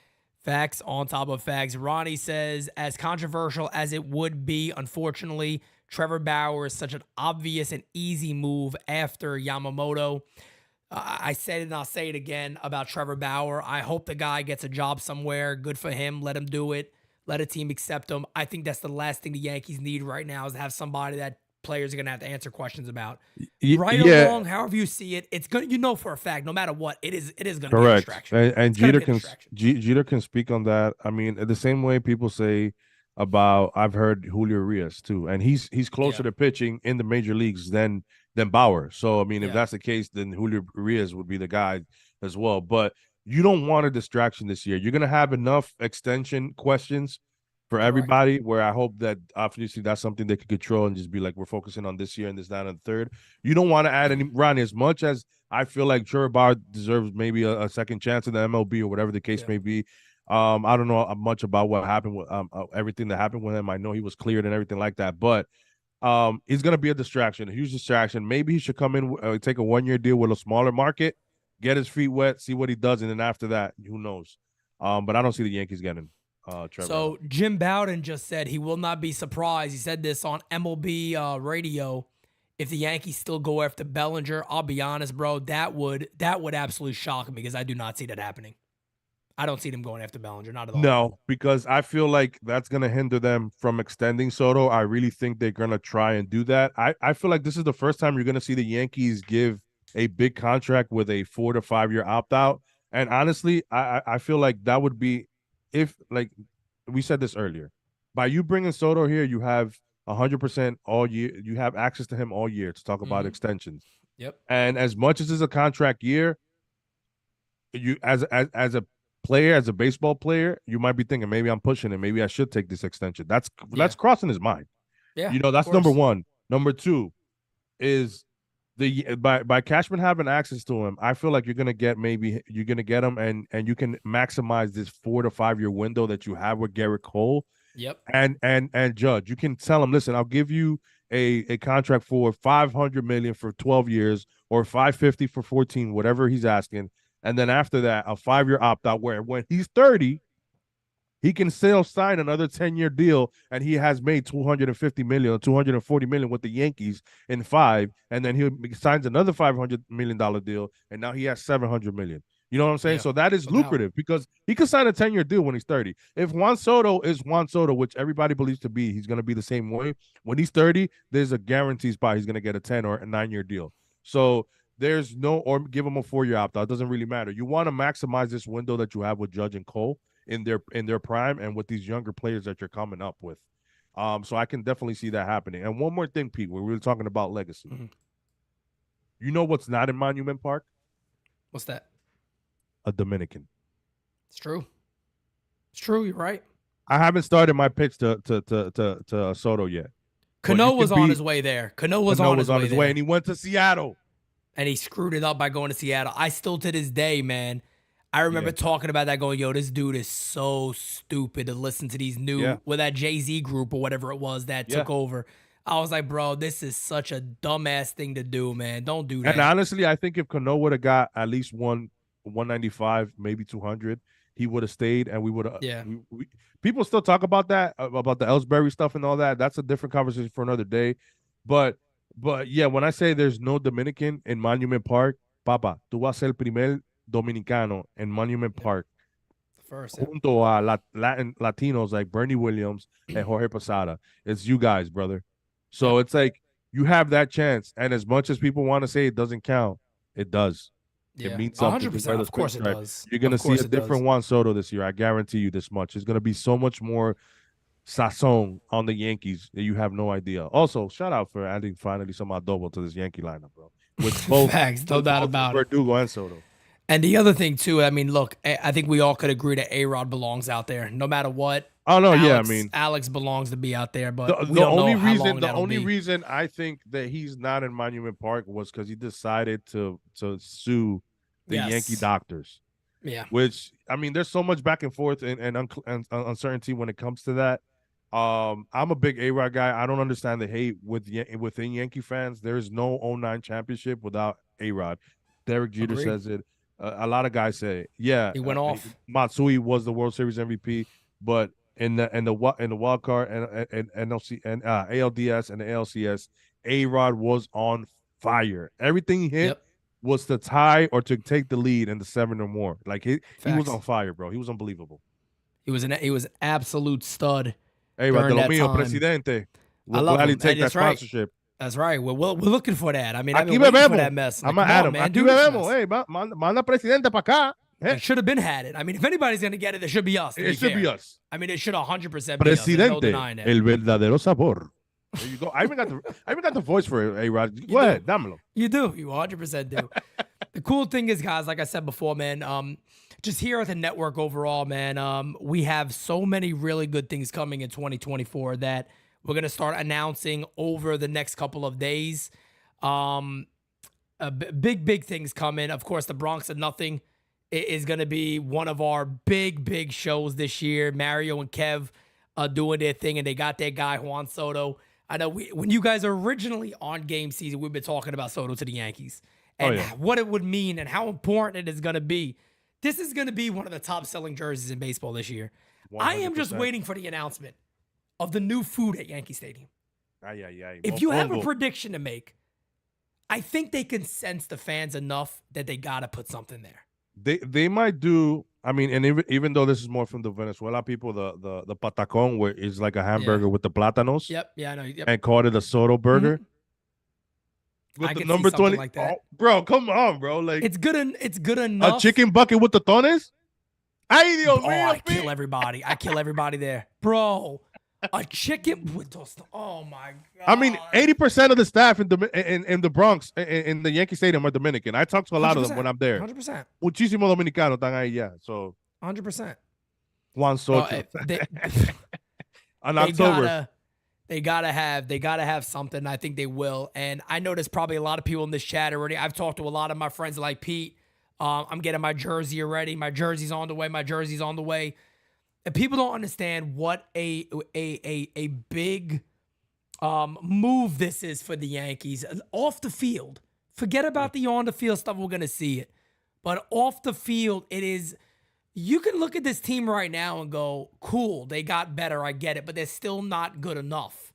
Facts on top of facts. Ronnie says, as controversial as it would be, unfortunately, Trevor Bauer is such an obvious and easy move after Yamamoto. I said it and I'll say it again about Trevor Bauer. I hope the guy gets a job somewhere. Good for him. Let him do it. Let a team accept him. I think that's the last thing the Yankees need right now is to have somebody that players are going to have to answer questions about. Right or wrong, however you see it, it's going to, for a fact, no matter what, it is going to be a distraction. And Jeter can speak on that. I mean, the same way people say about, I've heard Julio Urias too, and he's closer to pitching in the major leagues than Bauer. So I mean, if that's the case, then Julio Urias would be the guy as well. But you don't want a distraction this year. You're gonna have enough extension questions for everybody. Where I hope that obviously that's something they could control and just be like, we're focusing on this year and this, that, and the third. You don't want to add any Ronnie. As much as I feel like Trevor Bauer deserves maybe a second chance in the MLB or whatever the case may be. I don't know much about what happened with everything that happened with him. I know he was cleared and everything like that, but he's going to be a distraction, a huge distraction. Maybe he should come in, take a 1-year deal with a smaller market, get his feet wet, see what he does, and then after that, who knows? But I don't see the Yankees getting Trevor. So Jim Bowden just said he will not be surprised. He said this on MLB radio. If the Yankees still go after Bellinger, I'll be honest, bro, that would absolutely shock me because I do not see that happening. I don't see them going after Bellinger, not at all. No, because I feel like that's going to hinder them from extending Soto. I really think they're going to try and do that. I feel like this is the first time you're going to see the Yankees give a big contract with a 4 to 5 year opt-out. And honestly, I feel like that would be, if, like we said this earlier, by you bringing Soto here, you have 100% all year. You have access to him all year to talk about extensions. Yep. And as much as it's a contract year, you as a player, as a baseball player, you might be thinking, maybe I'm pushing it. Maybe I should take this extension. That's crossing his mind. Yeah, that's number one. Number two is by Cashman having access to him, I feel like you're gonna get him and you can maximize this 4 to 5 year window that you have with Garrett Cole. Yep. And Judge, you can tell him, listen, I'll give you a contract for $500 million for 12 years or $550 for 14, whatever he's asking. And then after that, a 5-year opt-out where when he's 30, he can still sign another 10-year deal, and he has made $250 million or $240 million with the Yankees in 5, and then he signs another $500 million deal, and now he has $700 million. You know what I'm saying? So that is lucrative because he could sign a 10-year deal when he's 30. If Juan Soto is Juan Soto, which everybody believes to be, he's going to be the same way. When he's 30, there's a guarantee spot he's going to get a 10 or a 9-year deal. So there's no, or give him a 4-year opt-out. It doesn't really matter. You want to maximize this window that you have with Judge and Cole in their prime and with these younger players that you're coming up with. So I can definitely see that happening. And one more thing, Pete, when we were talking about legacy. You know what's not in Monument Park? What's that? A Dominican. It's true. It's true. You're right. I haven't started my pitch to Soto yet. Cano was on his way there. Cano was on his way, and he went to Seattle. And he screwed it up by going to Seattle. I still, to this day, man, I remember talking about that going, yo, this dude is so stupid to listen to these new, with that Jay-Z group or whatever it was that took over. I was like, bro, this is such a dumbass thing to do, man. Don't do that. And honestly, I think if Cano would have got at least 195, maybe 200, he would have stayed, and we would have. Yeah. People still talk about that, about the Ellsbury stuff and all that. That's a different conversation for another day. But yeah, when I say there's no Dominican in Monument Park, Papa, tú vas a ser el primer dominicano en Monument Park First. junto a Latinos like Bernie Williams and Jorge Posada. It's you guys, brother. So it's like you have that chance. And as much as people want to say it doesn't count, it does. Yeah. It means something. 100%. Of course it does. You're going to Of see course a it does. different Juan Soto this year. I guarantee you this much. It's going to be so much more sazon on the Yankees that you have no idea. Also, shout out for adding finally some adobo to this Yankee lineup, bro. With both, Facts, no doubt about it. Verdugo and Soto. And the other thing too, I mean, look, I think we all could agree that A-Rod belongs out there, no matter what. Oh no, yeah, I mean, Alex belongs to be out there, but we the don't only know how reason long the that'll only be. reason I think that he's not in Monument Park was because he decided to sue the Yankee doctors. Yeah. Which, I mean, there's so much back and forth and uncertainty when it comes to that. I'm a big A-Rod guy. I don't understand the hate within Yankee fans. There is no 09 championship without A-Rod. Derek Jeter Agreed. says it. A lot of guys say it. Yeah. He went off. Matsui was the World Series MVP, but in the wild card and NLC and ALDS and the ALCS, A-Rod was on fire. Everything he hit was to tie or to take the lead in the 7 or more. Like he was on fire, bro. He was unbelievable. He was an absolute stud. A-Rod, de lo during that mío, time. presidente. I We'll love gladly him. take that That's right. sponsorship. That's right. We're looking for that. I mean, I've Aquí been waiting for bebemos. that mess. I'm Like, gonna add come him. on, man, Aquí do this bebemos. mess. Hey, manda presidente para acá. It should have been had it. I mean, if anybody's gonna get it, it should be us. It should be us. I mean, it should 100% be us. There's no denying Presidente, it. el verdadero sabor. There you go. I even got the voice for it, A-Rod. Go ahead, dámelo. You do. You 100% do. The cool thing is, guys, like I said before, man, just here at the network overall, man, we have so many really good things coming in 2024 that we're going to start announcing over the next couple of days. Big things coming. Of course, the Bronx of Nothing is going to be one of our big shows this year. Mario and Kev are doing their thing, and they got their guy, Juan Soto. I know when you guys are originally on game season, we've been talking about Soto to the Yankees and what it would mean and how important it is going to be. This is going to be one of the top-selling jerseys in baseball this year. 100%. I am just waiting for the announcement of the new food at Yankee Stadium. If you have a prediction to make, I think they can sense the fans enough that they got to put something there. They might do. I mean, and even though this is more from the Venezuela people, the patacon, where it's like a hamburger with the plátanos. Yep. Yeah, I know. Yep. And called it a Soto burger. With I the could number see something 20, like that. Oh, bro, come on, bro. Like it's good enough. A chicken bucket with the tones. Ay, Dios mío, I kill everybody. I kill everybody there, bro. A chicken with those. Oh my god. I mean, 80% of the staff in the Bronx in the Yankee Stadium are Dominican. I talk to a lot of them when I'm there. 100%. Muchísimo dominicano están ahí ya. So 100%. Juan Soto. On October. They gotta have something. I think they will. And I know there's probably a lot of people in this chat already. I've talked to a lot of my friends like Pete. I'm getting my jersey already. My jersey's on the way. And people don't understand what a big move this is for the Yankees. Off the field. Forget about the on the field stuff. We're gonna see it. But off the field, it is. You can look at this team right now and go, cool, they got better, I get it, but they're still not good enough.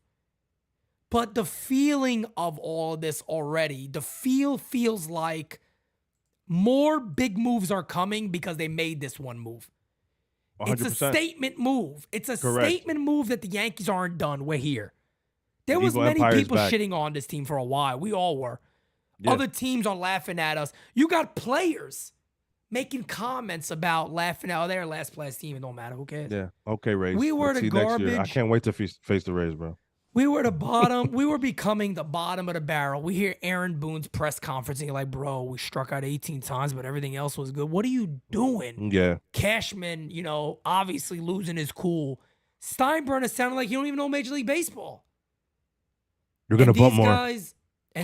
But the feeling of all of this already, the feels like more big moves are coming because they made this one move. 100%. It's a statement move. It's a statement move that the Yankees aren't done. We're here. There was many people shitting on this team for a while. We all were. Yeah. Other teams are laughing at us. You got players making comments about laughing out. They're last place team. It don't matter. Who cares? Yeah. Okay, Rays. We were Let's the see next garbage. year. I can't wait to face the Rays, bro. We were the bottom. We were becoming the bottom of the barrel. We hear Aaron Boone's press conference and you're like, bro, we struck out 18 times, but everything else was good. What are you doing? Yeah. Cashman, obviously losing his cool. Steinbrenner sounded like you don't even know Major League Baseball. You're going to bunt more.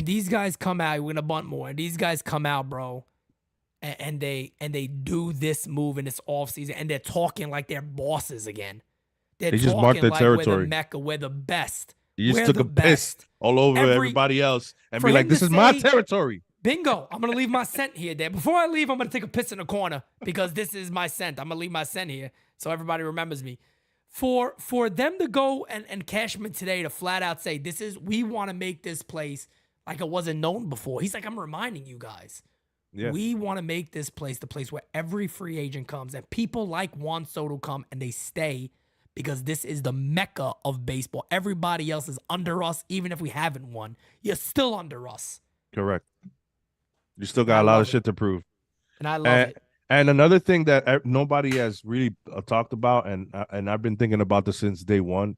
These guys come out. We're going to bunt more. And these guys come out, bro. And they do this move in this offseason, and they're talking like they're bosses again. They just marked their territory. We're the Mecca, we're the best. You just took a piss all over everybody else and be like, this is my territory. Bingo. I'm going to leave my scent here, Dad. Before I leave, I'm going to take a piss in the corner because this is my scent. I'm going to leave my scent here so everybody remembers me. For them to go and Cashman today to flat out say, we want to make this place like it wasn't known before. He's like, I'm reminding you guys. Yeah. We want to make this place the place where every free agent comes and people like Juan Soto come and they stay because this is the mecca of baseball. Everybody else is under us, even if we haven't won. You're still under us. Correct. You still got a lot of shit to prove. And I love it. And another thing that nobody has really talked about, and I've been thinking about this since day one,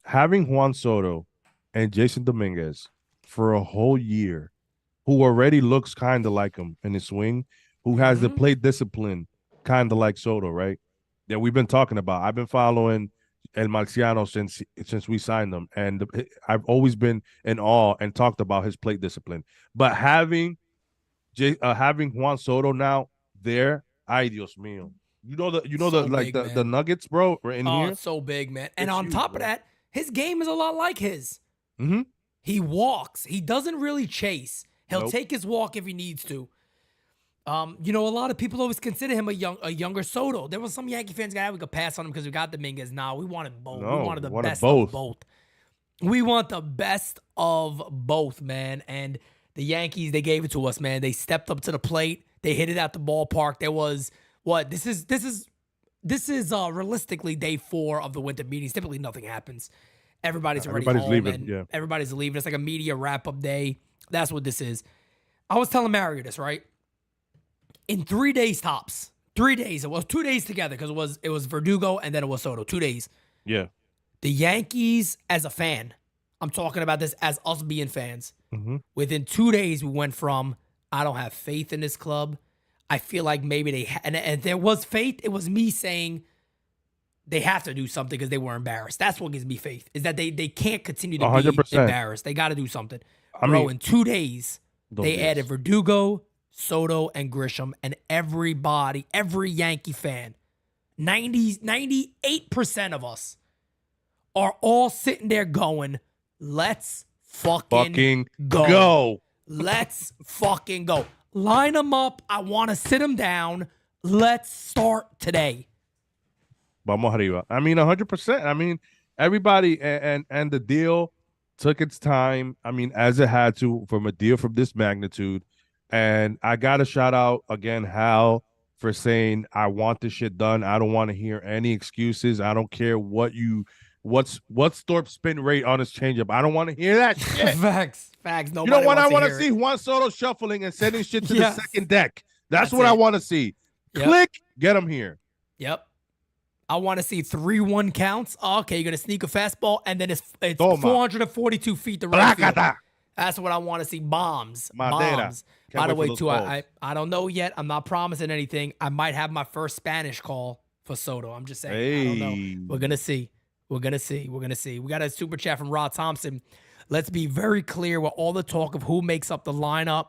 having Juan Soto and Jason Dominguez for a whole year, who already looks kind of like him in his swing, who has the plate discipline kind of like Soto, right? That we've been talking about. I've been following El Marciano since we signed him, and I've always been in awe and talked about his plate discipline. But having Juan Soto now there, ay Dios mío. The nuggets, bro, right in here. It's so big, man. And It's on huge, top bro. of that, his game is a lot like his. Mm-hmm. He walks. He doesn't really chase. He'll Nope. take his walk if he needs to. A lot of people always consider him a younger Soto. There was some Yankee fans we could pass on him because we got Dominguez. Nah, we wanted both. No, we wanted the wanted best both. of both. We want the best of both, man. And the Yankees, they gave it to us, man. They stepped up to the plate. They hit it at the ballpark. There was what? This is realistically day 4 of the winter meetings. Typically, nothing happens. Everybody's already home. leaving, And yeah. everybody's leaving. It's like a media wrap-up day. That's what this is. I was telling Mario this, right? In 3 days tops. 3 days. It was 2 days together because it was Verdugo and then it was Soto. 2 days. Yeah. The Yankees, as a fan, I'm talking about this as us being fans. Mm-hmm. Within 2 days, we went from, I don't have faith in this club. I feel like maybe they, and there was faith. It was me saying they have to do something because they were embarrassed. That's what gives me faith, is that they can't continue to 100%. be embarrassed. They got to do something. I Bro, mean, in 2 days, they days. added Verdugo, Soto, and Grisham, and every Yankee fan, 98% of us are all sitting there going, let's fucking go. Let's fucking go. Line them up. I want to sit them down. Let's start today. Vamos arriba. I mean, 100%. I mean, everybody and the deal took its time. I mean, as it had to from a deal from this magnitude. And I got to shout out again, Hal, for saying, I want this shit done. I don't want to hear any excuses. I don't care what's Thorpe's spin rate on his changeup. I don't want to hear that shit. Facts. You know what I want to see? Juan Soto shuffling and sending shit to the second deck. That's what I want to see. Yep. Click, get him here. Yep. I want to see 3-1 counts. Okay, you're going to sneak a fastball, and then it's 442 feet to right field. That's what I want to see. Bombs. Bombs. By the way, too, I don't know yet. I'm not promising anything. I might have my first Spanish call for Soto. I'm just saying. I don't know. We're going to see. We're going to see. We got a super chat from Rod Thompson. Let's be very clear with all the talk of who makes up the lineup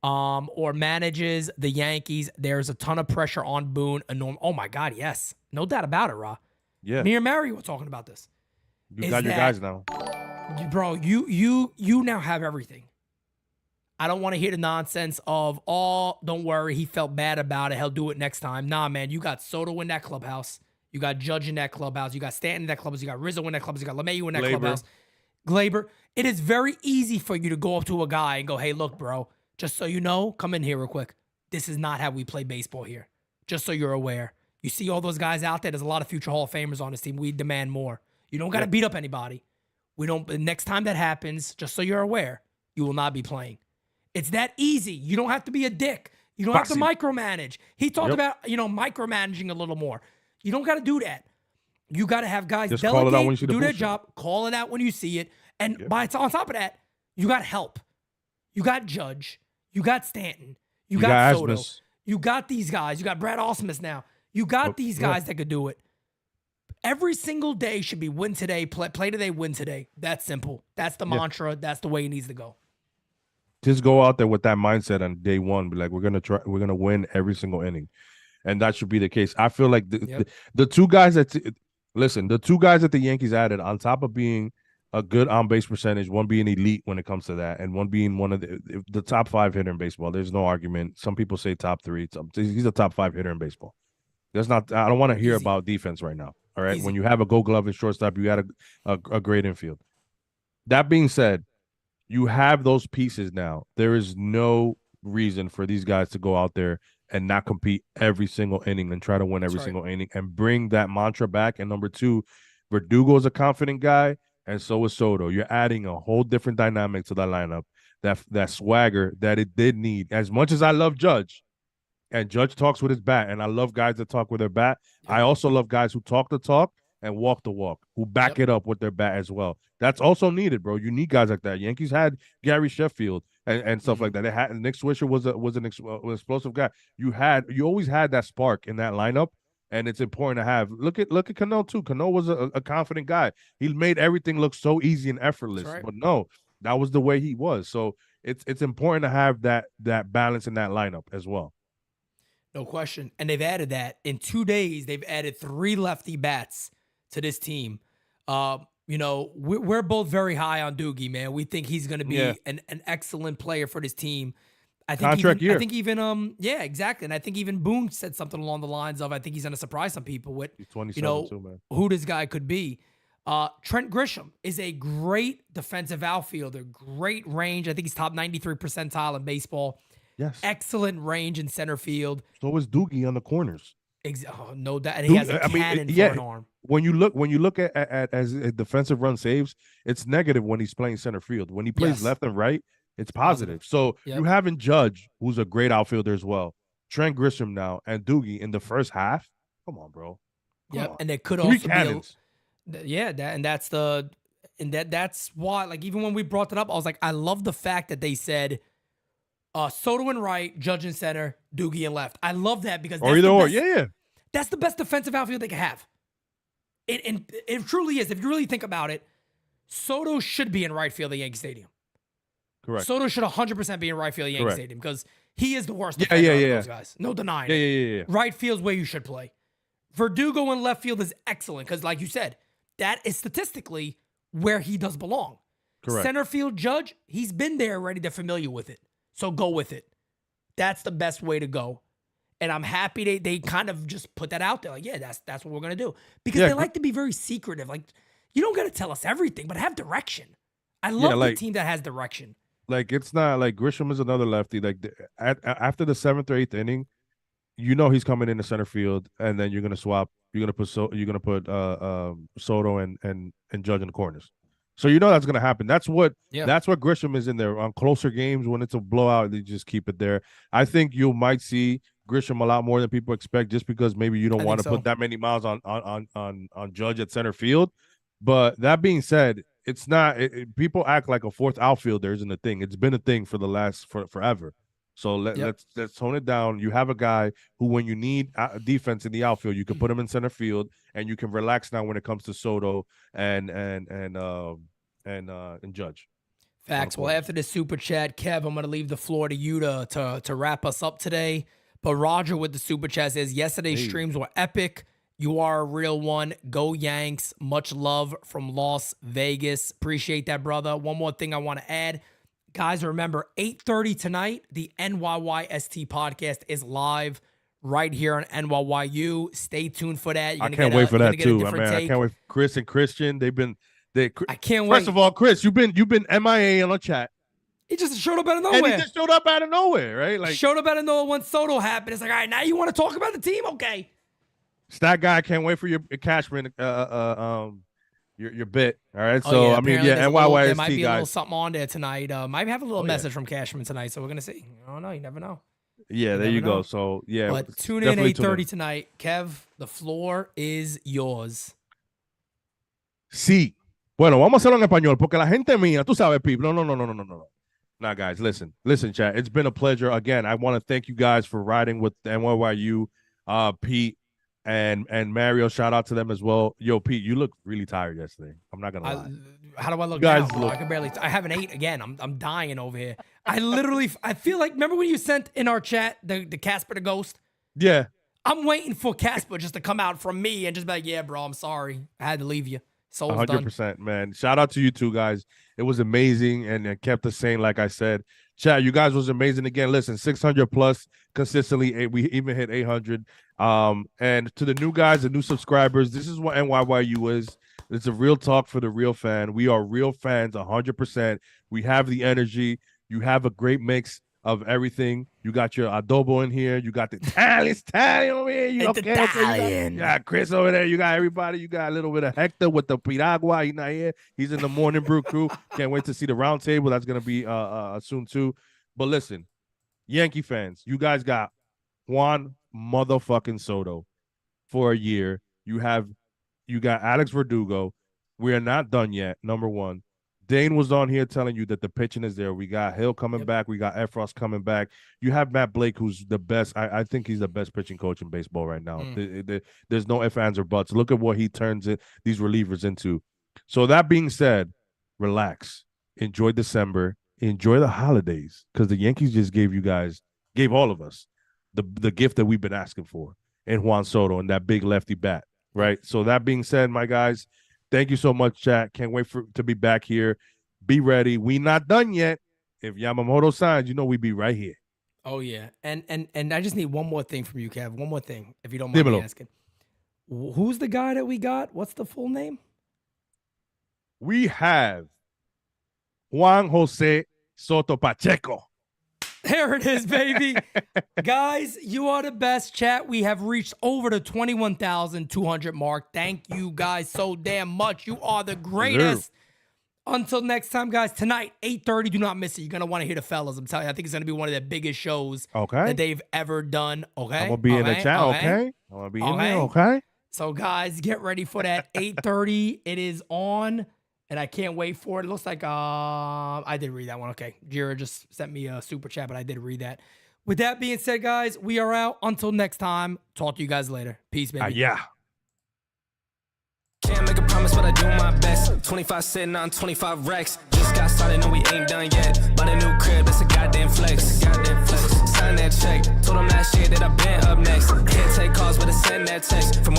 or manages the Yankees. There's a ton of pressure on Boone. Oh, my God, yes. No doubt about it, Ra. Yeah. Me and Mary were talking about this. You got your guys now. Bro, you now have everything. I don't want to hear the nonsense of, oh, don't worry, he felt bad about it. He'll do it next time. Nah, man, you got Soto in that clubhouse. You got Judge in that clubhouse. You got Stanton in that clubhouse. You got Rizzo in that clubhouse. You got LeMahieu in that clubhouse. Glaber. It is very easy for you to go up to a guy and go, hey, look, bro, just so you know, come in here real quick. This is not how we play baseball here. Just so you're aware. You see all those guys out there, there's a lot of future Hall of Famers on this team. We demand more. You don't got to beat up anybody. Next time that happens, just so you're aware, you will not be playing. It's that easy. You don't have to be a dick. You don't have to micromanage. He talked about, micromanaging a little more. You don't got to do that. You got to have guys just delegate, call it out when you see do the their job, call it out when you see it. And on top of that, you got help. You got Judge. You got Stanton. You got Soto. Asmus. You got these guys. You got Brad Ausmus now. You got these guys that could do it. Every single day should be win today, play today, win today. That's simple. That's the mantra. That's the way it needs to go. Just go out there with that mindset on day one. Be like, we're gonna win every single inning, and that should be the case. I feel like the two guys the two guys that the Yankees added, on top of being a good on base percentage, one being elite when it comes to that, and one being one of the top 5 hitter in baseball. There's no argument. Some people say top 3. He's a top 5 hitter in baseball. There's not. I don't want to hear about defense right now. All right, when you have a Gold Glove and shortstop, you got a great infield. That being said, you have those pieces now. There is no reason for these guys to go out there and not compete every single inning and try to win every single inning and bring that mantra back. And number two, Verdugo's a confident guy, and so is Soto. You're adding a whole different dynamic to that lineup, that swagger that it did need. As much as I love Judge, and Judge talks with his bat, and I love guys that talk with their bat. I also love guys who talk the talk and walk the walk, who back it up with their bat as well. That's also needed, bro. You need guys like that. Yankees had Gary Sheffield and stuff like that. They had Nick Swisher was an explosive guy. You always had that spark in that lineup, and it's important to have. Look at Cano too. Cano was a confident guy. He made everything look so easy and effortless. But no, that was the way he was. So it's important to have that balance in that lineup as well. No question. And they've added that. In 2 days, they've added 3 lefty bats to this team. We're both very high on Doogie, man. We think he's going to be an excellent player for this team. I think yeah, exactly. And I think even Boone said something along the lines of, I think he's going to surprise some people with, he's 27 too, man. Who this guy could be. Trent Grisham is a great defensive outfielder, great range. I think he's top 93 percentile in baseball. Yes. Excellent range in center field. So is Doogie on the corners. No doubt. And he has a cannon for an arm. When you look at as a defensive run saves, it's negative when he's playing center field. When he plays left and right, it's positive. So you having Judge, who's a great outfielder as well, Trent Grisham now, and Doogie in the first half. Come on, bro. Yep. And there could also be that's why, like, even when we brought it up, I was like, I love the fact that they said Soto in right, Judge in center, Doogie in left. I love that because that's the best defensive outfield they can have. It truly is. If you really think about it, Soto should be in right field at Yankee Stadium. Correct. Soto should 100% be in right field at Yankee Stadium because he is the worst defender of those guys. No denying it. Right field's where you should play. Verdugo in left field is excellent because, like you said, that is statistically where he does belong. Correct. Center field, Judge, he's been there already. They're familiar with it. So go with it. That's the best way to go. And I'm happy they kind of just put that out there. Like, yeah, that's what we're going to do. Because they like to be very secretive. Like, you don't got to tell us everything, but have direction. I love the team that has direction. Like, it's not like Grisham is another lefty. Like, after the 7th or 8th inning, you know he's coming into center field, and then you're going to swap. You're going to put Soto and Judge in the corners. So you know that's going to happen. That's what Grisham is in there on closer games. When it's a blowout, they just keep it there. I think you might see Grisham a lot more than people expect, just because maybe you don't want to put that many miles on Judge at center field. But that being said, it's not. People act like a fourth outfielder isn't a thing. It's been a thing for the last forever. So let's tone it down. You have a guy who, when you need defense in the outfield, you can put him in center field, and you can relax now when it comes to Soto and Judge. Facts. Well, after the super chat, Kev, I'm going to leave the floor to you to wrap us up today. But Roger with the super chat says, yesterday's streams were epic. You are a real one. Go Yanks. Much love from Las Vegas. Appreciate that, brother. One more thing I want to add. Guys, remember, 8:30 tonight, the NYYST podcast is live right here on NYYU. Stay tuned for that. I can't wait for that too. I can't wait. Chris and Christian, I can't wait. First of all, Chris, you've been MIA on the chat. He just showed up out of nowhere. And he just showed up out of nowhere, right? Like, showed up out of nowhere when Soto happened. It's like, all right, now you want to talk about the team? Okay. Stat guy, I can't wait for your Cashman your bit. All right. So I mean, NYYST there might be guys. A little something on there tonight. Might have a little message from Cashman tonight. So we're gonna see. I don't know. You never know. Yeah, there you go. So yeah. But tune in 8:30 tonight. Kev, the floor is yours. Sí. Bueno, vamos a hacerlo en español porque la gente mía, tú sabes, people. No. Nah, guys, listen, chat. It's been a pleasure. Again, I want to thank you guys for riding with the NYYU, Pete and Mario. Shout out to them as well. Yo, Pete, you look really tired yesterday. I'm not gonna lie. How do I look now? I can barely. I haven't ate again. I'm dying over here. I feel like, remember when you sent in our chat the Casper the Ghost? Yeah. I'm waiting for Casper just to come out from me and just be like, yeah, bro, I'm sorry. I had to leave you. 100%, man. Shout out to you two guys. It was amazing, and it kept us sane, like I said. Chat, you guys was amazing again. Listen, 600 plus consistently. We even hit 800. And to the new guys, the new subscribers, this is what NYYU is. It's a real talk for the real fan. We are real fans, 100%. We have the energy. You have a great mix of everything. You got your adobo in here. You got the Italian over here. You know, It's Italian. You got Chris over there. You got everybody. You got a little bit of Hector with the piragua. He's not here. He's in the Morning Brew crew. Can't wait to see the round table. That's going to be soon too. But listen, Yankee fans, you guys got Juan motherfucking Soto for a year. You got Alex Verdugo. We are not done yet, number one. Dane was on here telling you that the pitching is there. We got Hill coming back. We got Efros coming back. You have Matt Blake, who's the best. I think he's the best pitching coach in baseball right now. There's no ifs, ands, or buts. Look at what he turns these relievers into. So that being said, relax. Enjoy December. Enjoy the holidays, because the Yankees just gave all of us the gift that we've been asking for in Juan Soto and that big lefty bat, right? So that being said, my guys, thank you so much, chat. Can't wait to be back here. Be ready. We not done yet. If Yamamoto signs, we be right here. Oh, yeah. And I just need one more thing from you, Kev. One more thing, if you don't mind me asking. Who's the guy that we got? What's the full name? We have Juan Jose Soto Pacheco. There it is, baby. Guys, you are the best, chat. We have reached over the 21,200 mark. Thank you guys so damn much. You are the greatest. Until next time, guys, tonight, 8:30, do not miss it. You're going to want to hear the fellas. I'm telling you, I think it's going to be one of the biggest shows that they've ever done. Okay? I'm going to be in the chat, okay? I'm going to be in there, okay? So, guys, get ready for that. 8:30, it is on. And I can't wait for it. It looks like I did read that one. Okay. Jira just sent me a super chat, but I did read that. With that being said, guys, we are out. Until next time, talk to you guys later. Peace, baby. Yeah. Can't make a promise, but I do my best. 25 sitting on 25 racks. Just got started, no, we ain't done yet. Bought a new crib, that's a goddamn flex. Sign that check. Told them last year that I been up next. Can't take calls, but I send that text. From